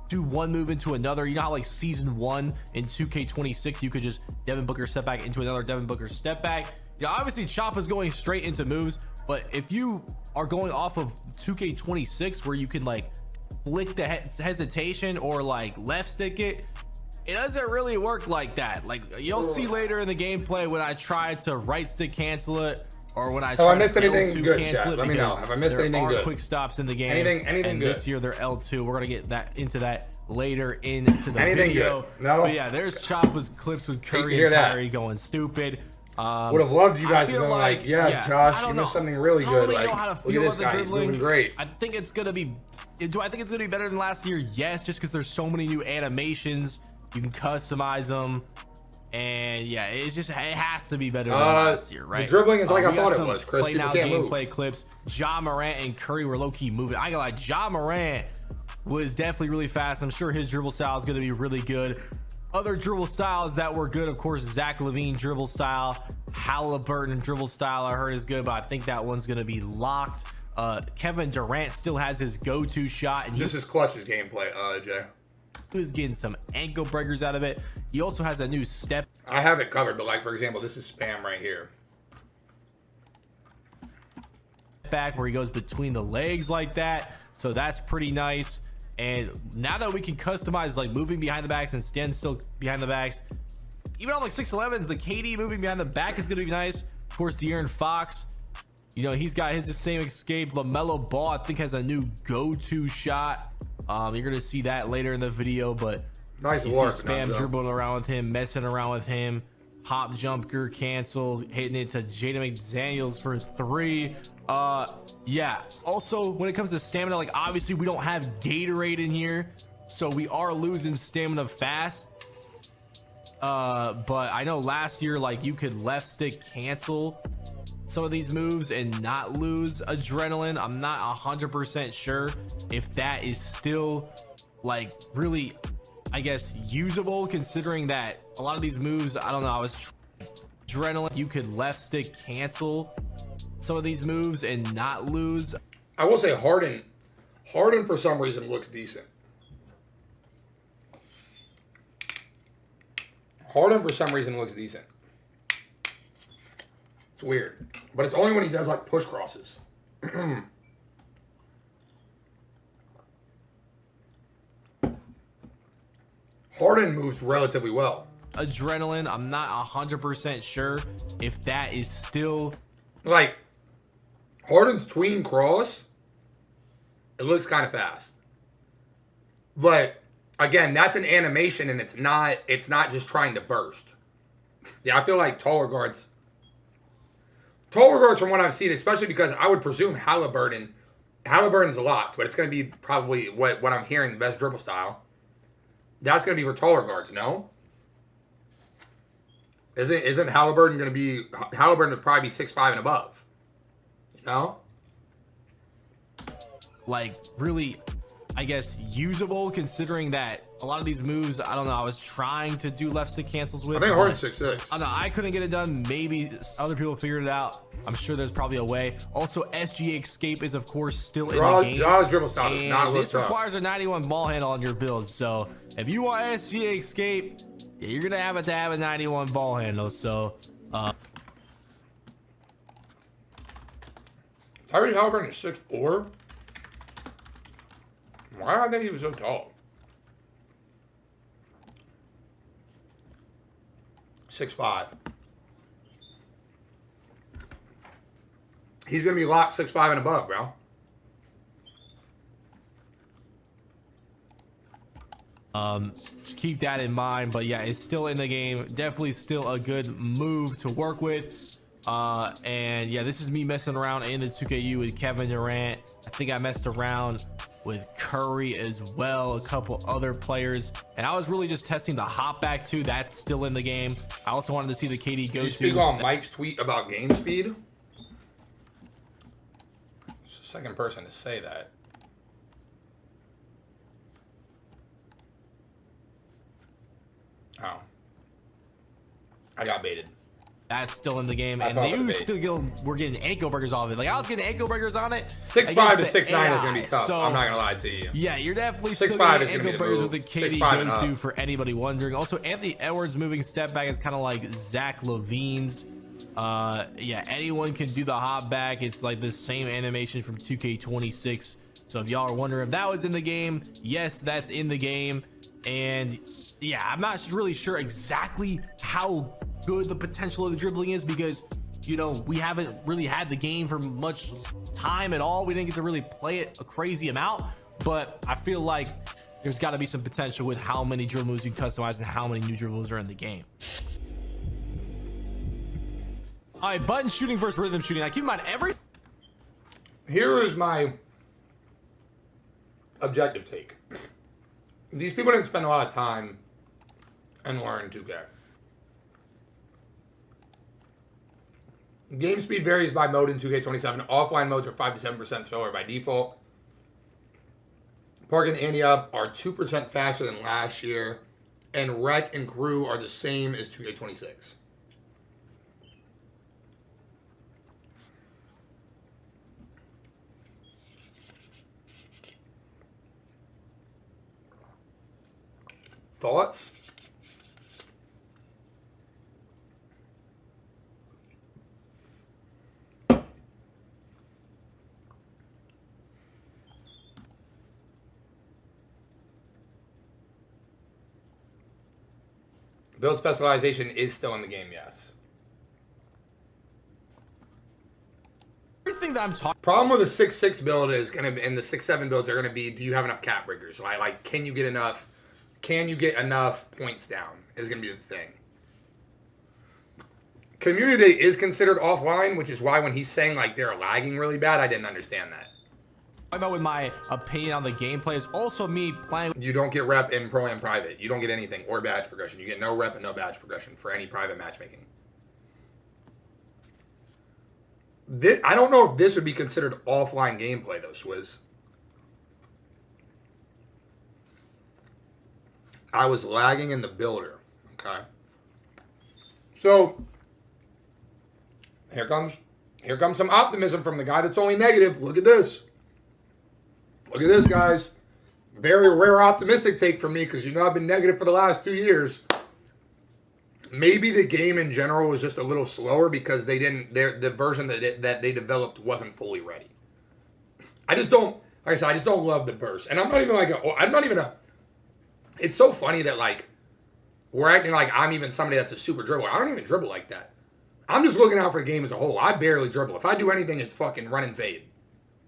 S17: do one move into another. You know how like season 1 in 2K26 you could just Devin Booker step back into another Devin Booker step back. Yeah, obviously Chop is going straight into moves, but if you are going off of 2K26 where you can like flick the hesitation or like left stick it, it doesn't really work like that. Like you'll see later in the gameplay when I try to right stick cancel it, or when I try
S1: missed
S17: to
S1: anything good,
S17: cancel
S1: chat?
S17: it.
S1: Let me know. Have I missed anything good?
S17: Quick stops in the game.
S1: Anything
S17: and
S1: good?
S17: This year they're L2. We're gonna get that into that later into the
S1: anything
S17: video.
S1: Good? No.
S17: But yeah, there's Chop with clips with Curry and Kyrie going stupid.
S1: Would have loved you guys to go like, yeah, Josh, you missed something really good.
S17: Really
S1: like,
S17: know how to
S1: look at
S17: feel
S1: this
S17: about
S1: guy,
S17: the
S1: he's
S17: dribbling.
S1: moving great.
S17: I think it's gonna be. Do I think it's gonna be better than last year? Yes, just because there's so many new animations. You can customize them. And yeah, it's just, it has to be better than last year, right?
S1: The dribbling is like I thought it was, Chris.
S17: Play
S1: People
S17: now
S1: can't
S17: gameplay
S1: move.
S17: clips. Ja Morant and Curry were low-key moving. I got like Ja Morant was definitely really fast. I'm sure his dribble style is going to be really good. Other dribble styles that were good, of course, Zach LaVine dribble style, Halliburton dribble style I heard is good, but I think that one's going to be locked. Kevin Durant still has his go-to shot, and
S1: this is Clutch's gameplay, Jay.
S17: He was getting some ankle breakers out of it. He also has a new step.
S1: I have it covered, but like for example, this is spam right here.
S17: Back where he goes between the legs like that, so that's pretty nice. And now that we can customize like moving behind the backs and stand still behind the backs, even on like 611s, the KD moving behind the back is going to be nice. Of course, De'Aaron Fox, you know, he's got his the same escape. LaMelo Ball, I think, has a new go-to shot. You're gonna see that later in the video, but
S1: nice
S17: you
S1: work,
S17: see spam dribbling around with him, messing around with him, hop jumper cancel, hitting it to Jaden McDaniels for 3. Yeah, also when it comes to stamina, like obviously we don't have Gatorade in here, so we are losing stamina fast. But I know last year like you could left stick cancel some of these moves and not lose adrenaline. I'm not 100% sure if that is still like really, I guess, usable, considering that a lot of these moves, I don't know, I was adrenaline, you could left stick cancel some of these moves and not lose.
S1: I will say Harden for some reason looks decent. Harden for some reason looks decent. It's weird, but it's only when he does like push crosses. Harden moves relatively well.
S17: Adrenaline, I'm not 100% sure if that is still
S1: like Harden's tween cross. It looks kind of fast, but again, that's an animation and it's not just trying to burst. Yeah, I feel like taller guards from what I've seen, especially because I would presume Halliburton's locked, but it's going to be probably what I'm hearing, the best dribble style. That's going to be for taller guards, no? Isn't Halliburton going to be, Halliburton would probably be 6'5" and above, you know?
S17: Like really, I guess, usable, considering that a lot of these moves, I don't know, I was trying to do left stick cancels with.
S1: I think Harden's 6'6".
S17: I don't know, I couldn't get it done. Maybe other people figured it out. I'm sure there's probably a way. Also, SGA escape is of course still in the game.
S1: Jaws dribble style does not look
S17: this requires a 91 ball handle on your build. So if you want SGA escape, you're gonna have to have a 91 ball handle. So
S1: Tyrese Halliburton is 6'4". Why do I think he was so tall? 6'5". He's going to be locked 6'5" and above, bro.
S17: Just keep that in mind. But yeah, it's still in the game. Definitely still a good move to work with. And yeah, this is me messing around in the 2KU with Kevin Durant. I think I messed around with Curry as well, a couple other players, and I was really just testing the hop back too. That's still in the game. I also wanted to see the KD go to.
S1: Speak on Mike's tweet about game speed. It's the second person to say that. Oh, I got baited.
S17: That's still in the game, and we're getting ankle burgers off of it. Like I was getting ankle burgers on it.
S1: 6'5" to 6'9" is gonna be tough. So, I'm not gonna lie to you.
S17: Yeah, you're definitely 6'5" is ankle burgers with the KD go-to for anybody wondering. Also, Anthony Edwards moving step back is kind of like Zach LaVine's. Yeah, anyone can do the hop back. It's like the same animation from 2K26. So if y'all are wondering if that was in the game, yes, that's in the game. And yeah, I'm not really sure exactly how good the potential of the dribbling is, because you know we haven't really had the game for much time at all. We didn't get to really play it a crazy amount, but I feel like there's got to be some potential with how many dribble moves you can customize and how many new dribble moves are in the game. All right, button shooting versus rhythm shooting. I keep in mind
S1: here is my objective take. These people didn't spend a lot of time and learn 2K. Game speed varies by mode in 2K27. Offline modes are 5 to 7% slower by default. Park and Ante-Up are 2% faster than last year. And Rec and Crew are the same as 2K26. Thoughts? Build specialization is still in the game, yes.
S17: Everything that I'm talking.
S1: Problem with the 6'6" build is gonna be, and the 6'7" builds are gonna be, do you have enough cap breakers? Like, can you get enough? Can you get enough points down? Is gonna be the thing. Community Day is considered offline, which is why when he's saying like they're lagging really bad, I didn't understand that.
S17: About with my opinion on the gameplay is also me playing.
S1: You don't get rep in pro and private. You don't get anything or badge progression. You get no rep and no badge progression for any private matchmaking. I don't know if this would be considered offline gameplay though, Swizz. I was lagging in the builder. Okay. So here comes some optimism from the guy that's only negative. Look at this. Look at this, guys. Very rare optimistic take from me, because you know I've been negative for the last 2 years. Maybe the game in general was just a little slower because they didn't. The version that they developed wasn't fully ready. I just don't. Like I said, I just don't love the burst, and I'm not even like a. It's so funny that like we're acting like I'm even somebody that's a super dribbler. I don't even dribble like that. I'm just looking out for the game as a whole. I barely dribble. If I do anything, it's fucking run and fade.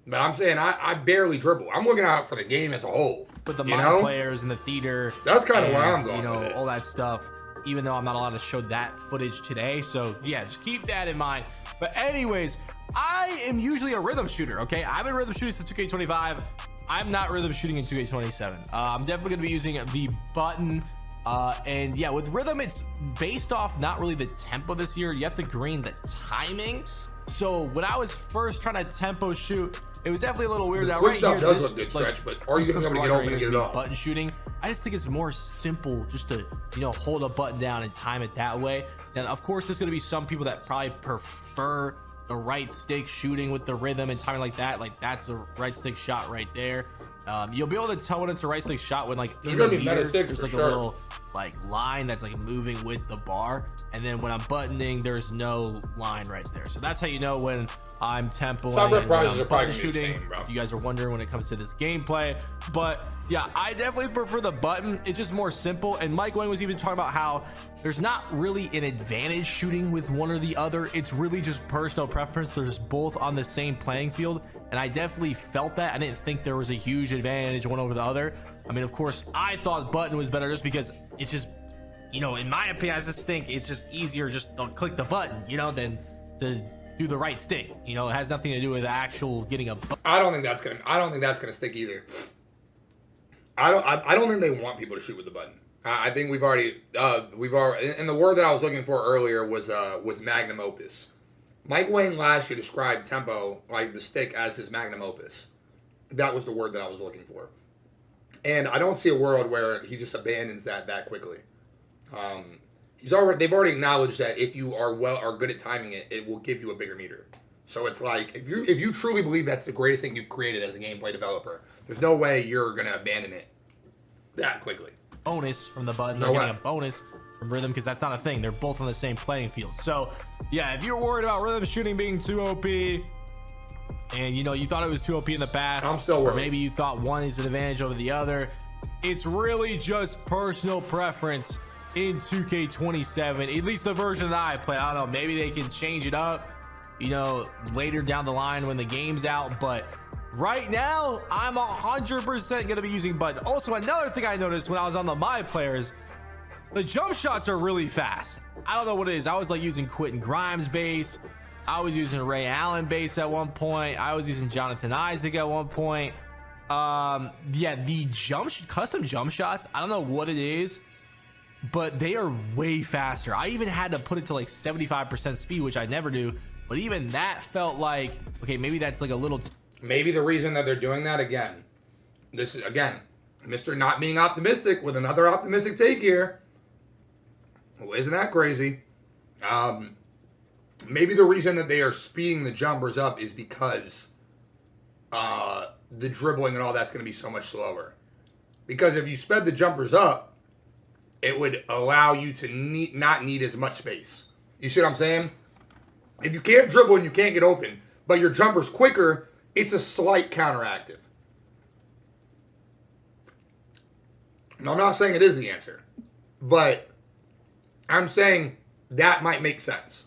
S1: But I'm saying I barely dribble. I'm looking out for the game as a whole.
S17: But the mind players in the theater.
S1: That's kind of where I'm going.
S17: You know,
S1: with it.
S17: all that stuff. Even though I'm not allowed to show that footage today. So yeah, just keep that in mind. But anyways, I am usually a rhythm shooter. Okay, I've been rhythm shooting since 2K25. I'm not rhythm shooting in 2K27. I'm definitely going to be using the button. And yeah, with rhythm, it's based off not really the tempo this year. You have to green the timing. So when I was first trying to tempo shoot, it was definitely a little weird. Now right here,
S1: does look good stretch, but are you going to be able to get open and get it off?
S17: Button shooting. I just think it's more simple just to, you know, hold a button down and time it that way. Now, of course, there's going to be some people that probably prefer the right stick shooting with the rhythm and timing like that. Like that's a right stick shot right there. You'll be able to tell when it's a right stick shot when like in the meter, there's like a little like line that's like moving with the bar, and then when I'm buttoning, there's no line right there. So that's how you know when I'm tempoing
S1: Software
S17: and
S1: prices
S17: I'm
S1: are probably
S17: button
S1: gonna be the
S17: shooting.
S1: same, bro.
S17: If you guys are wondering when it comes to this gameplay, but yeah, I definitely prefer the button. It's just more simple. And Mike Wang was even talking about how there's not really an advantage shooting with one or the other. It's really just personal preference. They're just both on the same playing field, and I definitely felt that. I didn't think there was a huge advantage one over the other. I mean, of course, I thought button was better just because it's just, you know, in my opinion, I just think it's just easier just to click the button, you know, than to do the right stick. You know, it has nothing to do with actual getting a button.
S1: I don't think that's gonna stick either. I don't think they want people to shoot with the button. I think we've already and the word that I was looking for earlier was magnum opus. Mike Wang last year described tempo, like the stick, as his magnum opus. That was the word that I was looking for. And I don't see a world where he just abandons that quickly. They've already acknowledged that if you are good at timing it, it will give you a bigger meter. So it's like, if you truly believe that's the greatest thing you've created as a gameplay developer, there's no way you're gonna abandon it that quickly.
S17: Bonus from the button, they're getting a bonus from rhythm, because that's not a thing. They're both on the same playing field. So yeah, if you're worried about rhythm shooting being too OP, and you know, you thought it was too OP in the past,
S1: I'm still worried.
S17: Or maybe you thought one is an advantage over the other, it's really just personal preference in 2K27, at least the version that I play. I don't know, maybe they can change it up, you know, later down the line when the game's out, but right now I'm 100% gonna be using button. Also, another thing I noticed when I was on the MyPlayers, the jump shots are really fast. I don't know what it is. I was like using Quentin Grimes base, I was using Ray Allen base at one point, I was using Jonathan Isaac at one point. Yeah, the custom jump shots, I don't know what it is, but they are way faster. I even had to put it to like 75% speed, which I never do, but even that felt like, okay, maybe that's like a little
S1: maybe the reason that they're doing that, again, this is, again, Mr. Not Being Optimistic with another optimistic take here. Well, isn't that crazy? Maybe the reason that they are speeding the jumpers up is because the dribbling and all that's going to be so much slower. Because if you sped the jumpers up, it would allow you to not need as much space. You see what I'm saying? If you can't dribble and you can't get open, but your jumper's quicker, it's a slight counteractive. Now, I'm not saying it is the answer, but I'm saying that might make sense.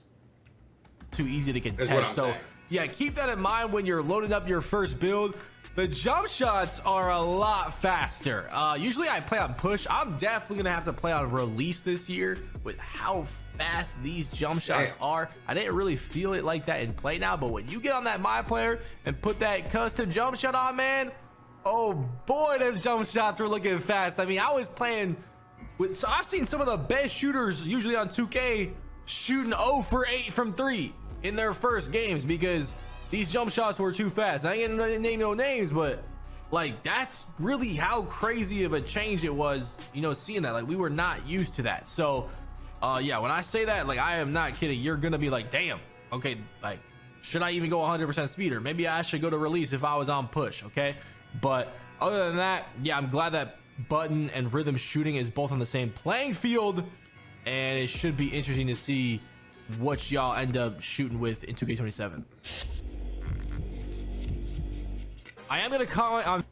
S17: Too easy to contest. So yeah, keep that in mind when you're loading up your first build. The jump shots are a lot faster. Usually I play on push. I'm definitely gonna have to play on release this year with how fast these jump shots are. I didn't really feel it like that in play now, but when you get on that MyPlayer and put that custom jump shot on, man, oh boy, them jump shots were looking fast. I mean, I was playing with, so I've seen some of the best shooters usually on 2K shooting 0 for 8 from 3 in their first games because these jump shots were too fast. I ain't gonna name no names, but like, that's really how crazy of a change it was, you know, seeing that. Like, we were not used to that. So yeah, when I say that, like, I am not kidding. You're gonna be like, damn, okay, like, should I even go 100% speed, or maybe I should go to release if I was on push? Okay, but other than that, yeah, I'm glad that button and rhythm shooting is both on the same playing field, and it should be interesting to see what y'all end up shooting with in 2K27. I am gonna comment on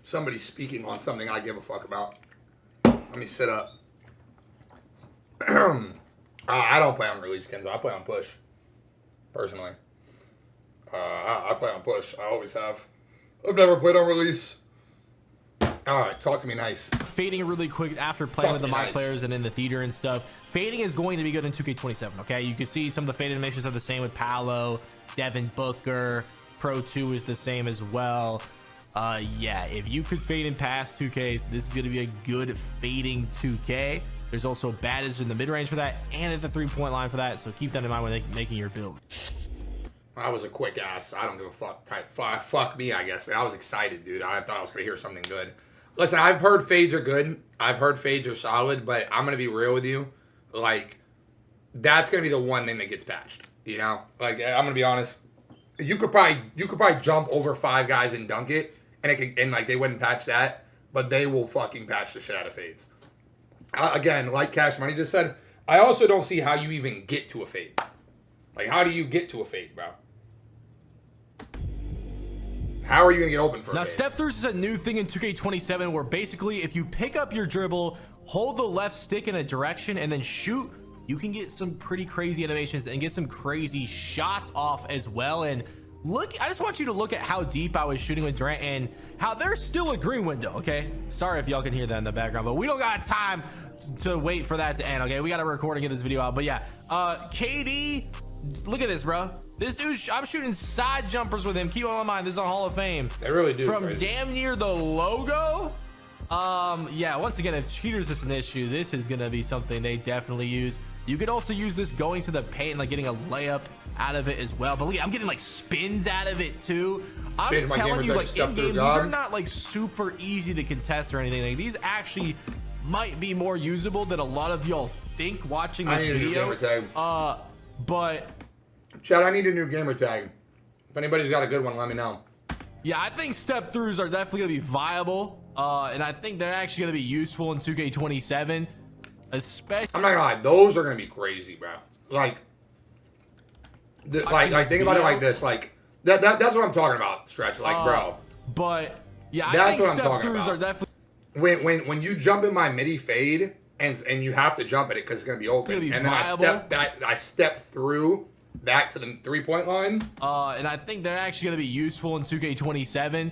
S1: somebody speaking on something I give a fuck about. Let me sit up. I don't play on release, Kenzo. I play on push, personally. I play on push. I always have. I've never played on release. All right, talk to me nice.
S17: Fading really quick after playing with the MyPlayers and in the theater and stuff. Fading is going to be good in 2K27, okay? You can see some of the fade animations are the same with Paolo, Devin Booker. Pro 2 is the same as well. Yeah, if you could fade in past 2Ks, this is going to be a good fading 2K. There's also baddest in the mid-range for that and at the three-point line for that, so keep that in mind when making your build.
S1: I was a quick ass, I don't give a fuck type. Fuck me, I guess, man. I was excited, dude. I thought I was going to hear something good. Listen, I've heard fades are good. I've heard fades are solid, but I'm going to be real with you. Like, that's going to be the one thing that gets patched, you know? Like, I'm going to be honest. You could probably jump over 5 guys and dunk it, and like, they wouldn't patch that, but they will fucking patch the shit out of fades. Again, like Cash Money just said, I also don't see how you even get to a fade. Like, how do you get to a fade, bro? How are you going to get open for a
S17: Now,
S1: fade?
S17: step throughs is a new thing in 2K27 where basically if you pick up your dribble, hold the left stick in a direction, and then shoot, you can get some pretty crazy animations and get some crazy shots off as well. And look, I just want you to look at how deep I was shooting with Durant and how there's still a green window, okay? Sorry if y'all can hear that in the background, but we don't got time to wait for that to end, okay? We got to record and get this video out. But yeah, KD, look at this, bro. This dude, I'm shooting side jumpers with him. Keep on mind, this is on Hall of Fame.
S1: They really do.
S17: From damn near the logo. Yeah, once again, if cheaters is an issue, this is gonna be something they definitely use. You could also use this going to the paint and like getting a layup out of it as well. But look, I'm getting like spins out of it too. I'm telling you, like in game, these are not like super easy to contest or anything. Like, these actually might be more usable than a lot of y'all think watching this video. But
S1: Chad, I need a new gamer tag. If anybody's got a good one, let me know.
S17: Yeah, I think step throughs are definitely gonna be viable, and I think they're actually gonna be useful in 2K27, especially.
S1: I'm not gonna lie, those are gonna be crazy, bro. Like, like think about it like this, like that's what I'm talking about, Stretch. Like, bro.
S17: But yeah,
S1: that's
S17: I think
S1: what I'm
S17: step
S1: talking
S17: throughs
S1: about.
S17: are definitely.
S1: When you jump in my midi fade and you have to jump at it because it's gonna be open, and then I step through back to the 3-point line.
S17: And I think they're actually going to be useful in 2K27.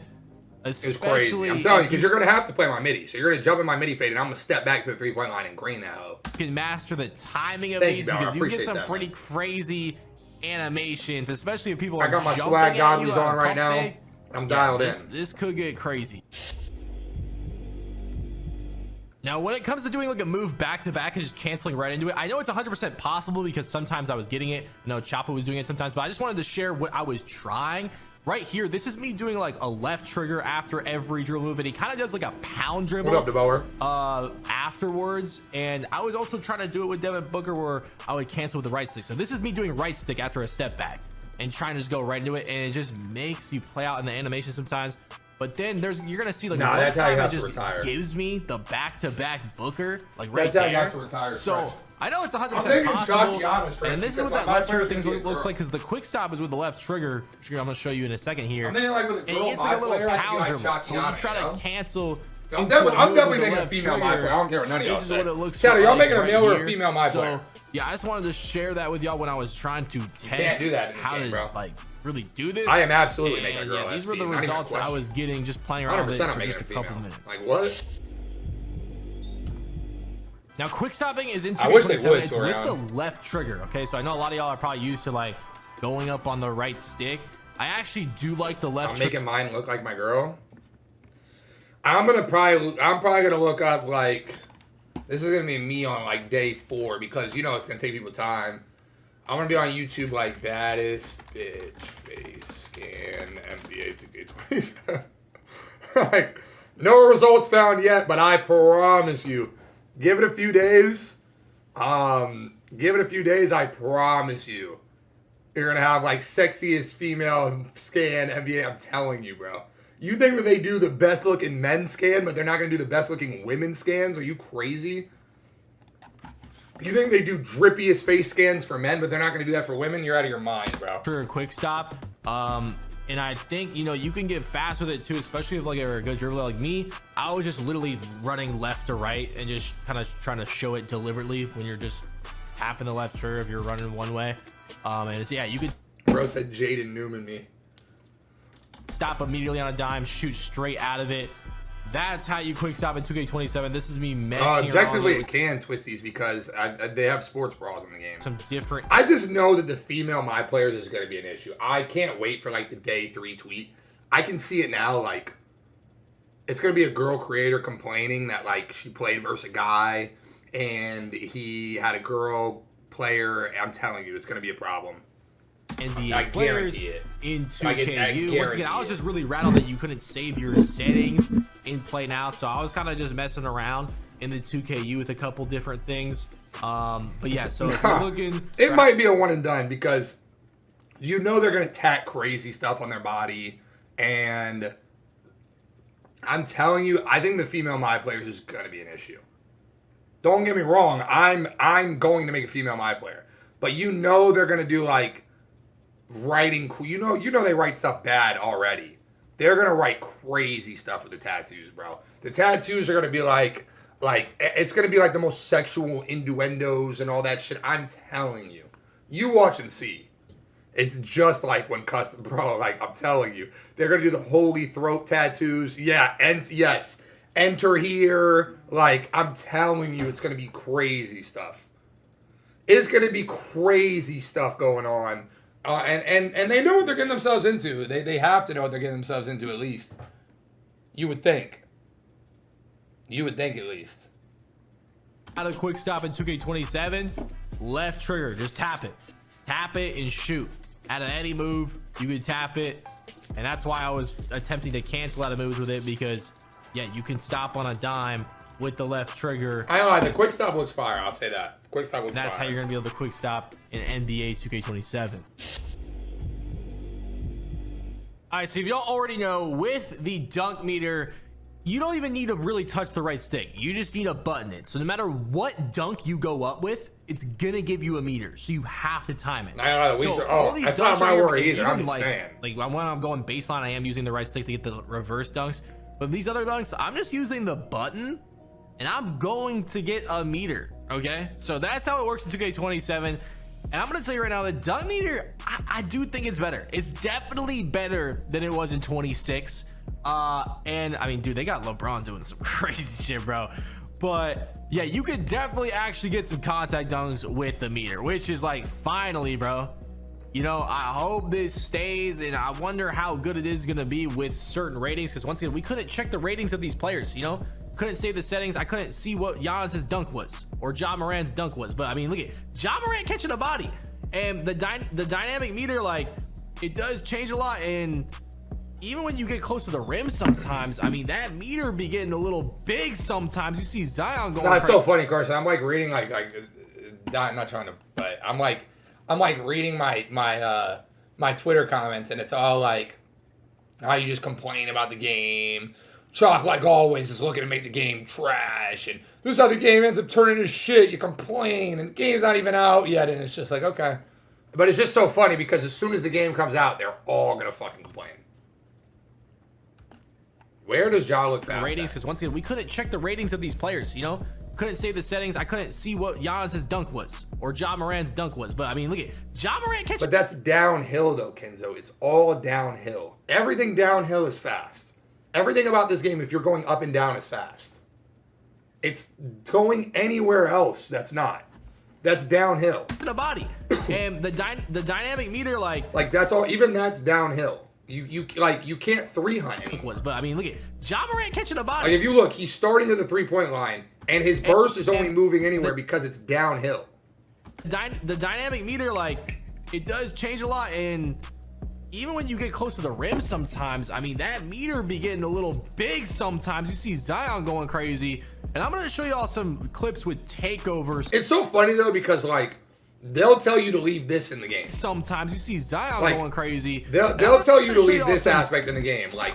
S1: It's crazy. I'm telling you, because you're going to have to play my midi. So you're going to jump in my midi fade, and I'm going to step back to the 3-point line and green that hoe.
S17: You can master the timing of these because you get some pretty crazy animations, especially if people are
S1: I got my
S17: jumping
S1: swag
S17: at
S1: goggles
S17: you
S1: on right now.
S17: fake.
S1: I'm dialed in.
S17: This could get crazy. Now, when it comes to doing like a move back to back and just canceling right into it, I know it's 100% possible because sometimes I was getting it. I know Choppa was doing it sometimes, but I just wanted to share what I was trying. Right here, this is me doing like a left trigger after every dribble move, and he kind of does like a pound dribble.
S1: What up, DeBoer?
S17: Afterwards, and I was also trying to do it with Devin Booker where I would cancel with the right stick. So this is me doing right stick after a step back and trying to just go right into it, and it just makes you play out in the animation sometimes. But then you're gonna see like
S1: that's how you have to
S17: just
S1: retire.
S17: Gives me the back-to-back Booker like right
S1: that's how
S17: there.
S1: you have to retire.
S17: So I know it's 100% possible, and this is what that left trigger thing looks like because the quick stop is with the left trigger. I'm gonna show you in a second here.
S1: I'm thinking like with a girl,
S17: and it's like a little
S1: player,
S17: pound dribble.
S1: like
S17: So when you try to cancel.
S1: I'm definitely making a female my player. I don't care what none of y'all
S17: This is
S1: say.
S17: what it looks
S1: Chad, are y'all
S17: like
S1: making a
S17: right
S1: male or a
S17: here.
S1: female my player?
S17: So yeah, I just wanted to share that with y'all when I was trying to test
S1: do that in this
S17: how
S1: game,
S17: to
S1: bro.
S17: like really do this.
S1: I am absolutely making a girl.
S17: Yeah, these were the
S1: SB, not even a
S17: results I
S1: question.
S17: was getting just playing around with
S1: 100%
S17: it
S1: I'm
S17: for
S1: making
S17: just
S1: a
S17: a couple
S1: female.
S17: minutes.
S1: Like what?
S17: Now, quick stopping is in
S1: I wish they
S17: 2K27.
S1: would,
S17: It's with
S1: Torian.
S17: the left trigger. Okay, so I know a lot of y'all are probably used to like going up on the right stick. I actually do like the left.
S1: I'm making mine look like my girl. I'm probably gonna look up like this is gonna be me on like day 4 because you know it's gonna take people time. I'm gonna be on YouTube like baddest bitch face scan NBA 2K27. Like no results found yet, but I promise you, give it a few days. Give it a few days. I promise you, you're gonna have like sexiest female scan NBA. I'm telling you, bro. You think that they do the best looking men scan, but they're not gonna do the best looking women scans? Are you crazy? You think they do drippiest face scans for men, but they're not gonna do that for women? You're out of your mind, bro.
S17: For a quick stop. And I think, you know, you can get fast with it too, especially if like you're a good dribbler like me. I was just literally running left to right and just kind of trying to show it deliberately when you're just tapping the left trigger if you're running one way. And it's, yeah, you could.
S1: Bro said Jaden Newman me.
S17: Stop immediately on a dime, shoot straight out of it. That's how you quick stop in 2K27. This is me messing
S1: objectively,
S17: around.
S1: it can twist these because they have sports bras in the game.
S17: Some different.
S1: I just know that the female my players is going to be an issue. I can't wait for like the day 3 tweet. I can see it now. Like it's going to be a girl creator complaining that like she played versus a guy and he had a girl player. I'm telling you, it's going to be a problem.
S17: NBA players in 2KU. Once again, I was
S1: it.
S17: just really rattled that you couldn't save your settings in Play Now, so I was kind of just messing around in the 2KU with a couple different things. But yeah, so if you're looking,
S1: it might be a one and done because you know they're gonna tack crazy stuff on their body, and I'm telling you, I think the female my players is gonna be an issue. Don't get me wrong. I'm going to make a female my player, but you know they're gonna do like writing. You know they write stuff bad already. They're gonna write crazy stuff with the tattoos, bro. The tattoos are gonna be like it's gonna be like the most sexual innuendos and all that shit. I'm telling you. You watch and see. It's just like when custom, bro. Like I'm telling you, they're gonna do the holy throat tattoos. Yeah, and yes, enter here. Like I'm telling you, it's gonna be crazy stuff. It's gonna be crazy stuff going on. And they know what they're getting themselves into. They have to know what they're getting themselves into at least. You would think. You would think at least.
S17: Out of quick stop in 2K27, left trigger, just tap it and shoot. Out of any move, you can tap it, and that's why I was attempting to cancel out of moves with it, because yeah, you can stop on a dime with the left trigger.
S1: I lie, the quick stop looks fire. I'll say that. Quick stop looks fire.
S17: That's how you're gonna be able to quick stop in NBA 2K27. All right, so if y'all already know, with the dunk meter, you don't even need to really touch the right stick. You just need to button it. So no matter what dunk you go up with, it's gonna give you a meter. So you have to time it.
S1: I know. So that's not my worry either. I'm just saying.
S17: Like when I'm going baseline, I am using the right stick to get the reverse dunks. But these other dunks, I'm just using the button, and I'm going to get a meter. Okay, so that's how it works in 2K27. And I'm gonna tell you right now, the dunk meter, I do think it's better. It's definitely better than it was in 26. And I mean, dude, they got LeBron doing some crazy shit, bro. But yeah, you could definitely actually get some contact dunks with the meter, which is like, finally, bro. You know, I hope this stays, and I wonder how good it is gonna be with certain ratings, because once again, we couldn't check the ratings of these players, you know? Couldn't save the settings. I couldn't see what Giannis's dunk was or Ja Morant's dunk was. But I mean, look at Ja Morant catching a body, and the dynamic meter, like, it does change a lot. And even when you get close to the rim, sometimes, I mean, that meter be getting a little big. Sometimes you see Zion going.
S1: That's so funny, Carson. I'm like reading like not trying to, but I'm like reading my Twitter comments, and it's all like how you just complain about the game. Chalk, like always, is looking to make the game trash, and this is how the game ends up turning to shit. You complain, and the game's not even out yet, and it's just like, okay. But it's just so funny, because as soon as the game comes out, they're all gonna fucking complain. Where does Ja look fast?
S17: Ratings, because once again, we couldn't check the ratings of these players, you know? Couldn't save the settings. I couldn't see what Giannis's dunk was or Ja Morant's dunk was. But I mean, look at Ja Morant catching.
S1: But that's downhill, though, Kenzo. It's all downhill. Everything downhill is fast. Everything about this game, if you're going up and down, is fast. It's going anywhere else that's not. That's downhill.
S17: The body and the dynamic meter, like
S1: that's all. Even that's downhill. You can't 3-hunt anyone.
S17: But I mean, look at Ja Morant catching a body.
S1: Like if you look, he's starting at the 3-point line, and his burst is only moving anywhere because it's downhill.
S17: The dynamic meter, like, it does change a lot, and even when you get close to the rim, sometimes, I mean, that meter be getting a little big. Sometimes you see Zion going crazy, and I'm gonna show y'all some clips with takeovers.
S1: It's so funny though, because like they'll tell you to leave this in the game.
S17: Sometimes you see Zion
S1: like,
S17: going crazy.
S1: They'll tell you to leave this aspect in the game, like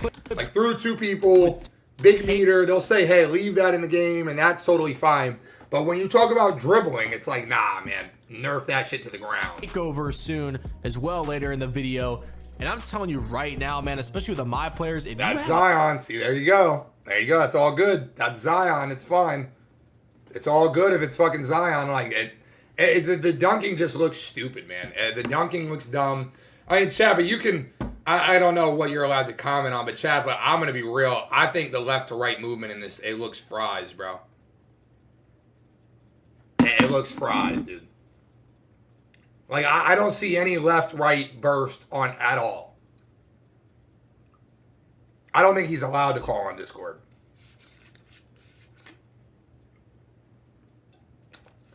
S1: through two people, big meter. They'll say, hey, leave that in the game, and that's totally fine. But when you talk about dribbling, it's like, nah, man, nerf that shit to the ground.
S17: Takeover soon as well later in the video. And I'm telling you right now, man, especially with the my players, if
S1: that's Zion. See, there you go. There you go. It's all good. That's Zion. It's fine. It's all good if it's fucking Zion. Like the dunking just looks stupid, man. The dunking looks dumb. I mean, Chad, but you can. I don't know what you're allowed to comment on, but Chad, but I'm gonna be real. I think the left to right movement in this, it looks fries, bro. It looks fries, dude. Like, I don't see any left-right burst on at all. I don't think he's allowed to call on Discord.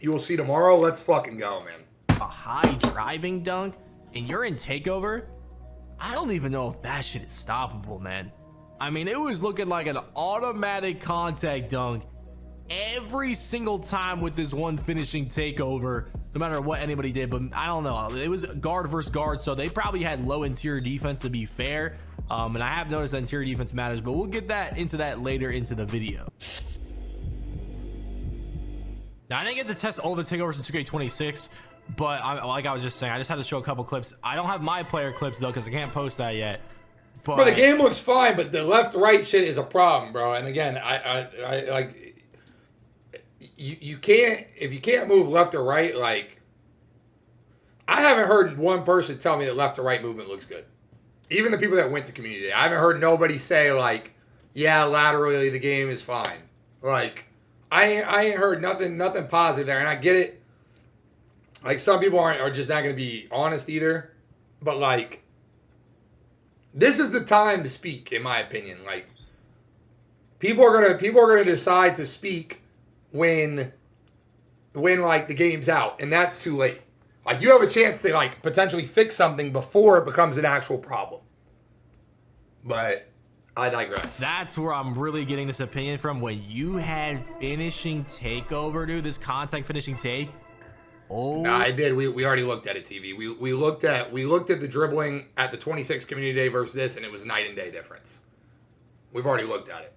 S1: You will see tomorrow. Let's fucking go, man.
S17: A high driving dunk, and you're in takeover? I don't even know if that shit is stoppable, man. I mean, it was looking like an automatic contact dunk every single time with this one finishing takeover, no matter what anybody did. But I don't know, it was guard versus guard, so they probably had low interior defense, to be fair. And I have noticed that interior defense matters, but we'll get into that later into the video. Now, I didn't get to test all the takeovers in 2K26, but like I was just saying, I just had to show a couple clips. I don't have my player clips, though, because I can't post that yet.
S1: But the game looks fine, but the left-right shit is a problem, bro. And again, I like... You can't... If you can't move left or right, like... I haven't heard one person tell me that left to right movement looks good. Even the people that went to community day. I haven't heard nobody say, like, yeah, laterally the game is fine. Like, I ain't heard nothing positive there. And I get it. Like, some people are just not going to be honest either. But, like, this is the time to speak, in my opinion. Like, people are gonna decide to speak when like the game's out, and that's too late. Like, you have a chance to like potentially fix something before it becomes an actual problem. But I digress.
S17: That's where I'm really getting this opinion from. When you had finishing takeover, dude, this contact finishing take. Oh,
S1: no, I did. We already looked at it, TV. We looked at the dribbling at the 26 community day versus this, and it was night and day difference. We've already looked at it.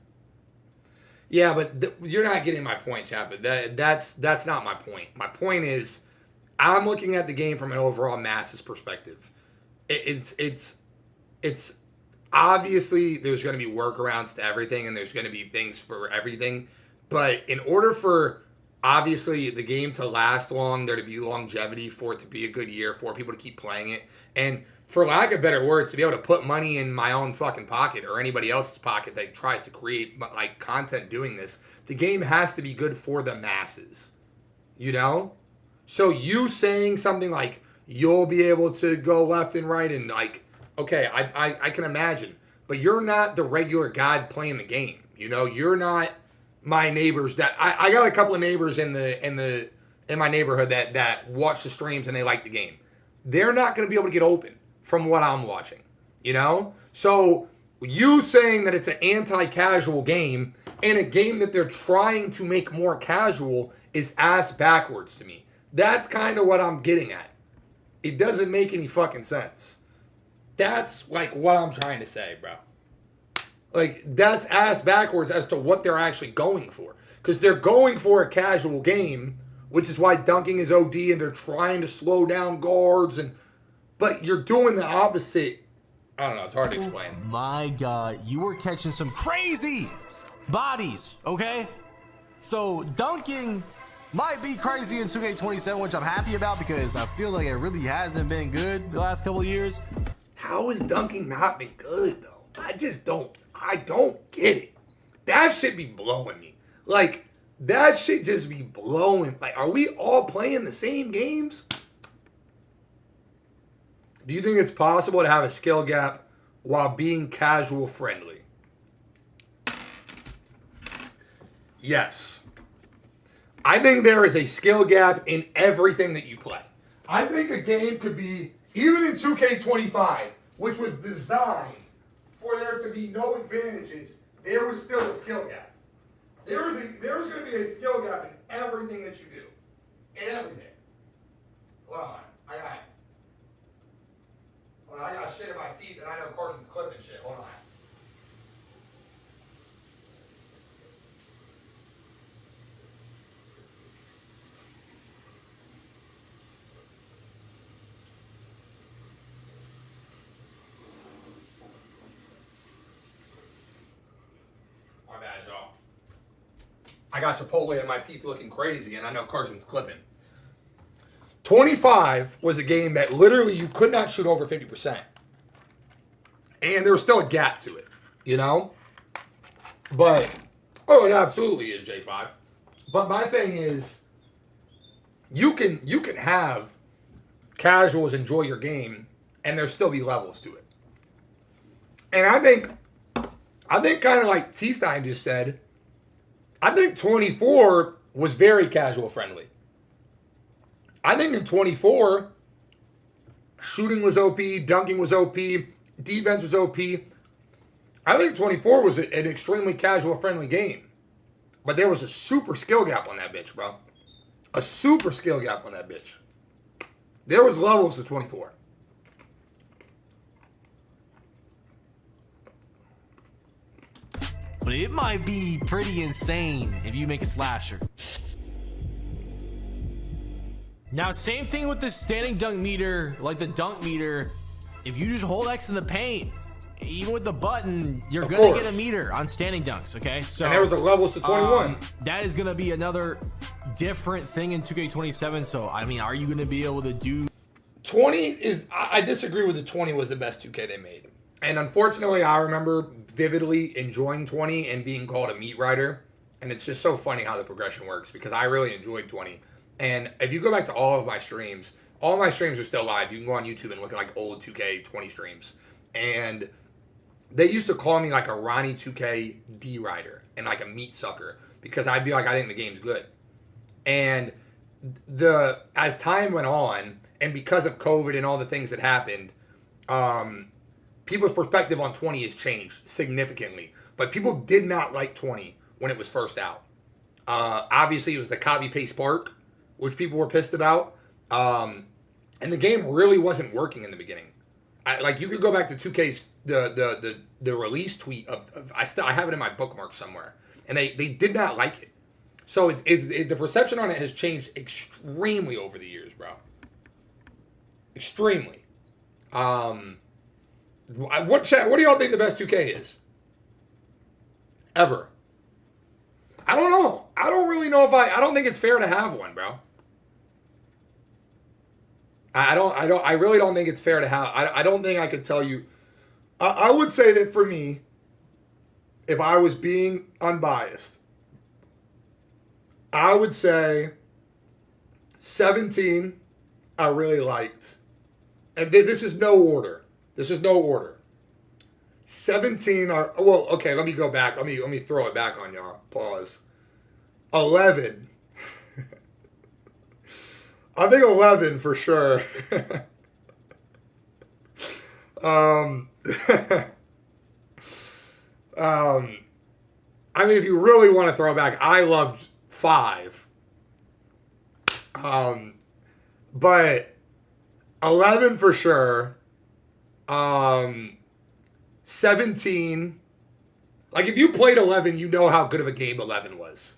S1: Yeah, but you're not getting my point, chap. That's not my point. My point is, I'm looking at the game from an overall masses perspective. It's obviously there's going to be workarounds to everything, and there's going to be things for everything. But in order for obviously the game to last long, there to be longevity, for it to be a good year, for people to keep playing it, and for lack of better words, to be able to put money in my own fucking pocket or anybody else's pocket that tries to create like content doing this, the game has to be good for the masses, you know? So you saying something like you'll be able to go left and right and like, okay, I can imagine, but you're not the regular guy playing the game, you know? You're not my neighbors that I got a couple of neighbors in my neighborhood that watch the streams and they like the game. They're not going to be able to get open from what I'm watching, you know? So you saying that it's an anti-casual game and a game that they're trying to make more casual is ass backwards to me. That's kind of what I'm getting at. It doesn't make any fucking sense. That's like what I'm trying to say, bro. Like, that's ass backwards as to what they're actually going for. Because they're going for a casual game, which is why dunking is OD and they're trying to slow down guards and... But you're doing the opposite. I don't know. It's hard to explain.
S17: My God, you were catching some crazy bodies, okay? So dunking might be crazy in 2K27, which I'm happy about because I feel like it really hasn't been good the last couple of years.
S1: How has dunking not been good, though? I don't get it. That shit be blowing me. Like, that shit just be blowing. Like, are we all playing the same games? Do you think it's possible to have a skill gap while being casual friendly? Yes. I think there is a skill gap in everything that you play. I think a game could be, even in 2K25, which was designed for there to be no advantages, there was still a skill gap. There's going to be a skill gap in everything that you do. In everything. Hold on. I got shit in my teeth, and I know Carson's clipping shit. Hold on. My bad, y'all. I got Chipotle in my teeth looking crazy, and I know Carson's clipping. 25 was a game that literally you could not shoot over 50%. And there was still a gap to it, you know? But, oh, it absolutely is, J5. But my thing is, you can have casuals enjoy your game, and there still be levels to it. And I think kind of like T-Stein just said, I think 24 was very casual friendly. I think in 24, shooting was OP, dunking was OP, defense was OP. I think 24 was an extremely casual friendly game. But there was a super skill gap on that bitch, bro. A super skill gap on that bitch. There was levels to 24.
S17: But it might be pretty insane if you make a slasher. Now, same thing with the standing dunk meter, like the dunk meter. If you just hold X in the paint, even with the button, you're gonna get a meter on standing dunks, okay? So
S1: and there was the levels to 21.
S17: That is gonna be another different thing in 2K27. So, I mean, are you gonna be able to do
S1: 20 is, I disagree with the 20 was the best 2K they made. And unfortunately, I remember vividly enjoying 20 and being called a meat rider. And it's just so funny how the progression works because I really enjoyed 20. And if you go back to all my streams are still live. You can go on YouTube and look at like old 2K20 streams. And they used to call me like a Ronnie 2K D rider and like a meat sucker because I'd be like, I think the game's good. And as time went on, and because of COVID and all the things that happened, people's perspective on 20 has changed significantly. But people did not like 20 when it was first out. Obviously, it was the copy-paste spark, which people were pissed about. And the game really wasn't working in the beginning. Like, you could go back to 2K's, the release tweet of I have it in my bookmark somewhere. And they did not like it. So the perception on it has changed extremely over the years, bro. Extremely. What do y'all think the best 2K is? Ever? I don't know. I don't really know if I don't think it's fair to have one, bro. I really don't think it's fair to have. I don't think I could tell you. I would say that for me, if I was being unbiased, I would say 17 I really liked. And this is no order. 17 are, well, okay, let me go back. Let me throw it back on y'all. Pause. 11. I think 11 for sure. I mean, if you really want to throw back, I loved 5. But 11 for sure. 17. Like, if you played 11, you know how good of a game 11 was.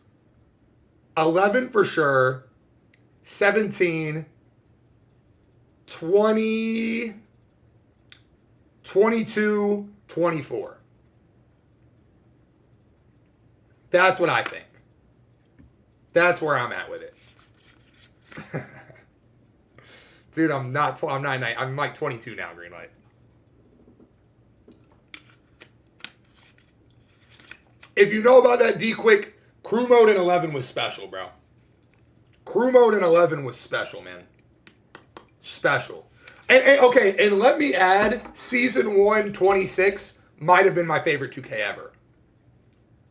S1: 11 for sure. 17. 20. 22. 24. That's what I think. That's where I'm at with it. Dude, I'm not 9. I'm like 22 now, green light. If you know about that D-Quick, crew mode in 11 was special, bro. Crew mode in 11 was special, man. Special. And okay, and let me add, Season 1 26 might have been my favorite 2K ever.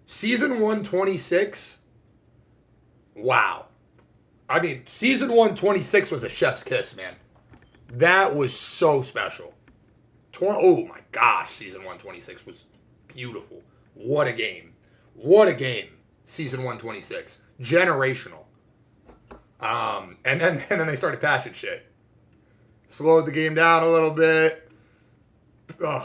S1: Season 1 26, wow. I mean, Season 1 26 was a chef's kiss, man. That was so special. Oh my gosh, Season 1 26 was beautiful. What a game. What a game. Season 1 26. Generational. And then they started patching shit. Slowed the game down a little bit. Ugh.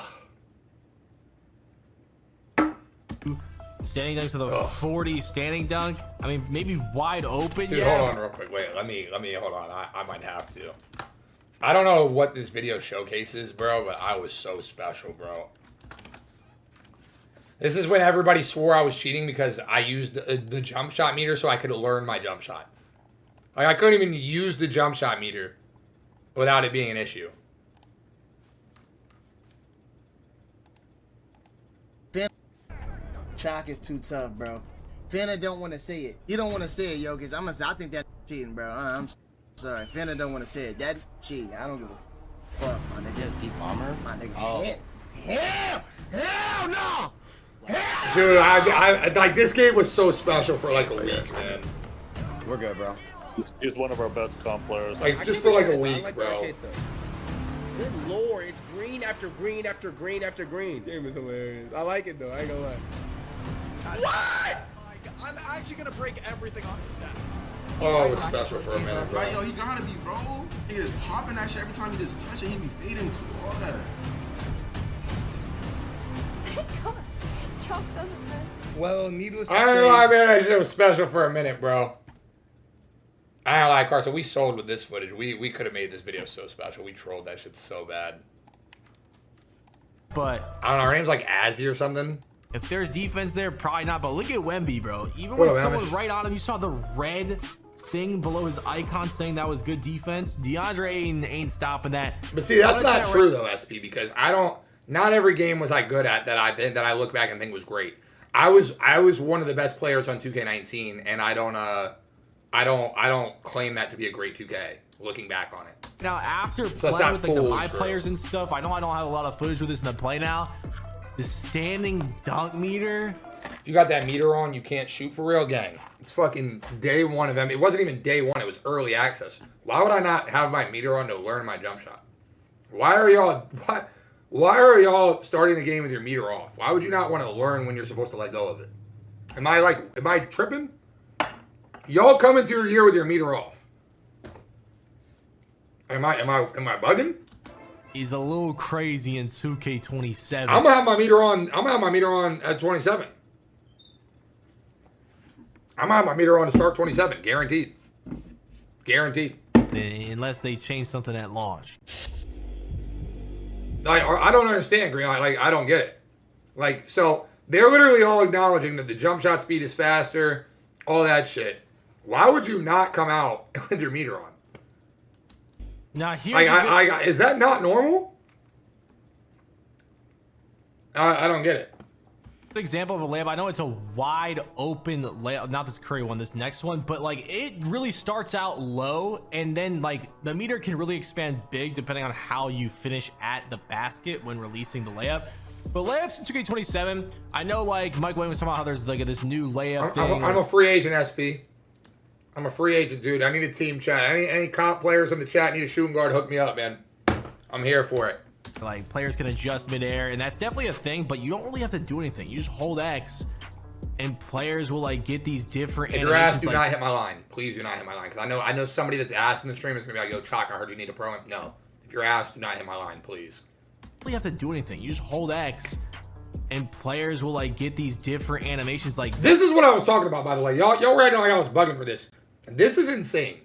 S17: Standing dunks to the 40 standing dunk. I mean, maybe wide open.
S1: Dude, hold on real quick. Wait, let me hold on. I might have to. I don't know what this video showcases, bro, but I was so special, bro. This is when everybody swore I was cheating because I used the jump shot meter so I could learn my jump shot. Like, I couldn't even use the jump shot meter without it being an issue.
S18: Chalk is too tough, bro. Finna don't want to say it. You don't want to say it, Jokic. I think that's cheating, bro. I'm sorry. Finna don't want to say it. That cheating. I don't give a fuck, my nigga.
S4: Just deep bomber?
S18: My nigga. Oh. Hell no!
S1: Dude, I like, this game was so special for like a week, man.
S5: We're good, bro.
S19: He's one of our best comp players.
S1: Like, just for like a week, bro.
S20: Good lord, it's green after green after green after green.
S21: Game is hilarious. I like it though, I ain't gonna lie.
S20: What?
S22: I'm actually gonna break everything on his stat.
S1: Oh, it was special for a minute, bro.
S21: Right, yo, he gotta be, bro. He is popping that shit every time he just touch it, he be fading to all that.
S9: Chalk doesn't miss.
S21: Well, needless to
S1: I
S21: say.
S1: don't know, man. That shit was special for a minute, bro. I don't lie, Carson. We sold with this footage. We could have made this video so special. We trolled that shit so bad.
S17: But
S1: I don't know. Her name's like Azzy or something.
S17: If there's defense there, probably not. But look at Wemby, bro. Even
S1: What
S17: when
S1: up,
S17: someone
S1: Amish?
S17: right on him, you saw the red thing below his icon saying that was good defense. DeAndre ain't stopping that.
S1: But see, that's not true though, SP, because I don't. Not every game was I good at that I look back and think was great. I was one of the best players on 2K19, and I don't claim that to be a great 2K. Looking back on it.
S17: Now after
S1: So
S17: playing with like the My
S1: true.
S17: Players and stuff, I know I don't have a lot of footage with this in the play now. The standing dunk meter.
S1: If you got that meter on, you can't shoot for real, gang. It's fucking day one of them. It wasn't even day one. It was early access. Why would I not have my meter on to learn my jump shot? Why are y'all starting the game with your meter off? Why would you not want to learn when you're supposed to let go of it? Am I tripping? Y'all come into your year with your meter off. Am I bugging?
S17: He's a little crazy in 2K27.
S1: I'm gonna have my meter on. I'm gonna have my meter on at 27. I'm gonna have my meter on to start 27, guaranteed. Guaranteed.
S17: Unless they change something at launch.
S1: I don't understand, Green. I don't get it. Like, so they're literally all acknowledging that the jump shot speed is faster, all that shit. Why would you not come out with your meter on?
S17: Now here,
S1: is that not normal? I don't get it.
S17: Good example of a layup. I know it's a wide open layup, not this Curry one, this next one, but like it really starts out low, and then like the meter can really expand big depending on how you finish at the basket when releasing the layup. But layups in 2K27, I know like Mike Wayne was talking about how there's like this new layup thing.
S1: I'm a free agent, SP. I'm a free agent, dude. I need a team chat. Any comp players in the chat need a shooting guard, hook me up, man. I'm here for it.
S17: Like players can adjust midair, and that's definitely a thing, but you don't really have to do anything. You just hold X and players will like get these different
S1: If you're asked, do
S17: like,
S1: not hit my line. Please do not hit my line. Because I know somebody that's asked in the stream is gonna be like, yo, Chalk, I heard you need a pro amp. No. If you're asked, do not hit my line, please.
S17: You don't really have to do anything. You just hold X and players will like get these different animations like
S1: this is what I was talking about, by the way. Y'all right now, I was bugging for this. This is insane.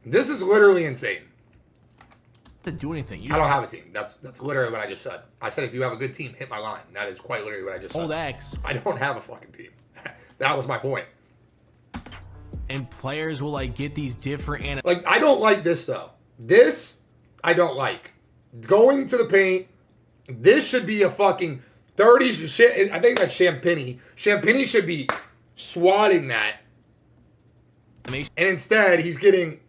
S1: This is literally insane.
S17: To do anything.
S1: I don't have a team. That's literally what I just said. I said if you have a good team, hit my line. That is quite literally what I just said.
S17: Hold X.
S1: I don't have a fucking team. That was my point.
S17: And players will like get these different
S1: like I don't like this though. This I don't like. Going to the paint. This should be a fucking 30 shit. I think that's Champagny. Champagny should be swatting that. And instead he's getting.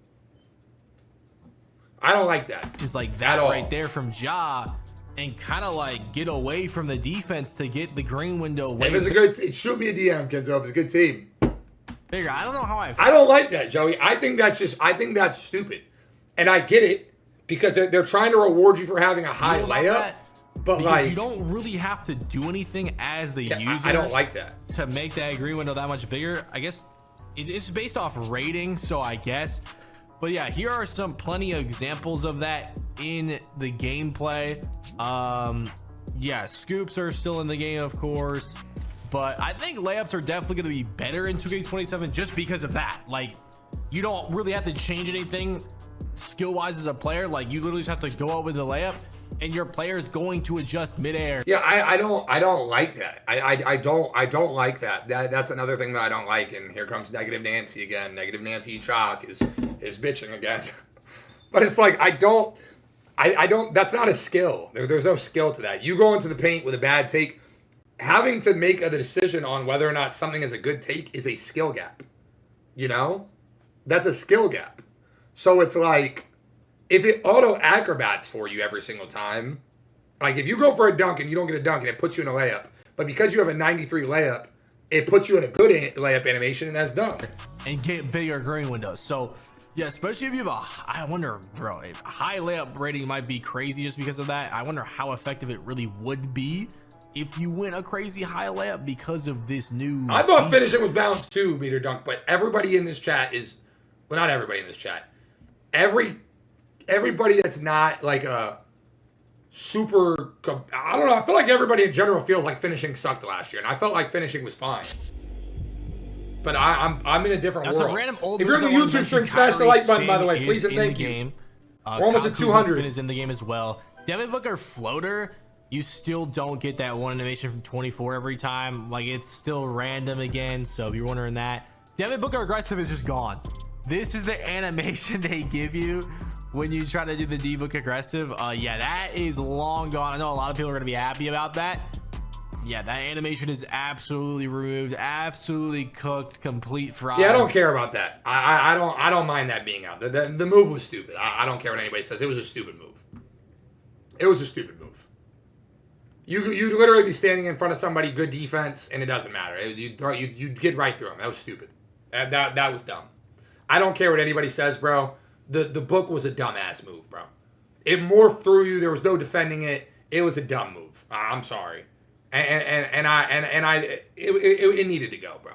S1: I don't like that.
S17: It's like that right there from Ja, and kind of like get away from the defense to get the green window.
S1: If it's a good, it should be a DM, Kenzo. If it's a good team.
S17: Bigger. I don't know how I
S1: don't like that, Joey. I think that's stupid, and I get it because they're trying to reward you for having a high layup. But like,
S17: you don't really have to do anything as the user.
S1: I don't like that
S17: to make that green window that much bigger. I guess it's based off rating, so I guess. But yeah, here are plenty of examples of that in the gameplay. Yeah, scoops are still in the game, of course, but I think layups are definitely going to be better in 2K27 just because of that. Like, you don't really have to change anything skill-wise as a player. Like, you literally just have to go out with the layup, and your player's going to adjust midair.
S1: Yeah, I don't like that. I don't like that. That's another thing that I don't like. And here comes Negative Nancy again. Negative Nancy Chalk is bitching again. But it's like I don't. That's not a skill. There's no skill to that. You go into the paint with a bad take, having to make a decision on whether or not something is a good take is a skill gap. You know, that's a skill gap. So it's like, if it auto acrobats for you every single time, like if you go for a dunk and you don't get a dunk and it puts you in a layup, but because you have a 93 layup, it puts you in a good layup animation and that's dunk.
S17: And get bigger green windows. So yeah, especially if you have I wonder, bro, a high layup rating might be crazy just because of that. I wonder how effective it really would be if you went a crazy high layup because of this new.
S1: I thought finishing was balanced too, meter dunk, but everybody in this chat is, well, not everybody in this chat. Everybody that's not like a super, I don't know. I feel like everybody in general feels like finishing sucked last year, and I felt like finishing was fine. But I'm in a different
S17: Now,
S1: world.
S17: some random old
S1: If you're in the
S17: moves I
S1: YouTube
S17: wanna
S1: stream,
S17: mention,
S1: smash the like button, by the
S17: Kyrie
S1: way, please
S17: Spin
S1: and
S17: is
S1: thank
S17: in
S1: you.
S17: the game.
S1: We're almost
S17: Kyle
S1: at
S17: Kuzma's
S1: 200.
S17: Spin is in the game as well. Devin Booker floater, you still don't get that one animation from 24 every time. Like, it's still random again. So if you're wondering that, Devin Booker aggressive is just gone. This is the animation they give you when you try to do the D-Book aggressive. Yeah, that is long gone. I know a lot of people are going to be happy about that. Yeah, that animation is absolutely removed, absolutely cooked, complete fries.
S1: Yeah, I don't care about that. I don't mind that being out. The move was stupid. I don't care what anybody says. It was a stupid move. It was a stupid move. You'd literally be standing in front of somebody, good defense, and it doesn't matter. You'd get right through them. That was stupid. That was dumb. I don't care what anybody says, bro. The book was a dumbass move, bro. It morphed through you. There was no defending it. It was a dumb move. I'm sorry. It needed to go, bro.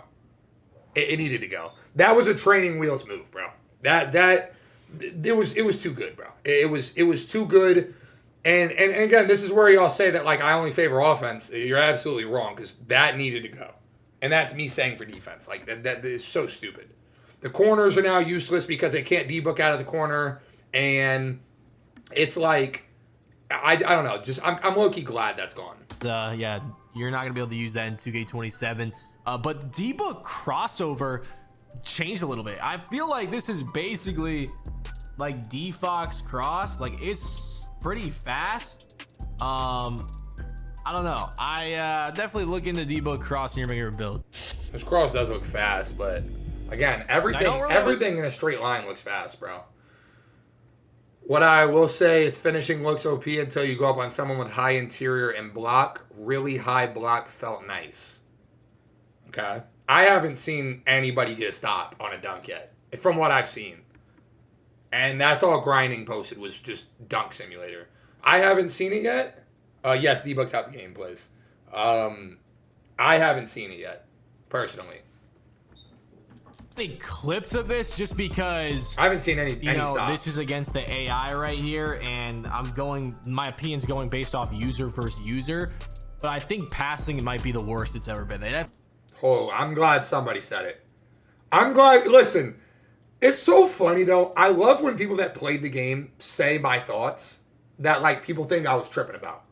S1: It needed to go. That was a training wheels move, bro. It was too good, bro. It was too good. And again, this is where y'all say that like I only favor offense. You're absolutely wrong because that needed to go. And that's me saying for defense. Like that is so stupid. The corners are now useless because they can't debook out of the corner, and it's like I don't know. Just I'm low-key glad that's gone.
S17: Yeah, you're not gonna be able to use that in 2K27. But debook crossover changed a little bit. I feel like this is basically like D-Fox cross. Like it's pretty fast. I don't know. I definitely look into debook cross in your regular build.
S1: This cross does look fast, but again, everything in a straight line looks fast, bro. What I will say is finishing looks OP until you go up on someone with high interior and block. Really high block felt nice. Okay? I haven't seen anybody get a stop on a dunk yet, from what I've seen. And that's all grinding posted was just dunk simulator. I haven't seen it yet. Yes, D-Buck's out the game, please. I haven't seen it yet, personally.
S17: Clips of this just because
S1: I haven't seen any stops.
S17: This is against the AI right here, and my opinion's going based off user versus user, but I think passing might be the worst it's ever been.
S1: I'm glad somebody said it. I'm glad. Listen, it's so funny though. I love when people that played the game say my thoughts that like people think I was tripping about.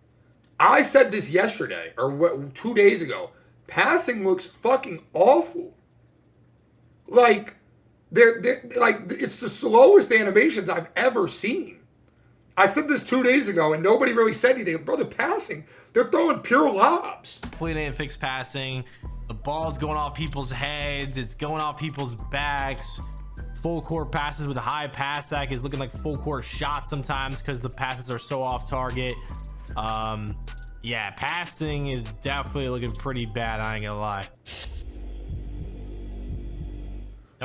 S1: I said this yesterday or 2 days ago. Passing looks fucking awful. Like, it's the slowest animations I've ever seen. I said this 2 days ago, and nobody really said anything. Bro, they're passing. They're throwing pure lobs.
S17: Hopefully they didn't fix passing. The ball's going off people's heads. It's going off people's backs. Full court passes with a high pass sack is looking like full court shots sometimes because the passes are so off target. Yeah, passing is definitely looking pretty bad. I ain't gonna lie.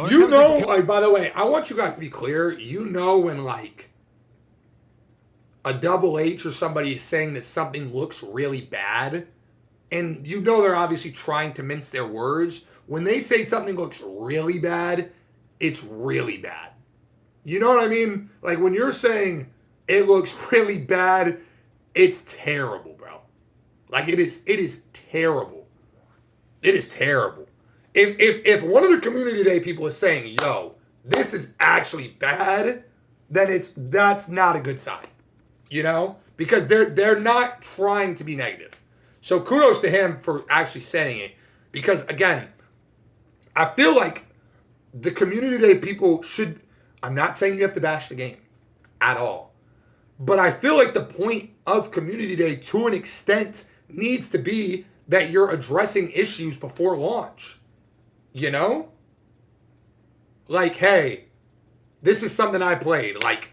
S1: You know, like, by the way, I want you guys to be clear. You know when, like, a Double H or somebody is saying that something looks really bad, and you know they're obviously trying to mince their words. When they say something looks really bad, it's really bad. You know what I mean? Like, when you're saying it looks really bad, it's terrible, bro. Like, it is terrible. It is terrible. If one of the community day people is saying, yo, this is actually bad, then that's not a good sign. You know? Because they're not trying to be negative. So kudos to him for actually saying it. Because again, I feel like the community day people should, I'm not saying you have to bash the game at all. But I feel like the point of community day to an extent needs to be that you're addressing issues before launch. You know? Like, hey, this is something I played. Like,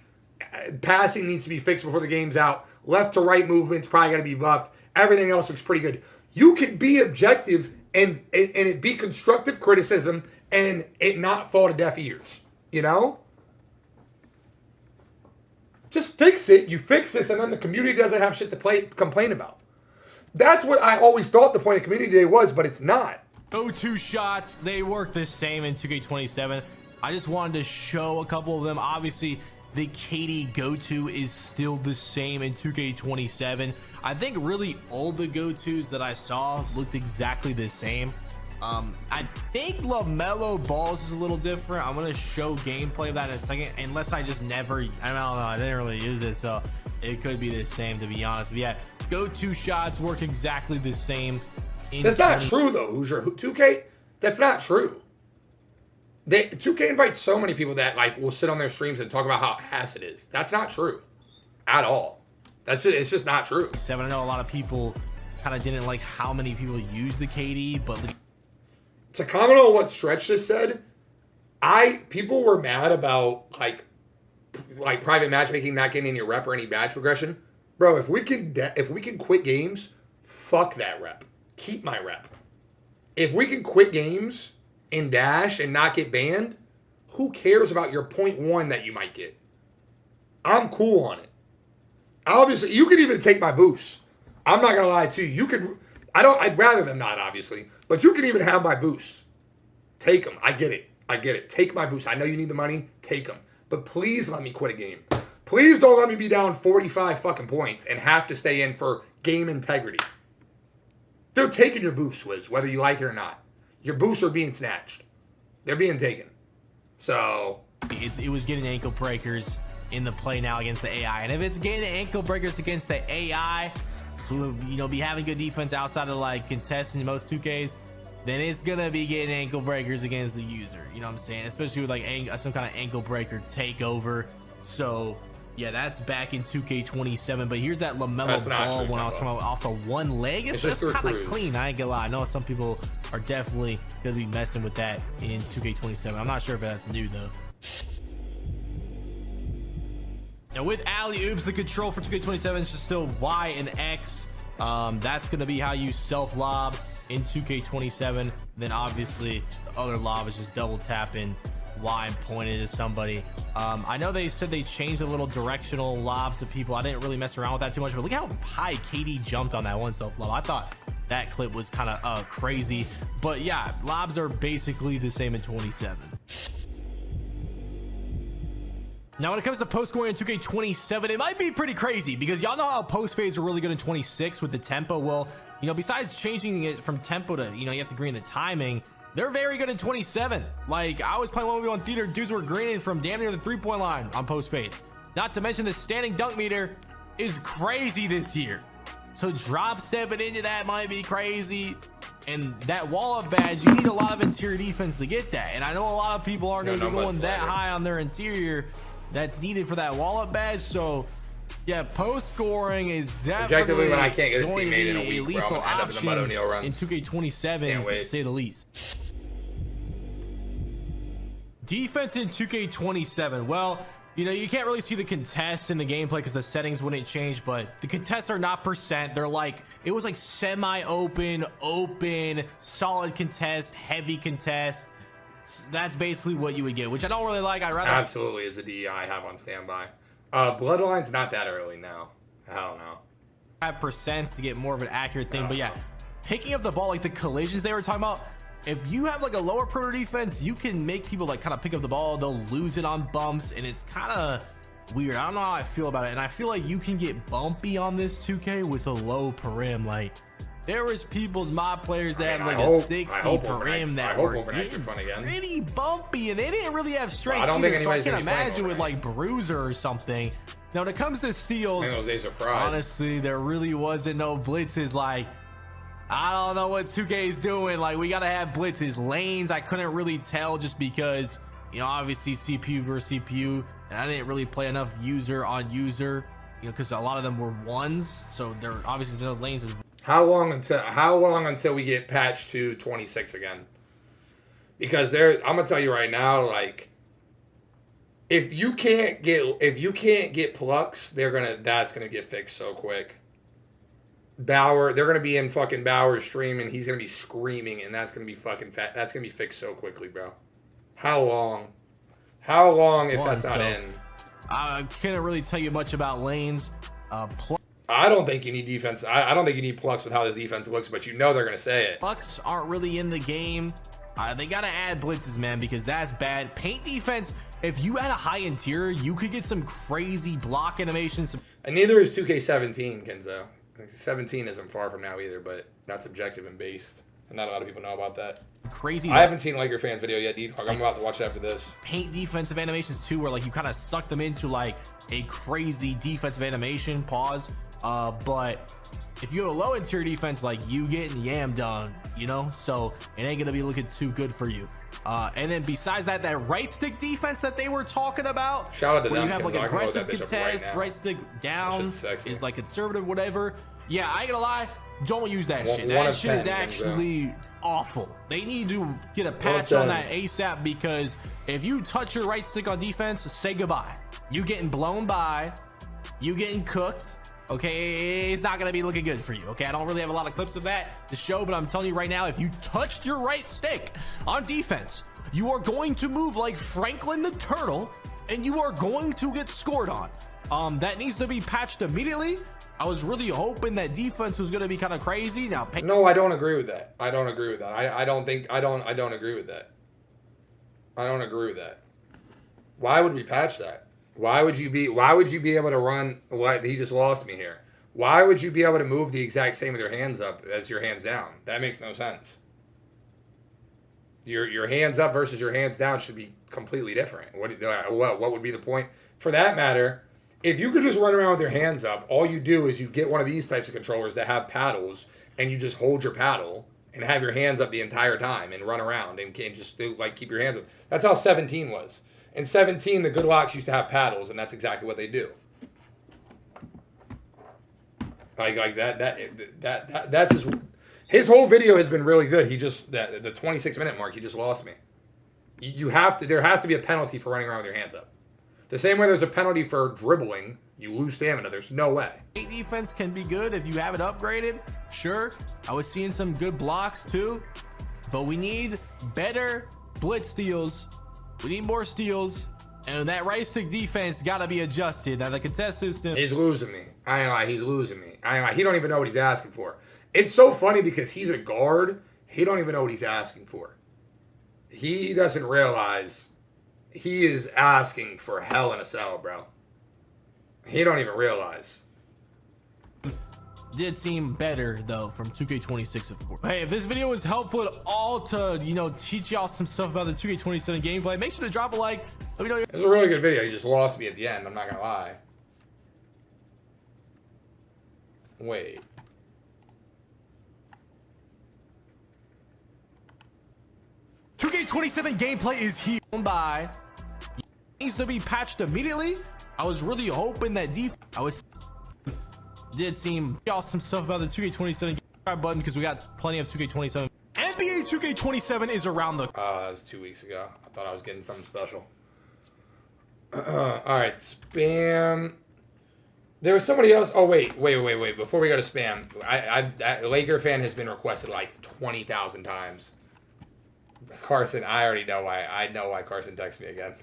S1: passing needs to be fixed before the game's out. Left to right movement's probably got to be buffed. Everything else looks pretty good. You can be objective and it be constructive criticism and it not fall to deaf ears. You know? Just fix it. You fix this and then the community doesn't have shit to complain about. That's what I always thought the point of community day was, but it's not.
S17: Go-to shots, they work the same in 2K27. I just wanted to show a couple of them. Obviously, the KD go-to is still the same in 2K27. I think really all the go-tos that I saw looked exactly the same. I think LaMelo Balls is a little different. I'm gonna show gameplay of that in a second, unless I just never, I don't know, I didn't really use it, so it could be the same, to be honest. But yeah, go-to shots work exactly the same.
S1: That's not true though, Hoosier. 2K, that's not true. 2K invites so many people that like will sit on their streams and talk about how ass it is. That's not true at all. It's just not true.
S17: I know a lot of people kind of didn't like how many people use the KD, but
S1: to comment on what Stretch just said, people were mad about like private matchmaking not getting your rep or any badge progression. Bro, if we can quit games, fuck that rep. Keep my rep. If we can quit games in Dash and not get banned, who cares about your 0.1 that you might get? I'm cool on it. Obviously, you could even take my boost. I'm not gonna lie to you. You could. I'd rather them not, obviously, but you can even have my boosts. Take them. I get it. Take my boosts. I know you need the money. Take them. But please let me quit a game. Please don't let me be down 45 fucking points and have to stay in for game integrity. They're taking your boosts, Wiz, whether you like it or not. Your boosts are being snatched. They're being taken. So
S17: it was getting ankle breakers in the play now against the AI, and if it's getting ankle breakers against the AI, who be having good defense outside of like contesting most 2Ks, then it's gonna be getting ankle breakers against the user. You know what I'm saying? Especially with like some kind of ankle breaker takeover. So yeah, that's back in 2K27. But here's that LaMelo Ball when I was coming off the one leg. It's just kind of clean. I ain't gonna lie. I know some people are definitely gonna be messing with that in 2K27. I'm not sure if that's new though. Now with alley-oops, the control for 2K27 is just still Y and X. That's going to be how you self-lob in 2K27. Then obviously the other lob is just double tapping Y and pointing to somebody. I know they said they changed a little directional lobs to people. I didn't really mess around with that too much, but look how high KD jumped on that one self-lob. I thought that clip was kind of crazy. But yeah, lobs are basically the same in 27. Now, when it comes to post scoring in 2K27, it might be pretty crazy because y'all know how post fades are really good in 26 with the tempo. Well, besides changing it from tempo to, you have to green the timing, they're very good in 27. Like, I was playing 1v1 theater, dudes were greening from damn near the 3-point line on post fades. Not to mention the standing dunk meter is crazy this year. So drop stepping into that might be crazy. And that wall-up badge, you need a lot of interior defense to get that. And I know a lot of people aren't going to be going that high on their interior that's needed for that wall-up badge. So yeah, post scoring is definitely
S1: when I can't get a
S17: going to
S1: teammate
S17: be
S1: in a
S17: a
S1: week,
S17: lethal
S1: bro, I'm
S17: option
S1: in
S17: 2K27 to say the least. Defense in 2K27. Well, you can't really see the contests in the gameplay because the settings wouldn't change, but the contests are not percent. They're like, it was like semi-open, open, solid contest, heavy contest. That's basically what you would get, which I don't really like. I'd rather
S1: absolutely is a DEI I have on standby. Bloodline's not that early now. Hell no.
S17: 5% to get more of an accurate thing, but yeah, picking up the ball, like the collisions they were talking about. If you have like a lower perimeter defense, you can make people like kind of pick up the ball. They'll lose it on bumps, and it's kind of weird. I don't know how I feel about it, and I feel like you can get bumpy on this 2K with a low perim. Like there was people's mod players that had like a 60 perim that were pretty bumpy, and they didn't really have strength.
S1: I don't think
S17: so I
S1: anybody's
S17: can imagine with like Bruiser or something. Now when it comes to steals,
S1: those days are fried.
S17: Honestly, there really wasn't no blitzes. Like I don't know what 2K is doing. Like we gotta have blitzes. Lanes, I couldn't really tell just because obviously CPU versus CPU, and I didn't really play enough user on user, because a lot of them were ones, so there obviously no lanes.
S1: How long until we get patched to 26 again? Because I'm gonna tell you right now, like if you can't get plucks, that's gonna get fixed so quick. Bauer, they're gonna be in fucking Bauer's stream, and he's gonna be screaming, and that's gonna be fucking fat. That's gonna be fixed so quickly, bro. How long if that's not in?
S17: I can't really tell you much about lanes.
S1: I don't think you need defense. I don't think you need plucks with how the defense looks, but they're gonna say it.
S17: Plucks aren't really in the game. They gotta add blitzes, man, because that's bad. Paint defense. If you had a high interior, you could get some crazy block animations.
S1: And neither is 2K17, Kenzo. 17 isn't far from now either, but that's objective and based. Not a lot of people know about that.
S17: Crazy.
S1: I haven't seen Laker fans video yet, dude. I'm about to watch that after this.
S17: Paint defensive animations too, where like you kind of suck them into like a crazy defensive animation. Pause. But if you have a low interior defense, like you getting yammed on, you know, so it ain't gonna be looking too good for you. And then besides that, that right stick defense that they were talking about,
S1: shout out to
S17: where
S1: them,
S17: you have like aggressive contest,
S1: right
S17: stick down is like conservative, whatever. Yeah, I ain't gonna lie, don't use that shit. That shit is actually awful. They need to get a patch on that ASAP, because if you touch your right stick on defense, say goodbye. You getting blown by, you getting cooked. Okay, it's not gonna be looking good for you. Okay, I don't really have a lot of clips of that to show, but I'm telling you right now, if you touched your right stick on defense, you are going to move like Franklin the Turtle, and you are going to get scored on. That needs to be patched immediately. I was really hoping that defense was gonna be kind of crazy. Now,
S1: no, I don't agree with that. I don't agree with that. I don't agree with that. I don't agree with that. Why would we patch that? Why would you be able to run? What, he just lost me here. Why would you be able to move the exact same with your hands up as your hands down? That makes no sense. Your hands up versus your hands down should be completely different. What would be the point? For that matter, if you could just run around with your hands up, all you do is you get one of these types of controllers that have paddles, and you just hold your paddle and have your hands up the entire time and run around and can just like keep your hands up. That's how 17 was. In 17, the good locks used to have paddles, and that's exactly what they do. Like that's his whole video has been really good. He just the 26-minute mark, he just lost me. There has to be a penalty for running around with your hands up. The same way there's a penalty for dribbling, you lose stamina. There's no way.
S17: Defense can be good if you have it upgraded. Sure, I was seeing some good blocks too, but we need better blitz steals. We need more steals, and that right stick defense gotta be adjusted. Now the contest system.
S1: He's losing me. I ain't lie, he's losing me. I ain't lie, he don't even know what he's asking for. It's so funny because he's a guard. He don't even know what he's asking for. He doesn't realize he is asking for hell in a cell, bro. He don't even realize.
S17: Did seem better though from 2K26, of course. Hey, if this video was helpful at all to, you know, teach y'all some stuff about the 2K27 gameplay, make sure to drop a like. Let me know.
S1: It was a really good video. You just lost me at the end. I'm not gonna lie. Wait.
S17: .2K27 gameplay is here. By needs to be patched immediately. I was really hoping that did seem y'all some stuff about the 2K27 subscribe button, because we got plenty of 2K27. NBA 2K27 is around the.
S1: That was 2 weeks ago. I thought I was getting something special. All right, spam. There was somebody else. Oh wait. Before we go to spam, that Laker fan has been requested like 20,000 times. Carson, I already know why. I know why Carson texted me again.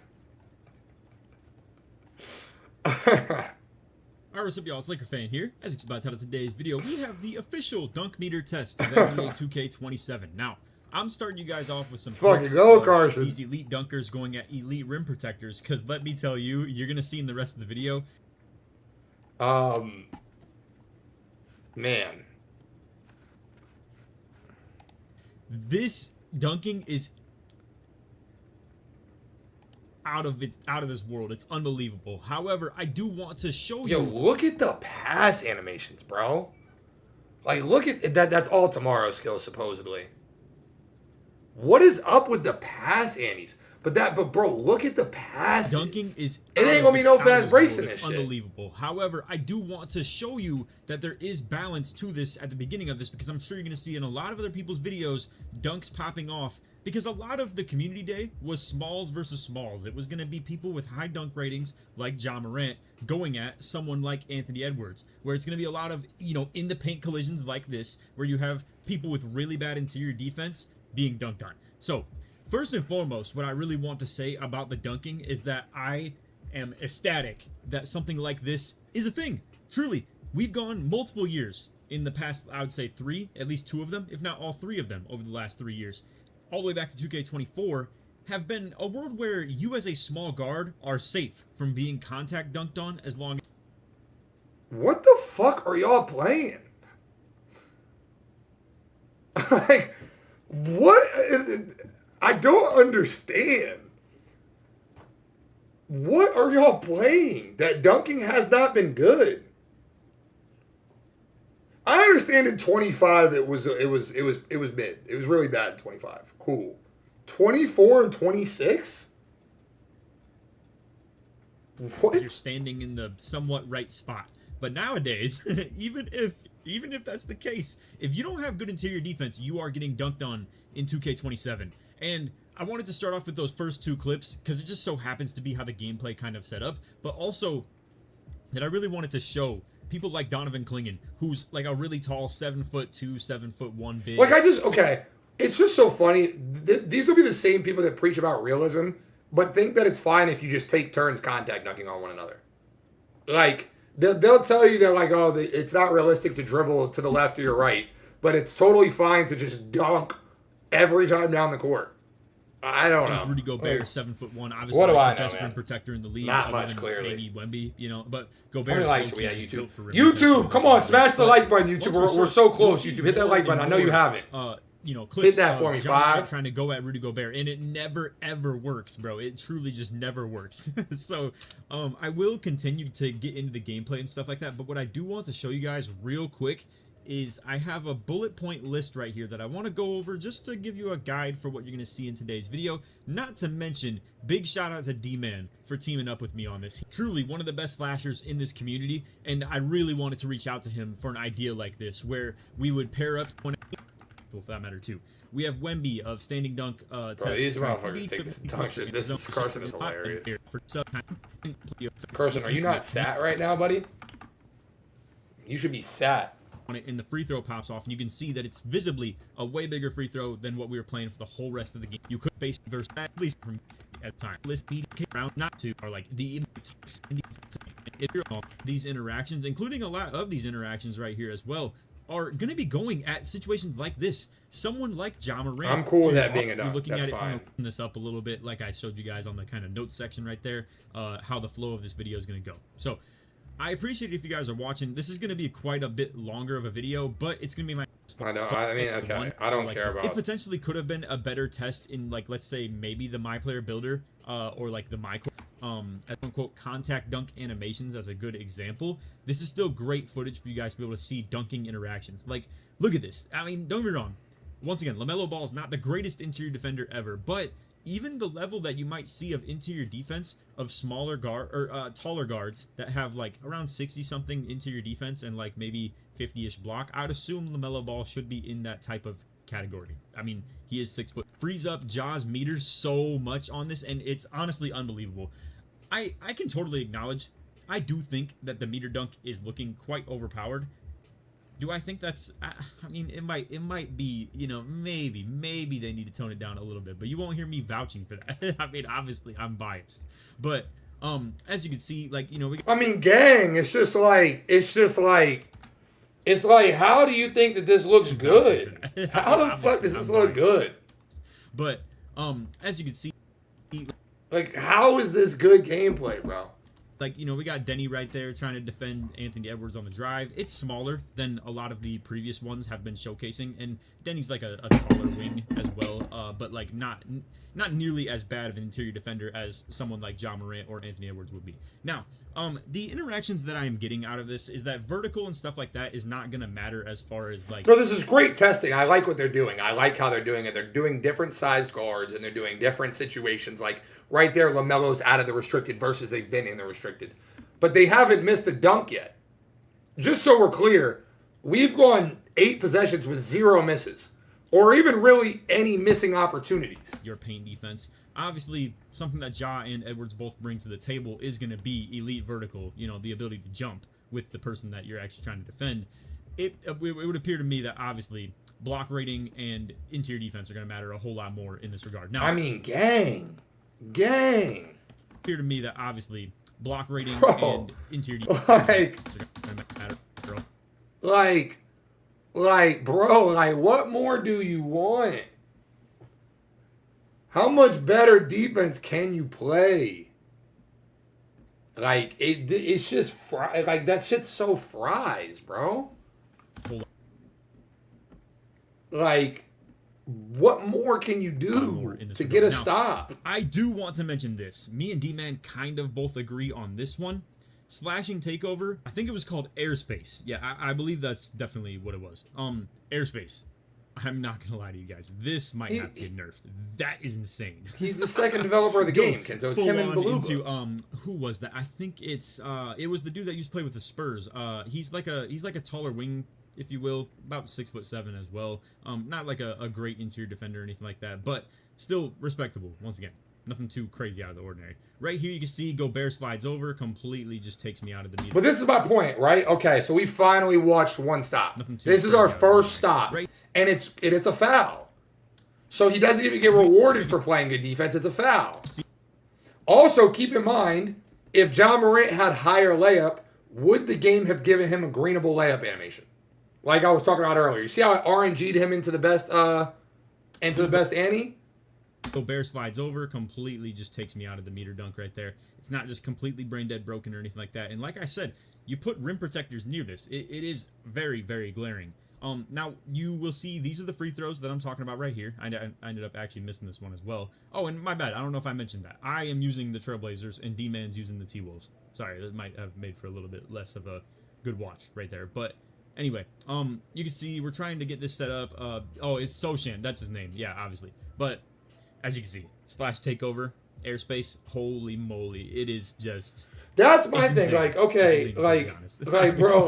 S6: Alright, what's up, y'all? It's Laker Fan here. As it's about to title today's video, we have the official dunk meter test of NBA 2K27. Now, I'm starting you guys off with some
S1: fucking go, Carson.
S6: These elite dunkers going at elite rim protectors, because let me tell you, you're gonna see in the rest of the video.
S1: Man,
S6: this dunking is out of this world. It's unbelievable. However, I do want to show you.
S1: Yo, look at the pass animations, bro. Like, look at that. That's all tomorrow's skills, supposedly. What is up with the pass annies? But bro, look at the passes.
S6: Dunking is.
S1: It ain't gonna be no fast breaks in this shit.
S6: Unbelievable. However, I do want to show you that there is balance to this at the beginning of this, because I'm sure you're gonna see in a lot of other people's videos dunks popping off, because a lot of the community day was smalls versus smalls. It was gonna be people with high dunk ratings like Ja Morant going at someone like Anthony Edwards, where it's gonna be a lot of, you know, in the paint collisions like this, where you have people with really bad interior defense being dunked on. So first and foremost, what I really want to say about the dunking is that I am ecstatic that something like this is a thing. Truly, we've gone multiple years in the past, I would say 3, at least 2 of them, if not all 3 of them over the last 3 years, all the way back to 2K24, have been a world where you as a small guard are safe from being contact dunked on as long as...
S1: What the fuck are y'all playing? Like, What? I don't understand. What are y'all playing? That dunking has not been good. I understand in 25 it was mid. It was really bad in 25. Cool. 24 and 26? What?
S6: You're standing in the somewhat right spot. But nowadays, even if that's the case, if you don't have good interior defense, you are getting dunked on in 2K27. And I wanted to start off with those first two clips because it just so happens to be how the gameplay kind of set up, but also that I really wanted to show people like Donovan Klingen, who's like a really tall 7'2", 7'1" big.
S1: Like okay, it's just so funny. These will be the same people that preach about realism, but think that it's fine if you just take turns contact dunking on one another. Like they'll tell you that like, oh, it's not realistic to dribble to the left or your right, but it's totally fine to just dunk every time down the court. I don't know.
S6: Rudy Gobert,
S1: like,
S6: 7'1", obviously
S1: what do I
S6: the
S1: know,
S6: best
S1: man?
S6: rim protector in the league.
S1: Not much, clearly.
S6: Maybe Wemby, you know, but Gobert is
S1: YouTube.
S6: for rim
S1: YouTube, come on, smash the like button, YouTube. We're so close,
S6: you'll see
S1: YouTube. Hit that like button. I know you haven't.
S6: You know, clips
S1: hit that for me,
S6: John Morant
S1: 5.
S6: trying to go at Rudy Gobert, and it never ever works, bro. It truly just never works. So, I will continue to get into the gameplay and stuff like that. But what I do want to show you guys real quick is I have a bullet point list right here that I want to go over just to give you a guide for what you're going to see in today's video. Not to mention, big shout out to D-Man for teaming up with me on this. Truly one of the best slashers in this community, and I really wanted to reach out to him for an idea like this, where we would pair up, well, for that matter too. We have Wemby of standing dunk
S1: Bro, these motherfuckers take this dunk shit. This is Carson is hilarious. Carson, are you not sat right now, buddy? You should be sat.
S6: On it, and the free throw pops off, and you can see that it's visibly a way bigger free throw than what we were playing for the whole rest of the game. You could base versus at least from at time. List round not to are like the if you're all these interactions, including a lot of these interactions right here as well, are going to be going at situations like this. Someone like Ja Morant.
S1: I'm cool with that being a dunk.
S6: You're looking
S1: That's
S6: at it
S1: fine.
S6: from this up a little bit, like I showed you guys on the kind of notes section right there, how the flow of this video is going to go. So I appreciate it if you guys are watching. This is going to be quite a bit longer of a video, but it's going to be my...
S1: I know. I mean, okay. I don't care about...
S6: It potentially could have been a better test in, like, let's say, maybe the MyPlayer Builder, or, like, the as unquote contact dunk animations as a good example. This is still great footage for you guys to be able to see dunking interactions. Like, look at this. I mean, don't get me wrong. Once again, LaMelo Ball is not the greatest interior defender ever, but even the level that you might see of interior defense of smaller guard or taller guards that have like around 60 something interior defense and like maybe 50-ish block, I'd assume LaMelo Ball should be in that type of category. I mean, he is 6 foot. Frees up Ja's meters so much on this, and it's honestly unbelievable. I can totally acknowledge, I do think that the meter dunk is looking quite overpowered. Do I think that's... I mean, it might be, you know, maybe they need to tone it down a little bit, but you won't hear me vouching for that. I mean, obviously, I'm biased. But, as you can see, like, you know...
S1: I mean, gang, it's like, how do you think that this looks good? How the fuck does this look good?
S6: But, as you can see...
S1: Like, how is this good gameplay, bro?
S6: Like, you know, we got Denny right there trying to defend Anthony Edwards on the drive. It's smaller than a lot of the previous ones have been showcasing, and Denny's like a taller wing as well, but like not nearly as bad of an interior defender as someone like Ja Morant or Anthony Edwards would be. Now, the interactions that I am getting out of this is that vertical and stuff like that is not going to matter as far as like...
S1: No, this is great testing. I like what they're doing. I like how they're doing it. They're doing different sized guards, and they're doing different situations. Like, right there, LaMelo's out of the restricted versus they've been in the restricted. But they haven't missed a dunk yet. Just so we're clear, we've gone 8 possessions with 0 misses. Or even really any missing opportunities.
S6: Your paint defense. Obviously, something that Ja and Edwards both bring to the table is going to be elite vertical. You know, the ability to jump with the person that you're actually trying to defend. It would appear to me that obviously block rating and interior defense are going to matter a whole lot more in this regard. Now,
S1: I mean, gang.
S6: Appear to me that obviously block rating and interior defense are going to matter.
S1: Bro, like, what more do you want? How much better defense can you play? Like, it's just like that shit's so fries, bro. Like, what more can you do to get a stop?
S6: I do want to mention this. Me and D-Man kind of both agree on this one. Slashing takeover, I think it was called airspace. Yeah, I believe that's definitely what it was. Airspace. I'm not gonna lie to you guys. This might have to get nerfed. That is insane.
S1: He's the second developer of the game, Kento. It's him and Beluga.
S6: Into, who was that? I think it was the dude that used to play with the Spurs. He's like a taller wing, if you will, about 6'7" as well. Not like a great interior defender or anything like that, but still respectable. Once again, nothing too crazy out of the ordinary. Right here, you can see Gobert slides over, completely just takes me out of the meter.
S1: But this is my point, right? Okay, so we finally watched one stop. This is our first stop, right? And it's a foul. So he doesn't even get rewarded for playing good defense. It's a foul. Also, keep in mind, if John Morant had higher layup, would the game have given him a greenable layup animation? Like I was talking about earlier. You see how I RNG'd him into the best Annie?
S6: Gobert slides over, completely just takes me out of the meter dunk right there. It's not just completely brain dead broken or anything like that. And like I said, you put rim protectors near this. It is very, very glaring. Now, you will see these are the free throws that I'm talking about right here. I ended up actually missing this one as well. Oh, and my bad. I don't know if I mentioned that. I am using the Trailblazers, and D-Man's using the T-Wolves. Sorry, that might have made for a little bit less of a good watch right there. But anyway, you can see we're trying to get this set up. Oh, it's Soshan. That's his name. Yeah, obviously. But as you can see, slash takeover, airspace, holy moly. It is just...
S1: That's my thing. Insane. Like, okay, like, bro,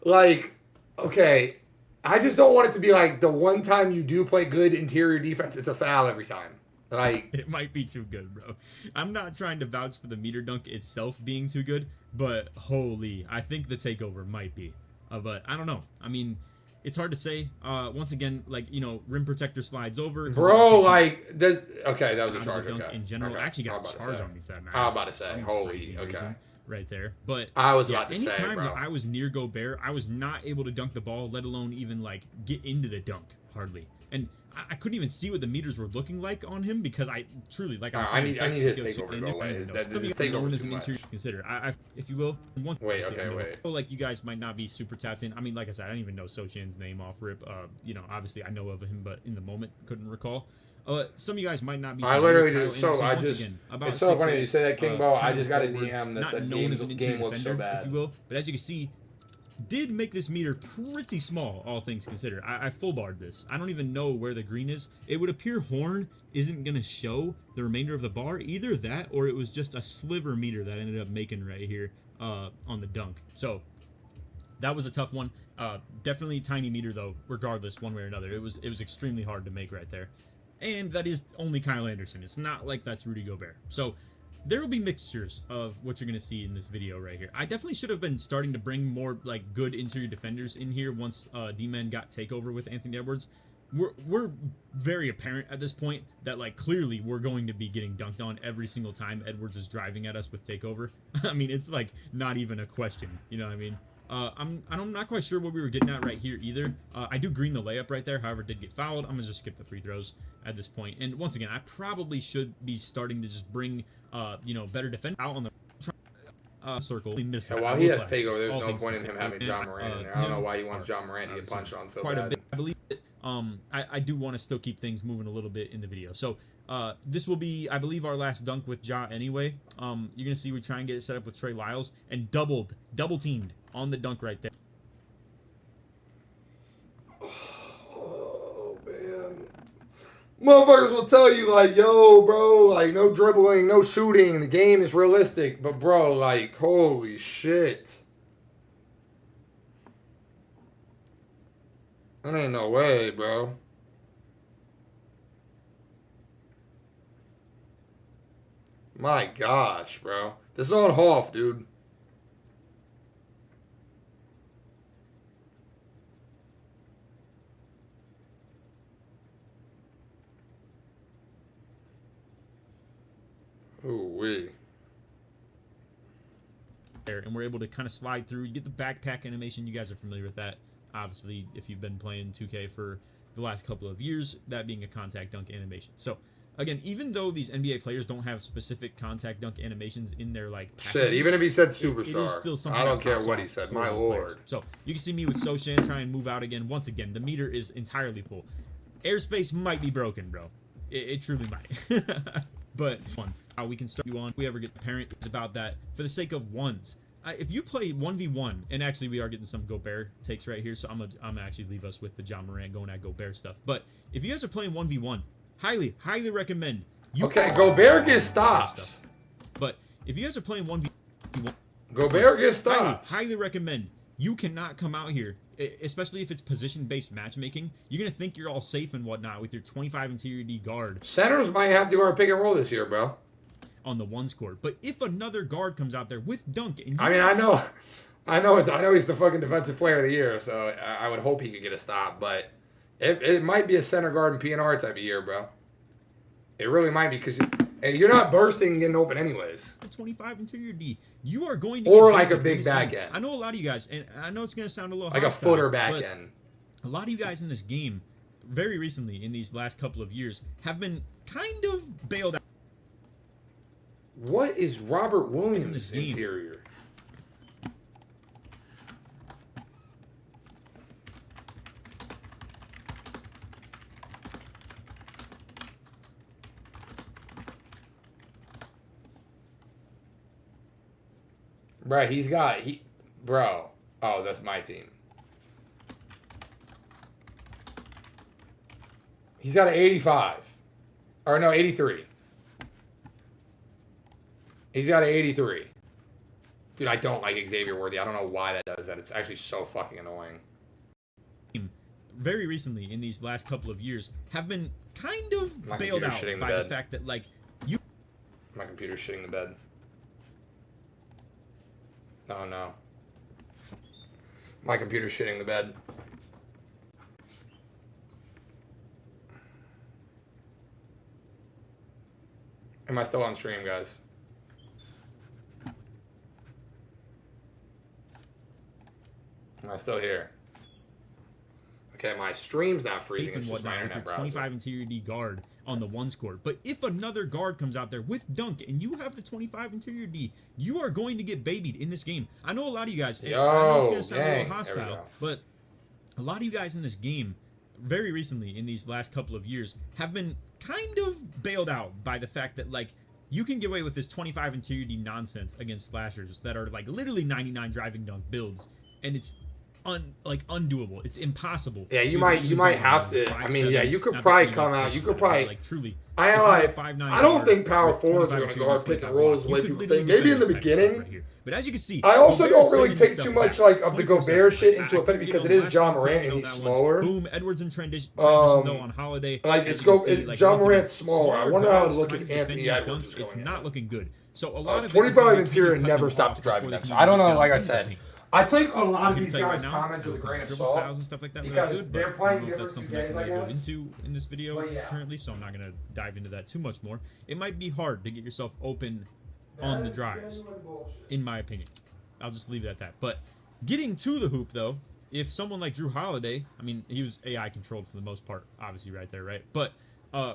S1: like... Okay, I just don't want it to be like the one time you do play good interior defense, it's a foul every time. Like
S6: it might be too good, bro. I'm not trying to vouch for the meter dunk itself being too good, but holy, I think the takeover might be. But I don't know. I mean, it's hard to say. Once again, like, you know, rim protector slides over.
S1: Bro, like, there's... Okay, that was a charge, okay.
S6: In general,
S1: okay.
S6: Actually got a charge on me for that matter.
S1: I was about to say, holy, okay.
S6: Right there, but
S1: I was about to say,
S6: anytime
S1: bro.
S6: that I was near Gobert, I was not able to dunk the ball, let alone even like get into the dunk hardly. And I couldn't even see what the meters were looking like on him because I truly, like I'm saying,
S1: I need his takeover to go away. This takeover is too much.
S6: Consider, if you will.
S1: Wait, wait.
S6: Like you guys might not be super tapped in. I mean, like I said, I don't even know Soshan's name off rip. You know, obviously I know of him, but in the moment couldn't recall. Some of you guys might not be.
S1: I literally just it's so funny you say that, King Bo. I just got a DM that said game looks so bad.
S6: If you will, but as you can see, did make this meter pretty small, all things considered. I full barred this. I don't even know where the green is. It would appear horn isn't gonna show the remainder of the bar. Either that, or it was just a sliver meter that ended up making right here on the dunk. So that was a tough one. Definitely tiny meter though. Regardless, one way or another, it was extremely hard to make right there. And that is only Kyle Anderson. It's not like that's Rudy Gobert. So there will be mixtures of what you're going to see in this video right here. I definitely should have been starting to bring more like good interior defenders in here once D-Man got takeover with Anthony Edwards. We're very apparent at this point that like clearly we're going to be getting dunked on every single time Edwards is driving at us with takeover. I mean, it's like not even a question. You know what I mean? I'm not quite sure what we were getting at right here either. I do green the layup right there, however, did get fouled. I'm gonna just skip the free throws at this point. And once again, I probably should be starting to just bring, you know, better defense out on the circle.
S1: Yeah, while he has takeover, there's no point in him having John Morant in there. I don't know why he wants John Morant to get punched on so
S6: quite
S1: bad.
S6: A bit, I believe. I do want to still keep things moving a little bit in the video. So this will be, I believe, our last dunk with Ja anyway. You're gonna see we try and get it set up with Trey Lyles and double teamed on the dunk right there.
S1: Oh man, motherfuckers will tell you like, yo, bro, like no dribbling, no shooting, the game is realistic. But bro, like, holy shit, that ain't no way, bro. My gosh, bro. This is on Hoff, dude. Ooh-wee.
S6: There, and we're able to kind of slide through. You get the backpack animation. You guys are familiar with that. Obviously, if you've been playing 2K for the last couple of years, that being a contact dunk animation. So, again, even though these NBA players don't have specific contact dunk animations in their like packages,
S1: shit, even if he said superstar,
S6: it is still something
S1: I don't care what he said. My lord.
S6: So you can see me with Soshan try and move out again. Once again, the meter is entirely full. Airspace might be broken, bro. It truly might. But how we can start you on. If we ever get a parent, it's about that for the sake of ones. If you play 1v1, and actually we are getting some Gobert takes right here, so I'm gonna actually leave us with the John Morant going at Gobert stuff. But if you guys are playing 1v1, highly recommend you.
S1: Okay, Gobert gets stops.
S6: But if you guys are playing 1v1,
S1: Gobert gets stops.
S6: Highly recommend you cannot come out here, especially if it's position-based matchmaking. You're gonna think you're all safe and whatnot with your 25 interior D guard.
S1: Centers might have to go our pick and roll this year, bro.
S6: On the ones court, but if another guard comes out there with dunk, and
S1: I mean, I know he's the fucking defensive player of the year, so I would hope he could get a stop, but it might be a center guard and PNR type of year, bro. It really might be because you're not bursting and getting open anyways.
S6: The 25 interior D, you are going to
S1: or
S6: get
S1: like a big back end.
S6: I know a lot of you guys, and I know it's gonna sound a little
S1: like
S6: hostile,
S1: a footer back end.
S6: A lot of you guys in this game, very recently in these last couple of years, have been kind of bailed out.
S1: What is Robert Williams'
S6: in this game?
S1: Interior? Bro, bro. Oh, that's my team. He's got an 85. Or no, 83. He's got an 83. Dude, I don't like Xavier Worthy. I don't know why that does that. It's actually so fucking annoying.
S6: Very recently, in these last couple of years, have been kind of bailed out by the fact that, like, you...
S1: My computer's shitting the bed. Oh, no. My computer's shitting the bed. Am I still on stream, guys? Am I still here? Okay, my stream's not freezing. It's just my internet browser.
S6: 25 interior D guard on the ones court. But if another guard comes out there with dunk and you have the 25 interior D, you are going to get babied in this game. I know a lot of you guys, and I know it's going to sound a little hostile, but a lot of you guys in this game, very recently in these last couple of years, have been kind of bailed out by the fact that, like, you can get away with this 25 interior D nonsense against slashers that are, like, literally 99 driving dunk builds, and it's undoable. It's impossible.
S1: Yeah, you might have to. I mean, yeah, you could probably come out. You could probably
S6: like truly.
S1: I don't think power forwards are going to guard pick and rolls the way people think. Maybe in the beginning.
S6: But as you can see,
S1: I also don't really take too much like of the Gobert shit into effect because it is John Morant and he's smaller.
S6: Boom, Edwards in transition though on Holiday.
S1: Like it's John Morant's smaller. I wonder how it look if Anthony Edwards is going.
S6: It's not looking good. So a lot of
S1: 25 interior never stopped the driving dunks. I don't know. Like I said. I take a lot of these guys' comments with a grain of salt
S6: and stuff like that
S1: because
S6: good,
S1: they're playing
S6: that's
S1: different
S6: something
S1: games,
S6: I
S1: I
S6: can go
S1: guess.
S6: into in this video currently, so I'm not going to dive into that too much more. It might be hard to get yourself open on the drives, in my opinion. I'll just leave it at that. But getting to the hoop, though, if someone like Drew Holiday, I mean, he was AI controlled for the most part, obviously right there, right? But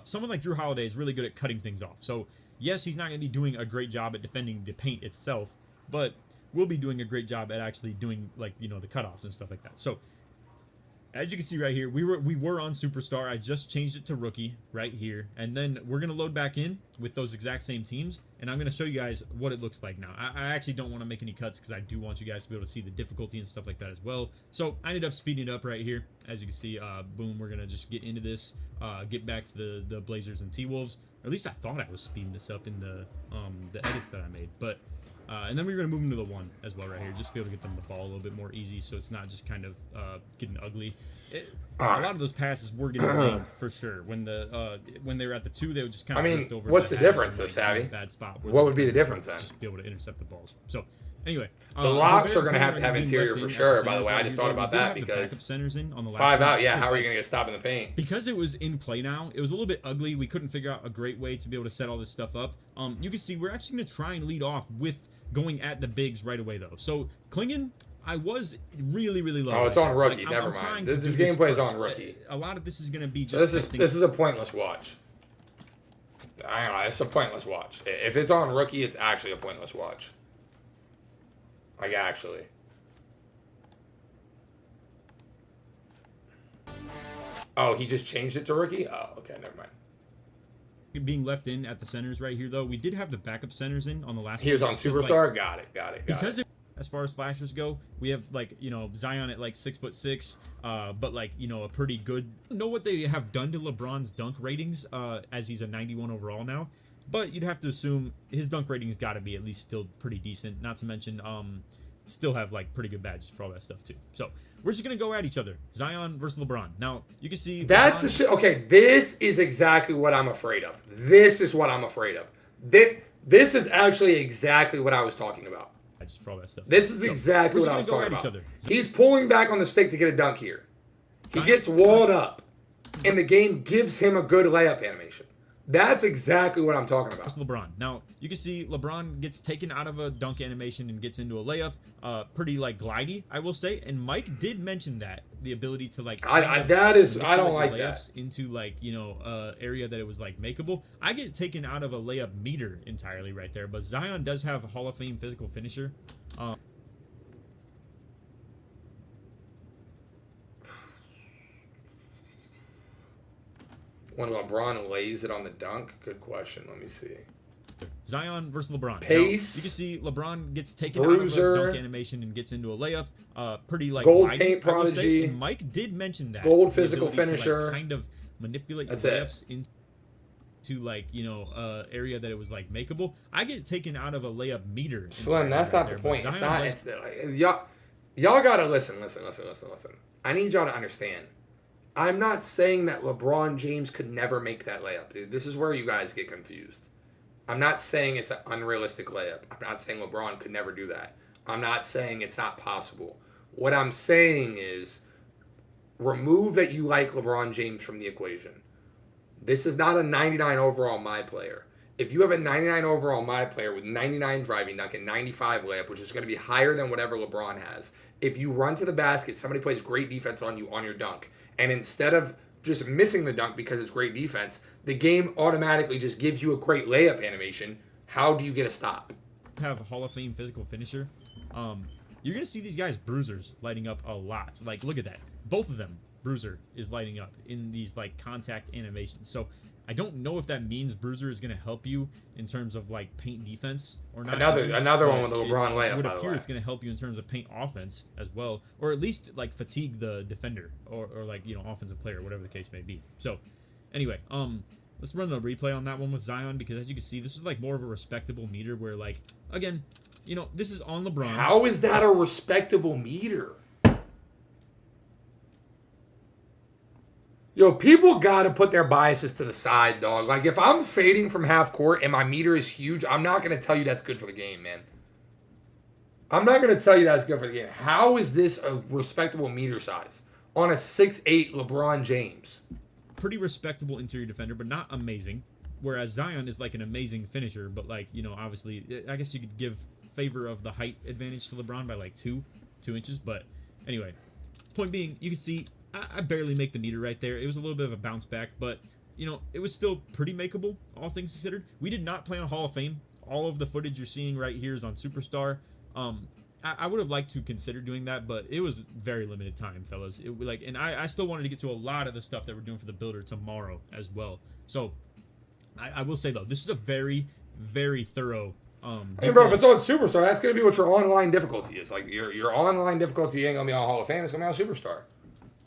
S6: someone like Drew Holiday is really good at cutting things off. So, yes, he's not going to be doing a great job at defending the paint itself, but we'll be doing a great job at actually doing, like, you know, the cutoffs and stuff like that. So, as you can see right here, we were on Superstar. I just changed it to Rookie right here. And then we're going to load back in with those exact same teams. And I'm going to show you guys what it looks like now. I actually don't want to make any cuts because I do want you guys to be able to see the difficulty and stuff like that as well. So, I ended up speeding it up right here. As you can see, boom, we're going to just get into this, get back to the Blazers and T-Wolves. Or at least I thought I was speeding this up in the edits that I made. But... and then we're going to move into the one as well right here, just to be able to get them the ball a little bit more easy so it's not just kind of getting ugly. A lot of those passes were getting made for sure. When they were at the two, they would just kind of lift over.
S1: What's the difference though, Savvy?
S6: Bad spot.
S1: What would be the difference then?
S6: Just be able to intercept the balls. So, anyway.
S1: The locks are going to have interior for sure, by the way. I just thought about that because
S6: centers in on the last
S1: 5 out, yeah, how are you going to get stopped in the paint?
S6: Because it was in play now, it was a little bit ugly. We couldn't figure out a great way to be able to set all this stuff up. You can see we're actually going to try and lead off with going at the bigs right away, though. So, Klingon, I was really, really low.
S1: Oh, it's on Rookie. Like, Never mind. This gameplay is on Rookie.
S6: A lot of this is going to be just
S1: this is a pointless watch. I don't know. It's a pointless watch. If it's on Rookie, it's actually a pointless watch. Like, actually. Oh, he just changed it to rookie? Oh, okay, never mind.
S6: Being left in at the centers right here, though, we did have the backup centers in on the last.
S1: He was on Superstar. Got it.
S6: Because as far as slashers go, we have like Zion at like 6'6", but like a pretty good. Know what they have done to LeBron's dunk ratings, as he's a 91 overall now, but you'd have to assume his dunk rating's got to be at least still pretty decent. Not to mention, still have like pretty good badges for all that stuff too. So we're just gonna go at each other. Zion versus LeBron. Now you can see
S1: that's the shit. Okay, this is exactly what I'm afraid of. This is what I'm afraid of. This is actually exactly what I was talking about.
S6: For all that stuff.
S1: This is exactly what I was talking about. He's pulling back on the stick to get a dunk here. He gets walled up, and the game gives him a good layup animation. That's exactly what I'm talking about.
S6: It's LeBron. Now, you can see LeBron gets taken out of a dunk animation and gets into a layup. Pretty, like, glidey, I will say. And Mike did mention that, the ability to, like...
S1: I don't like
S6: layups
S1: that.
S6: Into, like, area that it was, like, makeable. I get taken out of a layup meter entirely right there. But Zion does have a Hall of Fame physical finisher.
S1: When LeBron lays it on the dunk? Good question. Let me see.
S6: Zion versus LeBron.
S1: Pace.
S6: Now, you can see LeBron gets taken
S1: Bruiser,
S6: out of a dunk animation and gets into a layup. Pretty like
S1: gold
S6: glidey,
S1: paint prodigy.
S6: And Mike did mention that.
S1: Gold physical finisher.
S6: To, like, kind of manipulate layups into like area that it was like makeable. I get taken out of a layup meter.
S1: Slim, that's not the point. It's not. It's y'all gotta listen. I need y'all to understand. I'm not saying that LeBron James could never make that layup. Dude, this is where you guys get confused. I'm not saying it's an unrealistic layup. I'm not saying LeBron could never do that. I'm not saying it's not possible. What I'm saying is remove that you like LeBron James from the equation. This is not a 99 overall my player. If you have a 99 overall my player with 99 driving dunk and 95 layup, which is going to be higher than whatever LeBron has, if you run to the basket, somebody plays great defense on you on your dunk, and instead of just missing the dunk because it's great defense, the game automatically just gives you a great layup animation. How do you get a stop?
S6: Have a Hall of Fame physical finisher. You're going to see these guys bruisers lighting up a lot. Like, look at that. Both of them, bruiser is lighting up in these, like, contact animations. So I don't know if that means bruiser is going to help you in terms of, like, paint defense or not.
S1: Another one with the LeBron layup,
S6: It would
S1: by the
S6: appear
S1: way.
S6: it's going to help you in terms of paint offense as well, or at least, like, fatigue the defender or like, offensive player, whatever the case may be. So, anyway, let's run the replay on that one with Zion, because as you can see, this is, like, more of a respectable meter where, like, again, this is on LeBron.
S1: How is that a respectable meter? Yo, people got to put their biases to the side, dog. Like, if I'm fading from half court and my meter is huge, I'm not going to tell you that's good for the game, man. I'm not going to tell you that's good for the game. How is this a respectable meter size on a 6'8" LeBron James?
S6: Pretty respectable interior defender, but not amazing. Whereas Zion is like an amazing finisher, but like, obviously, I guess you could give favor of the height advantage to LeBron by like 2 inches. But anyway, point being, you can see I barely make the meter right there. It was a little bit of a bounce back, but it was still pretty makeable, all things considered. We did not play on Hall of Fame. All of the footage you're seeing right here is on Superstar. I would have liked to consider doing that, but it was very limited time, fellas. And I still wanted to get to a lot of the stuff that we're doing for the builder tomorrow as well. So I will say though, this is a very, very thorough.
S1: Hey, bro, if it's on Superstar, that's gonna be what your online difficulty is. Like your online difficulty ain't gonna be on Hall of Fame. It's gonna be on Superstar.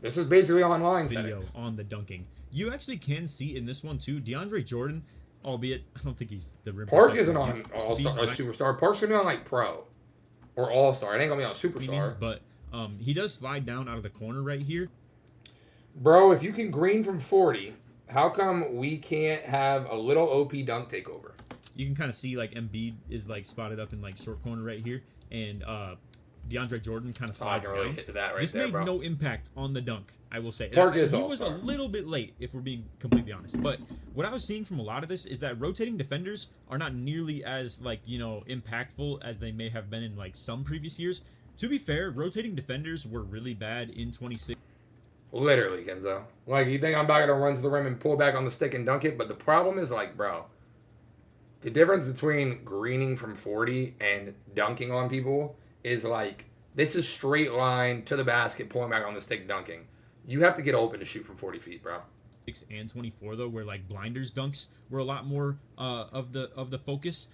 S1: This is basically online
S6: video
S1: settings.
S6: On the dunking. You actually can see in this one too, DeAndre Jordan, albeit I don't think he's the rim
S1: Park
S6: protector.
S1: isn't on All-Star or Superstar. Park's gonna be on like Pro or All-Star. It ain't gonna be on Superstar.
S6: But he does slide down out of the corner right here.
S1: Bro, if you can green from 40, how come we can't have a little OP dunk takeover?
S6: You can kind of see like Embiid is like spotted up in like short corner right here, and DeAndre Jordan kind of slides down.
S1: Really hit to that right
S6: this
S1: there,
S6: made
S1: bro.
S6: no impact on the dunk, I will say.
S1: Park is
S6: he was a
S1: All-Star.
S6: little bit late, if we're being completely honest. But what I was seeing from a lot of this is that rotating defenders are not nearly as like impactful as they may have been in like some previous years. To be fair, rotating defenders were really bad in 26.
S1: Literally, Kenzo. Like, you think I'm about to run to the rim and pull back on the stick and dunk it? But the problem is, like, bro, the difference between greening from 40 and dunking on people is, like, this is straight line to the basket, pulling back on the stick, dunking. You have to get open to shoot from 40 feet, bro.
S6: And 24 though, where like blinders dunks were a lot more of the focus.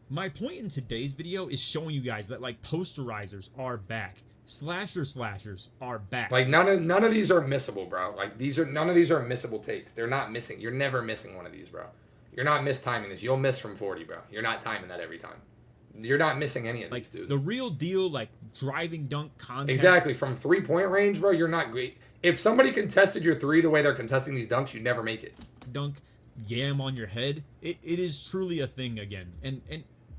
S6: My point in today's video is showing you guys that like posterizers are back. Slashers are back.
S1: Like none of these are missable, bro. Like none of these are missable takes. They're not missing. You're never missing one of these, bro. You're not mistiming this. You'll miss from 40, bro. You're not timing that every time. You're not missing any of these, dude.
S6: The real deal, like driving dunk contact.
S1: Exactly. From 3-point range, bro, you're not great. If somebody contested your 3 the way they're contesting these dunks, you never make it.
S6: Dunk, yam on your head. It is truly a thing again. And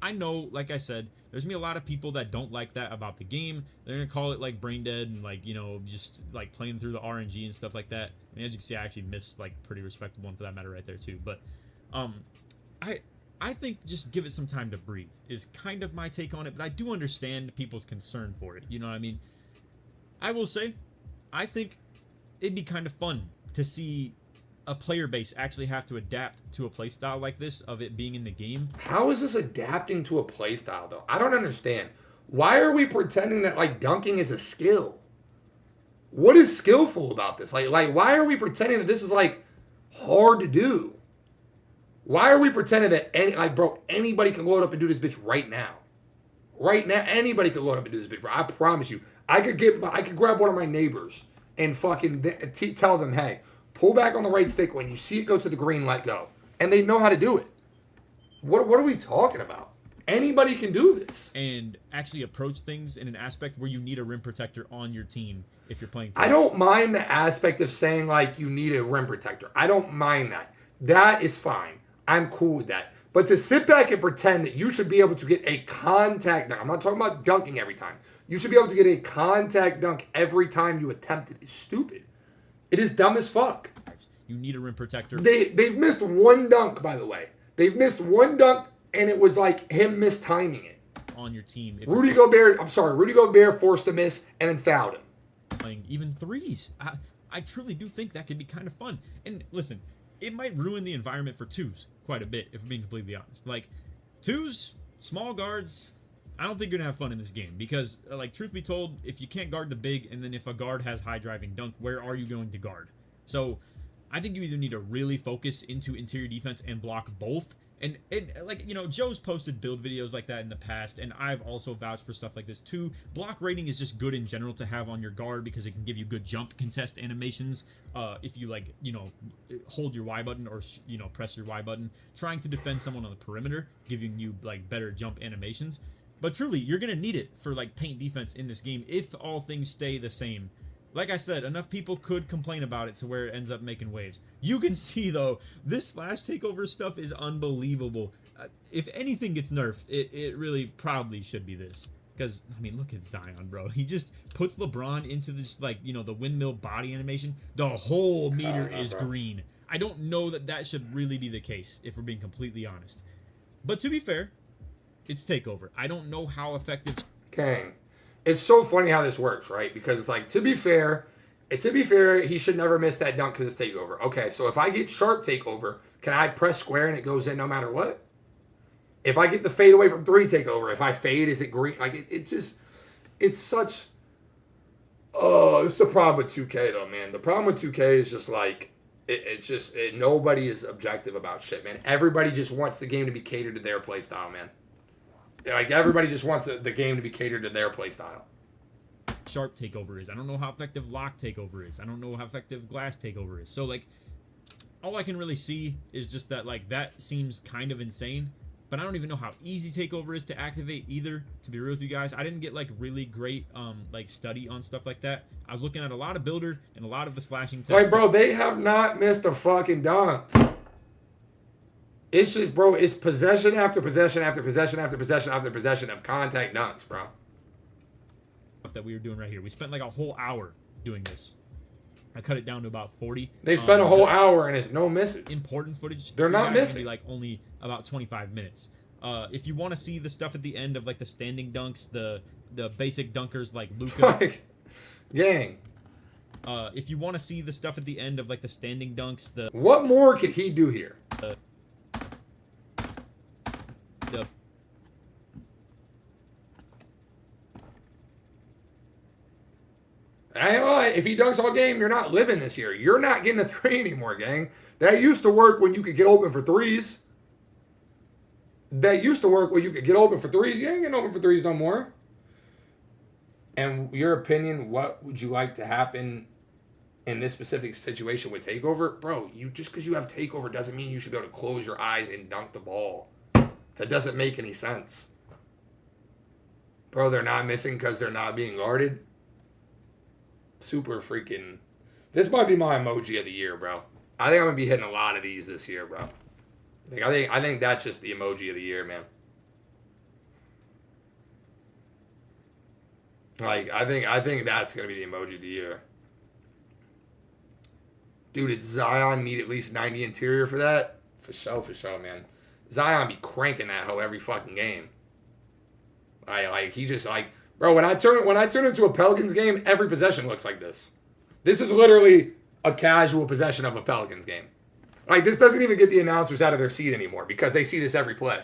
S6: I know, like I said, there's gonna be a lot of people that don't like that about the game. They're gonna call it like brain dead and like, you know, just like playing through the RNG and stuff like that. I mean, as you can see, I actually missed like pretty respectable one for that matter right there too. But I think just give it some time to breathe is kind of my take on it. But I do understand people's concern for it. You know what I mean? I will say, I think it'd be kind of fun to see a player base actually have to adapt to a playstyle like this of it being in the game.
S1: How is this adapting to a playstyle though? I don't understand. Why are we pretending that like dunking is a skill? What is skillful about this? Like why are we pretending that this is like hard to do? Why are we pretending that anybody can load up and do this bitch right now? Right now, anybody can load up and do this bitch. I promise you. I could grab one of my neighbors and fucking tell them, hey, pull back on the right stick. When you see it go to the green, let go. And they know how to do it. What are we talking about? Anybody can do this.
S6: And actually approach things in an aspect where you need a rim protector on your team if you're playing.
S1: I don't mind the aspect of saying, like, you need a rim protector. I don't mind that. That is fine. I'm cool with that. But to sit back and pretend that you should be able to get a contact dunk. I'm not talking about dunking every time. You should be able to get a contact dunk every time you attempt it. Is stupid. It is dumb as fuck.
S6: You need a rim protector.
S1: They've missed one dunk, by the way. They've missed one dunk, and it was like him mistiming it.
S6: On your team.
S1: Rudy Gobert forced a miss and then fouled him.
S6: Playing even threes. I truly do think that could be kind of fun. And listen, it might ruin the environment for twos quite a bit, if I'm being completely honest. Like, twos, small guards, I don't think you're going to have fun in this game. Because, like, truth be told, if you can't guard the big, and then if a guard has high driving dunk, where are you going to guard? So, I think you either need to really focus into interior defense and block both. And like, you know, Joe's posted build videos like that in the past, and I've also vouched for stuff like this too. Block rating is just good in general to have on your guard because it can give you good jump contest animations. If you, like, you know, hold your Y button or, you know, press your Y button, trying to defend someone on the perimeter, giving you, like, better jump animations. But truly, you're going to need it for, like, paint defense in this game if all things stay the same. Like I said, enough people could complain about it to where it ends up making waves. You can see, though, this slash takeover stuff is unbelievable. If anything gets nerfed, it really probably should be this. Because, I mean, look at Zion, bro. He just puts LeBron into this, like, you know, the windmill body animation. The whole meter is green. I don't know that that should really be the case, if we're being completely honest. But to be fair, it's takeover. I don't know how effective...
S1: Kang. It's so funny how this works, right? Because it's like, to be fair, he should never miss that dunk because it's takeover. Okay, so if I get sharp takeover, can I press square and it goes in no matter what? If I get the fade away from 3 takeover, if I fade, is it green? Like, it's such... Oh, this is the problem with 2K, though, man. The problem with 2K is just like, nobody is objective about shit, man. Everybody just wants the game to be catered to their playstyle, man. Like, everybody just wants the game to be catered to their playstyle.
S6: Sharp takeover is. I don't know how effective lock takeover is. I don't know how effective glass takeover is. So, like, all I can really see is just that, like, that seems kind of insane. But I don't even know how easy takeover is to activate either, to be real with you guys. I didn't get, like, really great, like, study on stuff like that. I was looking at a lot of builder and a lot of the slashing tests.
S1: Like, bro, they have not missed a fucking dunk. It's just, bro, it's possession after possession after possession after possession after possession of contact dunks, bro.
S6: That we were doing right here. We spent like a whole hour doing this. I cut it down to about 40.
S1: They've spent a whole hour and it's no misses.
S6: Important footage.
S1: They're not missing.
S6: Be like only about 25 minutes. If you want to see the stuff at the end of like the standing dunks, the basic dunkers like Luka.
S1: Gang.
S6: If you want to see the stuff at the end of like the standing dunks,
S1: what more could he do here? I ain't lie. If he dunks all game, you're not living this year. You're not getting a 3 anymore, gang. That used to work when you could get open for 3s. That used to work when you could get open for 3s. You ain't getting open for 3s no more. And your opinion, what would you like to happen in this specific situation with takeover? Bro, just because you have takeover doesn't mean you should be able to close your eyes and dunk the ball. That doesn't make any sense. Bro, they're not missing because they're not being guarded. Super freaking... This might be my emoji of the year, bro. I think I'm going to be hitting a lot of these this year, bro. I think that's just the emoji of the year, man. Like, I think that's going to be the emoji of the year. Dude, did Zion need at least 90 interior for that? For sure, man. Zion be cranking that hoe every fucking game. He just like, bro, when I turn into a Pelicans game, every possession looks like this. This is literally a casual possession of a Pelicans game. Like, this doesn't even get the announcers out of their seat anymore because they see this every play.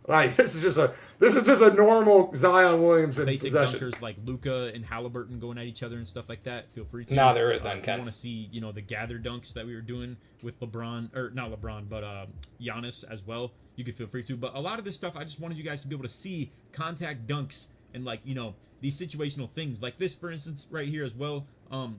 S1: Like, this is just a normal Zion Williamson
S6: basic
S1: possession.
S6: dunkers like Luka and Halliburton going at each other and stuff like that. Feel free to.
S1: No, there is none.
S6: If you want to see, the gather dunks that we were doing with LeBron, or not LeBron, but Giannis as well, you can feel free to. But a lot of this stuff, I just wanted you guys to be able to see contact dunks and these situational things like this, for instance, right here as well.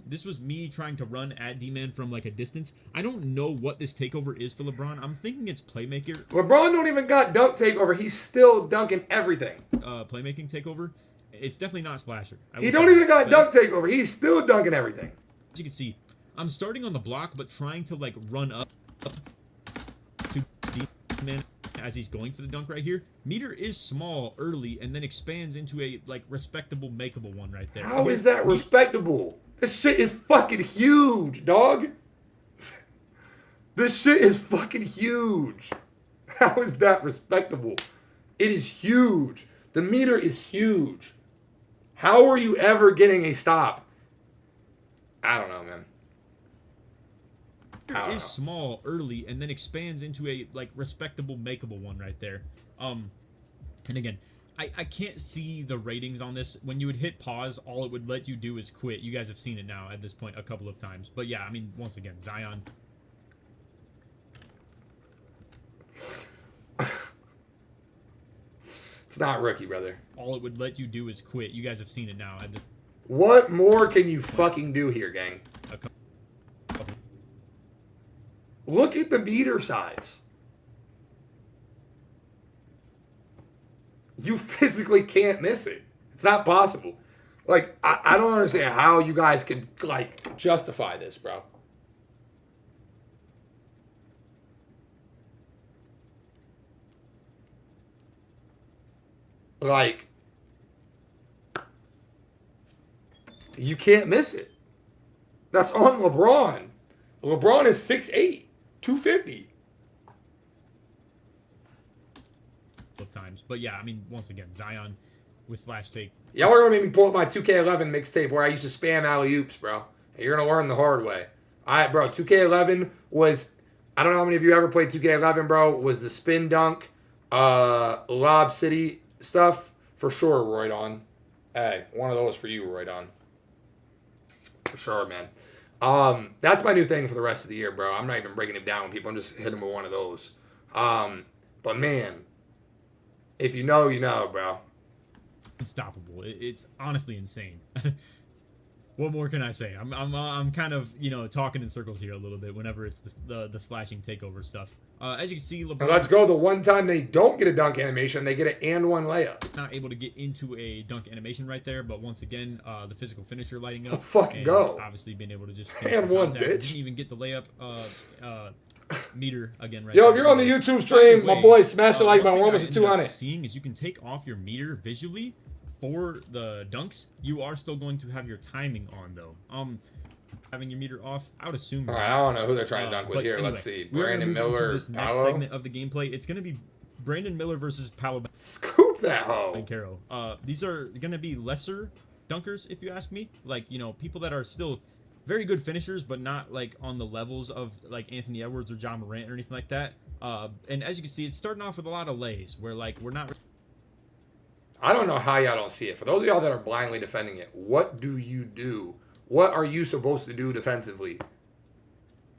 S6: This was me trying to run at D-man from like a distance. I don't know what this takeover is for LeBron. I'm thinking it's playmaker.
S1: LeBron don't even got dunk takeover. He's still dunking everything.
S6: Playmaking takeover. It's definitely not slasher.
S1: He don't even got dunk takeover. He's still dunking everything.
S6: As you can see, I'm starting on the block, but trying to like run up to D-man as he's going for the dunk right here. Meter is small early and then expands into a like respectable, makeable one right there.
S1: How is that respectable? This shit is fucking huge, dog. This shit is fucking huge. How is that respectable? It is huge. The meter is huge. How are you ever getting a stop? I don't know, man.
S6: It is small early and then expands into a like respectable, makeable one right there. And again, I can't see the ratings on this. When you would hit pause, all it would let you do is quit. You guys have seen it now at this point a couple of times. But yeah, I mean, once again, Zion.
S1: It's not rookie, brother.
S6: All it would let you do is quit. You guys have seen it now.
S1: What more can you fucking do here, gang? Look at the meter size. You physically can't miss it. It's not possible. Like, I don't understand how you guys could, like, justify this, bro. Like, you can't miss it. That's on LeBron. LeBron is 6'8", 250.
S6: Of times, but yeah, I mean, once again, Zion with slash take.
S1: Y'all are gonna make me pull up my 2K11 mixtape where I used to spam alley-oops, bro. And you're gonna learn the hard way. All right, bro. 2K11 was, I don't know how many of you ever played 2K11, bro. Was the spin dunk, Lob City stuff for sure, Roydon. Hey, one of those for you, Roydon. For sure, man. That's my new thing for the rest of the year, bro. I'm not even breaking it down with people. I'm just hitting them with one of those. But man, if you know, you know, bro.
S6: Unstoppable. It's honestly insane. What more can I say? I'm kind of talking in circles here a little bit whenever it's the slashing takeover stuff. As you can see, LeBron.
S1: And let's go. The one time they don't get a dunk animation, they get an and one layup.
S6: Not able to get into a dunk animation right there, but once again, the physical finisher lighting up.
S1: Let's fucking go.
S6: Obviously being able to just finish
S1: and one, bitch.
S6: Didn't even get the layup meter again right
S1: Yo,
S6: there.
S1: if you're on the YouTube stream, my boy, smash the like button. We're almost at 200.
S6: Seeing is you can take off your meter visually for the dunks. You are still going to have your timing on though. Having your meter off, I would assume.
S1: All right, I don't know who they're trying to dunk with here.
S6: Anyway,
S1: let's see.
S6: Brandon
S1: Miller,
S6: this next
S1: Paolo?
S6: segment of the gameplay. It's going to be Brandon Miller versus Paolo.
S1: Scoop that hoe.
S6: And Caro. These are going to be lesser dunkers, if you ask me. Like, people that are still very good finishers, but not like on the levels of like Anthony Edwards or John Morant or anything like that. And as you can see, it's starting off with a lot of lays where like we're not. I
S1: don't know how y'all don't see it. For those of y'all that are blindly defending it, what do you do What are you supposed to do defensively?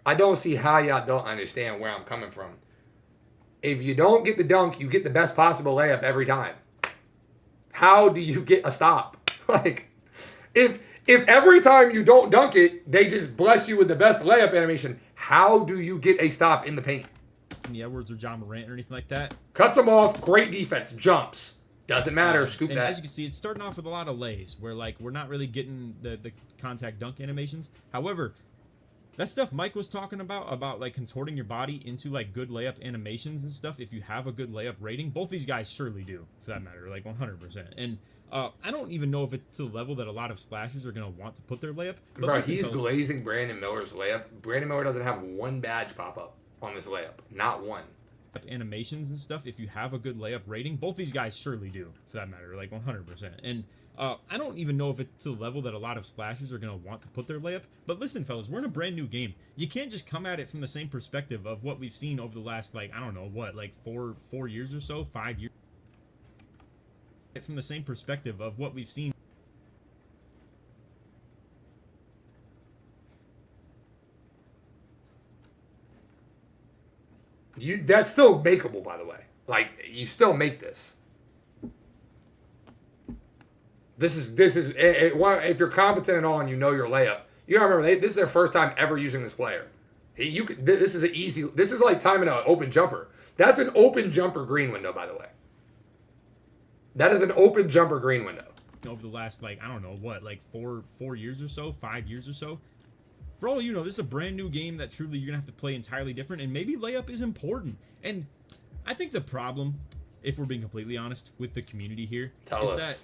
S1: I don't see how y'all don't understand where I'm coming from. If you don't get the dunk, you get the best possible layup every time. How do you get a stop? Like, if every time you don't dunk it, they just bless you with the best layup animation, how do you get a stop in the paint?
S6: Anthony Edwards or John Morant or anything like that.
S1: Cuts them off, great defense, jumps. Doesn't matter, scoop
S6: and
S1: that.
S6: As you can see, it's starting off with a lot of lays, where like we're not really getting the contact dunk animations. However, that stuff Mike was talking about like contorting your body into like good layup animations and stuff, if you have a good layup rating, both these guys surely do, for that matter, like 100%. And I don't even know if it's to the level that a lot of slashers are going to want to put their layup. But
S1: bro, he's glazing Brandon Miller's layup. Brandon Miller doesn't have one badge pop up on this layup. Not one.
S6: Animations and stuff, if you have a good layup rating, both these guys surely do, for that matter, like 100%. And I don't even know if it's to the level that a lot of slashers are going to want to put their layup. But listen, fellas, we're in a brand new game. You can't just come at it from the same perspective of what we've seen over the last, like, I don't know, what, like 4 years or so, 5 years. From the same perspective of what we've seen.
S1: That's still makeable, by the way. Like, you still make this. This is if you're competent at all and you know your layup, you gotta remember this is their first time ever using this player. This is an easy. This is like timing an open jumper. That's an open jumper green window, by the way. That is an open jumper green window.
S6: Over the last, like, I don't know, what, like 4 years or so, 5 years or so. For all you know, this is a brand new game that truly you're going to have to play entirely different, and maybe layup is important. And I think the problem, if we're being completely honest, with the community here, is that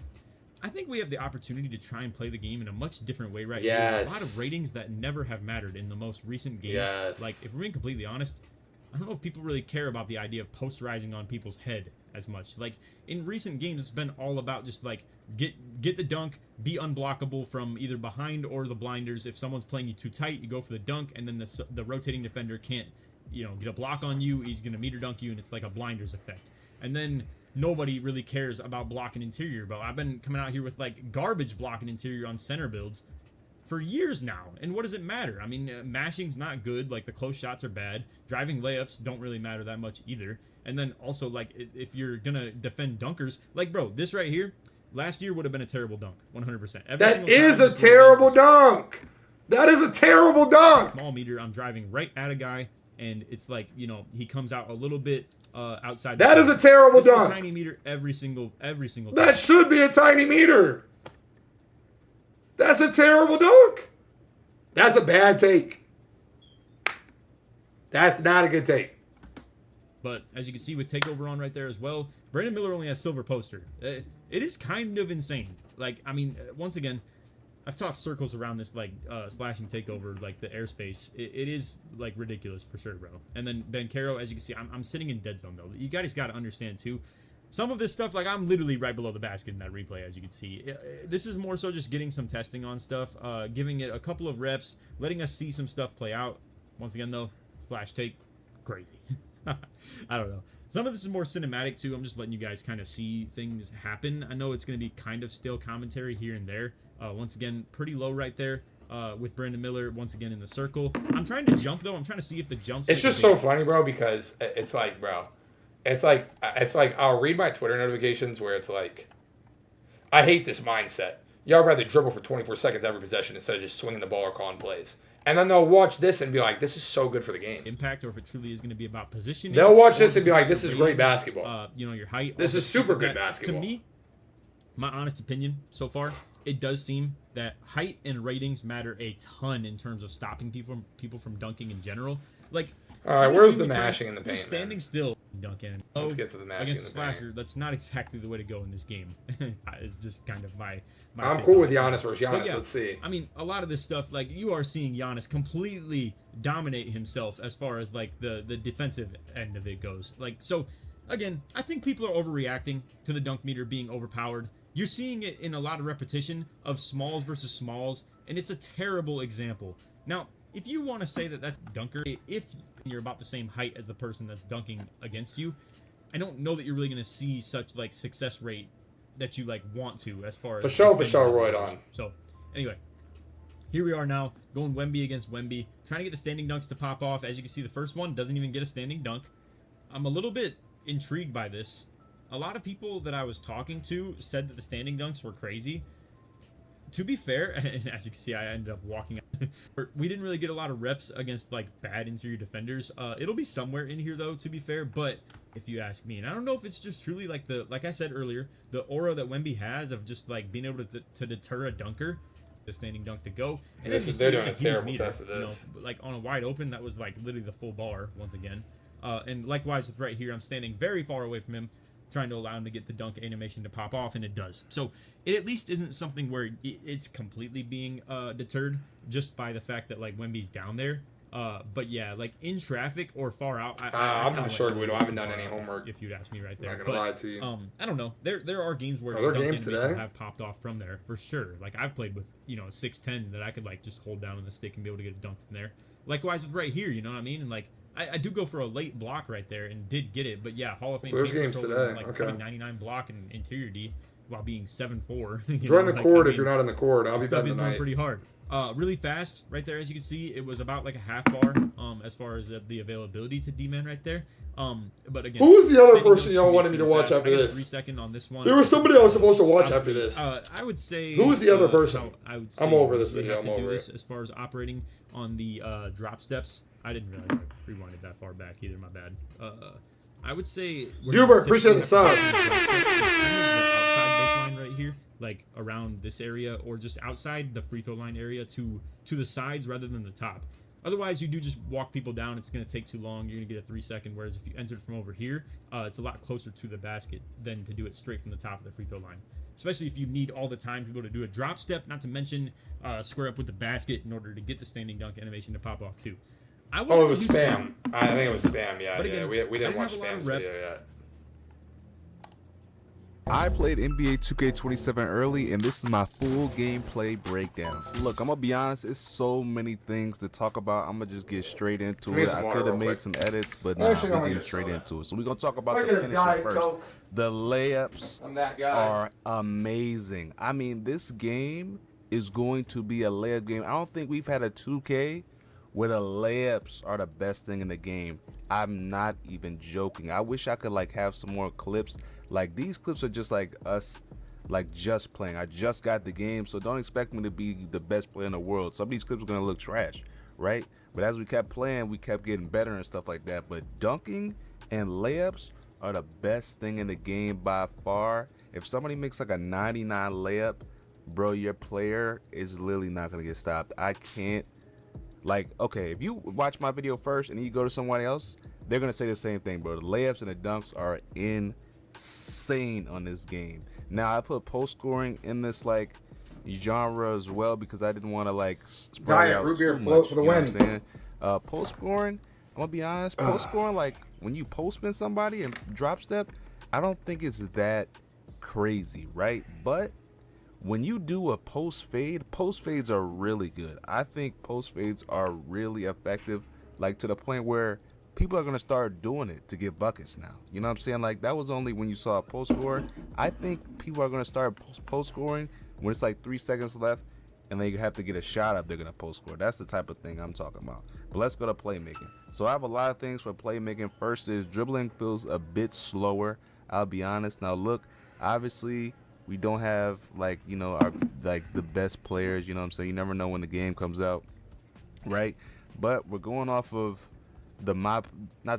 S6: I think we have the opportunity to try and play the game in a much different way right here. A lot of ratings that never have mattered in the most recent games. Like, if we're being completely honest, I don't know if people really care about the idea of posterizing on people's head as much. Like, in recent games, it's been all about just, like, get the dunk, be unblockable from either behind or the blinders. If someone's playing you too tight, you go for the dunk, and then the rotating defender can't, you know, get a block on you. He's going to meter dunk you, and it's like a blinders effect. And then nobody really cares about blocking interior, bro. I've been coming out here with, like, garbage blocking interior on center builds for years now, and what does it matter? I mean, mashing's not good. Like, the close shots are bad. Driving layups don't really matter that much either. And then also, like, if you're gonna defend dunkers, like, bro, this right here, last year would have been a terrible dunk, 100%.
S1: That is a terrible dunk. That is a terrible dunk.
S6: Small meter, I'm driving right at a guy, and it's like, you know, he comes out a little bit outside.
S1: That is a terrible dunk.
S6: Is a tiny meter every single time.
S1: That should be a tiny meter. That's a terrible dunk. That's a bad take. That's not a good take.
S6: But as you can see with Takeover on right there as well, Brandon Miller only has silver poster. It is kind of insane. Like, I mean, once again, I've talked circles around this, like, slashing Takeover, like the airspace. It is, like, ridiculous for sure, bro. And then Ben Caro, as you can see, I'm sitting in dead zone, though. You guys got to understand, too. Some of this stuff, like, I'm literally right below the basket in that replay, as you can see. This is more so just getting some testing on stuff, giving it a couple of reps, letting us see some stuff play out. Once again, though, slash take, crazy. I don't know. Some of this is more cinematic, too. I'm just letting you guys kind of see things happen. I know it's going to be kind of still commentary here and there. Once again, pretty low right there with Brandon Miller, once again in the circle. I'm trying to jump, though. I'm trying to see if the jumps...
S1: It's just so funny, bro, because it's like, bro... It's like I'll read my Twitter notifications where it's like, I hate this mindset. Y'all rather dribble for 24 seconds every possession instead of just swinging the ball or calling plays. And then they'll watch this and be like, this is so good for the game.
S6: Impact, or if it truly is going to be about positioning.
S1: They'll watch this and be like, this is great basketball.
S6: You know, your height.
S1: This is super good basketball.
S6: To me, my honest opinion so far, it does seem that height and ratings matter a ton in terms of stopping people from dunking in general. Like,
S1: all right, where's the mashing in the paint?
S6: Standing still, dunking.
S1: Let's get to the mashing
S6: against
S1: in the
S6: slasher. That's not exactly the way to go in this game. It's just kind of my
S1: I'm cool with Giannis versus Giannis. Yeah, let's see.
S6: I mean, a lot of this stuff, like, you are seeing Giannis completely dominate himself as far as, like, the defensive end of it goes. Like, so again, I think people are overreacting to the dunk meter being overpowered. You're seeing it in a lot of repetition of smalls versus smalls, and it's a terrible example. Now, if you want to say that that's dunker, if you're about the same height as the person that's dunking against you, I don't know that you're really going to see such, like, success rate that you, like, want to, as far as...
S1: For sure, Royd on.
S6: So, anyway, here we are now, going Wemby against Wemby, trying to get the standing dunks to pop off. As you can see, the first one doesn't even get a standing dunk. I'm a little bit intrigued by this. A lot of people that I was talking to said that the standing dunks were crazy. To be fair, and as you can see, I ended up walking out. We didn't really get a lot of reps against like bad interior defenders. It'll be somewhere in here though, to be fair, but if you ask me, and I don't know if it's just truly like like I said earlier, the aura that Wemby has of just like being able to deter a dunker, the standing dunk to go. And
S1: They're doing a terrible test of this.
S6: You know, like on a wide open, that was like literally the full bar once again. And likewise with right here, I'm standing very far away from him, trying to allow him to get the dunk animation to pop off, and it does. So it at least isn't something where it's completely being deterred just by the fact that like Wemby's down there. But yeah, like in traffic or far out,
S1: I'm not sure, Guido. I haven't done any homework.
S6: If you'd ask me right there,
S1: I'm not gonna lie to you.
S6: I don't know. There are games where
S1: there
S6: dunk
S1: games
S6: animations
S1: today?
S6: have popped off from there for sure. Like I've played with, you know, a 6'10" that I could like just hold down on the stick and be able to get a dunk from there. Likewise with right here, you know what I mean? And like I do go for a late block right there and did get it, but yeah, Hall of Fame.
S1: There's games today.
S6: Like
S1: Okay.
S6: 99 block and interior D while being 7'4".
S1: Join the court if you're not in the court. I'll be
S6: stuff
S1: betting
S6: is going
S1: tonight.
S6: pretty hard. Really fast right there, as you can see, it was about like a half bar as far as the availability to D-man right there. But again,
S1: who was the other
S6: standing
S1: person y'all wanted me to watch
S6: fast.
S1: after
S6: I got a
S1: this?
S6: 3 second on this one.
S1: There was somebody I was supposed to watch after
S6: Obviously,
S1: this.
S6: I would say.
S1: Who was the other person?
S6: I would say
S1: I'm over this
S6: we
S1: video.
S6: have
S1: I'm
S6: to do
S1: over
S6: this
S1: it.
S6: as far as operating on the drop steps. I didn't really rewind it that far back either. My bad. I would say.
S1: Hubert, appreciate the sub.
S6: Outside baseline right here, like around this area, or just outside the free throw line area to the sides rather than the top. Otherwise, you do just walk people down. It's going to take too long. You're going to get a 3 second. Whereas if you entered from over here, it's a lot closer to the basket than to do it straight from the top of the free throw line. Especially if you need all the time to be able to do a drop step, not to mention square up with the basket in order to get the standing dunk animation to pop off too.
S1: It was spam. I think it was spam. Yeah,
S6: But again,
S1: yeah. We didn't watch
S6: have a lot of
S1: spam's
S6: rep.
S1: video yet.
S2: I played NBA 2K27 early, and this is my full gameplay breakdown. Look, I'm gonna be honest, it's so many things to talk about. I'm gonna just get straight into it. I could have made some edits, but nah, we're getting straight into it. So we're gonna talk about the finishing first. The layups are amazing. I mean, this game is going to be a layup game. I don't think we've had a 2K where the layups are the best thing in the game. I'm not even joking. I wish I could like have some more clips. Like these clips are just like us, like just playing. I just got the game, so don't expect me to be the best player in the world. Some of these clips are gonna look trash, right? But as we kept playing, we kept getting better and stuff like that. But dunking and layups are the best thing in the game by far. If somebody makes like a 99 layup, bro, your player is literally not gonna get stopped. I can't. Like, okay, if you watch my video first and you go to someone else, they're gonna say the same thing, bro. The layups and the dunks are insane on this game. Now I put post scoring in this like genre as well because I didn't want to like spread out
S1: root beer
S2: too
S1: float
S2: much,
S1: for the
S2: you know
S1: win.
S2: what I'm saying? Post scoring, I'm gonna be honest, post scoring, like when you post spin somebody and drop step, I don't think it's that crazy, right? But when you do a post fades are really good. I think post fades are really effective, like to the point where people are gonna start doing it to get buckets now. You know what I'm saying? Like that was only when you saw a post score. I think people are gonna start post scoring when it's like 3 seconds left and they have to get a shot up, they're gonna post score. That's the type of thing I'm talking about. But let's go to playmaking. So I have a lot of things for playmaking. First is dribbling feels a bit slower. I'll be honest. Now look, obviously we don't have like, you know, our like the best players, you know what I'm saying? You never know when the game comes out, right? But we're going off of not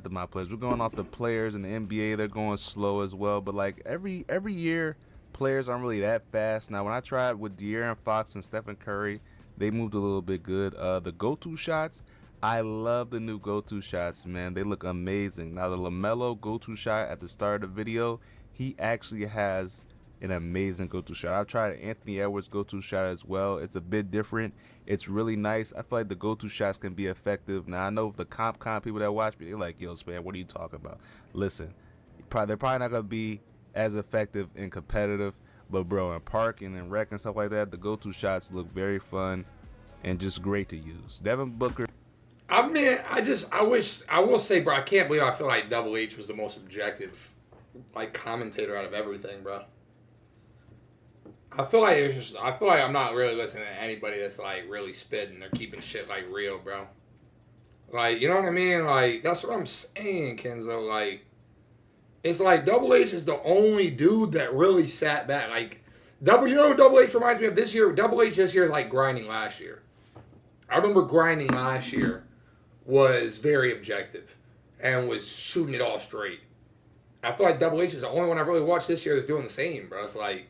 S2: the my players. We're going off the players in the NBA. They're going slow as well. But like every year, players aren't really that fast. Now when I tried with De'Aaron Fox and Stephen Curry, they moved a little bit good. The go-to shots, I love the new go-to shots, man. They look amazing. Now the LaMelo go-to shot at the start of the video, he actually has an amazing go-to shot. I've tried Anthony Edwards go-to shot as well. It's a bit different. It's really nice. I feel like the go-to shots can be effective. Now I know the comp people that watch me, they're like, yo, Span, what are you talking about? Listen, they're probably not gonna be as effective and competitive, but bro, in park and in rec and stuff like that, the go-to shots look very fun and just great to use. Devin Booker.
S1: I mean, I will say, bro, I can't believe I feel like Double H was the most objective, like, commentator out of everything, bro. I feel like it's just. I feel like I'm not really listening to anybody that's like really spitting. They're keeping shit like real, bro. Like, you know what I mean? Like, that's what I'm saying, Kenzo. Like, it's like Double H is the only dude that really sat back. Like, you know what Double H reminds me of this year? Double H this year is like grinding last year. I remember grinding last year was very objective and was shooting it all straight. I feel like Double H is the only one I really watched this year that's doing the same, bro. It's like,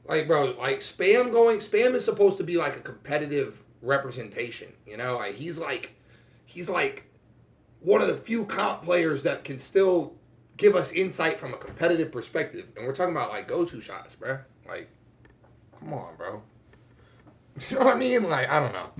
S1: bro, like Spam is supposed to be like a competitive representation, you know? Like he's like one of the few comp players that can still give us insight from a competitive perspective. And we're talking about like go-to shots, bro. Like, come on, bro. You know what I mean? Like, I don't know.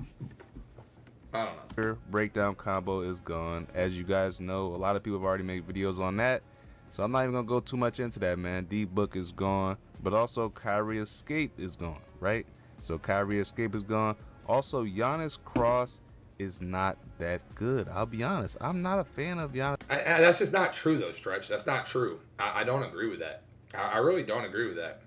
S2: Breakdown combo is gone. As you guys know, a lot of people have already made videos on that, so I'm not even gonna go too much into that, man. D-Book is gone, but also Kyrie Escape is gone, right? So Kyrie Escape is gone. Also, Giannis Cross is not that good. I'll be honest. I'm not a fan of Giannis.
S1: That's just not true, though, Stretch. That's not true. I don't agree with that. I really don't agree with that.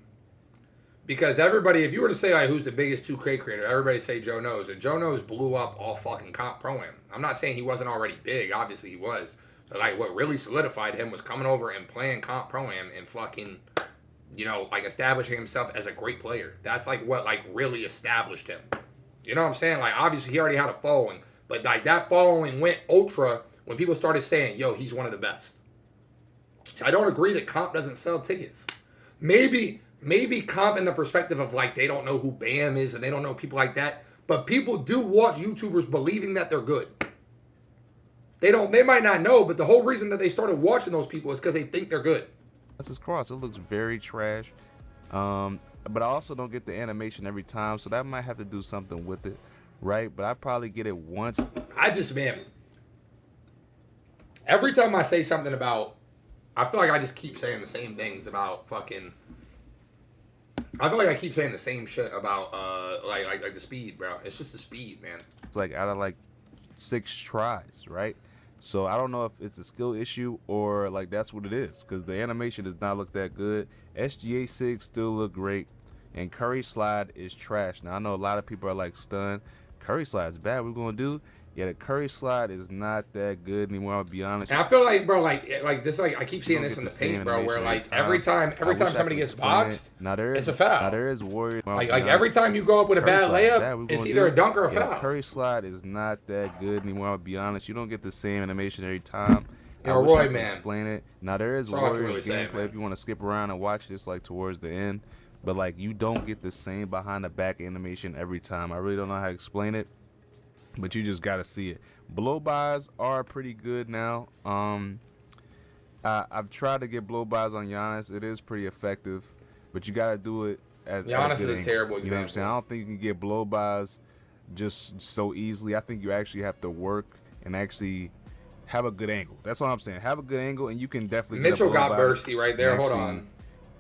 S1: Because everybody, if you were to say, like, who's the biggest 2K creator, everybody say Joe Knows. And Joe Knows blew up all fucking comp pro-am. I'm not saying he wasn't already big. Obviously, he was. But, like, what really solidified him was coming over and playing comp pro-am and fucking, you know, like, establishing himself as a great player. That's, like, what, like, really established him. You know what I'm saying? Like, obviously, he already had a following. But, like, that following went ultra when people started saying, yo, he's one of the best. I don't agree that comp doesn't sell tickets. Maybe comp in the perspective of, like, they don't know who Bam is and they don't know people like that. But people do watch YouTubers believing that they're good. They might not know, but the whole reason that they started watching those people is because they think they're good.
S2: That's his cross. It looks very trash. But I also don't get the animation every time, so that might have to do something with it, right? But I probably get it once.
S1: Man, every time I say something about, I feel like I just keep saying the same things about fucking, I feel like I keep saying the same shit about, like the speed, bro. It's just the speed, man.
S2: It's like out of like 6 tries, right? So I don't know if it's a skill issue or like that's what it is, because the animation does not look that good. SGA 6 still look great, and Curry Slide is trash. Now I know a lot of people are like stunned. Curry Slide's bad. What we're gonna do? Yeah, the Curry Slide is not that good anymore. I'll be honest.
S1: And I feel like, bro, like this, like I keep seeing this in the paint, bro, where like every time somebody gets boxed, it's a foul.
S2: Now there is Warriors.
S1: Like every time you go up with a bad layup, it's either a dunk or a foul.
S2: Curry Slide is not that good anymore. I'll be honest. You don't get the same animation every time.
S1: Yo, Roy, man.
S2: Explain it. Now there is Warriors gameplay if you want to skip around and watch this like towards the end, but like you don't get the same behind the back animation every time. I really don't know how to explain it, but you just gotta see it. Blow-bys are pretty good now. I've tried to get blow-bys on Giannis. It is pretty effective, but you gotta do it at
S1: Giannis
S2: a good
S1: is a terrible
S2: angle. You know what I'm saying? I don't think you can get blow-bys just so easily. I think you actually have to work and actually have a good angle. That's all I'm saying. Have a good angle, and you can definitely.
S1: Mitchell got bursty right there. Hold on.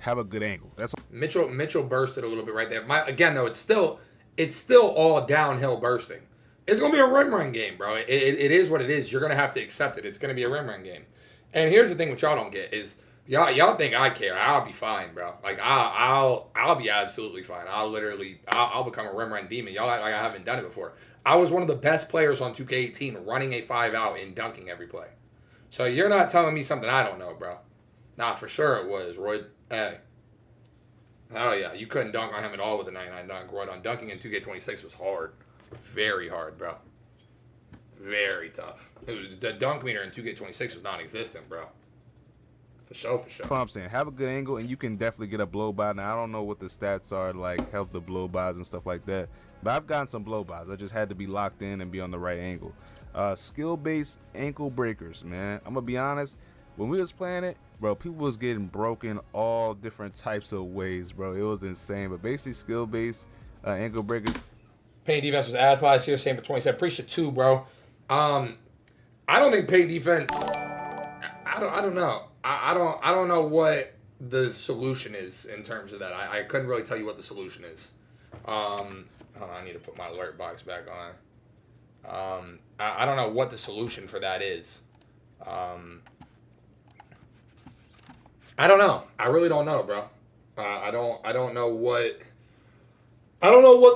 S2: Have a good angle. That's
S1: Mitchell bursted a little bit right there. Again, though, it's still all downhill bursting. It's going to be a rim-run game, bro. It is what it is. You're going to have to accept it. It's going to be a rim-run game. And here's the thing what y'all don't get is y'all think I care. I'll be fine, bro. Like, I'll be absolutely fine. I'll become a rim-run demon. Y'all act like I haven't done it before. I was one of the best players on 2K18 running a 5-out and dunking every play. So you're not telling me something I don't know, bro. Nah, for sure it was, Roy. Hey. Oh, yeah. You couldn't dunk on him at all with a 99 dunk, Roy. On dunking in 2K26 was hard. Very hard, bro. Very tough. The dunk meter in 2K26 was non-existent, bro. For sure.
S2: That's what I'm saying. Have a good angle, and you can definitely get a blow-by. Now, I don't know what the stats are, like, help the blow-bys and stuff like that. But I've gotten some blow-bys. I just had to be locked in and be on the right angle. Skill-based ankle breakers, man. I'm going to be honest. When we was playing it, bro, people was getting broken all different types of ways, bro. It was insane. But basically, skill-based ankle breakers.
S1: Paint defense was ass last year, same for 27. Appreciate 2, bro. I don't think paint defense. I don't know. I don't know what the solution is in terms of that. I couldn't really tell you what the solution is. Hold on, I need to put my alert box back on. I don't know what the solution for that is. I don't know. I really don't know, bro. I don't know what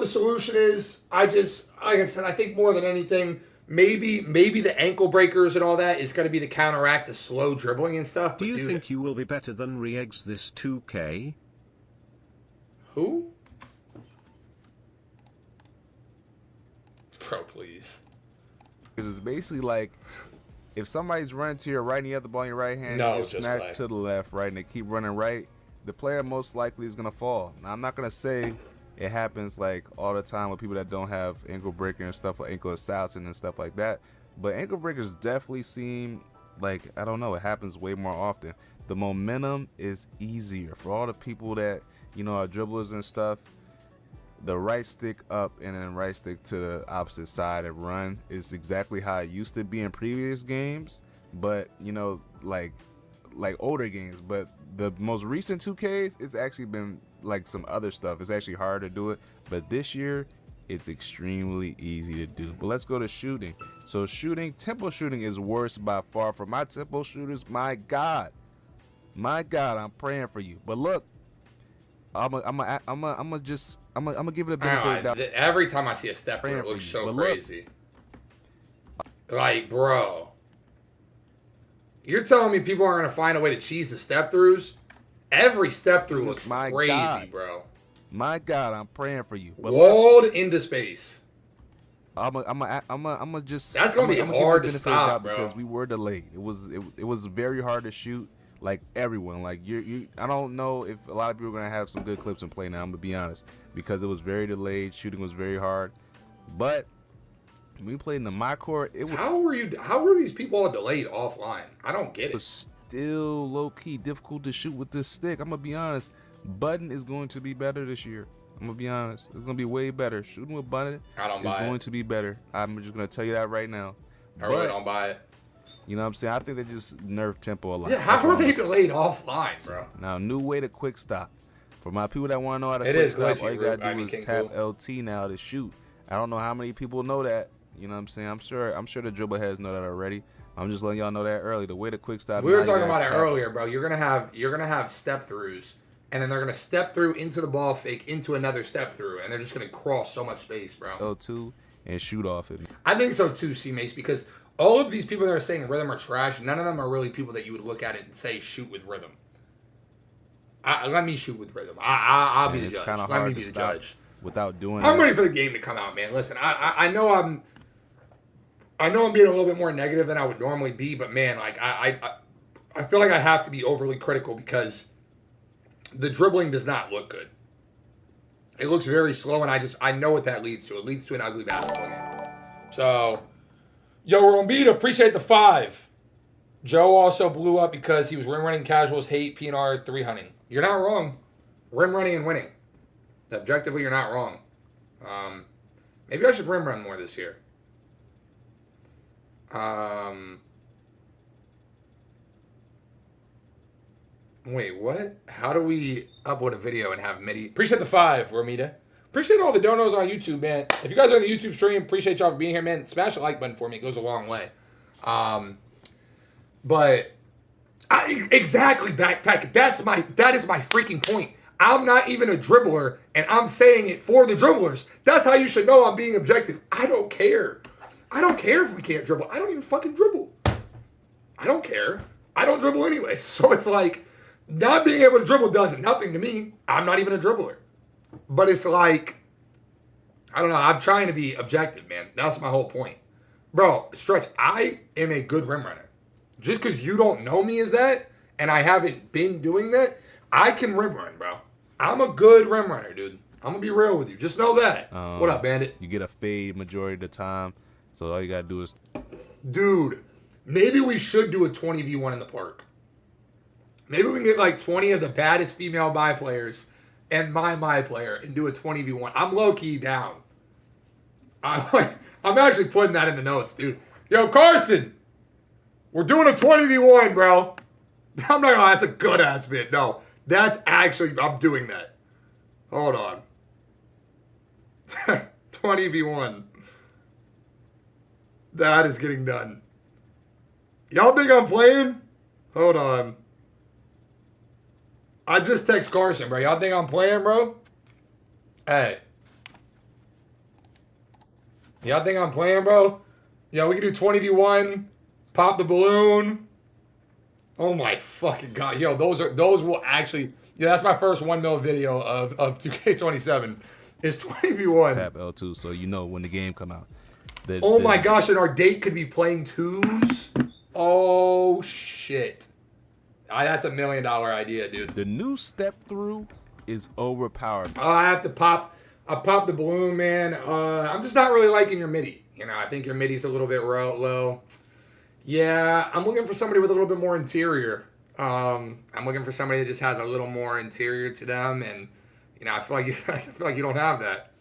S1: the solution is. I just, like I said, I think more than anything, maybe the ankle breakers and all that is going to be to counteract the slow dribbling and stuff.
S3: Do you think you will be better than Reegs this 2K?
S1: Who? Bro, please.
S2: Because it's basically like, if somebody's running to your right and you have the ball in your right hand, you snatch to the left, right, and they keep running right, the player most likely is going to fall. Now, I'm not going to say it happens like all the time with people that don't have ankle breaker and stuff, like ankle assassin and stuff like that. But ankle breakers definitely seem like, I don't know, it happens way more often. The momentum is easier for all the people that, you know, are dribblers and stuff. The right stick up and then right stick to the opposite side and run is exactly how it used to be in previous games, but you know, like older games. But the most recent 2Ks, it's actually been like some other stuff. It's actually hard to do it, but this year it's extremely easy to do. But let's go to shooting. So shooting, tempo shooting is worse by far. For my tempo shooters, my God, I'm praying for you. But look, I'm gonna give it a benefit of the doubt.
S1: Every time I see a step through, it looks so crazy. Like, bro, you're telling me people aren't gonna find a way to cheese the step throughs? Every step through looks crazy, bro.
S2: My God, I'm praying for you. But
S1: walled into space.
S2: I'm just.
S1: That's gonna be hard to stop, bro.
S2: Because we were delayed. It was very hard to shoot. Like everyone, like I don't know if a lot of people are gonna have some good clips and play now. I'm gonna be honest, because it was very delayed. Shooting was very hard, but when we played in the my court, it was.
S1: How were these people all delayed offline? I don't get it.
S2: It was still low key difficult to shoot with this stick. I'm gonna be honest. Button is going to be better this year. I'm gonna be honest. It's gonna be way better. Shooting with button is going to be better. I'm just gonna tell you that right now.
S1: I really don't buy it.
S2: You know what I'm saying? I think they just nerfed tempo a lot.
S1: Yeah, how are they delayed offline, bro?
S2: Now, new way to quick stop. For my people that want to know how to quick stop, all you gotta do is tap LT now to shoot. I don't know how many people know that. You know what I'm saying? I'm sure the dribble heads know that already. I'm just letting y'all know that early. The way to quick stop.
S1: We were talking about it earlier, bro. You're gonna have step throughs, and then they're gonna step through into the ball fake into another step through, and they're just gonna cross so much space, bro.
S2: L2 and shoot off it.
S1: I think so too, C-Mace, because all of these people that are saying rhythm are trash, none of them are really people that you would look at it and say shoot with rhythm. Let me shoot with rhythm. I'll be the judge. Let me be the judge.
S2: Without doing
S1: I'm ready for the game to come out, man. Listen, I know I'm being a little bit more negative than I would normally be, but man, like I feel like I have to be overly critical because the dribbling does not look good. It looks very slow, and I know what that leads to. It leads to an ugly basketball game. So, yo, Rombita, appreciate the 5. Joe also blew up because he was rim running, casuals hate PNR 3 hunting. You're not wrong. Rim running and winning. Objectively, you're not wrong. Maybe I should rim run more this year. Wait, what? How do we upload a video and have MIDI? Appreciate the 5, Romita. Appreciate all the donos on YouTube, man. If you guys are on the YouTube stream, appreciate y'all for being here, man. Smash the like button for me. It goes a long way. Exactly, Backpack. That is my freaking point. I'm not even a dribbler, and I'm saying it for the dribblers. That's how you should know I'm being objective. I don't care. I don't care if we can't dribble. I don't even fucking dribble. I don't care. I don't dribble anyway. So it's like, not being able to dribble does nothing to me. I'm not even a dribbler. But it's like, I don't know. I'm trying to be objective, man. That's my whole point. Bro, Stretch, I am a good rim runner. Just because you don't know me as that, and I haven't been doing that, I can rim run, bro. I'm a good rim runner, dude. I'm going to be real with you. Just know that. What up, Bandit?
S2: You get a fade majority of the time, so all you got to do is...
S1: Dude, maybe we should do a 20v1 in the park. Maybe we can get like 20 of the baddest female my players and my player and do a 20v1. I'm low-key down. I'm actually putting that in the notes, dude. Yo, Carson, we're doing a 20v1, bro. I'm not gonna lie, that's a good-ass bit. No, that's actually, I'm doing that. Hold on. 20v1. That is getting done. Y'all think I'm playing? Hold on. I just text Carson, bro. Y'all think I'm playing, bro? Hey. Y'all think I'm playing, bro? Yeah, we can do 20v1. Pop the balloon. Oh my fucking god. Yo, those will actually... Yeah, that's my first 1 mil video of 2K27. It's 20v1.
S2: Tap L2 so you know when the game come out.
S1: Oh my gosh, and our date could be playing 2s? Oh shit. That's a $1 million idea, dude.
S2: The new step through is overpowered.
S1: Oh, I have to pop. I popped the balloon, man. I'm just not really liking your MIDI. You know, I think your MIDI's a little bit low. Yeah, I'm looking for somebody with a little bit more interior. I'm looking for somebody that just has a little more interior to them, and you know, I feel like you don't have that.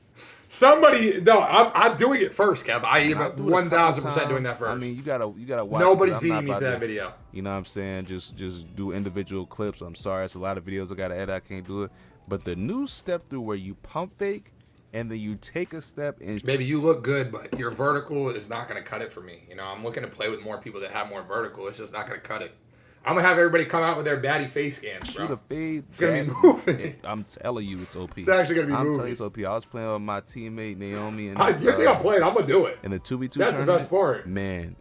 S1: Somebody, no, I'm doing it first, Kev. I am 1,000% doing that first.
S2: I mean, you gotta watch.
S1: Nobody's beating me to that video.
S2: You know what I'm saying? Just do individual clips. I'm sorry, it's a lot of videos I gotta edit. I can't do it. But the new step through where you pump fake and then you take a step and
S1: maybe you look good, but your vertical is not gonna cut it for me. You know, I'm looking to play with more people that have more vertical. It's just not gonna cut it. I'm gonna have everybody come out with their baddie face scans, bro.
S2: Shoot a fade.
S1: It's gonna be moving.
S2: I'm telling you, it's OP.
S1: It's actually gonna be moving.
S2: I'm telling you, it's OP. I was playing with my teammate Naomi, and
S1: you think I'm playing? I'm gonna do it.
S2: In the 2v2
S1: That's
S2: tournament,
S1: the best part.
S2: Man,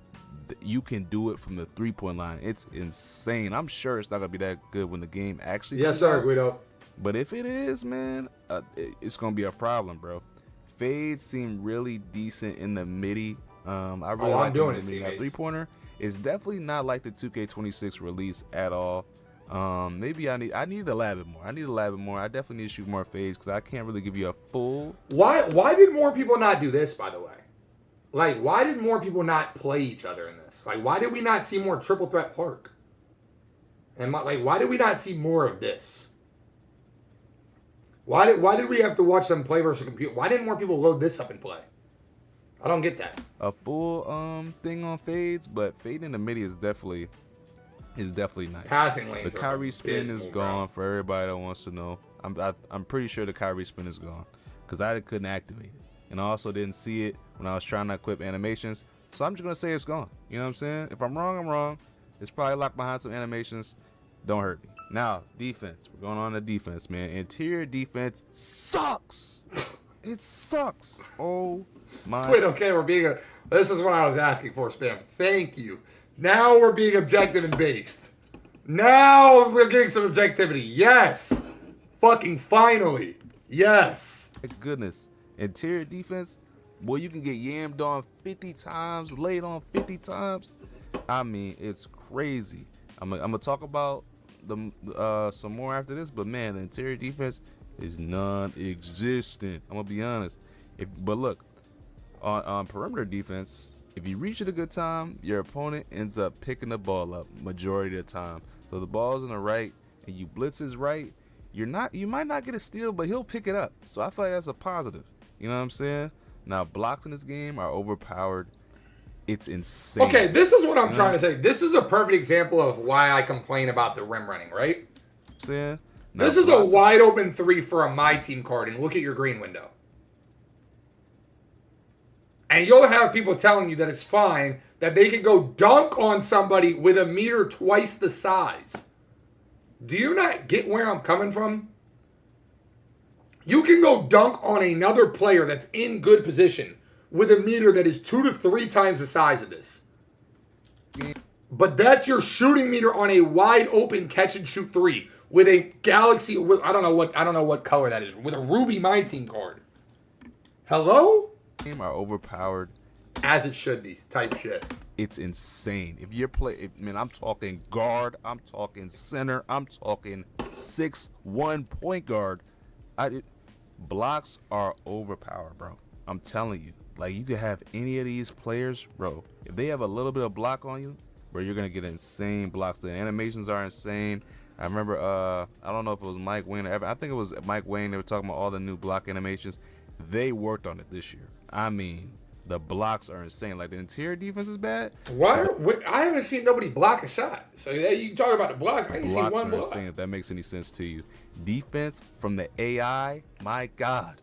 S2: you can do it from the 3-point line. It's insane. I'm sure it's not gonna be that good when the game actually.
S1: Yes, sir, Guido.
S2: But if it is, man, it's gonna be a problem, bro. Fades seem really decent in the MIDI. I really like
S1: I'm doing it.
S2: 3-pointer. It's definitely not like the 2K26 release at all. Maybe I need to lab it more. I definitely need to shoot more fades because I can't really give you a full.
S1: Why did more people not do this, by the way? Like, why did more people not play each other in this? Like, why did we not see more triple threat park? And why did we not see more of this? Why did we have to watch them play versus computer? Why didn't more people load this up and play? I don't get that.
S2: A full thing on fades, but fading the MIDI is definitely nice.
S1: Passing lanes.
S2: The Kyrie spin is gone for everybody that wants to know. I'm pretty sure the Kyrie spin is gone because I couldn't activate it, and I also didn't see it when I was trying to equip animations. So I'm just gonna say it's gone. You know what I'm saying? If I'm wrong, I'm wrong. It's probably locked behind some animations. Don't hurt me. Now defense. We're going on to defense, man. Interior defense sucks. It sucks. Oh my.
S1: Wait, okay, this is what I was asking for, Spam. Thank you. Now we're being objective and based. Now we're getting some objectivity. Yes. Fucking finally. Yes.
S2: My goodness. Interior defense, boy, you can get yammed on 50 times, laid on 50 times. I mean, it's crazy. I'm gonna talk about some more after this, but man, the interior defense is non-existent. I'm gonna be honest. But look, on perimeter defense, if you reach at a good time, your opponent ends up picking the ball up majority of the time. So the ball's on the right and you blitz his right, you might not get a steal, but he'll pick it up. So I feel like that's a positive. You know what I'm saying? Now blocks in this game are overpowered. It's insane.
S1: Okay, this is what I'm trying to say. This is a perfect example of why I complain about the rim running, right?
S2: Saying
S1: this is a wide open 3 for a My Team card, and look at your green window. And you'll have people telling you that it's fine, that they can go dunk on somebody with a meter twice the size. Do you not get where I'm coming from? You can go dunk on another player that's in good position with a meter that is 2 to 3 times the size of this. But that's your shooting meter on a wide open catch and shoot 3 with a Galaxy, I don't know what color that is, with a Ruby My Team card. Hello?
S2: Are overpowered
S1: as it should be type shit.
S2: It's insane. If you're man, I'm talking guard, I'm talking center, I'm talking 6'1" point guard. Blocks are overpowered, bro. I'm telling you. Like, you could have any of these players, bro. If they have a little bit of block on you, bro, you're gonna get insane blocks. The animations are insane. I remember, I don't know if it was Mike Wayne or I think it was Mike Wayne. They were talking about all the new block animations. They worked on it this year. I mean, the blocks are insane. Like, the interior defense is bad.
S1: Why? I haven't seen nobody block a shot. So you talk about the blocks. I ain't seen one block.
S2: Insane, if that makes any sense to you. Defense from the AI, my God.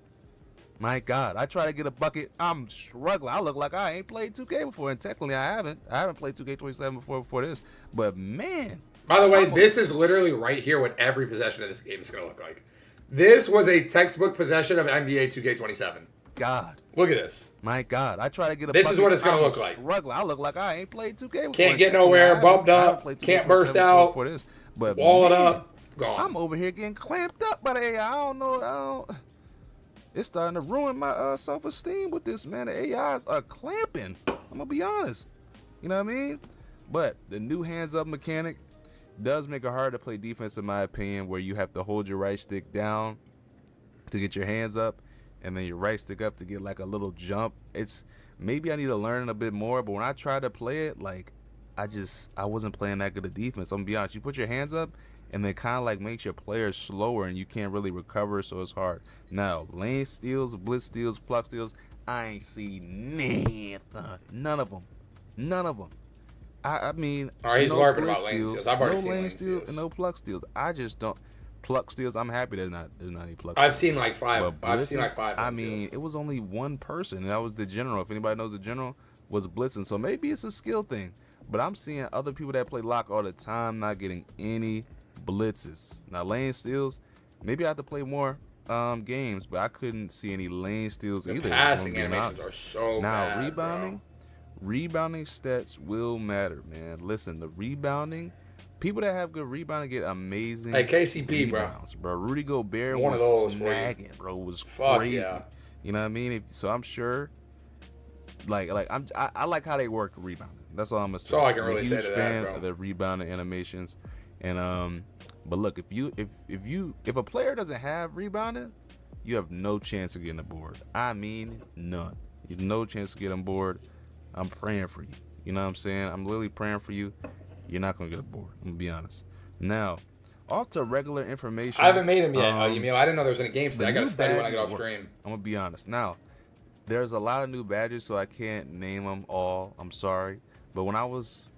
S2: My God. I try to get a bucket. I'm struggling. I look like I ain't played 2K before, and technically I haven't. I haven't played 2K27 before this. But man,
S1: By the way, this is literally right here what every possession of this game is going to look like. This was a textbook possession of NBA 2K27.
S2: God.
S1: Look at this.
S2: My God. I try to get a
S1: This is what it's going to look like.
S2: Struggling. I look like I ain't played 2K before.
S1: Can't get nowhere, bumped up, can't burst out,
S2: but
S1: wall it up, gone.
S2: I'm over here getting clamped up by the AI. I don't know. It's starting to ruin my self-esteem with this, man. The AIs are clamping. I'm going to be honest. You know what I mean? But the new hands-up mechanic does make it hard to play defense, in my opinion, where you have to hold your right stick down to get your hands up and then your right stick up to get like a little jump. It's maybe I need to learn a bit more, but when I tried to play it, like I wasn't playing that good of defense. I'm gonna be honest. You put your hands up and then kind of like makes your players slower and you can't really recover, so it's hard. Now, lane steals, blitz steals, pluck steals, I ain't seen none of them. I mean,
S1: all right, he's
S2: no
S1: LARPing about lane steals. I've already seen lane
S2: steals and no pluck steals. I just don't pluck steals. I'm happy there's not any pluck.
S1: I've
S2: steals.
S1: seen like 5. I've seen like 5.
S2: I mean, it was only one person, and that was the general. If anybody knows the general was blitzing, so maybe it's a skill thing. But I'm seeing other people that play lock all the time not getting any blitzes. Now lane steals, maybe I have to play more games, but I couldn't see any lane steals either.
S1: Passing animations are so
S2: now
S1: bad,
S2: rebounding. Rebounding stats will matter, man. Listen, the rebounding, people that have good rebounding get amazing.
S1: Hey, KCP,
S2: rebounds, bro. Rudy Gobert
S1: one
S2: was
S1: of those
S2: snagging, bro. Was
S1: Fuck
S2: crazy.
S1: Yeah.
S2: You know what I mean? So I'm sure, I like how they work rebounding. That's all I'm gonna say.
S1: That's all I can really say to that,
S2: fan
S1: bro.
S2: of the rebounding animations, and but look, if a player doesn't have rebounding, you have no chance of getting a board. I mean, none. You have no chance to get on board. I'm praying for you. You know what I'm saying? I'm literally praying for you. You're not gonna get a board. I'm gonna be honest. Now, off to regular information.
S1: I haven't made him yet, Yamil. I didn't know there was any games today. I gotta study when I get off stream.
S2: I'm gonna be honest. Now, there's a lot of new badges, so I can't name them all. I'm sorry. But when I was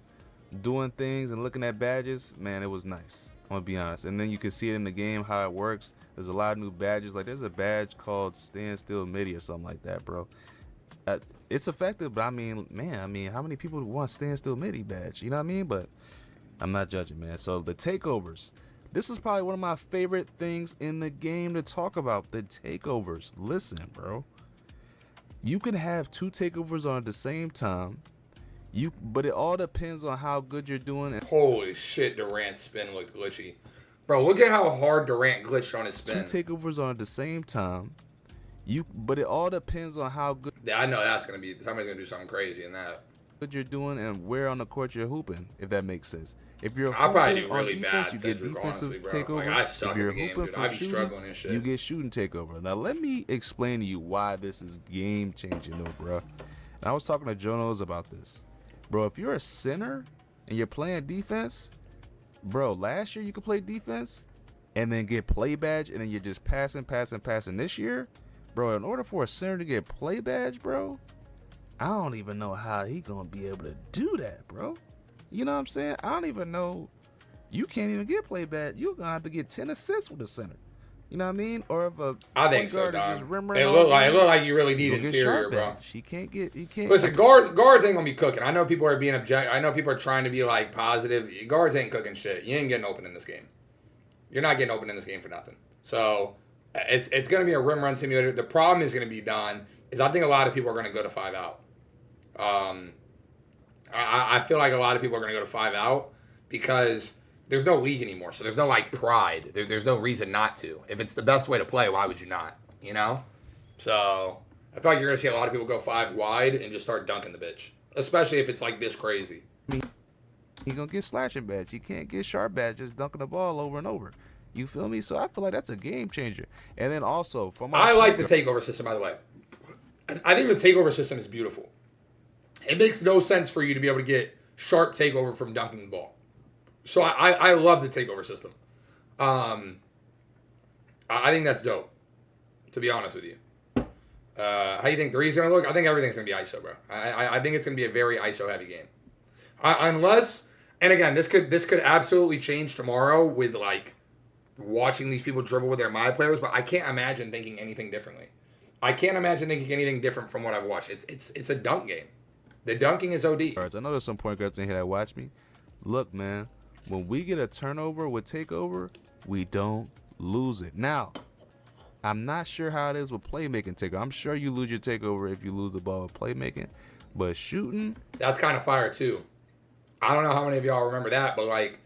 S2: doing things and looking at badges, man, it was nice. I'm gonna be honest. And then you can see it in the game how it works. There's a lot of new badges. Like there's a badge called Stand Still Midi or something like that, bro. It's effective, but I mean, man, how many people want Stand Still Midi badge? You know what I mean? But I'm not judging, man. So the takeovers. This is probably one of my favorite things in the game to talk about. The takeovers. Listen, bro. You can have 2 takeovers on at the same time. But it all depends on how good you're doing.
S1: Holy shit, Durant's spin looked glitchy. Bro, look at how hard Durant glitched on his spin.
S2: 2 takeovers on at the same time. But it all depends on how good.
S1: Yeah, I know that's gonna be. Somebody's gonna do something crazy in that.
S2: Good you're doing and where on the court you're hooping, if that makes sense. If you're
S1: I'll probably do
S2: on
S1: really
S2: defense,
S1: bad,
S2: you
S1: Cedric,
S2: get defensive
S1: honestly, bro.
S2: takeover.
S1: Like, I suck
S2: if you're
S1: at the game,
S2: hooping
S1: dude.
S2: for
S1: I be
S2: shooting,
S1: struggling and shit.
S2: you get shooting takeover. Now let me explain to you why this is game changing, though, bro. And I was talking to Jonos about this, bro. If you're a center and you're playing defense, bro. Last year you could play defense and then get play badge, and then you're just passing. This year, bro, in order for a center to get play badge, bro, I don't even know how he gonna be able to do that, bro. You know what I'm saying? I don't even know. You can't even get play badge. You're gonna have to get 10 assists with a center. You know what I mean? Or if a
S1: I think so,
S2: guard is
S1: dog.
S2: just rim
S1: It look like you really need interior, bro.
S2: He can't get. He can't.
S1: Listen, guards ain't gonna be cooking. I know people are being I know people are trying to be like positive. Guards ain't cooking shit. You ain't getting open in this game. You're not getting open in this game for nothing. So it's gonna be a rim run simulator. The problem is gonna be, Don, is I think a lot of people are gonna go to 5 out. I feel like a lot of people are gonna go to 5 out because there's no league anymore, so there's no like pride. There's no reason not to. If it's the best way to play, why would you not? You know? So I feel like you're gonna see a lot of people go 5 wide and just start dunking the bitch, especially if it's like this crazy.
S2: He gonna get slashing badge. He can't get sharp badge just dunking the ball over and over. You feel me? So I feel like that's a game changer. And then also for my
S1: I like the takeover system, by the way. I think the takeover system is beautiful. It makes no sense for you to be able to get sharp takeover from dunking the ball. So I love the takeover system. I think that's dope, to be honest with you. How do you think 3 is going to look? I think everything's going to be ISO, bro. I think it's going to be a very ISO heavy game. Unless, and again, this could absolutely change tomorrow with like watching these people dribble with their MyPlayers, but I can't imagine thinking anything differently. I can't imagine thinking anything different from what I've watched. It's a dunk game. The dunking is OD.
S2: I know there's some point guards in here that watch me. Look, man, when we get a turnover with takeover, we don't lose it. Now, I'm not sure how it is with playmaking takeover. I'm sure you lose your takeover if you lose the ball with playmaking, but shooting,
S1: that's kind of fire too. I don't know how many of y'all remember that, but like,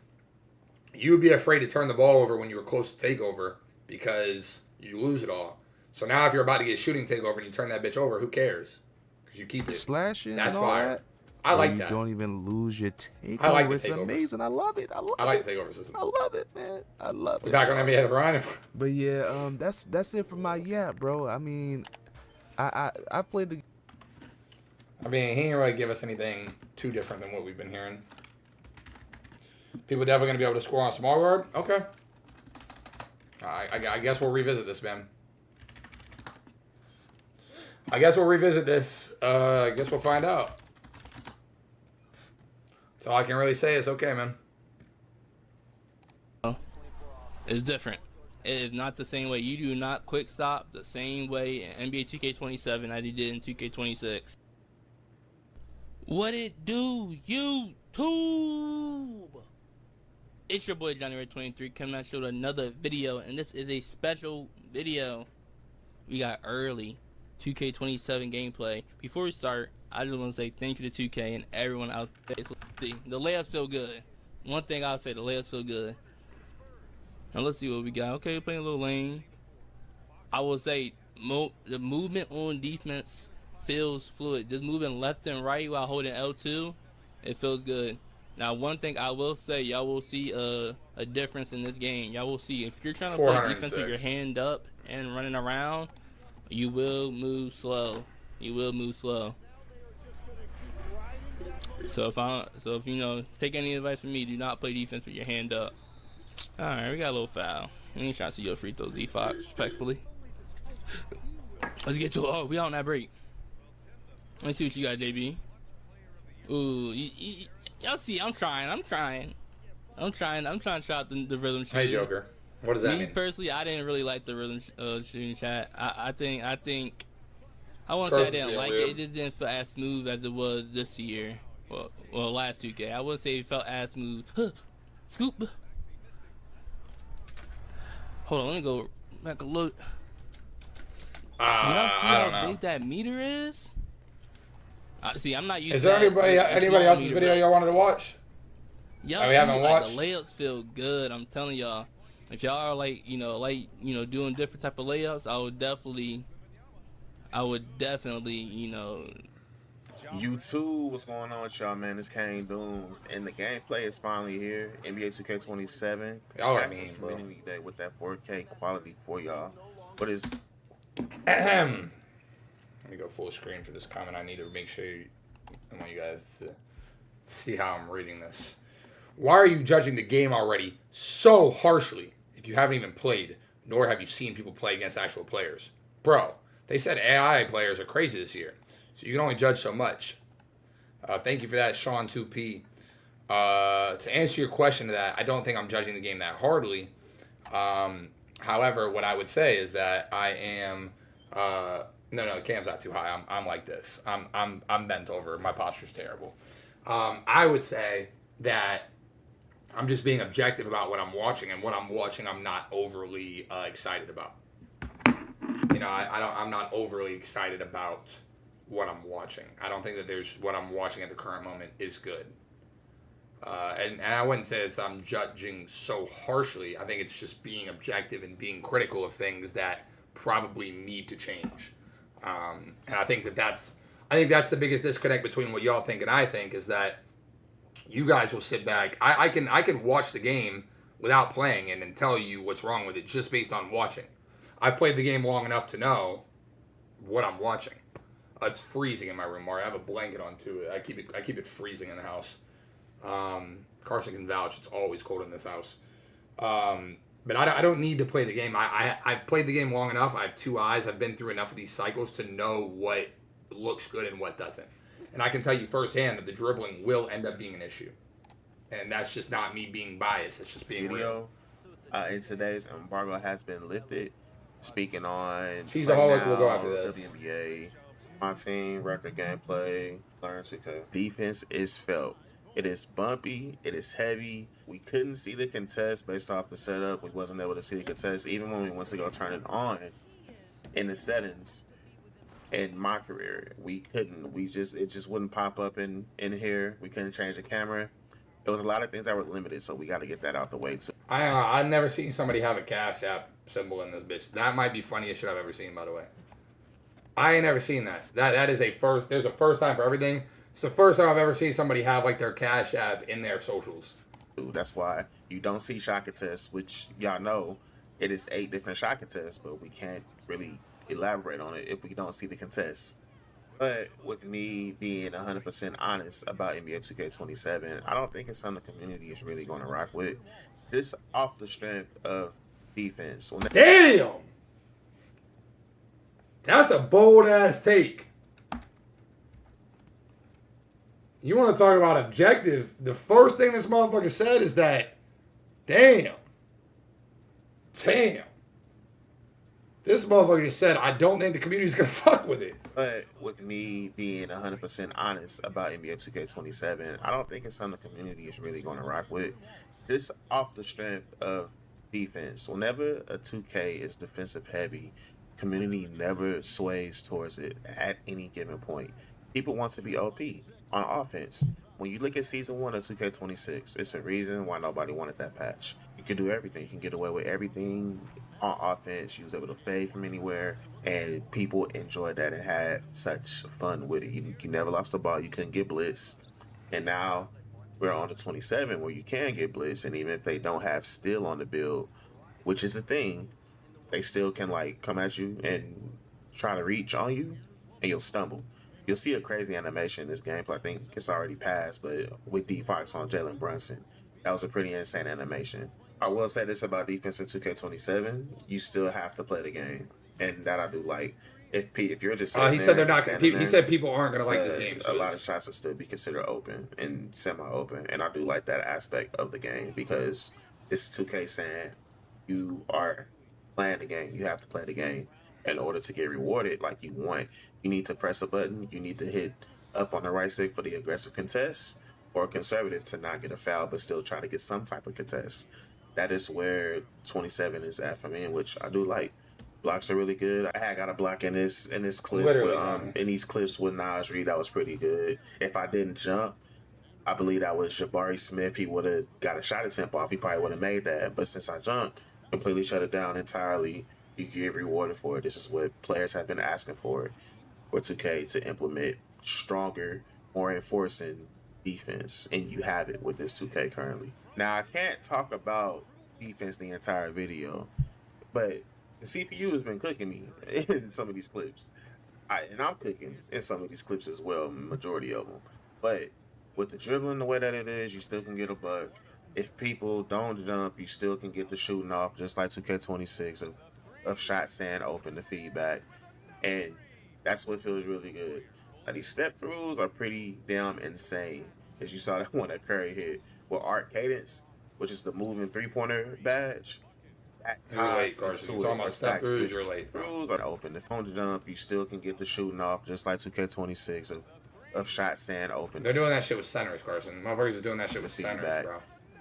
S1: you would be afraid to turn the ball over when you were close to takeover because you lose it all. So now if you're about to get shooting takeover and you turn that bitch over, who cares? Because you keep it.
S2: Slashing.
S1: That's
S2: and all
S1: fire.
S2: That.
S1: I like
S2: you
S1: that.
S2: You don't even lose your takeover.
S1: I like the
S2: it's
S1: takeovers.
S2: Amazing. I love it.
S1: I like the takeover system.
S2: I love it, man. I love
S1: We're
S2: it.
S1: back on NBA the Brian.
S2: But yeah, that's it for my bro. I mean, I played the.
S1: I mean, he didn't really give us anything too different than what we've been hearing. People definitely going to be able to score on small guard? Okay. I guess we'll revisit this, man. I guess we'll revisit this. I guess we'll find out. That's all I can really say is okay, man.
S7: It's different. It is not the same way. You do not quick stop the same way in NBA 2K27 as you did in 2K26. What it do, YouTube? It's your boy Johnny Red 23 coming out with another video, and this is a special video. We got early 2K27 gameplay. Before we start, I just want to say thank you to 2K and everyone out there. The layups feel good. One thing I'll say, the layups feel good. Now let's see what we got. Okay, we're playing a little lane. I will say the movement on defense feels fluid. Just moving left and right while holding L2, it feels good. Now, one thing I will say, y'all will see a difference in this game. Y'all will see if you're trying to play defense with your hand up and running around, you will move slow. You will move slow. So if you know, take any advice from me, do not play defense with your hand up. All right, we got a little foul. We ain't trying to see your free throw, D-Fox, respectfully. Let's get to it. Oh, we on that break. Let's see what you got, JB. Ooh, y'all see, I'm trying to shot the rhythm shooting.
S1: Hey, Joker. What does that mean?
S7: Me personally, I didn't really like the rhythm shooting chat. I think I won't say I didn't like it. It just didn't feel as smooth as it was this year. Well, last 2K. I wouldn't say it felt as smooth. Scoop. Hold on, let me go back a look. Y'all see how big that meter is? See, I'm not used to
S1: Is there anybody else's video y'all wanted to watch?
S7: Y'all
S1: we haven't watched.
S7: The layups feel good. I'm telling y'all. If y'all are like doing different type of layups, I would definitely,
S8: YouTube, what's going on with y'all, man? It's Kane Dooms, and the gameplay is finally here. NBA 2K27.
S1: Y'all are mean, bro.
S8: Community Day with that 4K quality for y'all. What is?
S1: Let me go full screen for this comment. I need to make sure I want you guys to see how I'm reading this. Why are you judging the game already so harshly if you haven't even played, nor have you seen people play against actual players? Bro, they said AI players are crazy this year, so you can only judge so much. Thank you for that, Sean 2P. To answer your question to that, I don't think I'm judging the game that hardly. However, what I would say is that I am... No, cam's not too high. I'm like this. I'm bent over. My posture's terrible. I would say that I'm just being objective about what I'm watching, and what I'm watching, I'm not overly excited about. You know, I'm not overly excited about what I'm watching. I don't think that what I'm watching at the current moment is good. And I wouldn't say it's I'm judging so harshly. I think it's just being objective and being critical of things that probably need to change. And I think that's the biggest disconnect between what y'all think and I think, is that you guys will sit back. I can watch the game without playing it and tell you what's wrong with it just based on watching. I've played the game long enough to know what I'm watching. It's freezing in my room, Mario. I have a blanket on too. I keep it freezing in the house. Carson can vouch. It's always cold in this house. But I don't need to play the game. I've played the game long enough. I have two eyes. I've been through enough of these cycles to know what looks good and what doesn't. And I can tell you firsthand that the dribbling will end up being an issue. And that's just not me being biased. It's just being real.
S8: In today's embargo has been lifted. Speaking on
S1: Cheeseaholic will go after this.
S8: WNBA, my team, record gameplay, learn to defense is felt. It is bumpy. It is heavy. We couldn't see the contest based off the setup. We wasn't able to see the contest even when we went to go turn it on in the settings. In my career, we couldn't. It just wouldn't pop up in here. We couldn't change the camera. There was a lot of things that were limited, so we got to get that out the way too.
S1: I've never seen somebody have a Cash App symbol in this bitch. That might be funniest shit I've ever seen, by the way. I ain't never seen that. That is a first. There's a first time for everything. It's the first time I've ever seen somebody have like their Cash App in their socials.
S8: That's why you don't see shot contests, which y'all know it is 8 different shot contests, but we can't really elaborate on it if we don't see the contests. But with me being 100% honest about NBA 2K27, I don't think it's something the community is really going to rock with. This off the strength of defense.
S1: Damn! That's a bold ass take. You want to talk about objective? The first thing this motherfucker said is that, damn. This motherfucker just said, I don't think the community's going to fuck with it.
S8: But with me being 100% honest about NBA 2K27, I don't think it's something the community is really going to rock with. This off the strength of defense. Whenever a 2K is defensive heavy, community never sways towards it at any given point. People want to be OP on offense. When you look at Season 1 of 2K26, it's a reason why nobody wanted that patch. You can do everything. You can get away with everything on offense. You was able to fade from anywhere, and people enjoyed that and had such fun with it. You never lost the ball. You couldn't get blitzed. And now we're on the 27 where you can get blitzed, and even if they don't have steal on the build, which is a thing, they still can like come at you and try to reach on you, and you'll stumble. You'll see a crazy animation in this gameplay. I think it's already passed, but with D Fox on Jalen Brunson, that was a pretty insane animation. I will say this about defense in 2K27: you still have to play the game, and that I do like. If you're just
S1: he said they're not. He said people aren't going to like this game.
S8: A lot of shots will still be considered open and semi-open, and I do like that aspect of the game because it's 2K saying you are playing the game. You have to play the game in order to get rewarded like you want. You need to press a button. You need to hit up on the right stick for the aggressive contest, or conservative to not get a foul but still try to get some type of contest. That is where 27 is at for me, which I do like. Blocks are really good. I had got a block in this clip with, in these clips with Nas Reed. That was pretty good. If I didn't jump, I believe that was Jabari Smith. He would have got a shot attempt off. He probably would have made that. But since I jumped, completely shut it down entirely, you get rewarded for it. This is what players have been asking for 2K to implement stronger, more enforcing defense, and you have it with this 2K currently. Now, I can't talk about defense the entire video, but the CPU has been cooking me in some of these clips. And I'm cooking in some of these clips as well, majority of them. But with the dribbling the way that it is, you still can get a buck. If people don't jump, you still can get the shooting off, just like 2K26 of shots staying open, the feedback. And that's what feels really good. Now, these step-throughs are pretty damn insane. As you saw that one that Curry hit with Art Cadence, which is the moving three-pointer badge.
S1: You're late, Carson. You're talking about step-throughs, you're late.
S8: Throughs are open. If you don't jump, you still can get the shooting off, just like 2K26 of shots staying open.
S1: They're doing that shit with centers, Carson. Motherfuckers are doing that shit with centers, bro.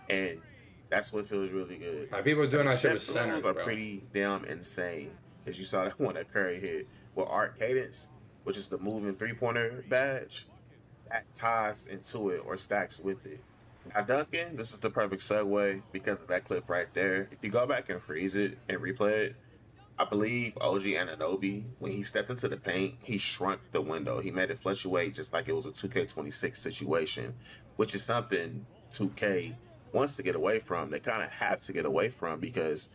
S8: And that's what feels really good.
S1: Like, people are doing that shit with centers, bro.
S8: Are pretty damn insane. As you saw that one that Curry hit with Art Cadence, which is the moving three-pointer badge, that ties into it or stacks with it. Now, Duncan, this is the perfect segue because of that clip right there. If you go back and freeze it and replay it, I believe OG Anunoby, when he stepped into the paint, he shrunk the window. He made it fluctuate just like it was a 2K26 situation, which is something 2K wants to get away from. They kind of have to get away from because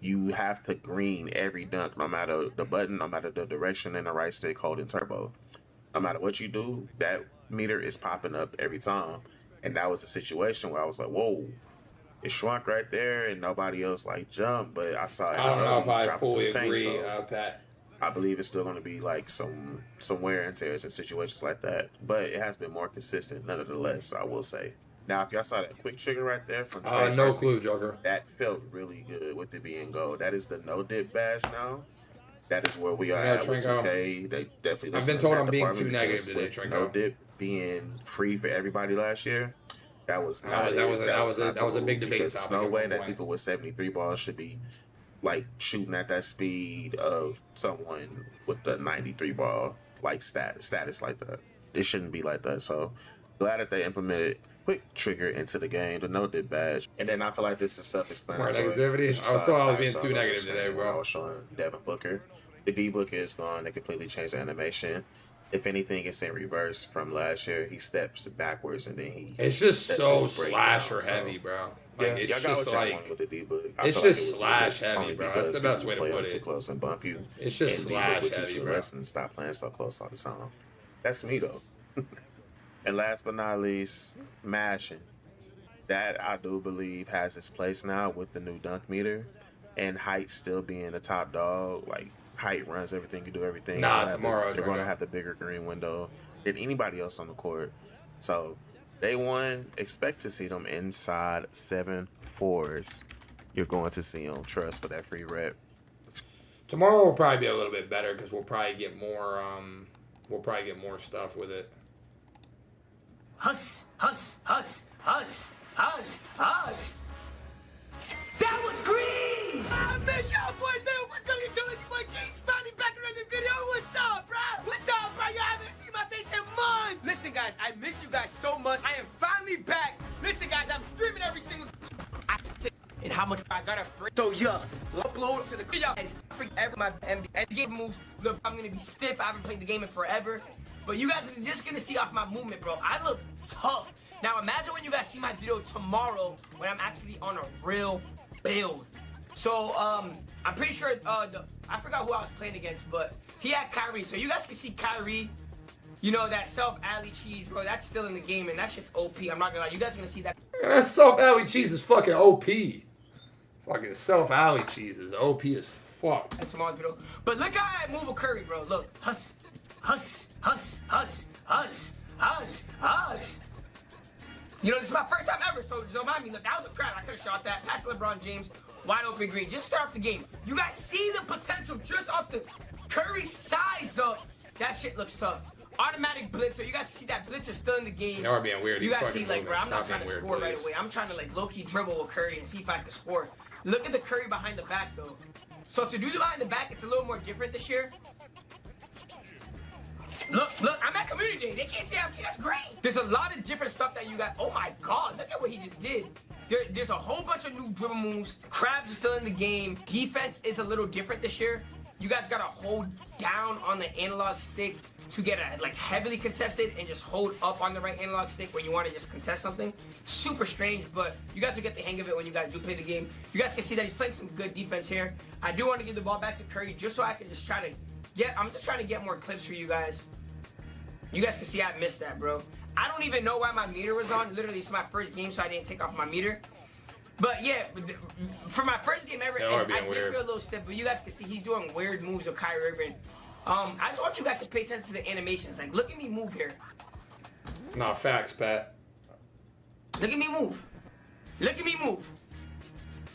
S8: you have to green every dunk, no matter the button, no matter the direction and the right stick holding turbo. No matter what you do, that meter is popping up every time. And that was a situation where I was like, whoa, it shrunk right there and nobody else like jumped, but I saw it.
S1: I don't know if I fully
S8: paint,
S1: agree,
S8: so
S1: Pat.
S8: I believe it's still going to be like some wear and tears in situations like that, but it has been more consistent nonetheless, I will say. Now, if y'all saw that quick trigger right there from Trey
S1: no
S8: Murphy,
S1: clue, Joker.
S8: That felt really good with it being gold. That is the no dip badge now. That is where we are at with 2K. They definitely.
S1: I've been told I'm being too negative today, Trinko.
S8: No dip being free for everybody last year, That was
S1: a big debate
S8: because
S1: topic.
S8: There's no way that people with 73 balls should be like shooting at that speed of someone with the 93 ball like status like that. It shouldn't be like that. So glad that they implemented quick trigger into the game. The note did bad, and then I feel like this is self-explanatory.
S1: More negativity. I was thought I was being too negative today, bro.
S8: I was showing Devin Booker. The D Booker is gone. They completely changed the animation. If anything, it's in reverse from last year. He steps backwards and then he.
S1: It's just so slasher heavy, bro. Like,
S8: yeah,
S1: it's
S8: y'all
S1: just
S8: got what y'all want with the D Book.
S1: It's just slash heavy, bro. That's the best way to put it.
S8: Too close and bump you.
S1: It's just slash heavy, bro.
S8: And stop playing so close all the time. That's me though. And last but not least, mashing. That I do believe has its place now with the new dunk meter, and height still being the top dog. Like height runs everything, you do everything.
S1: Nah, tomorrow
S8: they're going to have the bigger green window than anybody else on the court. So day one, expect to see them inside 7-4s. You're going to see them. Trust for that free rep.
S1: Tomorrow will probably be a little bit better because we'll probably get more. We'll probably get more stuff with it.
S14: Hush, hush, hush, hush, hush, hush. That was green! I miss y'all boys, man. What's gonna do it? Your boy G's finally back around the video. What's up, bro? What's up, bro? You haven't seen my face in months. Listen, guys, I miss you guys so much. I am finally back. Listen, guys, I'm streaming every single. And how much I gotta bring. So yeah, upload to the guys. Freak ever my NBA moves. Look, I'm gonna be stiff. I haven't played the game in forever. But you guys are just gonna see off my movement, bro. I look tough. Now imagine when you guys see my video tomorrow when I'm actually on a real build. So I'm pretty sure I forgot who I was playing against, but he had Kyrie. So you guys can see Kyrie. You know that self alley cheese, bro. That's still in the game, and that shit's OP. I'm not gonna lie. You guys are gonna see that.
S1: Man, that self alley cheese is fucking OP. Fucking self alley cheese is OP as fuck.
S14: Tomorrow's video. But look how I move a Curry, bro. Look, hush, hush, hush, hush, hush, hush, hush. You know, this is my first time ever, so don't mind me. Look, that was a crap. I could have shot that. Pass LeBron James, wide open green. Just start off the game. You guys see the potential just off the Curry size up. That shit looks tough. Automatic blitzer. You guys see that blitzer still in the game.
S1: Y'all are being weird.
S14: You
S1: He's
S14: guys see,
S1: fucking
S14: like, bro, I'm
S1: moving.
S14: not
S1: Stop
S14: trying to
S1: being
S14: score
S1: weird,
S14: right
S1: please.
S14: away. I'm trying to, like, low-key dribble with Curry and see if I can score. Look at the Curry behind the back, though. So to do the behind the back, it's a little more different this year. Look, I'm at community day. They can't say that's great. There's a lot of different stuff that you got. Oh my God, look at what he just did. There's a whole bunch of new dribble moves. Krabs is still in the game. Defense is a little different this year. You guys gotta hold down on the analog stick to get a like heavily contested and just hold up on the right analog stick when you want to just contest something. Super strange, but you guys will get the hang of it when you guys do play the game. You guys can see that he's playing some good defense here. I do want to give the ball back to Curry just so I can just try to I'm just trying to get more clips for you guys. You guys can see I missed that, bro. I don't even know why my meter was on. Literally, it's my first game, so I didn't take off my meter. But yeah, for my first game ever, I did feel a little stiff, but you guys can see he's doing weird moves with Kyrie Irving. I just want you guys to pay attention to the animations. Like, look at me move here.
S1: Nah, facts, Pat.
S14: Look at me move. Look at me move.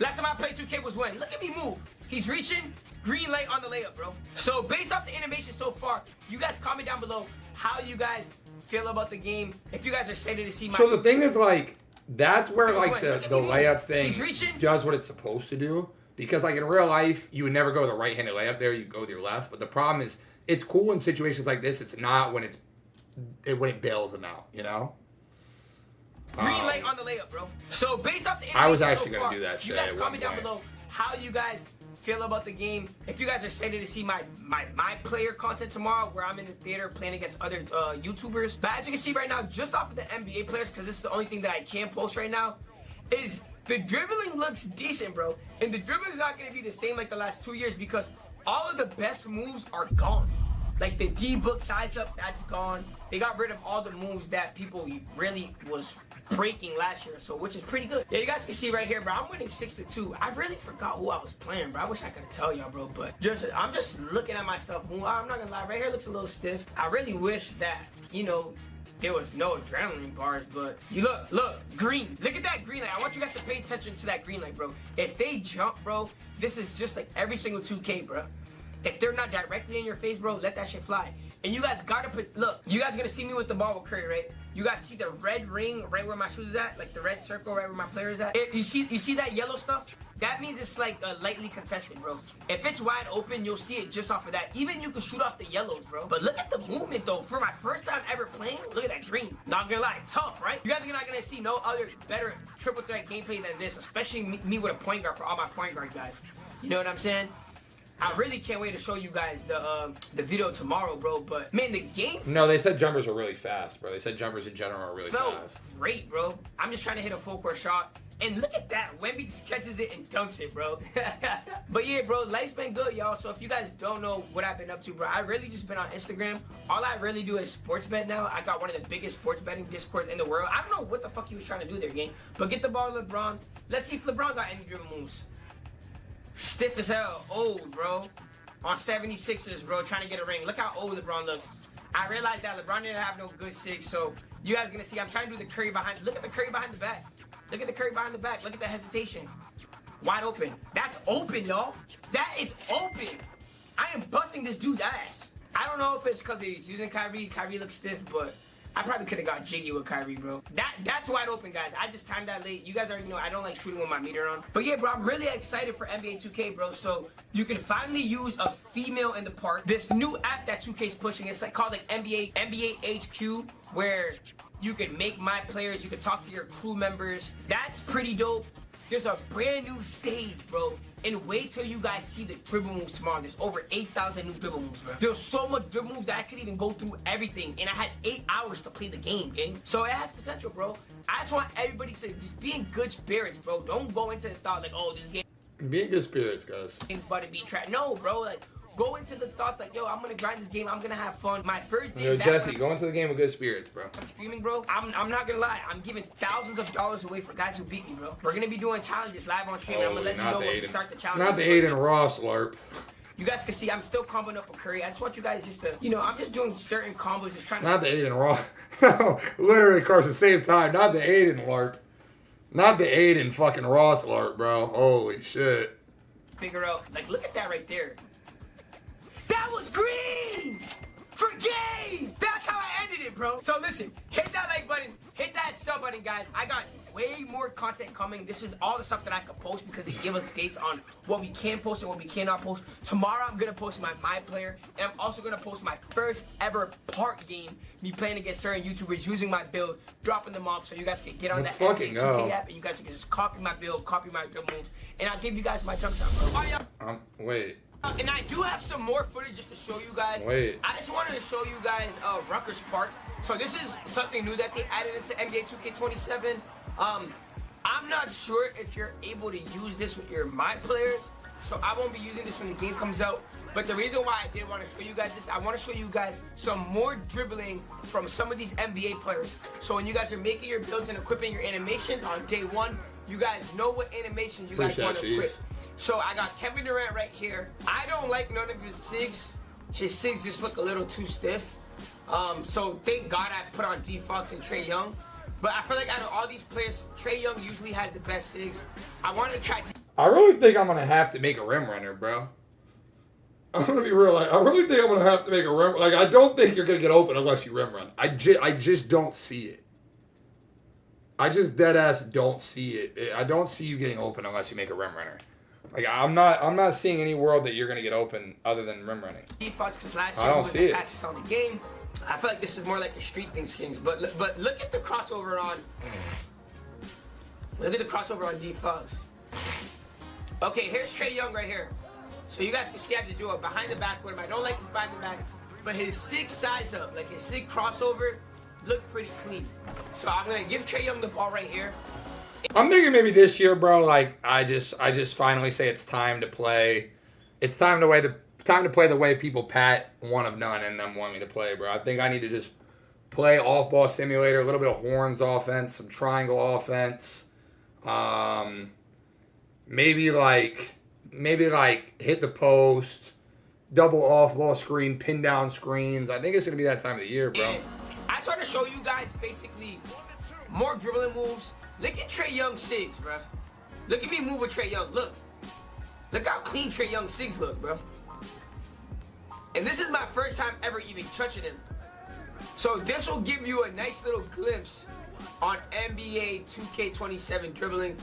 S14: Last time I played 2K was when? Look at me move. He's reaching. Green light on the layup, bro. So based off the animation so far, you guys comment down below how you guys feel about the game. If you guys are excited to see my...
S1: So the thing is, like, that's where, like, the layup thing
S14: reaching.
S1: does what it's supposed to do. Because, like, in real life, you would never go with a right-handed layup there. You go with your left. But the problem is, it's cool in situations like this. It's not when when it bails them out, you know?
S14: Green light on the layup, bro. So based off the animation
S1: I was actually
S14: so
S1: going
S14: far,
S1: to do that shit.
S14: you guys
S1: at
S14: comment
S1: one
S14: down
S1: point.
S14: below how you guys feel about the game. If you guys are excited to see my player content tomorrow, where I'm in the theater playing against other YouTubers. But as you can see right now, just off of the NBA players, because this is the only thing that I can post right now, is the dribbling looks decent, bro. And the dribbling is not going to be the same like the last 2 years because all of the best moves are gone. Like the D-book size up, that's gone. They got rid of all the moves that people really was breaking last year, so which is pretty good. Yeah, you guys can see right here, bro. I'm winning 6-2. I really forgot who I was playing, bro. I wish I could tell y'all, bro, but I'm just looking at myself. I'm not gonna lie, right here looks a little stiff. I really wish that, you know, there was no adrenaline bars, but you look, green. Look at that green light. I want you guys to pay attention to that green light, bro. If they jump, bro, this is just like every single 2K, bro. If they're not directly in your face, bro, let that shit fly. And you guys gotta put, look, you guys gonna see me with the ball with Curry, right? You guys see the red ring right where my shoes is at? Like the red circle right where my player is at? If you see that yellow stuff? That means it's like lightly contested, bro. If it's wide open, you'll see it just off of that. Even you can shoot off the yellows, bro. But look at the movement, though. For my first time ever playing, look at that green. Not gonna lie, tough, right? You guys are not gonna see no other better triple threat gameplay than this, especially me with a point guard for all my point guard guys. You know what I'm saying? I really can't wait to show you guys the video tomorrow, bro. But man, the game.
S1: No, they said jumpers are really fast, bro. They said jumpers in general are really fast.
S14: Great, bro. I'm just trying to hit a full court shot. And look at that. Wemby just catches it and dunks it, bro. But yeah, bro, life's been good, y'all. So if you guys don't know what I've been up to, bro, I really just been on Instagram. All I really do is sports bet now. I got one of the biggest sports betting discords in the world. I don't know what the fuck he was trying to do there, gang. But get the ball to LeBron. Let's see if LeBron got any dribble moves. Stiff as hell. Old, bro. On 76ers, bro, trying to get a ring. Look how old LeBron looks. I realized that LeBron didn't have no good six, so you guys are gonna see. I'm trying to do the Curry behind. Look at the Curry behind the back. Look at the Curry behind the back. Look at the hesitation. Wide open. That's open, y'all. That is open. I am busting this dude's ass. I don't know if it's because he's using Kyrie. Kyrie looks stiff, but I probably could have got jiggy with Kyrie, bro. That's wide open, guys. I just timed that late. You guys already know I don't like shooting with my meter on. But yeah, bro, I'm really excited for NBA 2K, bro. So you can finally use a female in the park. This new app that 2K's pushing, it's like called like NBA HQ, where you can make my players, you can talk to your crew members. That's pretty dope. There's a brand new stage, bro. And wait till you guys see the dribble moves tomorrow. There's over 8,000 new dribble moves, bro. There's so much dribble moves that I could even go through everything. And I had 8 hours to play the game, gang. So it has potential, bro. I just want everybody to just be in good spirits, bro. Don't go into the thought like, oh, this game.
S1: Be in good spirits, guys.
S14: Game's about to be trash. No, bro. Like, go into the thoughts like, yo, I'm gonna grind this game. I'm gonna have fun. My first day
S1: Yo,
S14: back
S1: Jesse, go into the game with good spirits, bro.
S14: I'm streaming, bro. I'm not gonna lie. I'm giving thousands of dollars away for guys who beat me, bro. We're gonna be doing challenges live on stream. I'm gonna let you know when we start the challenge.
S1: Not the Aiden Ross LARP.
S14: You guys can see I'm still comboing up with Curry. I just want you guys just to, you know, I'm just doing certain combos, just trying to.
S1: Not the Aiden Ross. No, literally, of course, at the same time. Not the Aiden LARP. Not the Aiden fucking Ross LARP, bro. Holy shit.
S14: Figure out, like, look at that right there. That was green! For game! That's how I ended it, bro. So listen, hit that like button, hit that sub button, guys. I got way more content coming. This is all the stuff that I could post because they give us dates on what we can post and what we cannot post. Tomorrow I'm gonna post my MyPlayer, and I'm also gonna post my first ever park game. Me playing against certain YouTubers using my build, dropping them off so you guys can get on that NBA 2K app and you guys can just copy my build, copy my dribble moves, and I'll give you guys my jump shot, bro.
S1: Wait.
S14: And I do have some more footage just to show you guys.
S1: Wait.
S14: I just wanted to show you guys Rutgers Park. So this is something new that they added into NBA 2K27. I'm not sure if you're able to use this with your MyPlayers. So I won't be using this when the game comes out. But the reason why I did want to show you guys this, I want to show you guys some more dribbling from some of these NBA players. So when you guys are making your builds and equipping your animations on day one, you guys know what animations you guys want to equip. So I got Kevin Durant right here. I don't like none of his SIGs. His SIGs just look a little too stiff. So thank God I put on D Fox and Trae Young. But I feel like out of all these players, Trae Young usually has the best SIGs. I wanted to try to.
S1: I really think I'm gonna have to make a rim runner, bro. I'm gonna be real. Like, I really think I'm gonna have to make a rim. Like, I don't think you're gonna get open unless you rim run. I just don't see it. I just dead ass don't see it. I don't see you getting open unless you make a rim runner. Like, I'm not seeing any world that you're gonna get open other than rim running.
S14: Defaults because last year was the fastest on the game. I feel like this is more like a street thing, Skins. But look at the crossover on. Look at the crossover on defaults. Okay, here's Trae Young right here. So you guys can see I just do a behind the back with him. I don't like his behind the back, but his SIG size up, like his SIG crossover, looked pretty clean. So I'm gonna give Trae Young the ball right here.
S1: I'm thinking maybe this year, bro. Like, I just finally say it's time to play. It's time to play the way people pat one of none and them want me to play, bro. I think I need to just play off-ball simulator, a little bit of horns offense, some triangle offense. Maybe like hit the post, double off-ball screen, pin down screens. I think it's gonna be that time of the year, bro.
S14: And I just want to show you guys basically more dribbling moves. Look at Trae Young's SIGs, bro. Look at me move with Trae Young. Look how clean Trae Young's SIGs look, bro. And this is my first time ever even touching him. So this will give you a nice little glimpse on NBA 2K27 dribbling.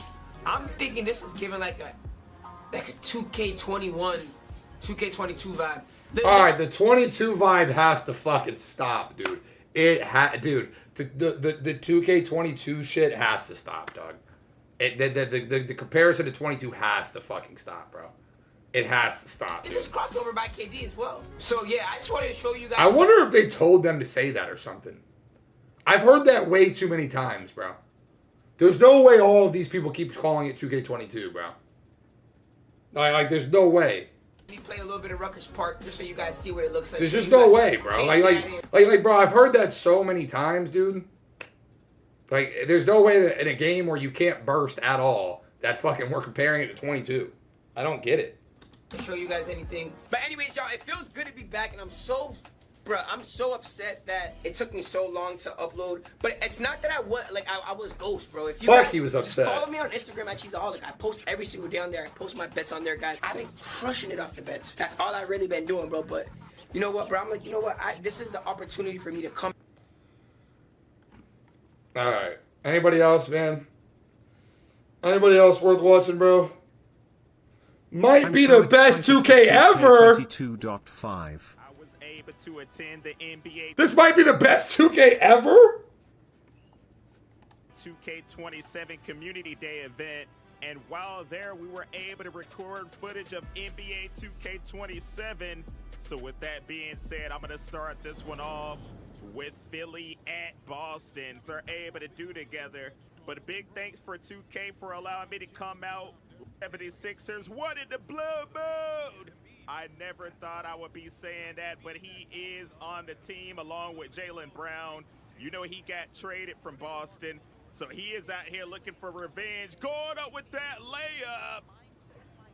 S14: I'm thinking this is giving like a 2K21, 2K22 vibe.
S1: All right, the 22 vibe has to fucking stop, dude. Dude, the 2K22 shit has to stop, dog. The comparison to 22 has to fucking stop, bro. It has to stop, dude.
S14: It is crossover by KD as well. So yeah, I just wanted to show you guys.
S1: I wonder if they told them to say that or something. I've heard that way too many times, bro. There's no way all of these people keep calling it 2K22, bro. Like there's no way.
S14: We play a little bit of Rutgers Park just so you guys see what it looks like.
S1: There's just no way, bro. Like, bro, I've heard that so many times, dude. Like, there's no way that in a game where you can't burst at all, that fucking we're comparing it to 22. I don't get it.
S14: Show you guys anything. But anyways, y'all, it feels good to be back, and I'm so upset that it took me so long to upload. But it's not that I was ghost, bro. If you
S1: Fuck,
S14: guys
S1: he was upset.
S14: Just follow me on Instagram at Cheeseaholic. I post every single day on there. I post my bets on there, guys. I've been crushing it off the bets. That's all I've really been doing, bro. But you know what, bro? I'm like, you know what? This is the opportunity for me to come.
S1: All right. Anybody else, man? Anybody else worth watching, bro? Might be the best 2K ever.
S3: 22.5.
S11: To attend the NBA.
S1: This might be the best 2K ever.
S11: 2K27 Community Day event, and while there, we were able to record footage of NBA 2K27. So with that being said, I'm gonna start this one off with Philly at Boston. They're able to do together, but a big thanks for 2K for allowing me to come out. 76ers, what in the blue mode? I never thought I would be saying that, but he is on the team along with Jaylen Brown. You know he got traded from Boston, so he is out here looking for revenge, going up with that layup.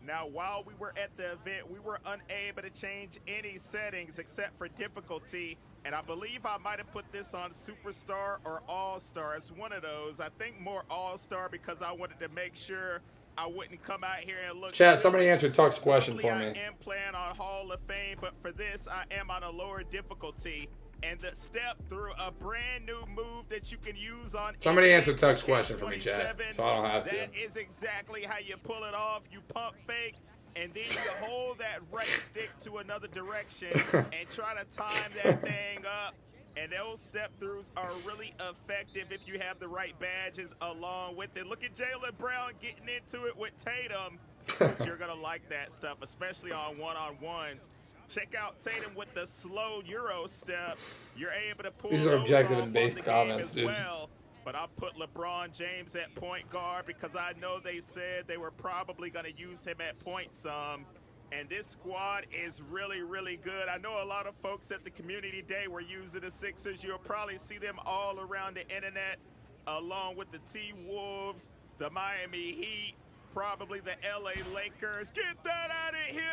S11: Now, while we were at the event, we were unable to change any settings except for difficulty, and I believe I might have put this on Superstar or All-Star. It's one of those. I think more All-Star because I wanted to make sure I wouldn't come out here and look.
S1: Chat, somebody answered Tuck's question for me.
S11: I am playing on Hall of Fame, but for this, I am on a lower difficulty. And the step through a brand new move that you can use on.
S1: Somebody answered Tuck's question for me, chat, so I don't have to.
S11: That is exactly how you pull it off. You pump fake, and then you hold that right stick to another direction and try to time that thing up. And those step-throughs are really effective if you have the right badges along with it. Look at Jaylen Brown getting into it with Tatum. You're going to like that stuff, especially on one-on-ones. Check out Tatum with the slow Euro step. You're able to pull
S1: these are objective and based comments, dude.
S11: Well. But I'll put LeBron James at point guard because I know they said they were probably going to use him at point some. And this squad is really, really good. I know a lot of folks at the community day were using the Sixers. You'll probably see them all around the internet, along with the T-Wolves, the Miami Heat, probably the LA Lakers. Get that out of here!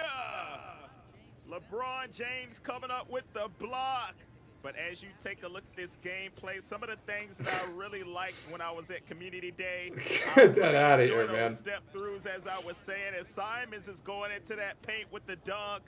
S11: LeBron James coming up with the block. But as you take a look at this gameplay, some of the things that I really liked when I was at Community Day,
S1: get that out of here, man.
S11: Step throughs, as I was saying, as Simons is going into that paint with the dunk.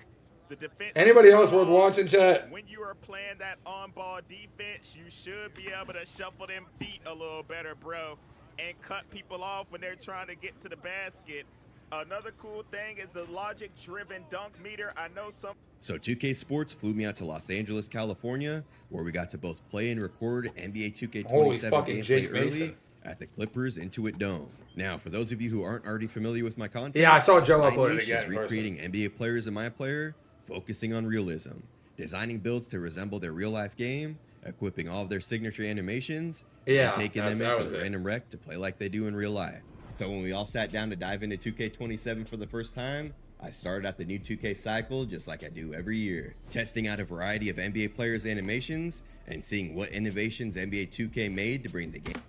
S11: The defense.
S1: Anybody else worth watching, chat?
S11: When you are playing that on-ball defense, you should be able to shuffle them feet a little better, bro, and cut people off when they're trying to get to the basket. Another cool thing is the logic-driven dunk meter. I know some.
S12: So 2K Sports flew me out to Los Angeles, California, where we got to both play and record NBA 2K27 gameplay early at the Clippers Intuit Dome. Now, for those of you who aren't already familiar with my content,
S1: yeah, I saw Joe upload it
S12: again.
S1: Is
S12: recreating NBA players in MyPlayer, focusing on realism, designing builds to resemble their real-life game, equipping all of their signature animations, and taking them into the random rec to play like they do in real life. So when we all sat down to dive into 2K27 for the first time, I started out the new 2K cycle just like I do every year, testing out a variety of NBA players' animations and seeing what innovations NBA 2K made to bring the game.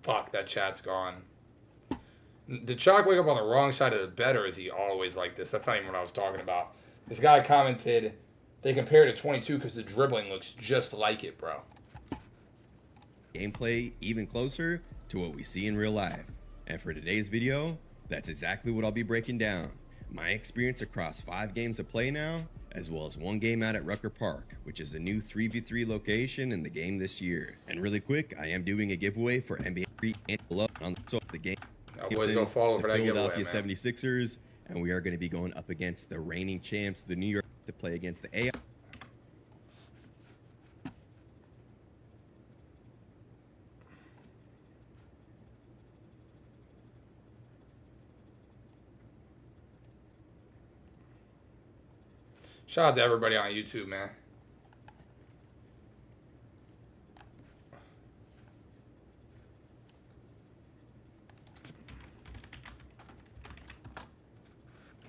S1: Fuck, that chat's gone. Did Chalk wake up on the wrong side of the bed, or is he always like this? That's not even what I was talking about. This guy commented, they compared to 22 because the dribbling looks just like it, bro.
S12: gameplay even closer to what we see in real life. And for today's video, that's exactly what I'll be breaking down. My experience across 5 games of play now, as well as 1 game out at Rucker Park, which is a new 3v3 location in the game this year. And really quick, I am doing a giveaway for NBA 3 and below on the game.
S1: Boys, go follow for that giveaway,
S12: Philadelphia
S1: man.
S12: 76ers, and we are going to be going up against the reigning champs, the New York, to play against the AI.
S1: Shout out to everybody on YouTube, man.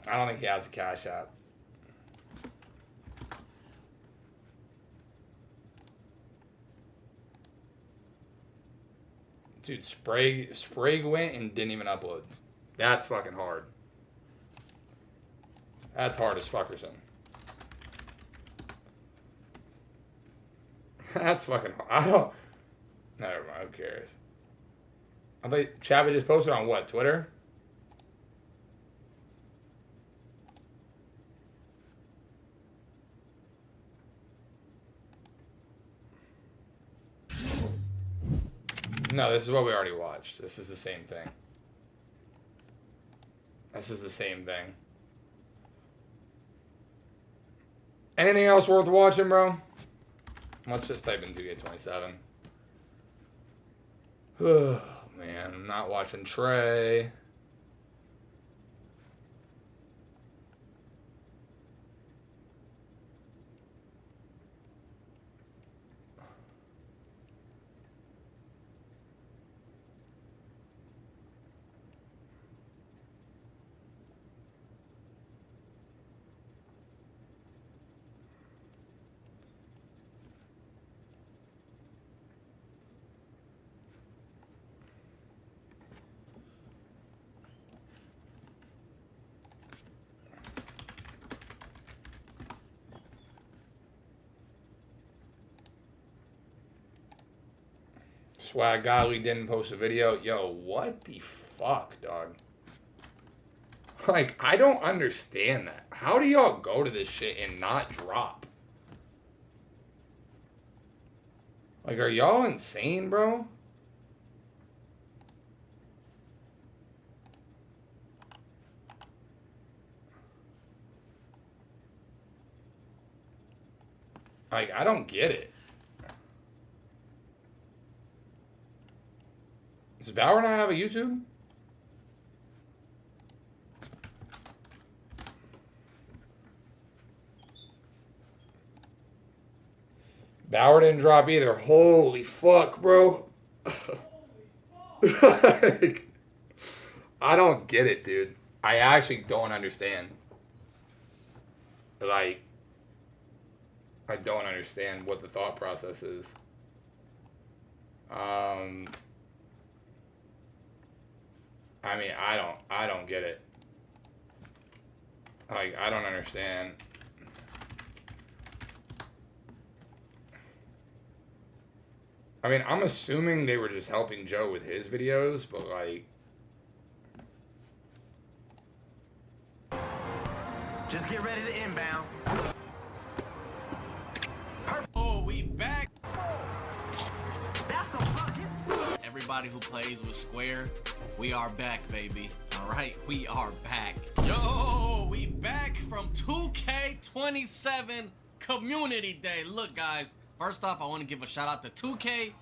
S1: I don't think he has a cash app. Dude, Sprague went and didn't even upload. That's fucking hard. That's hard as fuckerson. That's fucking hard. I don't. Never mind. Who cares? I bet Chabby just posted on what? Twitter? No, this is what we already watched. This is the same thing. This is the same thing. Anything else worth watching, bro? Let's just type in 2K27. Oh, man. I'm not watching Trey. Swag Godly didn't post a video. Yo, what the fuck, dog? Like, I don't understand that. How do y'all go to this shit and not drop? Like, are y'all insane, bro? Like, I don't get it. Does Bauer not have a YouTube? Bauer didn't drop either. Holy fuck, bro. Like, I don't get it, dude. I actually don't understand. Like, I don't understand what the thought process is. I mean, I don't get it. Like, I don't understand. I mean, I'm assuming they were just helping Joe with his videos, but like...
S14: Just get ready to inbound.
S15: Oh, we back.
S14: That's a bucket.
S15: Everybody who plays with Square, we are back, baby. All right, we are back. Yo, we back from 2K27 Community Day. Look, guys, first off, I want to give a shout out to 2K.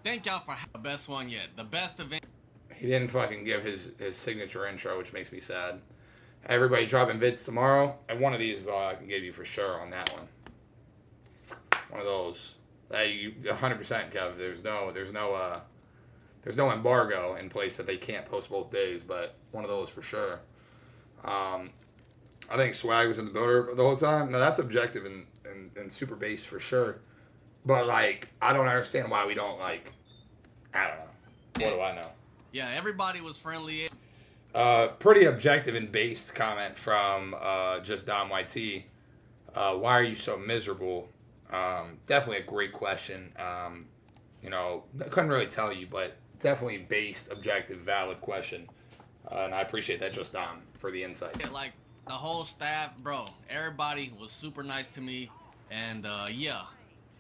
S15: Thank y'all for the best one yet. The best event.
S1: He didn't fucking give his signature intro, which makes me sad. Everybody dropping vids tomorrow. And one of these I can give you for sure on that one. One of those. You 100%, Kev. There's no embargo in place that they can't post both days, but one of those for sure. I think Swag was in the builder the whole time. No, that's objective and super base for sure. But like, I don't understand why we don't like. I don't know. What do I know?
S15: Yeah, everybody was friendly.
S1: Pretty objective and based comment from just Dom YT. Why are you so miserable? Definitely a great question. You know, I couldn't really tell you, but definitely based, objective, valid question. And I appreciate that just for the insight.
S15: Yeah, like the whole staff, bro, everybody was super nice to me. And yeah,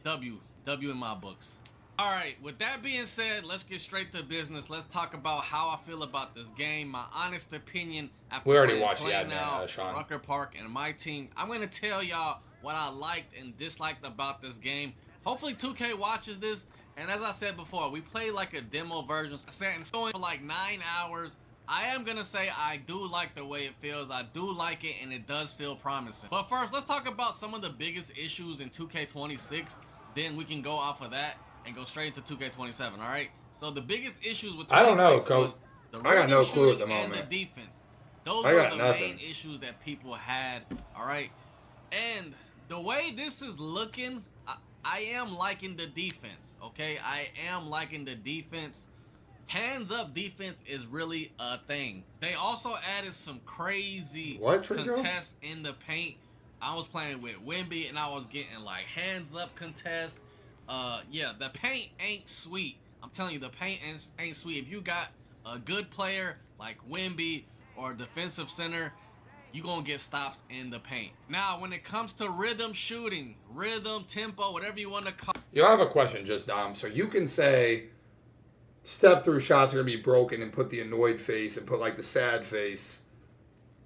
S15: W in my books. All right, with that being said, let's get straight to business. Let's talk about how I feel about this game, my honest opinion after
S1: we already watched
S15: play
S1: the
S15: now,
S1: Sean.
S15: Rucker Park, and my team. I'm going to tell y'all what I liked and disliked about this game. Hopefully 2K watches this. And as I said before, we played like a demo version. Sat and going for like 9 hours. I am going to say I do like the way it feels. I do like it, and it does feel promising. But first, let's talk about some of the biggest issues in 2K26. Then we can go off of that and go straight into 2K27, all right? So the biggest issues with 26
S1: I don't know, Coach.
S15: was the
S1: I got no clue at the
S15: and
S1: moment.
S15: the defense. Those were the main issues that people had, all right? And the way this is looking, I am liking the defense, okay? I am liking the defense. Hands up defense is really a thing. They also added some crazy contests in the paint. I was playing with Wimby and I was getting like hands up contests. Yeah, the paint ain't sweet. I'm telling you, the paint ain't sweet. If you got a good player like Wimby or defensive center, you gonna get stops in the paint. Now, when it comes to rhythm shooting, rhythm, tempo, whatever you want to call.
S1: Yo, I have a question, just Dom. So you can say step through shots are gonna be broken and put the annoyed face and put like the sad face.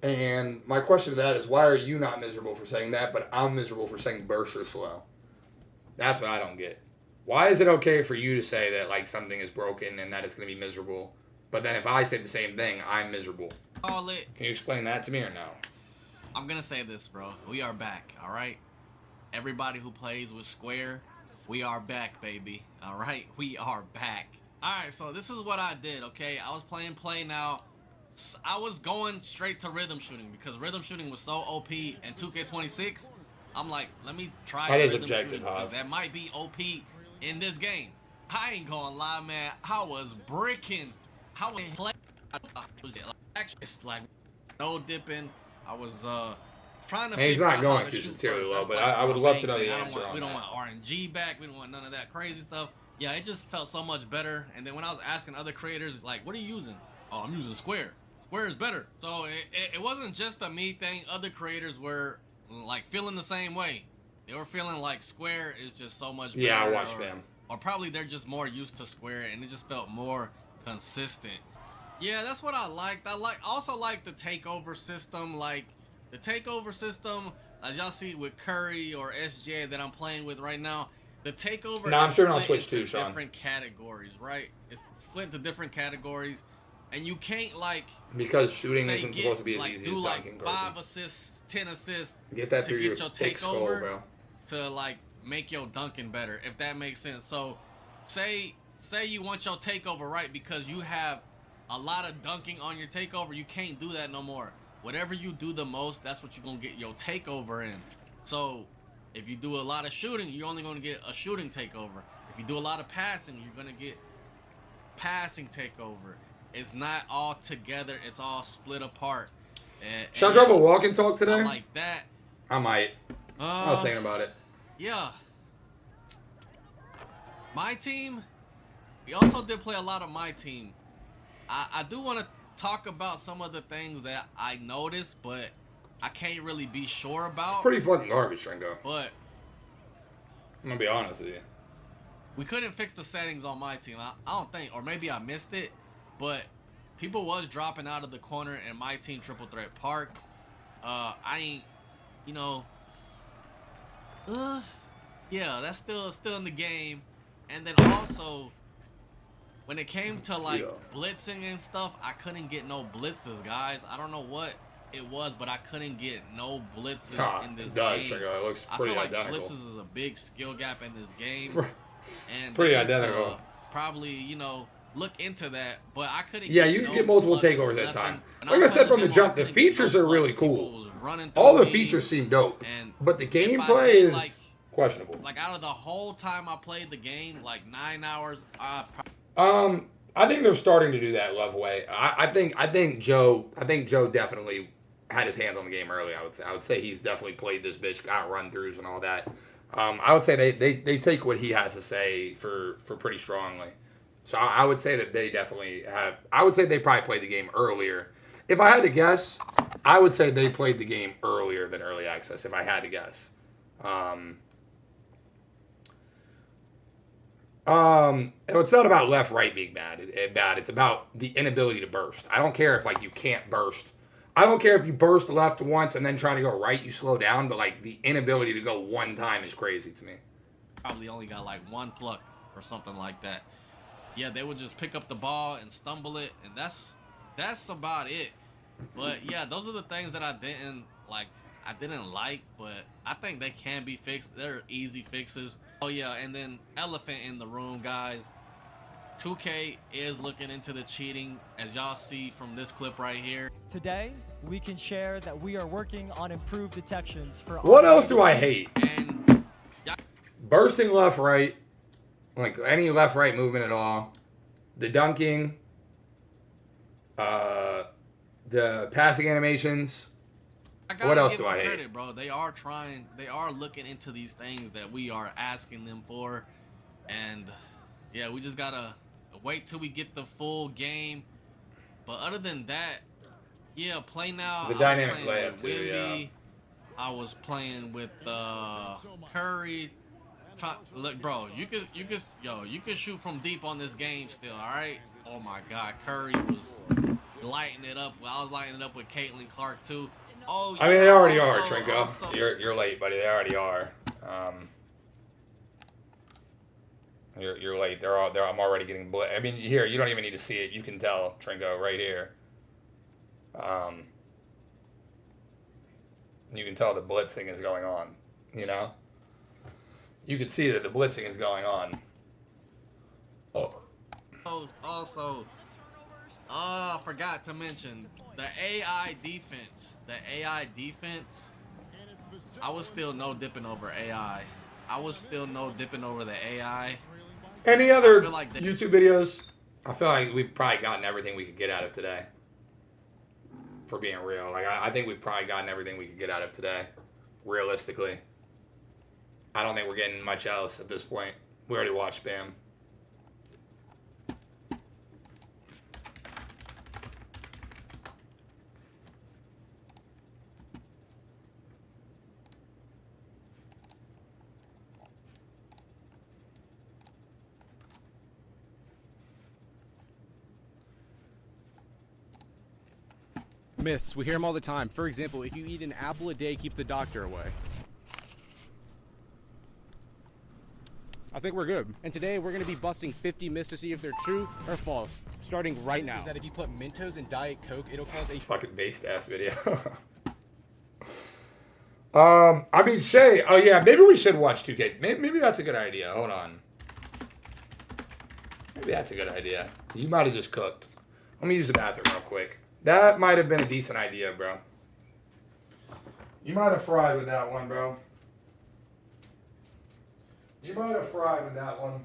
S1: And my question to that is, why are you not miserable for saying that, but I'm miserable for saying bursts are slow? That's what I don't get. Why is it okay for you to say that like something is broken and that it's gonna be miserable, but then if I say the same thing, I'm miserable?
S15: Call it.
S1: Can you explain that to me or no?
S15: I'm gonna say this, bro. We are back, all right? Everybody who plays with Square, we are back, baby. All right, we are back. All right, so this is what I did, okay? I was playing Play Now. I was going straight to rhythm shooting because rhythm shooting was so OP in 2K26. I'm like, let me try rhythm shooting because that might be OP in this game. I ain't gonna lie, man. I was bricking. I was playing. Actually, it's like no dipping. I was trying to.
S1: And he's not going to sincerely low, but I would love to know the answer.
S15: We don't want RNG back. We don't want none of that crazy stuff. Yeah, it just felt so much better. And then when I was asking other creators, like, what are you using? Oh, I'm using Square. Square is better. So it wasn't just a me thing. Other creators were like feeling the same way. They were feeling like Square is just so much better.
S1: Yeah, I watched them.
S15: Or probably they're just more used to Square and it just felt more consistent. Yeah, that's what I liked. I also like the takeover system. Like the takeover system, as y'all see with Curry or SJ that I'm playing with right now. The takeover
S1: I'm
S15: is
S1: sure on
S15: split
S1: Twitch
S15: into
S1: too, Sean.
S15: different categories, right? It's split into different categories, and you can't like
S1: because shooting isn't supposed to be as
S15: like,
S1: easy
S15: do
S1: as
S15: like
S1: dunking.
S15: 5 assists, 10 assists.
S1: Get that through your
S15: your
S1: thick skull, bro.
S15: To like make your dunking better, if that makes sense. So, say you want your takeover right because you have a lot of dunking on your takeover. You can't do that no more. Whatever you do the most, that's what you're gonna get your takeover in. So. If you do a lot of shooting, you're only going to get a shooting takeover. If you do a lot of passing, you're going to get passing takeover. It's not all together. It's all split apart.
S1: Should I drop a walk and talk today?
S15: Like that.
S1: I might. I was thinking about it.
S15: Yeah. My team, we also did play a lot of my team. I do want to talk about some of the things that I noticed, but I can't really be sure about.
S1: It's pretty fucking garbage, Tringo.
S15: But
S1: I'm gonna be honest with you.
S15: We couldn't fix the settings on my team. I don't think, or maybe I missed it, but people was dropping out of the corner in my team triple threat park. I ain't, you know, yeah, that's still in the game. And then also, when it came to like blitzing and stuff, I couldn't get no blitzes, guys. I don't know what it was, but I couldn't get no blitzes in this game.
S1: It looks pretty
S15: I feel
S1: identical.
S15: like blitzes is a big skill gap in this game. And
S1: pretty identical.
S15: Probably, you know, look into that, but I couldn't.
S1: Yeah, you can get multiple takeovers at a time. Like I said from the jump, the features are really cool. All the features seem dope, but the gameplay is like, questionable.
S15: Like out of the whole time I played the game, like 9 hours.
S1: I think they're starting to do that love way. I think Joe definitely had his hands on the game early. I would say he's definitely played this bitch, got run throughs and all that. I would say they take what he has to say for pretty strongly. So I would say that they definitely have. I would say they probably played the game earlier. If I had to guess, I would say they played the game earlier than early access. If I had to guess. It's not about left right being bad. It's about the inability to burst. I don't care if like you can't burst. I don't care if you burst left once and then try to go right, you slow down. But like the inability to go one time is crazy to me.
S15: Probably only got like one pluck or something like that. Yeah, they would just pick up the ball and stumble it, and that's about it. But yeah, those are the things that I didn't like. But I think they can be fixed. They're easy fixes. Oh yeah, and then elephant in the room, guys. 2K is looking into the cheating, as y'all see from this clip right here.
S13: Today, we can share that we are working on improved detections for.
S1: What else do I hate? Bursting left right, like any left right movement at all. The dunking. The passing animations. What else do I hate?
S15: Credit, bro. They are trying. They are looking into these things that we are asking them for, and yeah, we just gotta wait till we get the full game. But other than that, yeah, play now.
S1: The dynamic layup too, yeah.
S15: I was playing with Curry. Look, bro, you could shoot from deep on this game still. All right. Oh my God, Curry was lighting it up. I was lighting it up with Caitlin Clark too. Oh,
S1: I mean, they already are, Trinko. You're late, buddy. They already are. You're late. They're all. I'm already getting blitz. I mean, here you don't even need to see it. You can tell, Trinko, right here. You can tell the blitzing is going on. You know. You can see that the blitzing is going on.
S15: Oh. Also, I forgot to mention the AI defense. The AI defense. I was still no dipping over AI. I was still no dipping over the AI.
S1: Any other YouTube videos? I feel like we've probably gotten everything we could get out of today. For being real. Like, I think we've probably gotten everything we could get out of today. Realistically. I don't think we're getting much else at this point. We already watched Bam.
S16: Myths, we hear them all the time. For example, if you eat an apple a day, keep the doctor away. I think we're good. And today we're going to be busting 50 myths to see if they're true or false, starting right now. Is that if you put Mentos in Diet Coke, it'll cause a
S1: fucking based ass video. I mean, Shay, oh yeah, maybe we should watch 2K. Maybe that's a good idea. Hold on. Maybe that's a good idea. You might have just cooked. Let me use the bathroom real quick. That might have been a decent idea, bro. You might have fried with that one, bro. You might have fried with that one.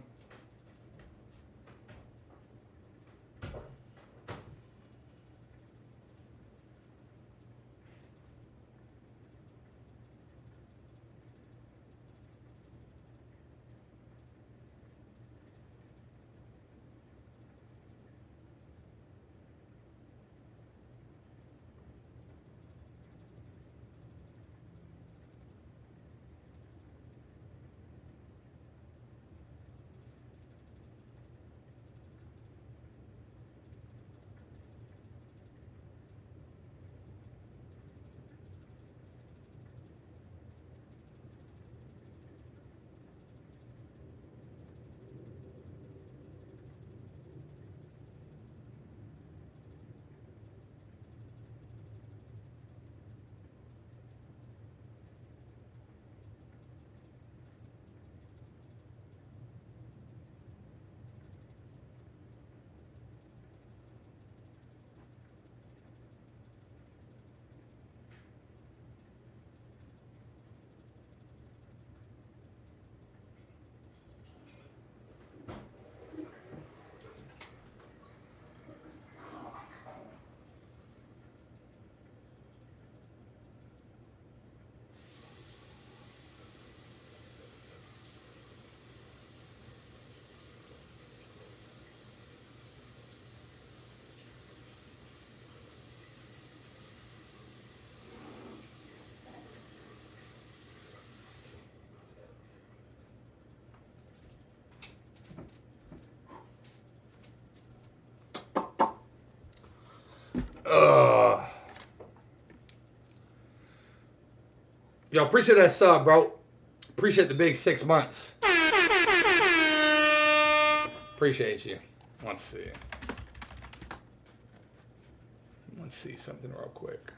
S1: Yo, appreciate that sub, bro. Appreciate the big 6 months. Appreciate you. Let's see. Let's see something real quick.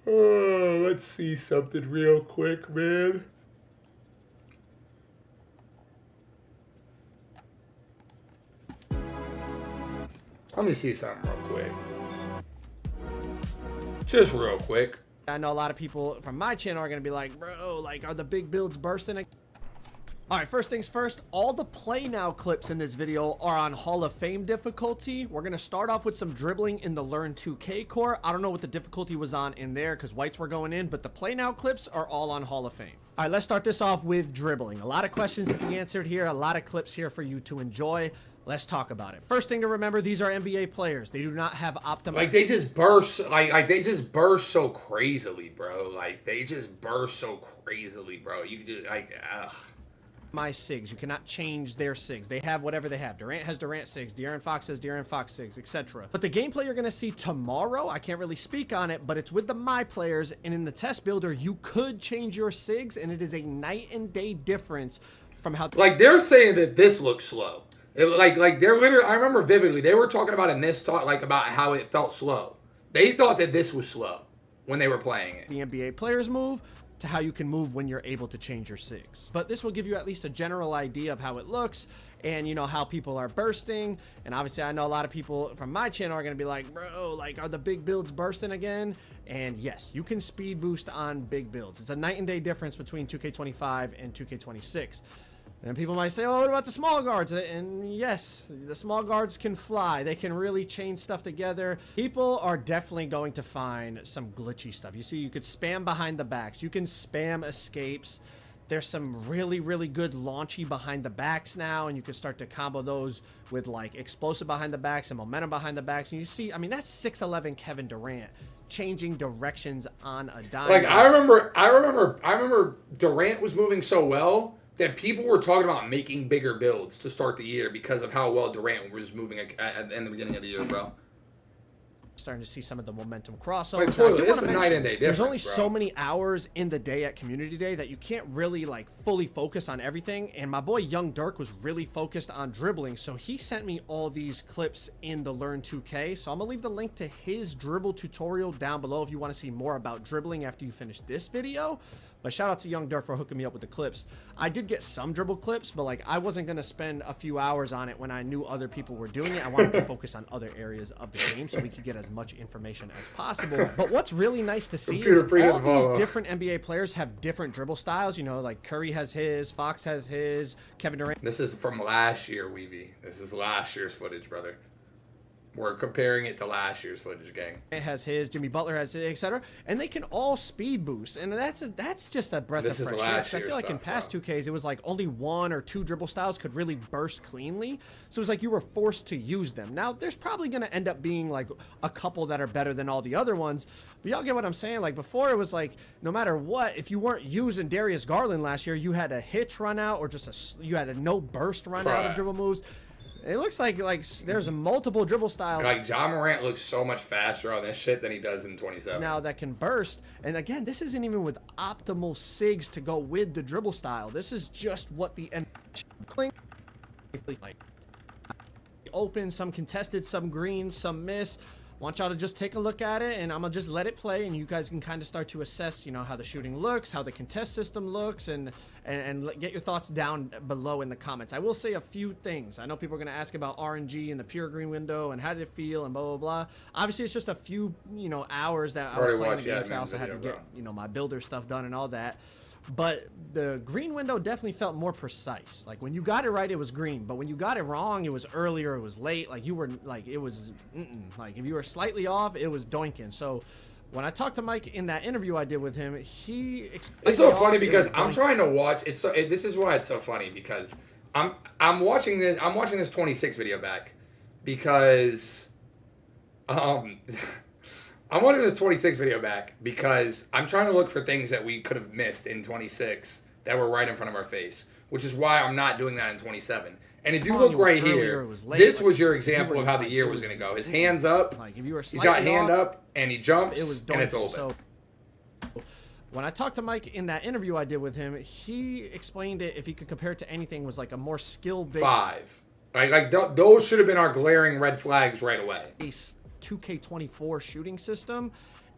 S1: Oh, let's see something real quick, man. Let me see something real quick. Just real quick.
S4: I know a lot of people from my channel are going to be like, bro, like, are the big builds bursting? All right, first things first, all the play now clips in this video are on Hall of Fame difficulty. We're going to start off with some dribbling in the Learn 2K core. I don't know what the difficulty was on in there because whites were going in, but the play now clips are all on Hall of Fame. All right, let's start this off with dribbling. A lot of questions to be answered here, a lot of clips here for you to enjoy. Let's talk about it. First thing to remember, these are NBA players. They do not have optimal.
S1: Like they just burst, like they just burst so crazily, bro. Like they just burst so crazily, bro. You do like, ugh.
S4: My SIGs, you cannot change their SIGs. They have whatever they have. Durant has Durant SIGs, De'Aaron Fox has De'Aaron Fox SIGs, etc. But the gameplay you're going to see tomorrow, I can't really speak on it, but it's with the My Players, and in the test builder, you could change your SIGs, and it is a night and day difference from how.
S1: Like they're saying that this looks slow. Like they're literally, I remember vividly, they were talking about in this talk, like about how it felt slow. They thought that this was slow when they were playing it.
S4: The NBA players move to how you can move when you're able to change your SIGs. But this will give you at least a general idea of how it looks and, you know, how people are bursting. And obviously I know a lot of people from my channel are going to be like, bro, like, are the big builds bursting again? And yes, you can speed boost on big builds. It's a night and day difference between 2K25 and 2K26. And people might say, oh, what about the small guards? And yes, the small guards can fly. They can really chain stuff together. People are definitely going to find some glitchy stuff. You see, you could spam behind the backs. You can spam escapes. There's some really, really good launchy behind the backs now, and you can start to combo those with like explosive behind the backs and momentum behind the backs. And you see, I mean, that's 6'11" Kevin Durant changing directions on a dime.
S1: Like I remember Durant was moving so well that people were talking about making bigger builds to start the year because of how well Durant was moving in the beginning of the year, bro.
S4: Starting to see some of the momentum crossover.
S1: It's a night and day difference,
S4: there's only
S1: bro.
S4: so many hours in the day at Community Day that you can't really like fully focus on everything. And my boy Young Dirk was really focused on dribbling, so he sent me all these clips in the Learn 2K. So I'm gonna leave the link to his dribble tutorial down below if you want to see more about dribbling after you finish this video. But shout out to Young Dirk for hooking me up with the clips. I did get some dribble clips, but like I wasn't going to spend a few hours on it when I knew other people were doing it. I wanted to focus on other areas of the game so we could get as much information as possible. But what's really nice to see is all these different NBA players have different dribble styles. You know, like Curry has his, Fox has his, Kevin Durant.
S1: This is from last year, Weavy. This is last year's footage, brother. We're comparing it to last year's footage, gang.
S4: It has his, Jimmy Butler has his, etc. And they can all speed boost, and that's just a breath of fresh air. I feel like in past 2Ks, it was like only 1 or 2 dribble styles could really burst cleanly. So it was like you were forced to use them. Now, there's probably going to end up being like a couple that are better than all the other ones. But y'all get what I'm saying? Like before, it was like no matter what, if you weren't using Darius Garland last year, you had a hitch run out or just you had a no burst run out of dribble moves. It looks like there's multiple dribble styles.
S1: Like John Morant looks so much faster on this shit than he does in 27.
S4: Now that can burst. And again, this isn't even with optimal SIGs to go with the dribble style. This is just what the end like open, some contested, some green, some miss. Want y'all to just take a look at it, and I'm gonna just let it play, and you guys can kind of start to assess, you know, how the shooting looks, how the contest system looks, and get your thoughts down below in the comments. I will say a few things. I know people are gonna ask about RNG and the pure green window and how did it feel and blah blah blah. Obviously, it's just a few, you know, hours that I was playing the game, so I also had to get, you know, my builder stuff done and all that. But the green window definitely felt more precise. Like when you got it right, it was green. But when you got it wrong, it was earlier, it was late. Like you were like, it was, like if you were slightly off, it was doinking. So when I talked to Mike in that interview I did with him,
S1: it's so funny because I'm trying to watch. This is why it's so funny because I'm watching this 26 video back because I'm watching this 26 video back because I'm trying to look for things that we could have missed in 26 that were right in front of our face, which is why I'm not doing that in 27. And if you look right here, this was your example of how the year was going to go. His hands up, he's got hand up, and he jumps, and it's open.
S4: So when I talked to Mike in that interview I did with him, he explained it, if he could compare it to anything, was like a more skill-based...
S1: 5. Those should have been our glaring red flags right away.
S4: 2K24 shooting system.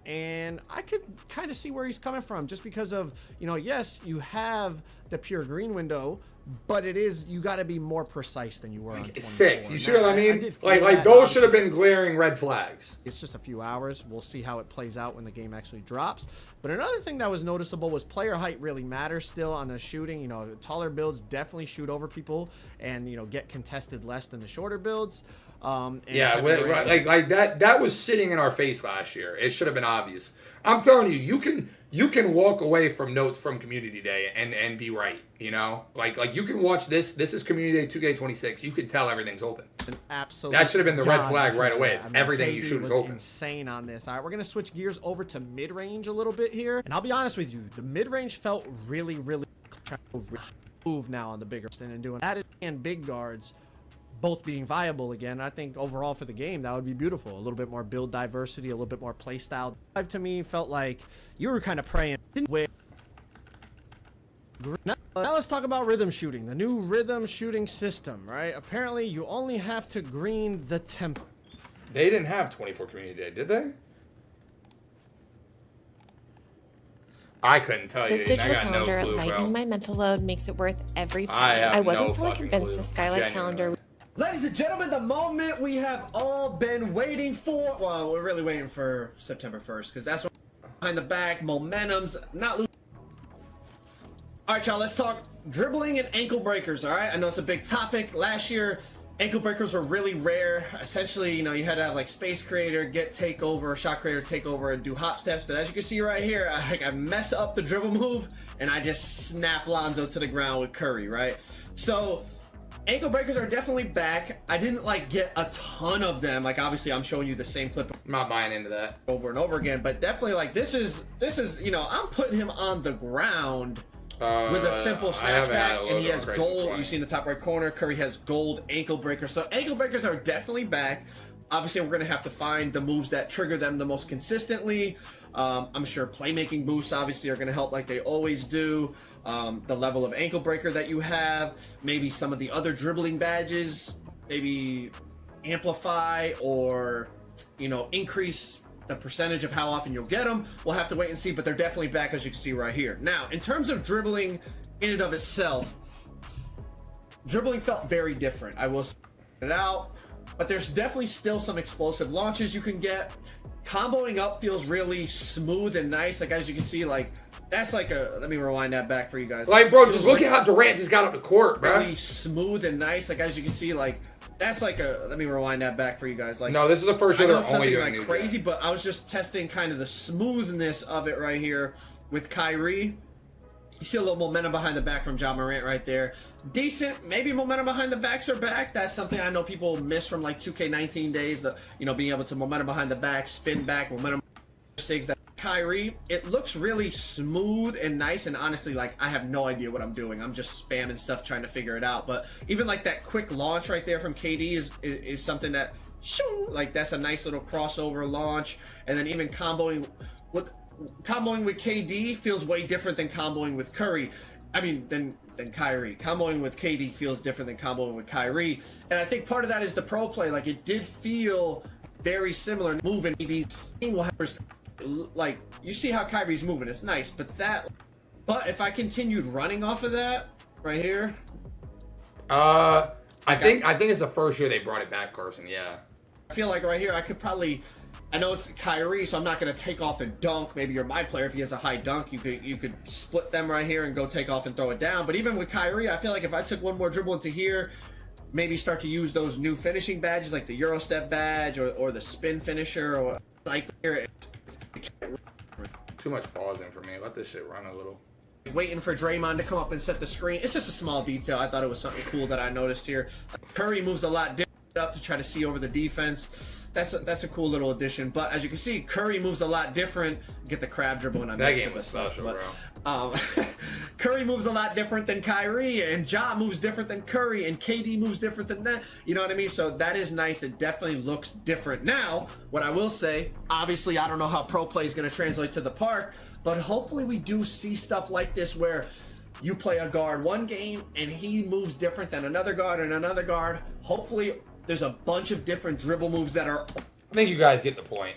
S4: And I could kind of see where he's coming from, just because of, you know, yes, you have the pure green window, but it is, you got to be more precise than you were on
S1: 6. You see what I mean? Like those should have been glaring red flags.
S4: It's just a few hours. We'll see how it plays out when the game actually drops. But another thing that was noticeable was player height really matters still on the shooting. You know, taller builds definitely shoot over people and, you know, get contested less than the shorter builds.
S1: Yeah, like that was sitting in our face last year. It should have been obvious. I'm telling you, you can walk away from notes from Community Day and be right. You know, like you can watch this. This is Community Day 2K26. You can tell everything's open.
S4: Absolutely.
S1: That should have been the red flag right away.
S4: I mean,
S1: everything
S4: KD
S1: you shoot is
S4: was
S1: open.
S4: Insane on this. All right, we're gonna switch gears over to mid range a little bit here, and I'll be honest with you, the mid range felt really trying to move now on the bigger and doing that and big guards both being viable again. I think overall for the game that would be beautiful. A little bit more build diversity, a little bit more play style. To me, felt like you were kind of praying with. Now let's talk about rhythm shooting, the new rhythm shooting system, right? Apparently you only have to green the tempo.
S1: They didn't have 24 Community Day, did they? I couldn't tell you.
S10: This digital calendar lightening my mental load makes it worth every penny. I wasn't fully convinced the Skylight calendar.
S4: Ladies and gentlemen, the moment we have all been waiting for. Well, we're really waiting for September 1st, because that's when behind the back, momentum's not losing. All right, y'all, let's talk dribbling and ankle breakers, all right? I know it's a big topic. Last year, ankle breakers were really rare. Essentially, you know, you had to have like space creator, get takeover, shot creator, takeover, and do hop steps. But as you can see right here, I mess up the dribble move, and I just snap Lonzo to the ground with Curry, right? So ankle breakers are definitely back. I didn't like get a ton of them. Like obviously I'm showing you the same clip.
S1: I'm not buying into that
S4: over and over again, but definitely like this is, you know, I'm putting him on the ground with a simple snatchback, and he has gold. You see in the top right corner, Curry has gold ankle breakers. So ankle breakers are definitely back. Obviously we're gonna have to find the moves that trigger them the most consistently. I'm sure playmaking boosts obviously are gonna help like they always do. The level of ankle breaker that you have, maybe some of the other dribbling badges, maybe amplify or, you know, increase the percentage of how often you'll get them. We'll have to wait and see, but they're definitely back, as you can see right here. Now, in terms of dribbling in and of itself, dribbling felt very different. I will say it out, but there's definitely still some explosive launches you can get. Comboing up feels really smooth and nice. Like as you can see, like that's like a, let me rewind that back for you guys.
S1: Like, bro, just look at how Durant just got up the court, bro.
S4: Really smooth and nice. Like as you can see, like that's like a, let me rewind that back for you guys. Like,
S1: no, this is the first year they're only doing
S4: like crazy, but I was just testing kind of the smoothness of it right here with Kyrie. You see a little momentum behind the back from Ja Morant right there. Decent, maybe momentum behind the backs are back. That's something I know people miss from like 2K19 days. The, you know, being able to momentum behind the back, spin back, momentum sigs. That Kyrie, it looks really smooth and nice. And honestly, like I have no idea what I'm doing. I'm just spamming stuff trying to figure it out. But even like that quick launch right there from KD is something that, like that's a nice little crossover launch. And then even comboing with KD feels way different than comboing with Curry. I mean, than Kyrie. Comboing with KD feels different than comboing with Kyrie. And I think part of that is the pro play. Like, it did feel very similar. Moving KD's like, you see how Kyrie's moving. It's nice, but if I continued running off of that right here.
S1: I think it's the first year they brought it back, Carson. Yeah.
S4: I feel like right here I could probably, I know it's Kyrie, so I'm not going to take off and dunk. Maybe you're my player. If he has a high dunk, you could split them right here and go take off and throw it down. But even with Kyrie, I feel like if I took one more dribble into here, maybe start to use those new finishing badges like the Euro step badge or the spin finisher or like here.
S1: Too much pausing for me. Let this shit run a little.
S4: Waiting for Draymond to come up and set the screen. It's just a small detail. I thought it was something cool that I noticed here. Curry moves a lot different up to try to see over the defense. that's a cool little addition. But as you can see, Curry moves a lot different. Get the crab dribble when I
S1: That
S4: missed
S1: game
S4: it,
S1: was
S4: so,
S1: special,
S4: but, Curry moves a lot different than Kyrie, and Ja moves different than Curry, and KD moves different than that. You know what I mean? So that is nice. It definitely looks different. Now, what I will say, obviously, I don't know how pro play is going to translate to the park, but hopefully we do see stuff like this where you play a guard one game and he moves different than another guard and another guard. Hopefully there's a bunch of different dribble moves that are...
S1: I think you guys get the point.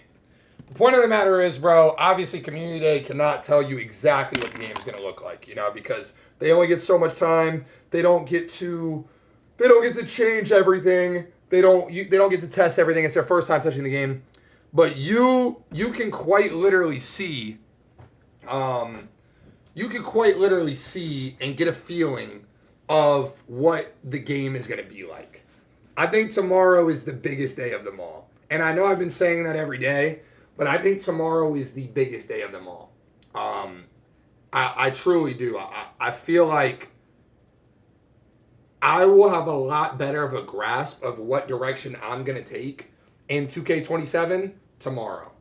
S1: The point of the matter is, bro, obviously Community Day cannot tell you exactly what the game is going to look like, you know, because they only get so much time. They don't get to change everything. They don't get to test everything. It's their first time touching the game. But you can quite literally see and get a feeling of what the game is going to be like. I think tomorrow is the biggest day of them all. And I know I've been saying that every day, but I think tomorrow is the biggest day of them all. I truly do. I feel like I will have a lot better of a grasp of what direction I'm going to take in 2K27 tomorrow.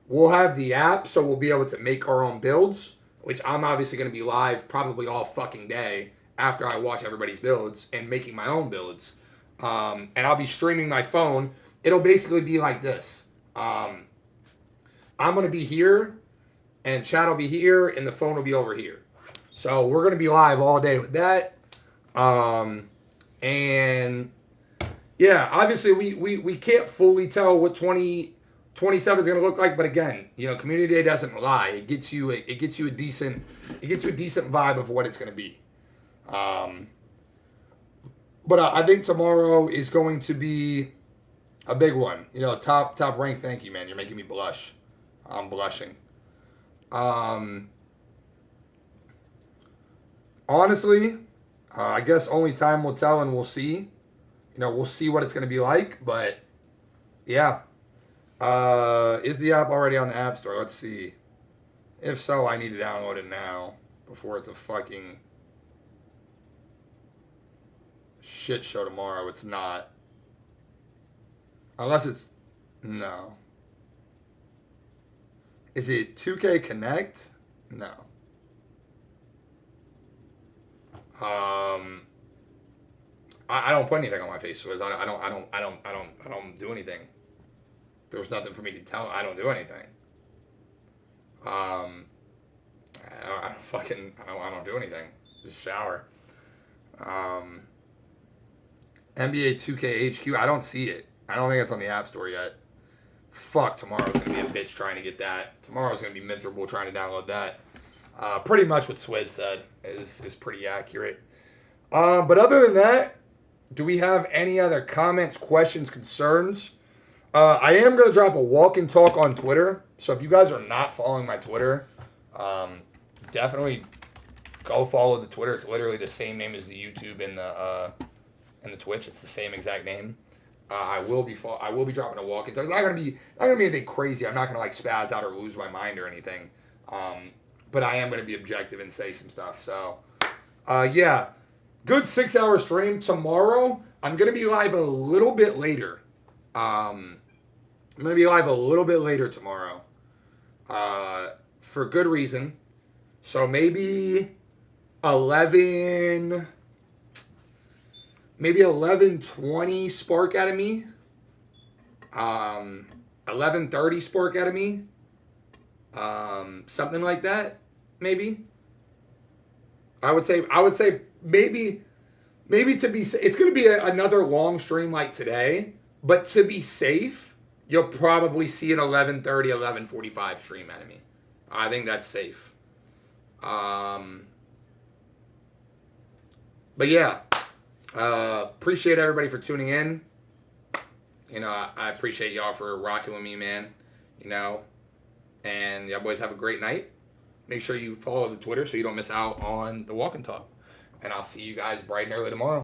S1: We'll have the app, so we'll be able to make our own builds, which I'm obviously going to be live probably all fucking day after I watch everybody's builds and making my own builds. And I'll be streaming my phone. It'll basically be like this. I'm going to be here, and chat will be here, and the phone will be over here. So we're going to be live all day with that. And yeah, obviously we can't fully tell what 2027 is going to look like, but again, you know, Community Day doesn't lie. It gets you a decent vibe of what it's going to be. But I think tomorrow is going to be a big one. You know, top rank. Thank you, man. You're making me blush. I'm blushing. Honestly, I guess only time will tell, and we'll see. You know, we'll see what it's going to be like. But yeah, is the app already on the App Store? Let's see. If so, I need to download it now before it's a fucking shit show tomorrow. It's not. Unless it's... No. Is it 2K Connect? No. I don't put anything on my face, so I don't do anything. There's nothing for me to tell. I don't do anything. I don't do anything. Just shower. NBA 2K HQ. I don't see it. I don't think it's on the App Store yet. Fuck, tomorrow's going to be a bitch trying to get that. Tomorrow's going to be miserable trying to download that. Pretty much what Swizz said is pretty accurate. But other than that, do we have any other comments, questions, concerns? I am going to drop a walk and talk on Twitter. So if you guys are not following my Twitter, definitely go follow the Twitter. It's literally the same name as the YouTube and the Twitch. It's the same exact name. I will be dropping a walk and talk. It's not gonna be anything crazy. I'm not gonna like spaz out or lose my mind or anything. But I am gonna be objective and say some stuff. So yeah, good 6-hour stream tomorrow. I'm gonna be live a little bit later. I'm gonna be live a little bit later tomorrow. For good reason. So maybe 11:20 Spark Academy. 11:30 Spark Academy. Something like that, maybe. I would say maybe to be, it's going to be another long stream like today, but to be safe, you'll probably see an 11:30, 11:45 stream out of me. I think that's safe. But yeah, appreciate everybody for tuning in. You know, I appreciate y'all for rocking with me, man. You know, and y'all boys have a great night. Make sure you follow the Twitter so you don't miss out on the walk and talk. And I'll see you guys bright and early tomorrow.